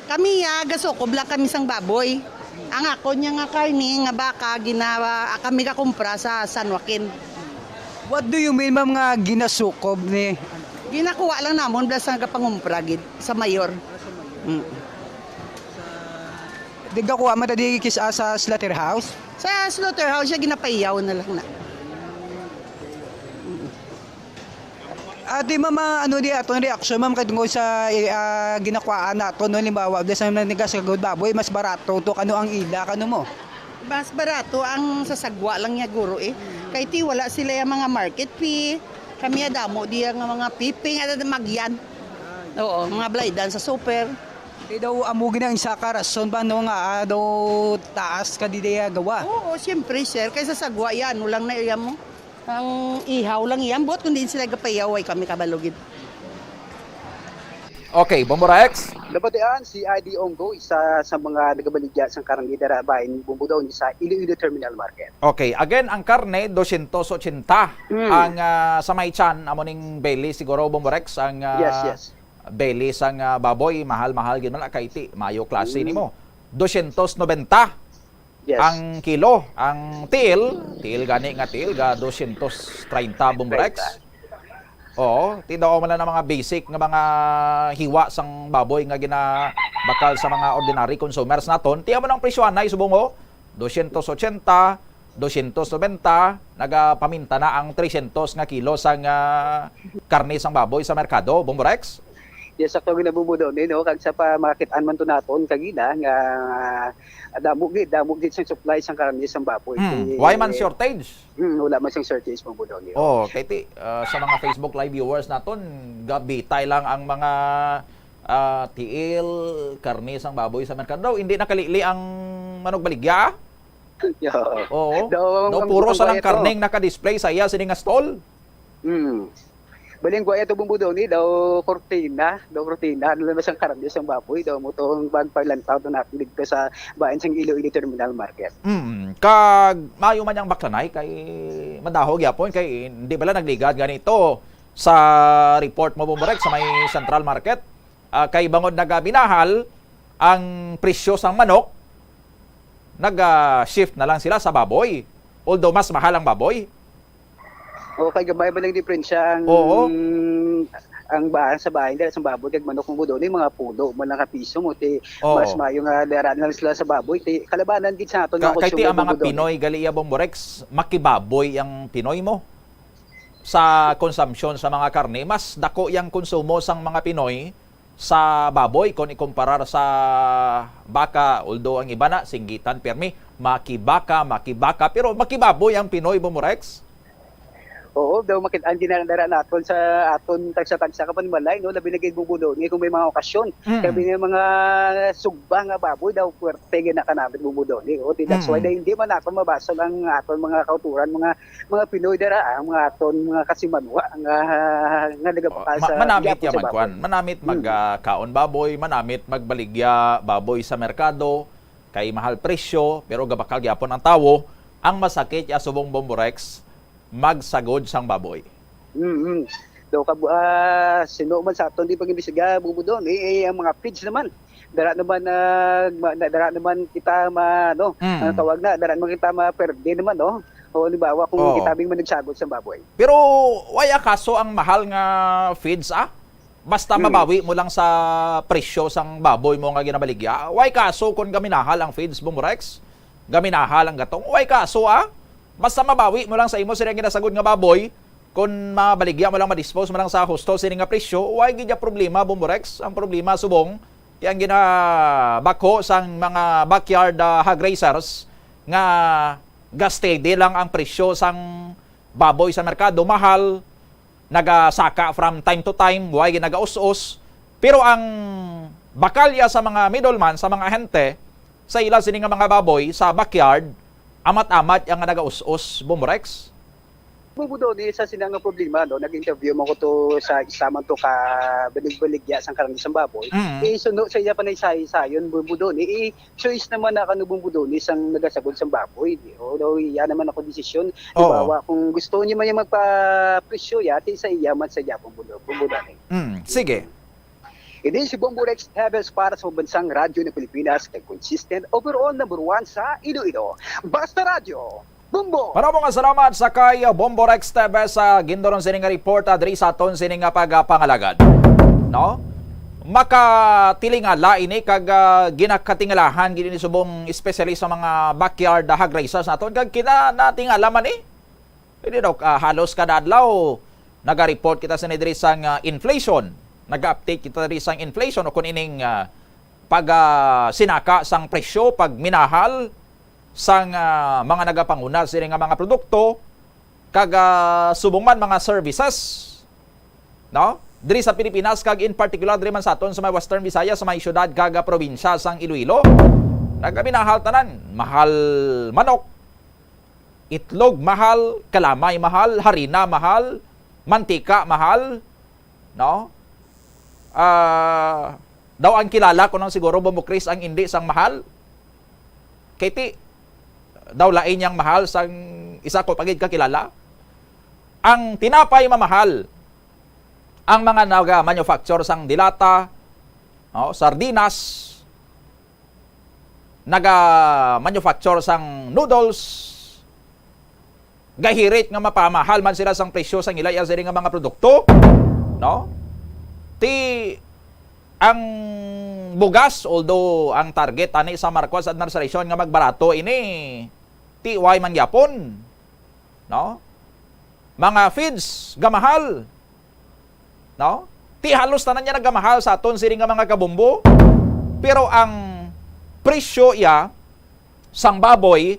kami gasokob lang kami sang baboy. Ang ako niya nga karne nga baka ginawa kami ka kumpra sa San Joaquin. What do you mean ma'am nga ginasukob ni? Ginakuha lang namon blas nga pangumpra gid sa mayor. Diga kuha man tadi sa slaughterhouse? Sa slaughterhouse siya ginapayaw na lang na. Di mama ano di aton reaction ma'am kadungod sa ginakwaan nato no limbawa sa nagasagod baboy mas barato to kano ang ila kano mo? Mas barato ang sasagwa lang niya guro kay ti wala sila yung mga market fee. Kami damo di ang mga piping at magyan. Oo, mga blaydan sa super. Di daw amo ginang isa ka rason ba no nga daw taas ka di gawa? Oo, siyempre sir kaysa sagwa yan ulang na iya mo. Ang ihaw lang yan, buot kundi sila gapayaway kami kabalugid. Okay, Bomborex. Nabatian si Heidi Onggo, isa sa mga nagabaligya sa karne dara bahin bumbu doon sa Iloilo Terminal Market. Okay, again ang karne 280 ang sa may tiyan amo ning belly siguro Bomborex ang yes. Belly sang baboy mahal-mahal gid man kay ti mayo klase nimo. 290. Yes. Ang kilo, ang tiil gani nga tiil ga 230 Bomborex. Oo, tindaw man lang ng mga basic nga mga hiwa sang baboy nga ginabakal sa mga ordinary consumers naton. Tiya man ang presyo anay subong 280 290, nagapaminta na ang 300 nga kilo sang karne sang baboy sa merkado, Bomborex. Yes, sakto ginabubudo ni no kag sa pamakitaan man to naton kagila nga damo gid sang supply sang karne sang baboy. Why man shortage? Wala man sang shortage bubudo ni. Oh, kay sa mga Facebook live viewers naton, gabitay lang ang mga tiil, karne sang baboy sa merkado. Hindi nakalili ang manok baligya. Oo. Do puro sa lang karneng naka-display sa iya sining nga stall. Baling guaya to bumbudo ni daw cortina ano naman sang karne sang baboy daw mo tong pagparlantaw to natin dito sa bayan sang Iloilo Terminal Market. Kag mayo man yang baklanay kay madahog yapon kay hindi bala nagligad ganito sa report mo Bomborex sa may Central Market. Kay bangod nagabinahal ang presyo sang manok, nag-shift na lang sila sa baboy. Although mas mahal ang baboy. Kay gamay ba lang diferensya ang bahan sa bahay dahil sa baboy kag manok mo doon mga pudo man lang kapiso mo mas mayo nga daraan lang sila sa baboy kalabanan gid sa aton nga kay ang mga Pinoy galiya Bomborex, makibaboy ang Pinoy mo sa consumption sa mga karne, mas dako yang konsumo sang mga Pinoy sa baboy kung ikumparar sa baka, although ang iba na singgitan permi makibaka pero makibaboy ang Pinoy Bomborex. Oo, daw makitaan ginadara naton sa aton tagsa-tagsa kapan malay no labi nagay bubudo ni kung may mga okasyon kami nga mga sugba nga baboy daw puwerte gina kanabit bubudo ni that's why hindi man ato mabasa ang aton mga kauturan mga Pinoy dara ang mga aton mga kasimanwa nga nagapakal sa manamit ya magkuan manamit magkaon baboy, manamit magbaligya baboy sa merkado kay mahal presyo pero gabakal gyapon ang tawo. Ang masakit ya subong Bomborex, magsagod sang baboy. Do sino man sa aton di pag-imbestiga bubudo ang mga feeds naman. Dara naman kita ang tawag na dara naman kita ma-perde naman no. O libawa kung kitabing man nagsagod sang baboy. Pero waya kaso ang mahal nga feeds basta mabawi mo lang sa presyo sang baboy mo nga ginabaligya. Way kaso kung gaminahal ang feeds Bomborex, gaminahal ang gatong. Way kaso basta mabawi mo lang sa imo sining ginasagod nga baboy, kung mabaligya mo lang ma-dispose mo lang sa husto sining nga presyo, way gid problema Bomborex. Ang problema subong yang ginabako sang mga backyard hog raisers nga gastede lang ang presyo sang baboy sa merkado, mahal, nagasaka from time to time, way ginagaus-us. Pero ang bakalya sa mga middleman, sa mga ahente, sa ila sining nga mga baboy sa backyard, amat-amat yung naga-us-us Bomborex. Bubudo ni sa sinang nga problema no nag-interview mo ko to sa isa man to ka balig-baligya sang karne sang baboy. Suno sa iya panay sayon bubudo ni choice naman na kanu bubudo ni sang nagasagod sang baboy. Daw iya naman ako desisyon. Dibawa kung gusto niya man magpa-presyo yati sa iya man sa iya bubudo ni. Sige. Ini si Bomborex Travels para sa bansang radyo ng Pilipinas kay consistent overall number 1 sa Iloilo. Basta Radyo, Bombo! Maraming salamat sa kay Bomborex Travels sa gindoron sining nga report adri sa aton sining nga pagpangalagad. No? Makatilingala ini kag ginakatingalahan gid ni subong specialist sa mga backyard hog raisers naton kag kita nating alaman Pwede daw halos kada adlaw naga-report kita sa diri sang inflation. Nag-update kita rin sang inflation o kung ining pag sinaka sang presyo, pag minahal sang mga nagapanguna sila nga mga produkto, kag subong man mga services. No? Diri sa Pilipinas, kag in particular, diri man sa aton sa may Western Visayas, sa may syudad, kag probinsya sang Iloilo, nagaminahal tanan. Mahal manok, itlog mahal, kalamay mahal, harina mahal, mantika mahal, no? Daw ang kilala ko nang siguro Bomborex ang hindi sang mahal. Kiti daw lain yang mahal sang isa ko pagid kakilala. Ang tinapay mamahal. Ang mga naga-manufacture sang dilata, sardinas, naga-manufacture sang noodles, gahirit nga mapamahal man sila sang presyo sang ilaya sa nga mga produkto, no? Ang bugas, although ang target ani sa Marcos administration nga magbarato ini ti way man gyapon. No? Mga feeds gamahal. No? Ti halos tanan niya nagamahal sa aton sini nga mga kabumbo. Pero ang presyo ya sang baboy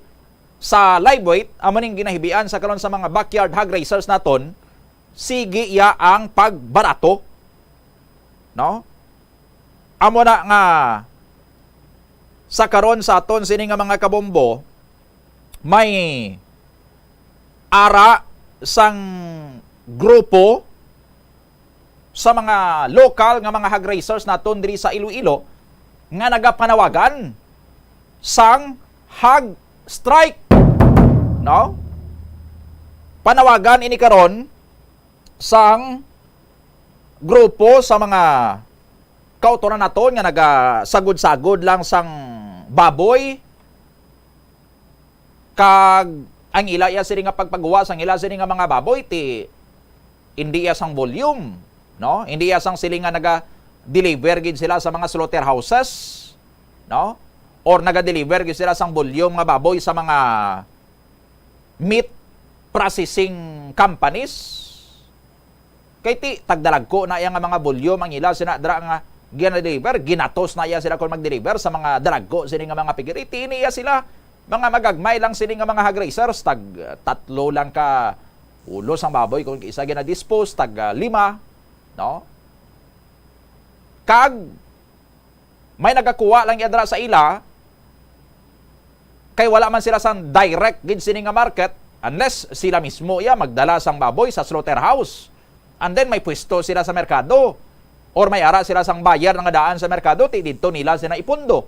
sa live weight amo ning ginahibian sa karon sa mga backyard hog raisers naton, sige ya ang pagbarato. No? Amo na nga sa karon sa aton sini nga mga kabombo, may ara sang grupo sa mga local nga mga hog raisers naton diri sa Iloilo nga nagapanawagan sang hog strike. No? Panawagan ini karon sang grupo sa mga kautoran naton nga nagasagod-sagod lang sang baboy kag ang ila ya sini nga pagpagawa sang ila sini nga mga baboy ti hindi ya sang volume, no? Hindi ya sang sila nga naga-deliver gid sila sa mga slaughterhouses, no? Or naga-deliver gid sila sang volume nga baboy sa mga meat processing companies. Kay ti tagdalagko na iya nga mga volume ang ila sina dra nga gina-deliver, ginatos na iya sila kung mag-deliver sa mga dalagko sini nga mga pigiri. Tiniya sila mga magagmay lang sini nga mga hog raisers, tag tatlo lang ka ulos ang baboy kung isa gina-dispose, tag 5, no? Kag may nagakuha lang yadra sa ila kay wala man sila sang direct gid sini nga market unless sila mismo ya magdala sang baboy sa slaughterhouse. And then may pwesto sila sa merkado or may ara sila sang buyer nga daan sa merkado, ti didto nila sina ipundo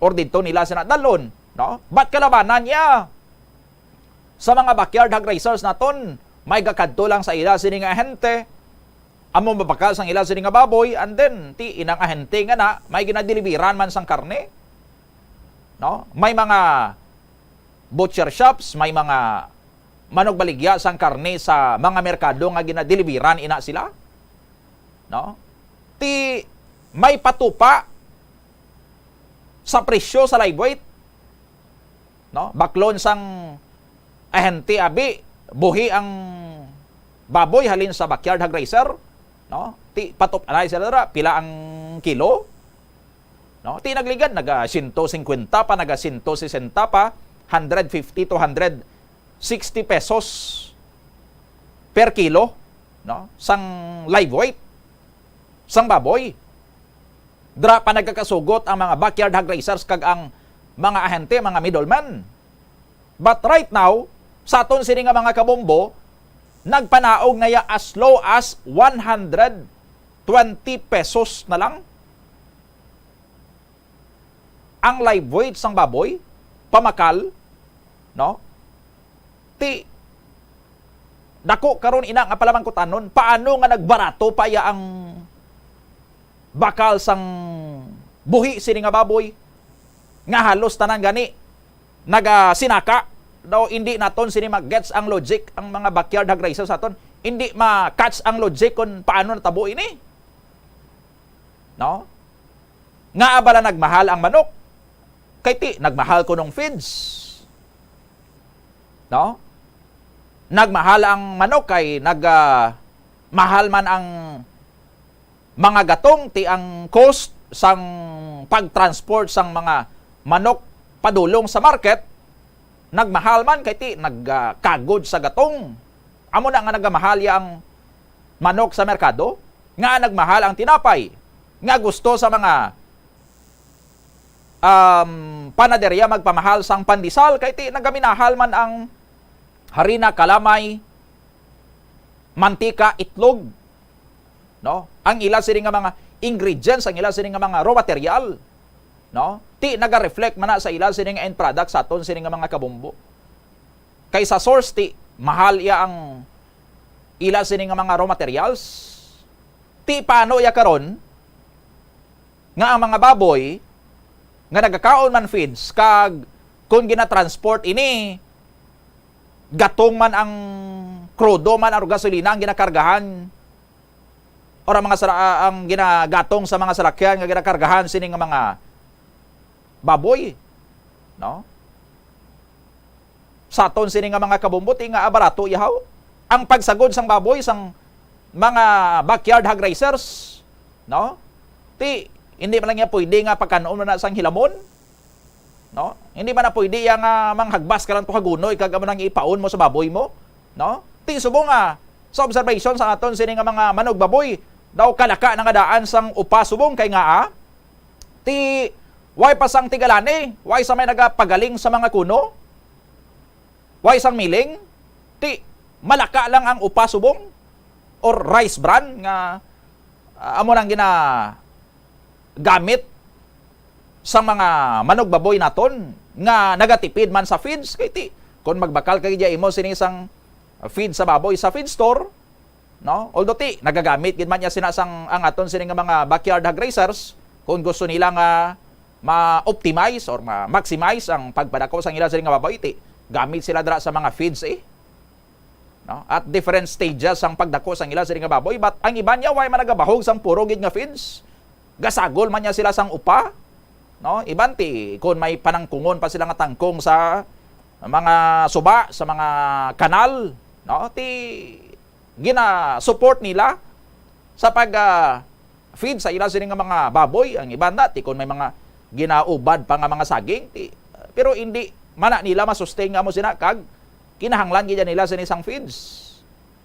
or didto nila sina dalon, no? But kalabanan niya sa mga backyard hog raisers naton, may gakadto lang sa ila sini nga ahente, amo mabakal sang ila sini nga baboy, and then ti inang ahente nga na may ginadeliveran man sang karne, no? May mga butcher shops, may mga manog baligya sang karne sa mga merkado nga ginadeliveran ina sila, no? Ti may patupa sa presyo sa live weight, no? Baklon sang ahente abi buhi ang baboy halin sa backyard hog raiser, no? Ti patup anay sila dra pila ang kilo, no? Ti nagligad naga 150 pa, naga 160 pa, 150 to 160 pesos per kilo, no? Sang live weight sang baboy. Dra pa nagkakasugot ang mga backyard hog raisers kag ang mga ahente, mga middlemen. But right now, sa aton sini nga mga kabombo, nagpanaog na ya as low as 120 pesos na lang ang live weight sang baboy, pamakal, no? Ti dako karon ina nga palamang kutanon, paano nga nagbarato pa ya ang bakal sang buhi sini nga baboy nga halos tanan gani naga sinaka daw. Hindi naton sini mag-gets ang logic ang mga backyard hog raisers aton, hindi ma-catch ang logic kung paano natabo ini, no? Nga abala nagmahal ang manok kay ti nagmahal ko nung feeds, no? Nagmahal ang manok kay mahal man ang mga gatong, ti ang cost sang pagtransport sang mga manok padulong sa market nagmahal man kay ti nagkagod sa gatong. Amo na nga nagamahal ya ang manok sa merkado, nga nagmahal ang tinapay, nga gusto sa mga panaderya magpamahal sang pandesal kay ti nagaminahal man ang harina, kalamay, mantika, itlog, no? Ang ila sini nga mga ingredients, ang ila sini nga mga raw material, no? Ti naga-reflect man na sa ila sini nga end product sa aton sini nga mga kabumbo. Kay sa source ti mahal ya ang ila sini nga mga raw materials. Ti paano ya karon nga ang mga baboy nga nagakaon man feeds kag kung gina-transport ini gatong man ang krudo man ang gasolina ang ginakargahan or ang mga ang ginagatong sa mga salakyan nga ginakargahan sini nga mga baboy, no? sa aton sini nga mga kabumbo ti nga barato ihaw ang pagsagod sang baboy sang mga backyard hog raisers, no? Ti hindi man lang niya pwede nga pagkanon na sang hilamon, no? Hindi man na pwede yang manghagbas ka lang to kagunoy kag amo nang ipaon mo sa baboy mo, no? Ti subo nga sa observation sa aton sini nga mga manog baboy daw kalaka nga daan sang upa subong kay nga ti way pasang tigalani, way sa may nagapagaling sa mga kuno, way sang miling, ti malaka lang ang upa subong or rice bran nga amo nang gina gamit sa mga manog baboy naton nga nagatipid man sa feeds kay ti kung magbakal kay diya imo sini isang feed sa baboy sa feed store, no? Although ti nagagamit gid man niya sinasang ang aton sini nga mga backyard hog raisers kung gusto nila nga ma-optimize or ma-maximize ang pagpadako sa ila sini nga baboy ti gamit sila dira sa mga feeds no? At different stages ang pagdako sang ila sini nga baboy, but ang iba niya way managabahog sang puro gid nga feeds. Gasagol man niya sila sang upa, no? Iban ti kun may panangkungon pa sila nga tangkong sa mga suba, sa mga kanal, no? Ti gina support nila sa pag feed sa ila sini nga mga baboy. Ang iban na ti kun may mga ginaubad pa nga mga saging ti, pero hindi mana nila masustain nga mo sina kag kinahanglan gid nila sa isang feeds.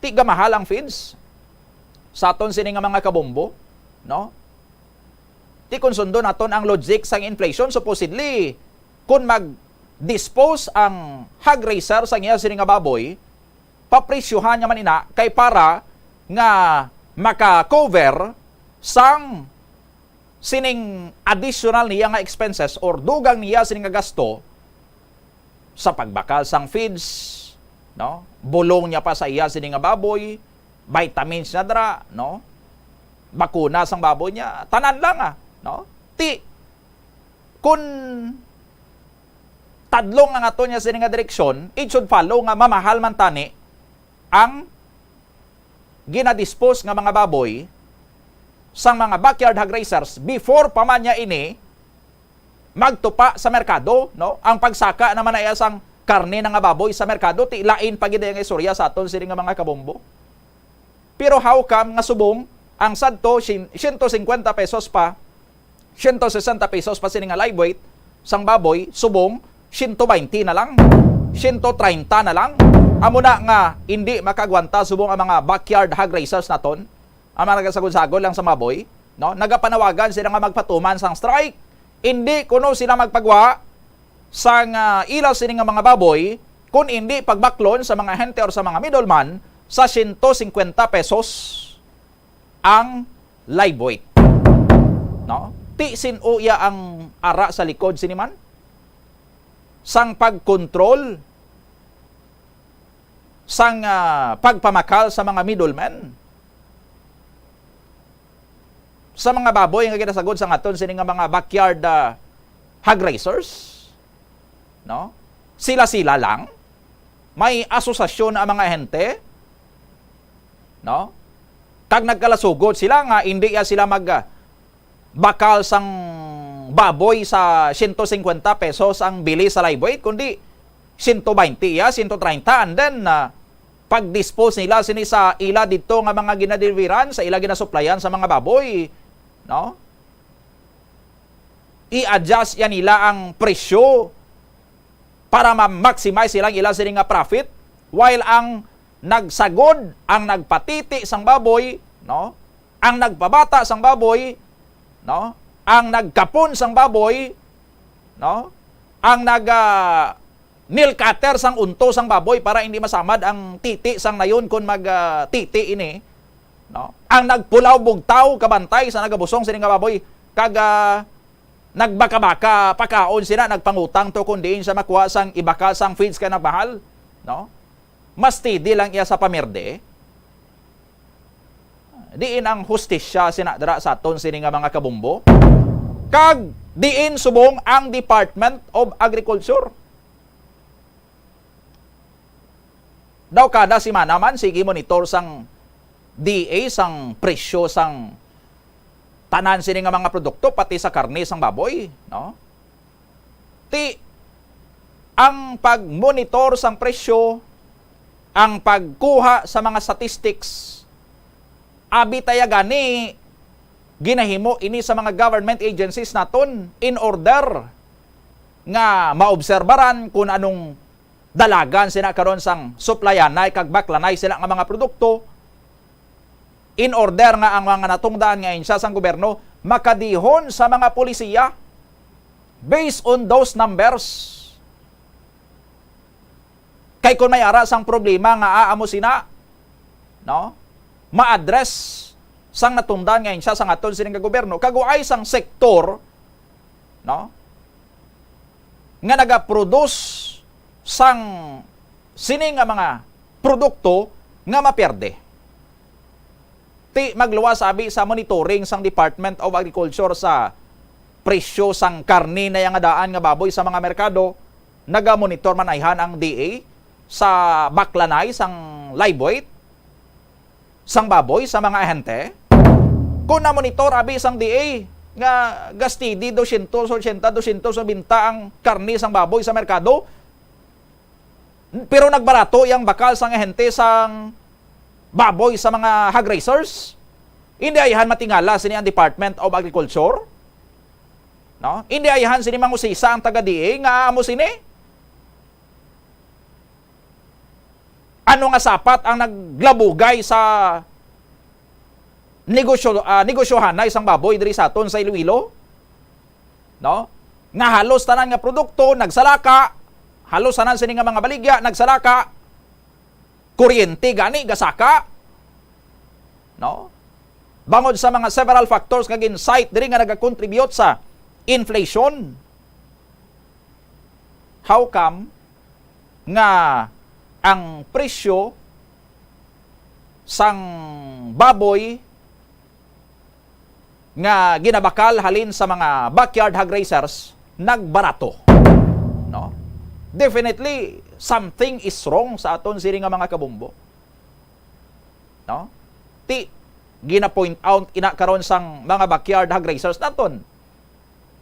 Ti gamahal ang feeds sa aton sini nga mga kabombo, no? Ti konsundo naton ang logic sang inflation, supposedly kun mag-dispose ang hog raiser sa iya sini nga baboy, papresyohan nya man ina kay para nga maka-cover sang sining additional niya nga expenses or dugang niya sining nga gasto sa pagbakal sang feeds, no? Bulong niya pa sa iya sini nga baboy, vitamins na dra, no? Bakuna sang baboy niya, tanan lang no? Ti kun tadlong nga ato niya sini nga direksyon, it should follow nga mamahal man tani ang ginadispose nga mga baboy sang mga backyard hog raisers before pa man niya ini magtupa sa merkado, no? Ang pagsaka naman ay asang karne ng baboy sa merkado ti lain pa gid nga istorya sa aton sini nga mga kabombo. Pero how come nga subong ang sadto 150 pesos pa 160 pesos pa sini nga live weight sang baboy, subong 120 na lang, 130 na lang. Amo na nga hindi makagwanta subong ang mga backyard hog raisers naton. Ang mga nagasagol-sagol lang sa baboy, no? Nagapanawagan sila nga magpatuman sang strike. Hindi kuno sila magpagwa sang ilaw sini nga mga baboy kung hindi pagbaklon sa mga hente or sa mga middleman sa 150 pesos ang live weight, no? Ti sinuya ang ara sa likod siniman sang pagkontrol sang pagpamakal sa mga middlemen sa mga baboy nga ginasagod sa aton sini nga mga backyard hog raisers, no? Sila-sila lang may asosasyon ang mga hente, no? Kag nagkalasugod sila nga hindi sila bakal sang baboy sa 150 pesos ang bili sa live weight kundi 120 130, and then pag-dispose nila sini sa ila dito nga mga ginadeliveran sa ila ginasuplayan sa mga baboy, no? I-adjust yan nila ang presyo para ma-maximize silang ila sini nga profit, while ang nagsagod, ang nagpatiti sang baboy, no? Ang nagpabata sang baboy, no? Ang nagkapon sang baboy, no? Ang nail cutter sang unto sang baboy para hindi masamad ang titi sang nayon kung titi ini, no? Ang nagpulaw bugtaw kabantay sa nagabusong sini nga baboy kag nagbaka-baka pakaon sila nagpangutang to kundi sa makuha sang ibaka sang feeds ka nagmahal, no? Mas tidi lang iya sa pamerde. Diin ang hustisya sinadra sa aton sini nga mga kabumbo. Kag diin subong ang Department of Agriculture. Daw kada semana man sige monitor sang DA sang presyo sang tanan sini nga mga produkto pati sa karne sang baboy, no? Ti ang pag-monitor sang presyo, ang pagkuha sa mga statistics, abi taya gani ginahimo ini sa mga government agencies naton in order nga maobserbaran kung anong dalagan sila karon sang supplyanay kag baklanay sila nga mga produkto, in order nga ang mga natungdaan nga insya sang gobyerno makadihon sa mga polisiya based on those numbers. Kay kung may ara sang problema nga aamo sina, no? Ma-address sang natungdan ngayon siya sang aton sining gobyerno kaguay sang sektor, no? Nga naga-produce sang sining nga mga produkto nga maperde. Ti magluwas sabi sa monitoring sang Department of Agriculture sa presyo sang karne na yang daan nga baboy sa mga merkado, naga-monitor man ayhan ang DA sa baklanay sang live weight sang baboy sa mga ahente. Kung na-monitor abi sang DA nga gastidi 280, 290 ang karne sang baboy sa merkado, pero nagbarato yang bakal sang ahente sang baboy sa mga hog raisers, hindi ayahan matingala sini ang Department of Agriculture, no? Hindi ayahan sini mangusisa ang taga-DA nga amo sini. Ano nga sapat ang naglabugay sa negosyohan na isang baboy diri sa aton sa Iloilo? No? Nga halos tanan nga produkto nagsalaka, halos tanan sini nga mga baligya nagsalaka, kuryente gani gasaka. No? Bangod sa mga several factors nga ginsight diri nga nagakontribute sa inflation. How come nga ang presyo sang baboy nga ginabakal halin sa mga backyard hog raisers nagbarato, no? Definitely something is wrong sa aton siri nga mga kabumbo, no? Ti gina-point out ina karon sang mga backyard hog raisers naton,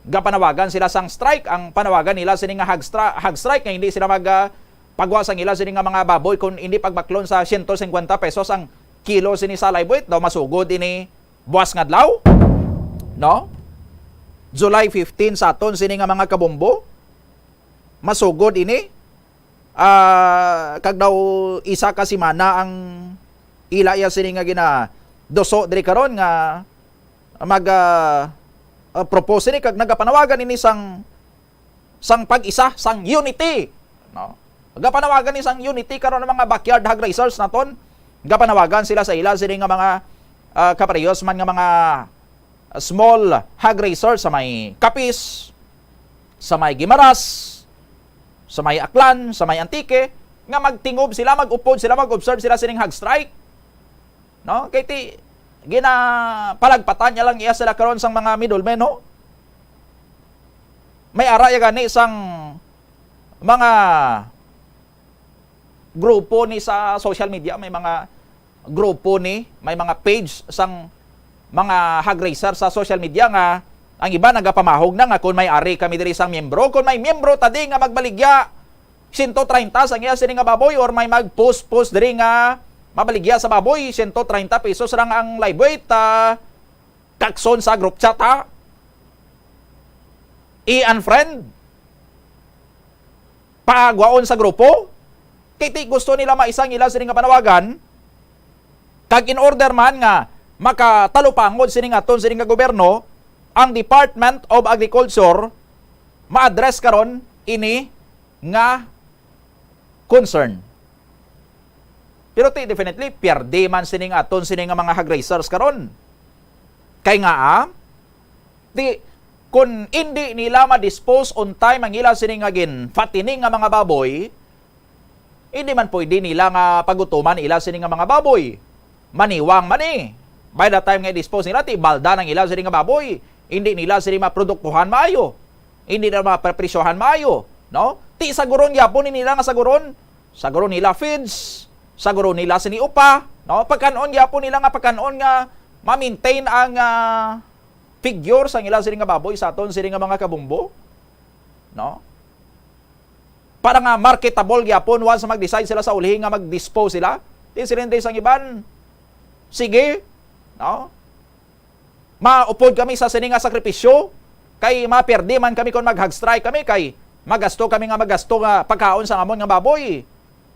gapanawagan sila sang strike. Ang panawagan nila sini nga hog strike nga hindi sila pagwasang ila sini nga mga baboy kung hindi pagbaklon sa 150 pesos ang kilo sini sa live weight daw masugod ini buwas nga adlaw, no? July 15 sa aton sini nga mga kabombo masugod ini kag daw isa ka semana ang ilaya sini nga gina doso diri karon nga mag propose ni kag nagapanawagan ini sang pag-isa, sang unity, no? Gapanawagan isang unity karon ng mga backyard hog raisers naton. Gapanawagan sila sa ila sini nga mga kaparehos man nga mga small hog raisers sa may Kapis, sa may Gimaras, sa may Aklan, sa may Antique, nga magtingob sila, mag-upod sila, mag-observe sila sining hog strike. No? Kay ti palagpatan niya lang iya sila karon sang mga middlemen, no? May ara ya gani sang mga grupo ni sa social media, may mga grupo ni, may mga page sang mga hog raiser sa social media nga ang iba nagapamahog na nga kung may ari kami diri sang miyembro, kung may miyembro tadi nga magbaligya 130 sang iya sini nga baboy or may mag-post diri nga mabaligya sa baboy 130 pesos lang ang live weight, kakson sa group chat, i-unfriend, pagwaon sa grupo. Kiti gusto nila maisang ila sining nga panawagan kag in order man nga makatalupangod sining aton sining nga gobyerno, ang Department of Agriculture ma-address karon ini nga concern. Pero definitely pierde man sining aton sining nga mga hog raisers karon. Kay nga kung hindi nila ma-dispose on time ang ila sining nga fattening nga mga baboy, hindi man pwede nila nga pagutuman ila sining nga mga baboy. Maniwang mani. By the time nga dispose nila, balda ng ila sining nga baboy. Hindi nila sining maproduktuhan maayo. Hindi nila maprepresyohan maayo, no? Ti saguron yapon nila nga saguron nila feeds, saguron nila sini upa, no? Pagkanon yapon nila nga pagkanon nga ma-maintain ang figure sa ila sining nga baboy sa aton sining nga mga kabumbo, no? para nga marketable gyapon once mag-decide sila sa ulihin nga mag-dispose sila. Di silindres ang iban. Sige, no? Maupod kami sa sining nga sakripisyo kay maperdi man kami kung mag-hug strike kami kay magasto nga pagkaon sa amon nga baboy.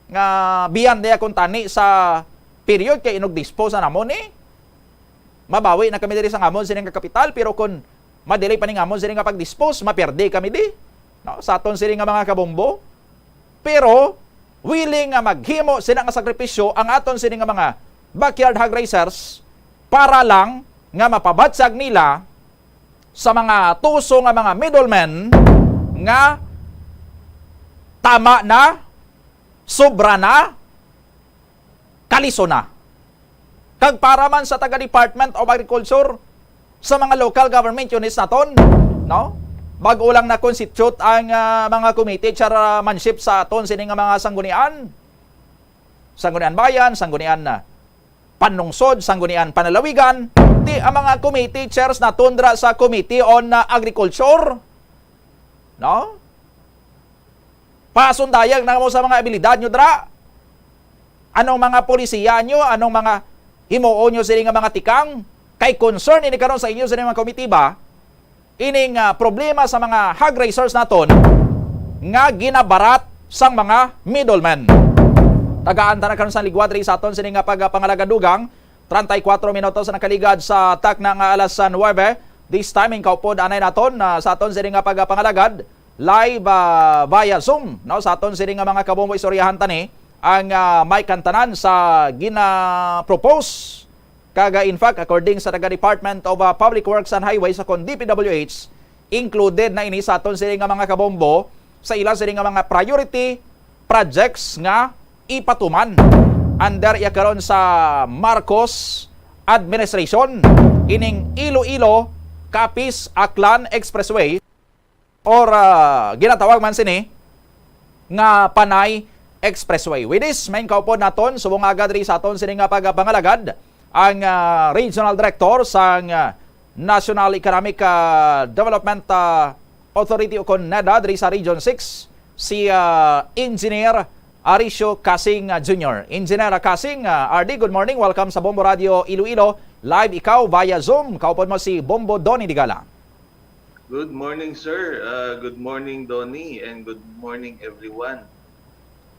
Nga biyan niya kung tani sa period kay inog-dispose na namon mabawi na kami diri sa amon sining nga kapital pero kung madelay pa ning amon sining nga pag-dispose maperdi kami di. No? Sa aton sining nga mga kabombo. Pero willing nga maghimo sila nga sakripisyo ang aton sining nga mga backyard hog raisers para lang nga mapabatsag nila sa mga tuso nga mga middlemen nga tama na, sobra na, kaliso na. Kag para man sa taga Department of Agriculture sa mga local government units naton, no? Bago lang na constitute ang mga committee chairmanship sa aton sining nga mga sanggunian. Sanggunian bayan, sanggunian panlungsod, sanggunian panalawigan, di ang mga committee chairs na tundra sa Committee on Agriculture. No? Pasundayag na mo sa mga abilidad nyo dra. Anong mga polisiya nyo, anong mga himuon nyo sining nga mga tikang, kay concern ini karon sa inyo sining mga committee ba, ining problema sa mga hog raisers naton nga ginabarat sang mga middlemen. Tagaan ta na karon sa ligwad ri sa aton sining nga pagpangalagadugang 34 minutos na nakaligad sa tak ng alas 9. This time in kaupod anay naton sa aton sining nga pagpangalagad live via Zoom no sa aton sining nga mga kabombo istoryahan tani ang may kantanan sa gina-propose kaga in fact according sa taga Department of Public Works and Highways sa DPWH included na ini sa aton sining nga mga kabombo sa ilang sining nga mga priority projects nga ipatuman under karon sa Marcos administration ining Iloilo Capiz Aklan Expressway or ginatawag man sini nga Panay Expressway. With this, main kaupod naton subong agad ri sa aton sini nga pagpangalagad ang Regional Director sa National Economic Development Authority o NEDA diri sa Region 6 si Engineer Aricio Casing Jr. Engineer Casing, RD, good morning. Welcome sa Bombo Radio Iloilo. Live ikaw via Zoom. Kaupod mo si Bombo Donnie Digala. Good morning, sir. Good morning, Donnie, and good morning, everyone.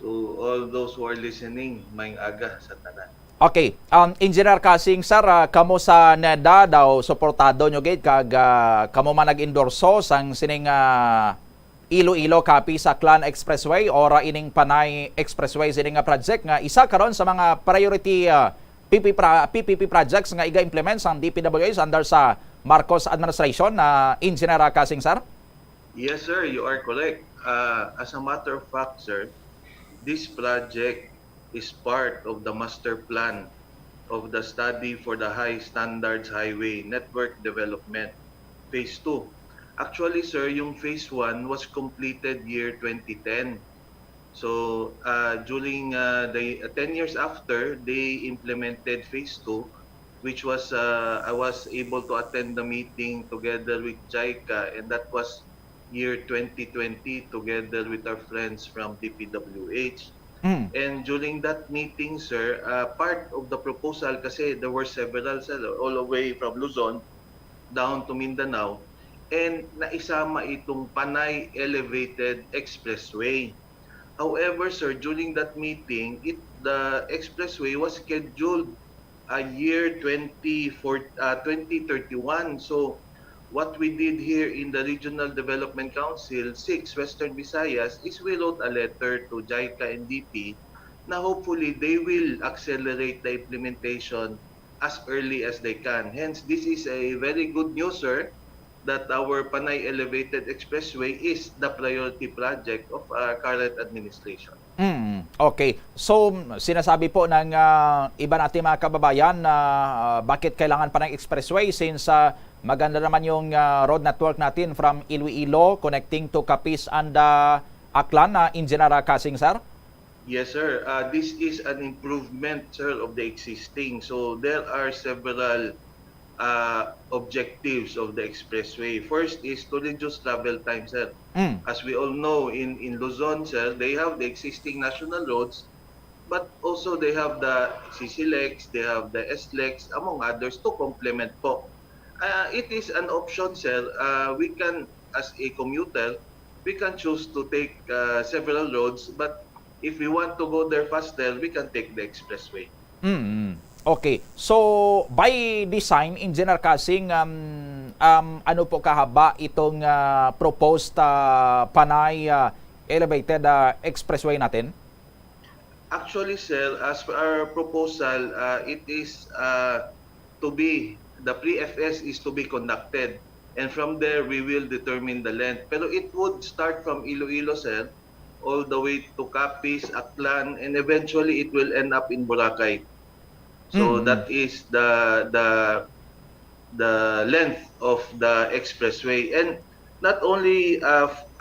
To all those who are listening, maing aga sa tanan. Okay, Engineer Casing, sir, kamo sa NEDA daw suportado nyo gate kag kamo man nag-endorso sang sining Iloilo Capiz Aklan Expressway or ining Panay Expressway sining project nga isa karon sa mga priority PPP projects nga iga-implement sang DPWH under sa Marcos administration na Engineer Casing, sir? Yes, sir, you are correct. As a matter of fact, sir, this project is part of the master plan of the study for the High Standards Highway Network Development Phase 2. Actually, sir, yung Phase 1 was completed year 2010. So, during the 10 years after, they implemented Phase 2, which was, I was able to attend the meeting together with JICA, and that was year 2020 together with our friends from DPWH. And during that meeting, sir, part of the proposal, kasi there were several, sir, all the way from Luzon down to Mindanao, and naisama itong Panay Elevated Expressway. However, sir, during that meeting, the expressway was scheduled year 2031. So what we did here in the Regional Development Council 6 Western Visayas is we wrote a letter to JICA and DP na hopefully they will accelerate the implementation as early as they can. Hence, this is a very good news, sir, that our Panay Elevated Expressway is the priority project of our current administration. Okay. So, sinasabi po ng iba nating mga kababayan na bakit kailangan pa ng expressway since maganda naman yung road network natin from Iloilo connecting to Capiz and Aklan, Engineer Casing, sir? Yes, sir. This is an improvement, sir, of the existing. So there are several objectives of the expressway. First is to reduce travel time, sir. As we all know, in Luzon, sir, they have the existing national roads, but also they have the CCLEX, they have the SLEX, among others, to complement po. It is an option, sir. We can, as a commuter, we can choose to take several roads, but if we want to go there faster, we can take the expressway. Okay. So, by design, Engineer Kasing, ano po kahaba itong proposed Panay elevated expressway natin? Actually, sir, as per our proposal, it is to be, the pre-FS is to be conducted. And from there, we will determine the length. Pero it would start from Iloilo, sir, all the way to Capiz, Aklan, and eventually it will end up in Boracay. So that is the length of the expressway, and not only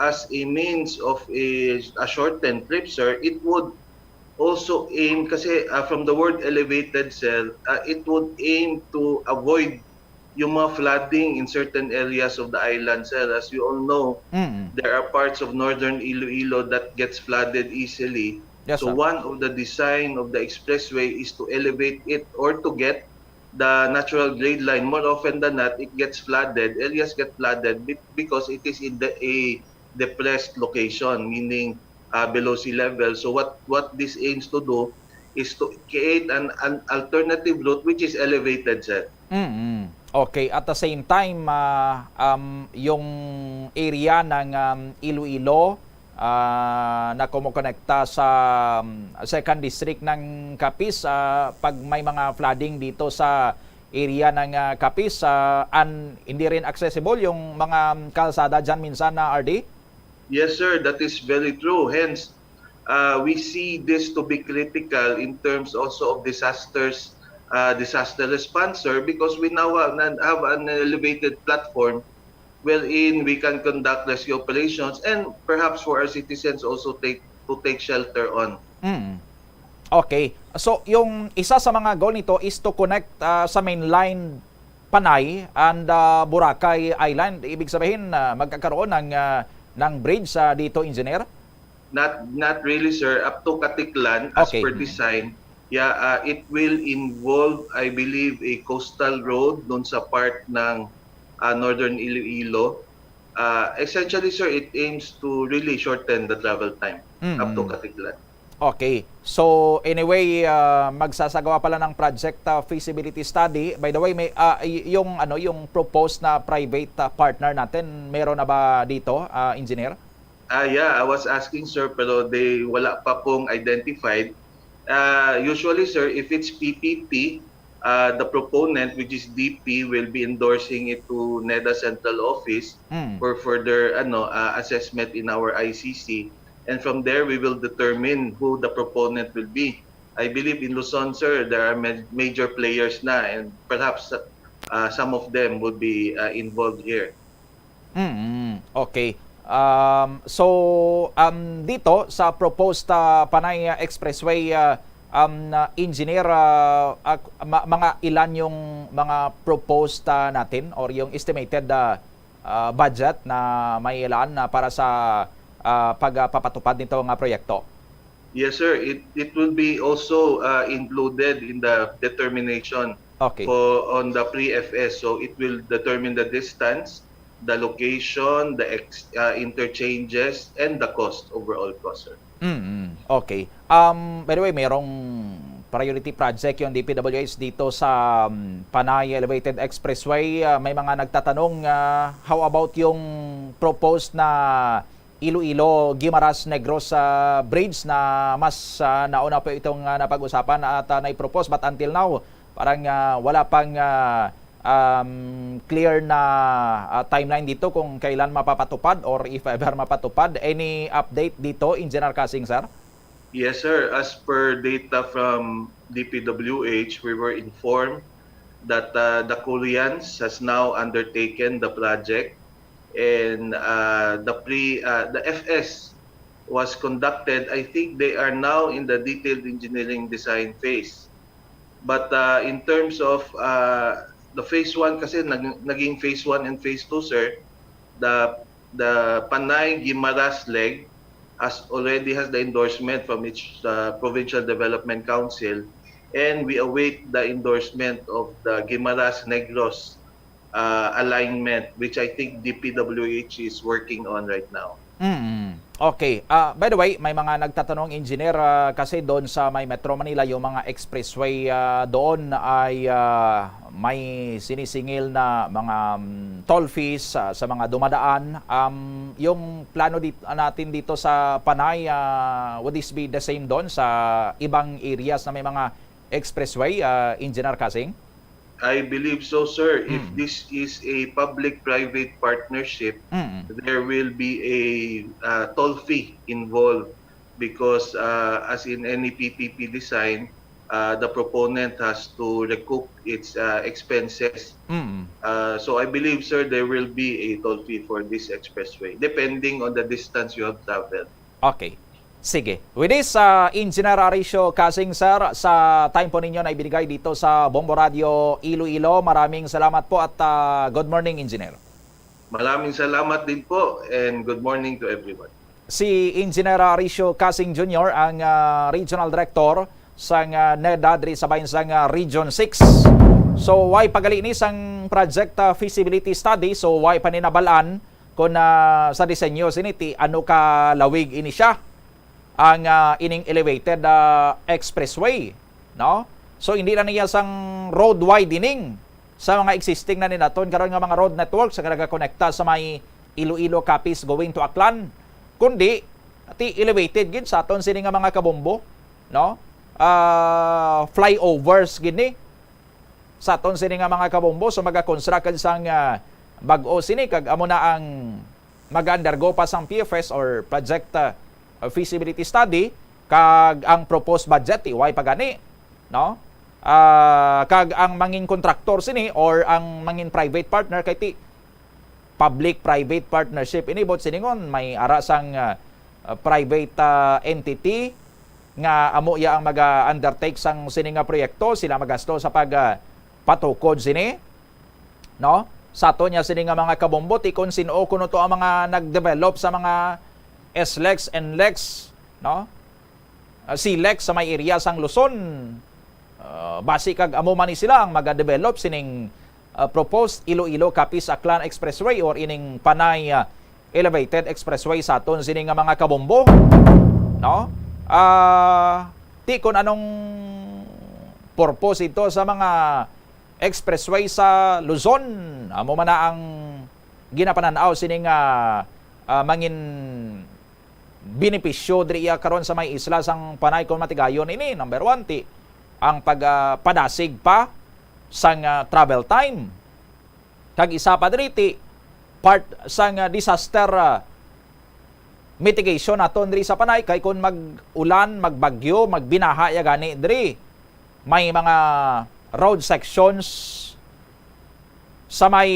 as a means of a shortened trip, sir, it would also aim, kasi from the word elevated, sir, it would aim to avoid yung mga flooding in certain areas of the island, sir. As you all know, there are parts of northern Iloilo that gets flooded easily. Yes, so sir. one of the design of the expressway is to elevate it or to get the natural grade line. More often than not, it gets flooded. Areas get flooded because it is in a depressed location, meaning below sea level. So what this aims to do is to create an alternative route which is elevated, sir. Okay, at the same time, yung area ng Iloilo na kumukonekta sa second district ng Capiz, pag may mga flooding dito sa area ng Capiz, hindi rin accessible yung mga kalsada dyan minsan na RD? Yes, sir, that is very true. Hence, we see this to be critical in terms also of disaster response, sir, because we now have an elevated platform wherein we can conduct rescue operations and perhaps for our citizens also take shelter on. Okay. So, yung isa sa mga goal nito is to connect sa main line Panay and Boracay Island. Ibig sabihin, magkakaroon ng bridge dito, engineer? Not really, sir. Up to Katiklan, as per design, it will involve, I believe, a coastal road doon sa part ng northern Iloilo. Essentially, sir, it aims to really shorten the travel time up to Katiklan. Okay. So, anyway, magsasagawa pala ng project feasibility study. By the way, may yung proposed na private partner natin, meron na ba dito, engineer? I was asking, sir, pero wala pa pong identified. Usually, sir, if it's PPP, the proponent, which is DP, will be endorsing it to NEDA Central Office for further assessment in our ICC. And from there, we will determine who the proponent will be. I believe in Luzon, sir, there are major players na, and perhaps some of them would be involved here. Okay. So, dito sa proposed Panay Expressway, engineer, mga ilan yung mga proposed natin or yung estimated budget na may ilan para sa pagpapatupad nito ng proyekto? Yes, sir. It will be also included in the determination on the pre-FS. So it will determine the distance, the location, the interchanges, and the cost, overall cost, sir. Okay. By the way, mayroong priority project yung DPWH dito sa Panay Elevated Expressway. May mga nagtatanong, how about yung proposed na Iloilo Guimaras Negros bridge na mas nauna po itong napag-usapan at na-propose, but until now parang wala pang clear na timeline dito kung kailan mapapatupad or if ever mapatupad. Any update dito, Engineer Kasing, sir? Yes, sir. As per data from DPWH, we were informed that the Koreans has now undertaken the project, and the FS was conducted. I think they are now in the detailed engineering design phase. But in terms of the phase 1 kasi naging phase 1 and phase 2, sir. The Panay Guimaras leg already has the endorsement from its Provincial Development Council, and we await the endorsement of the Guimaras Negros alignment, which I think DPWH is working on right now. Okay. By the way, may mga nagtatanong, engineer, kasi doon sa may Metro Manila, yung mga expressway doon ay may sinisingil na mga toll fees sa mga dumadaan. Yung plano natin dito sa Panay, would this be the same doon sa ibang areas na may mga expressway, Engineer Kasing? I believe so, sir. If this is a public-private partnership, there will be a toll fee involved because as in any PPP design, the proponent has to recoup its expenses. So I believe, sir, there will be a toll fee for this expressway, depending on the distance you have traveled. Okay. Sige. With this, Engineer Aricio Kasing, sir, sa time po ninyo na ibinigay dito sa Bombo Radio Iloilo, maraming salamat po at good morning, Engineer. Maraming salamat din po and good morning to everyone. Si Engineer Aricio Kasing Jr., ang Regional Director sa NEDA diri sa bayan sang Region 6. So, why pagalinis ang project feasibility study? So, why paninabalaan kung sa disenyo siniti ano ka lawig ini siya ang ining elevated expressway, no? So hindi na niya sang road widening sa mga existing na ninaton karon nga mga road networks nga nagakonekta sa may Iloilo, Capiz going to Aklan, kundi ti elevated gid sa aton sini nga mga kabombo, no? Flyovers gini sa aton sini nga mga kabombo, so maga-construct sang bag-o sini kag amo na ang mag-undergo pa sang PFS or project feasibility study, kag ang proposed budget why pagani, no? Kag ang mangin contractor sini or ang mangin private partner kay ti public private partnership ini bot siningon may ara sang private entity nga amo ya ang maga-undertake sang sini nga proyekto, sila magasto sa pag patukod sini, no? Sa ato nya sini nga mga kabombo ti kun sino kuno to ang mga nagdevelop sa mga SLEX, NLEX, no? CLEX sa may area sang Luzon. Basi kag amo man ni sila ang maga-develop sining proposed Iloilo Capiz Aklan Expressway or ining Panay Elevated Expressway sa aton sini nga mga kabombo, no? Ti kun anong purpose ito sa mga expressway sa Luzon, amo man na ang ginapananaw sining mangin benepisyo diriya karon sa may isla sang Panay kon matigayon ini. Number 1 ti ang pagpadasig pa sang travel time, kag isa pa diri ti part sang disaster mitigation naton diri sa Panay kay kun mag-ulan, magbagyo, magbinaha ya gani diri may mga road sections sa may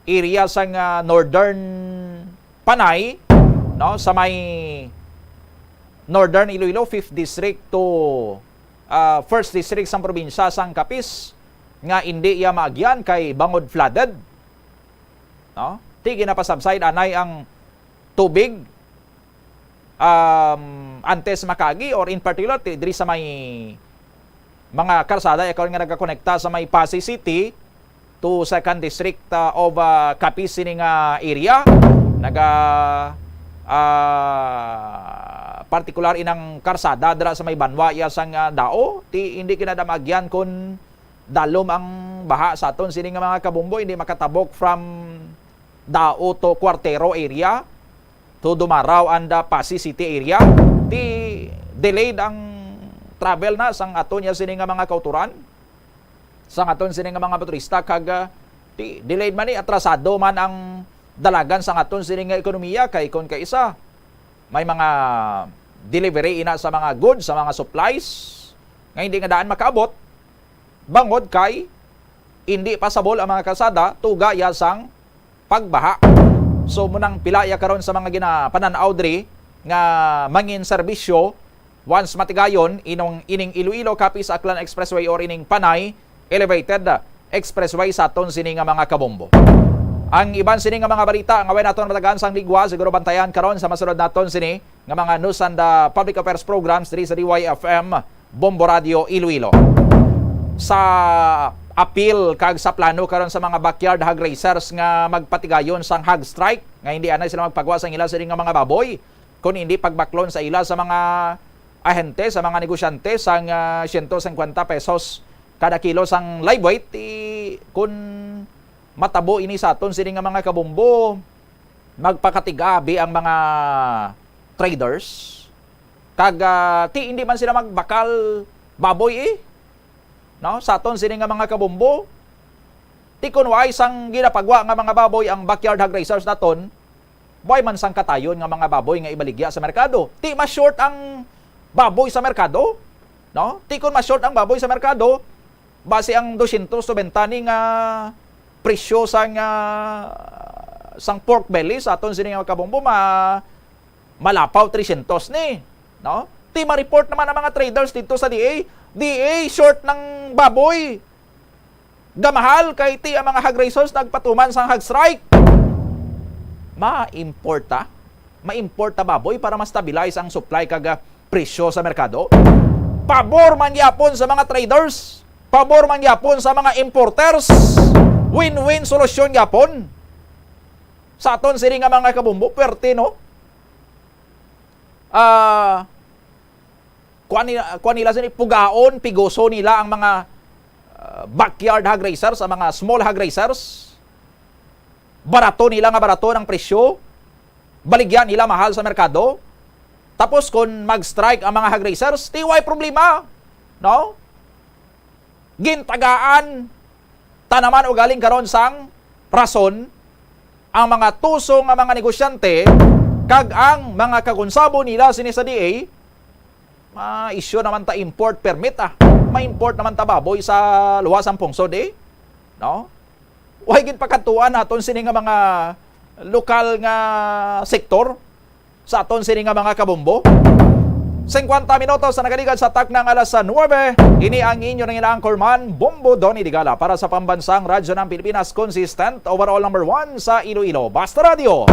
area sang northern Panay, no, sa may Northern Iloilo 5th District to 1st District sang probinsya sang Capiz nga hindi ya maagyan kay bangod flooded, no? Ti ginapasubside anay ang tubig antes makagi or in particular diri sa may mga karsada ikaw nga nagakonekta sa may Pasay City to 2nd District of Capiz sining area particular inang karsada dira sa may Banwa ya sang dao ti hindi kinadamagyan kun dalom ang baha sa aton sining mga kabombo, hindi makatabok from dao to Cuartero area to Dumaraw and Pasay City area, ti delayed ang travel na sang aton ya sining mga kauturan, sang aton sining mga motorista kag ti delayed man ni atrasado man ang dalagan sa aton sining nga ekonomiya kay kon kay isa may mga delivery ina sa mga goods, sa mga supplies nga hindi nga daan makaabot bangod kay hindi pasabol ang mga kalsada tuga ya sang pagbaha. So munang pilaya karon sa mga ginapananaw diri nga mangin serbisyo once matigayon ining Iloilo Capiz Aklan Expressway or ining Panay Elevated expressway sa aton sini nga mga kabombo. Ang iban sini nga mga balita nga way naton matagaan sang ligwa siguro bantayan karon sa masunod naton sini nga mga news and public affairs programs diri sa DYFM Bombo Radio Iloilo. Sa appeal kag sa plano karon sa mga backyard hog racers nga magpatigayon sang hog strike nga hindi anay sila magpagawa sang ila sini nga mga baboy kun hindi pagbaklon sa ila sa mga ahente, sa mga negosyante sang 150 pesos kada kilo sang live weight kun matabo ini sa aton sini nga mga kabombo magpakatigabi ang mga traders kag ti hindi man sila magbakal baboy no sa aton sini nga mga kabombo ti kun way sang ginapagwa nga mga baboy ang backyard hog racers naton boy man sang katayon nga mga baboy nga ibaligya sa merkado ti mas short ang baboy sa merkado no ti kun mas short ang baboy sa merkado base ang 290 ni nga presyo sang pork belly sa aton sini nga kabombo malapaw 300 ni no ti ma-report naman ang mga traders dito sa DA short ng baboy gamahal kay ti ang mga hog racers nagpatuman sang hog strike ma-importa baboy para ma-stabilize ang supply kag presyo sa merkado pabor man yapon sa mga traders pabor man yapon sa mga importers win-win solusyon yapon sa aton sini nga mga kabombo perte no kuan nila sini pugaon pigoso nila ang mga backyard hog racers ang mga small hog racers barato ng presyo baligyan nila mahal sa merkado tapos kung mag-strike ang mga hog racers tiway problema no gintagaan tanaman o galing karon sang rason ang mga tusong nga mga negosyante kag ang mga kakonsabo nila sini sa DA ma-issue naman ta import permit ma-import naman ta baboy sa luwas ang pungsod no way gid pakatuan naton sini nga mga lokal nga sektor sa aton sini nga mga kabombo 50 minutos sa nagaligan sa taknang alas 9. Ini ang inyo ng anchorman, Bombo Donny Digala para sa pambansang radyo ng Pilipinas, consistent overall number 1 sa Iloilo. Basta Radio!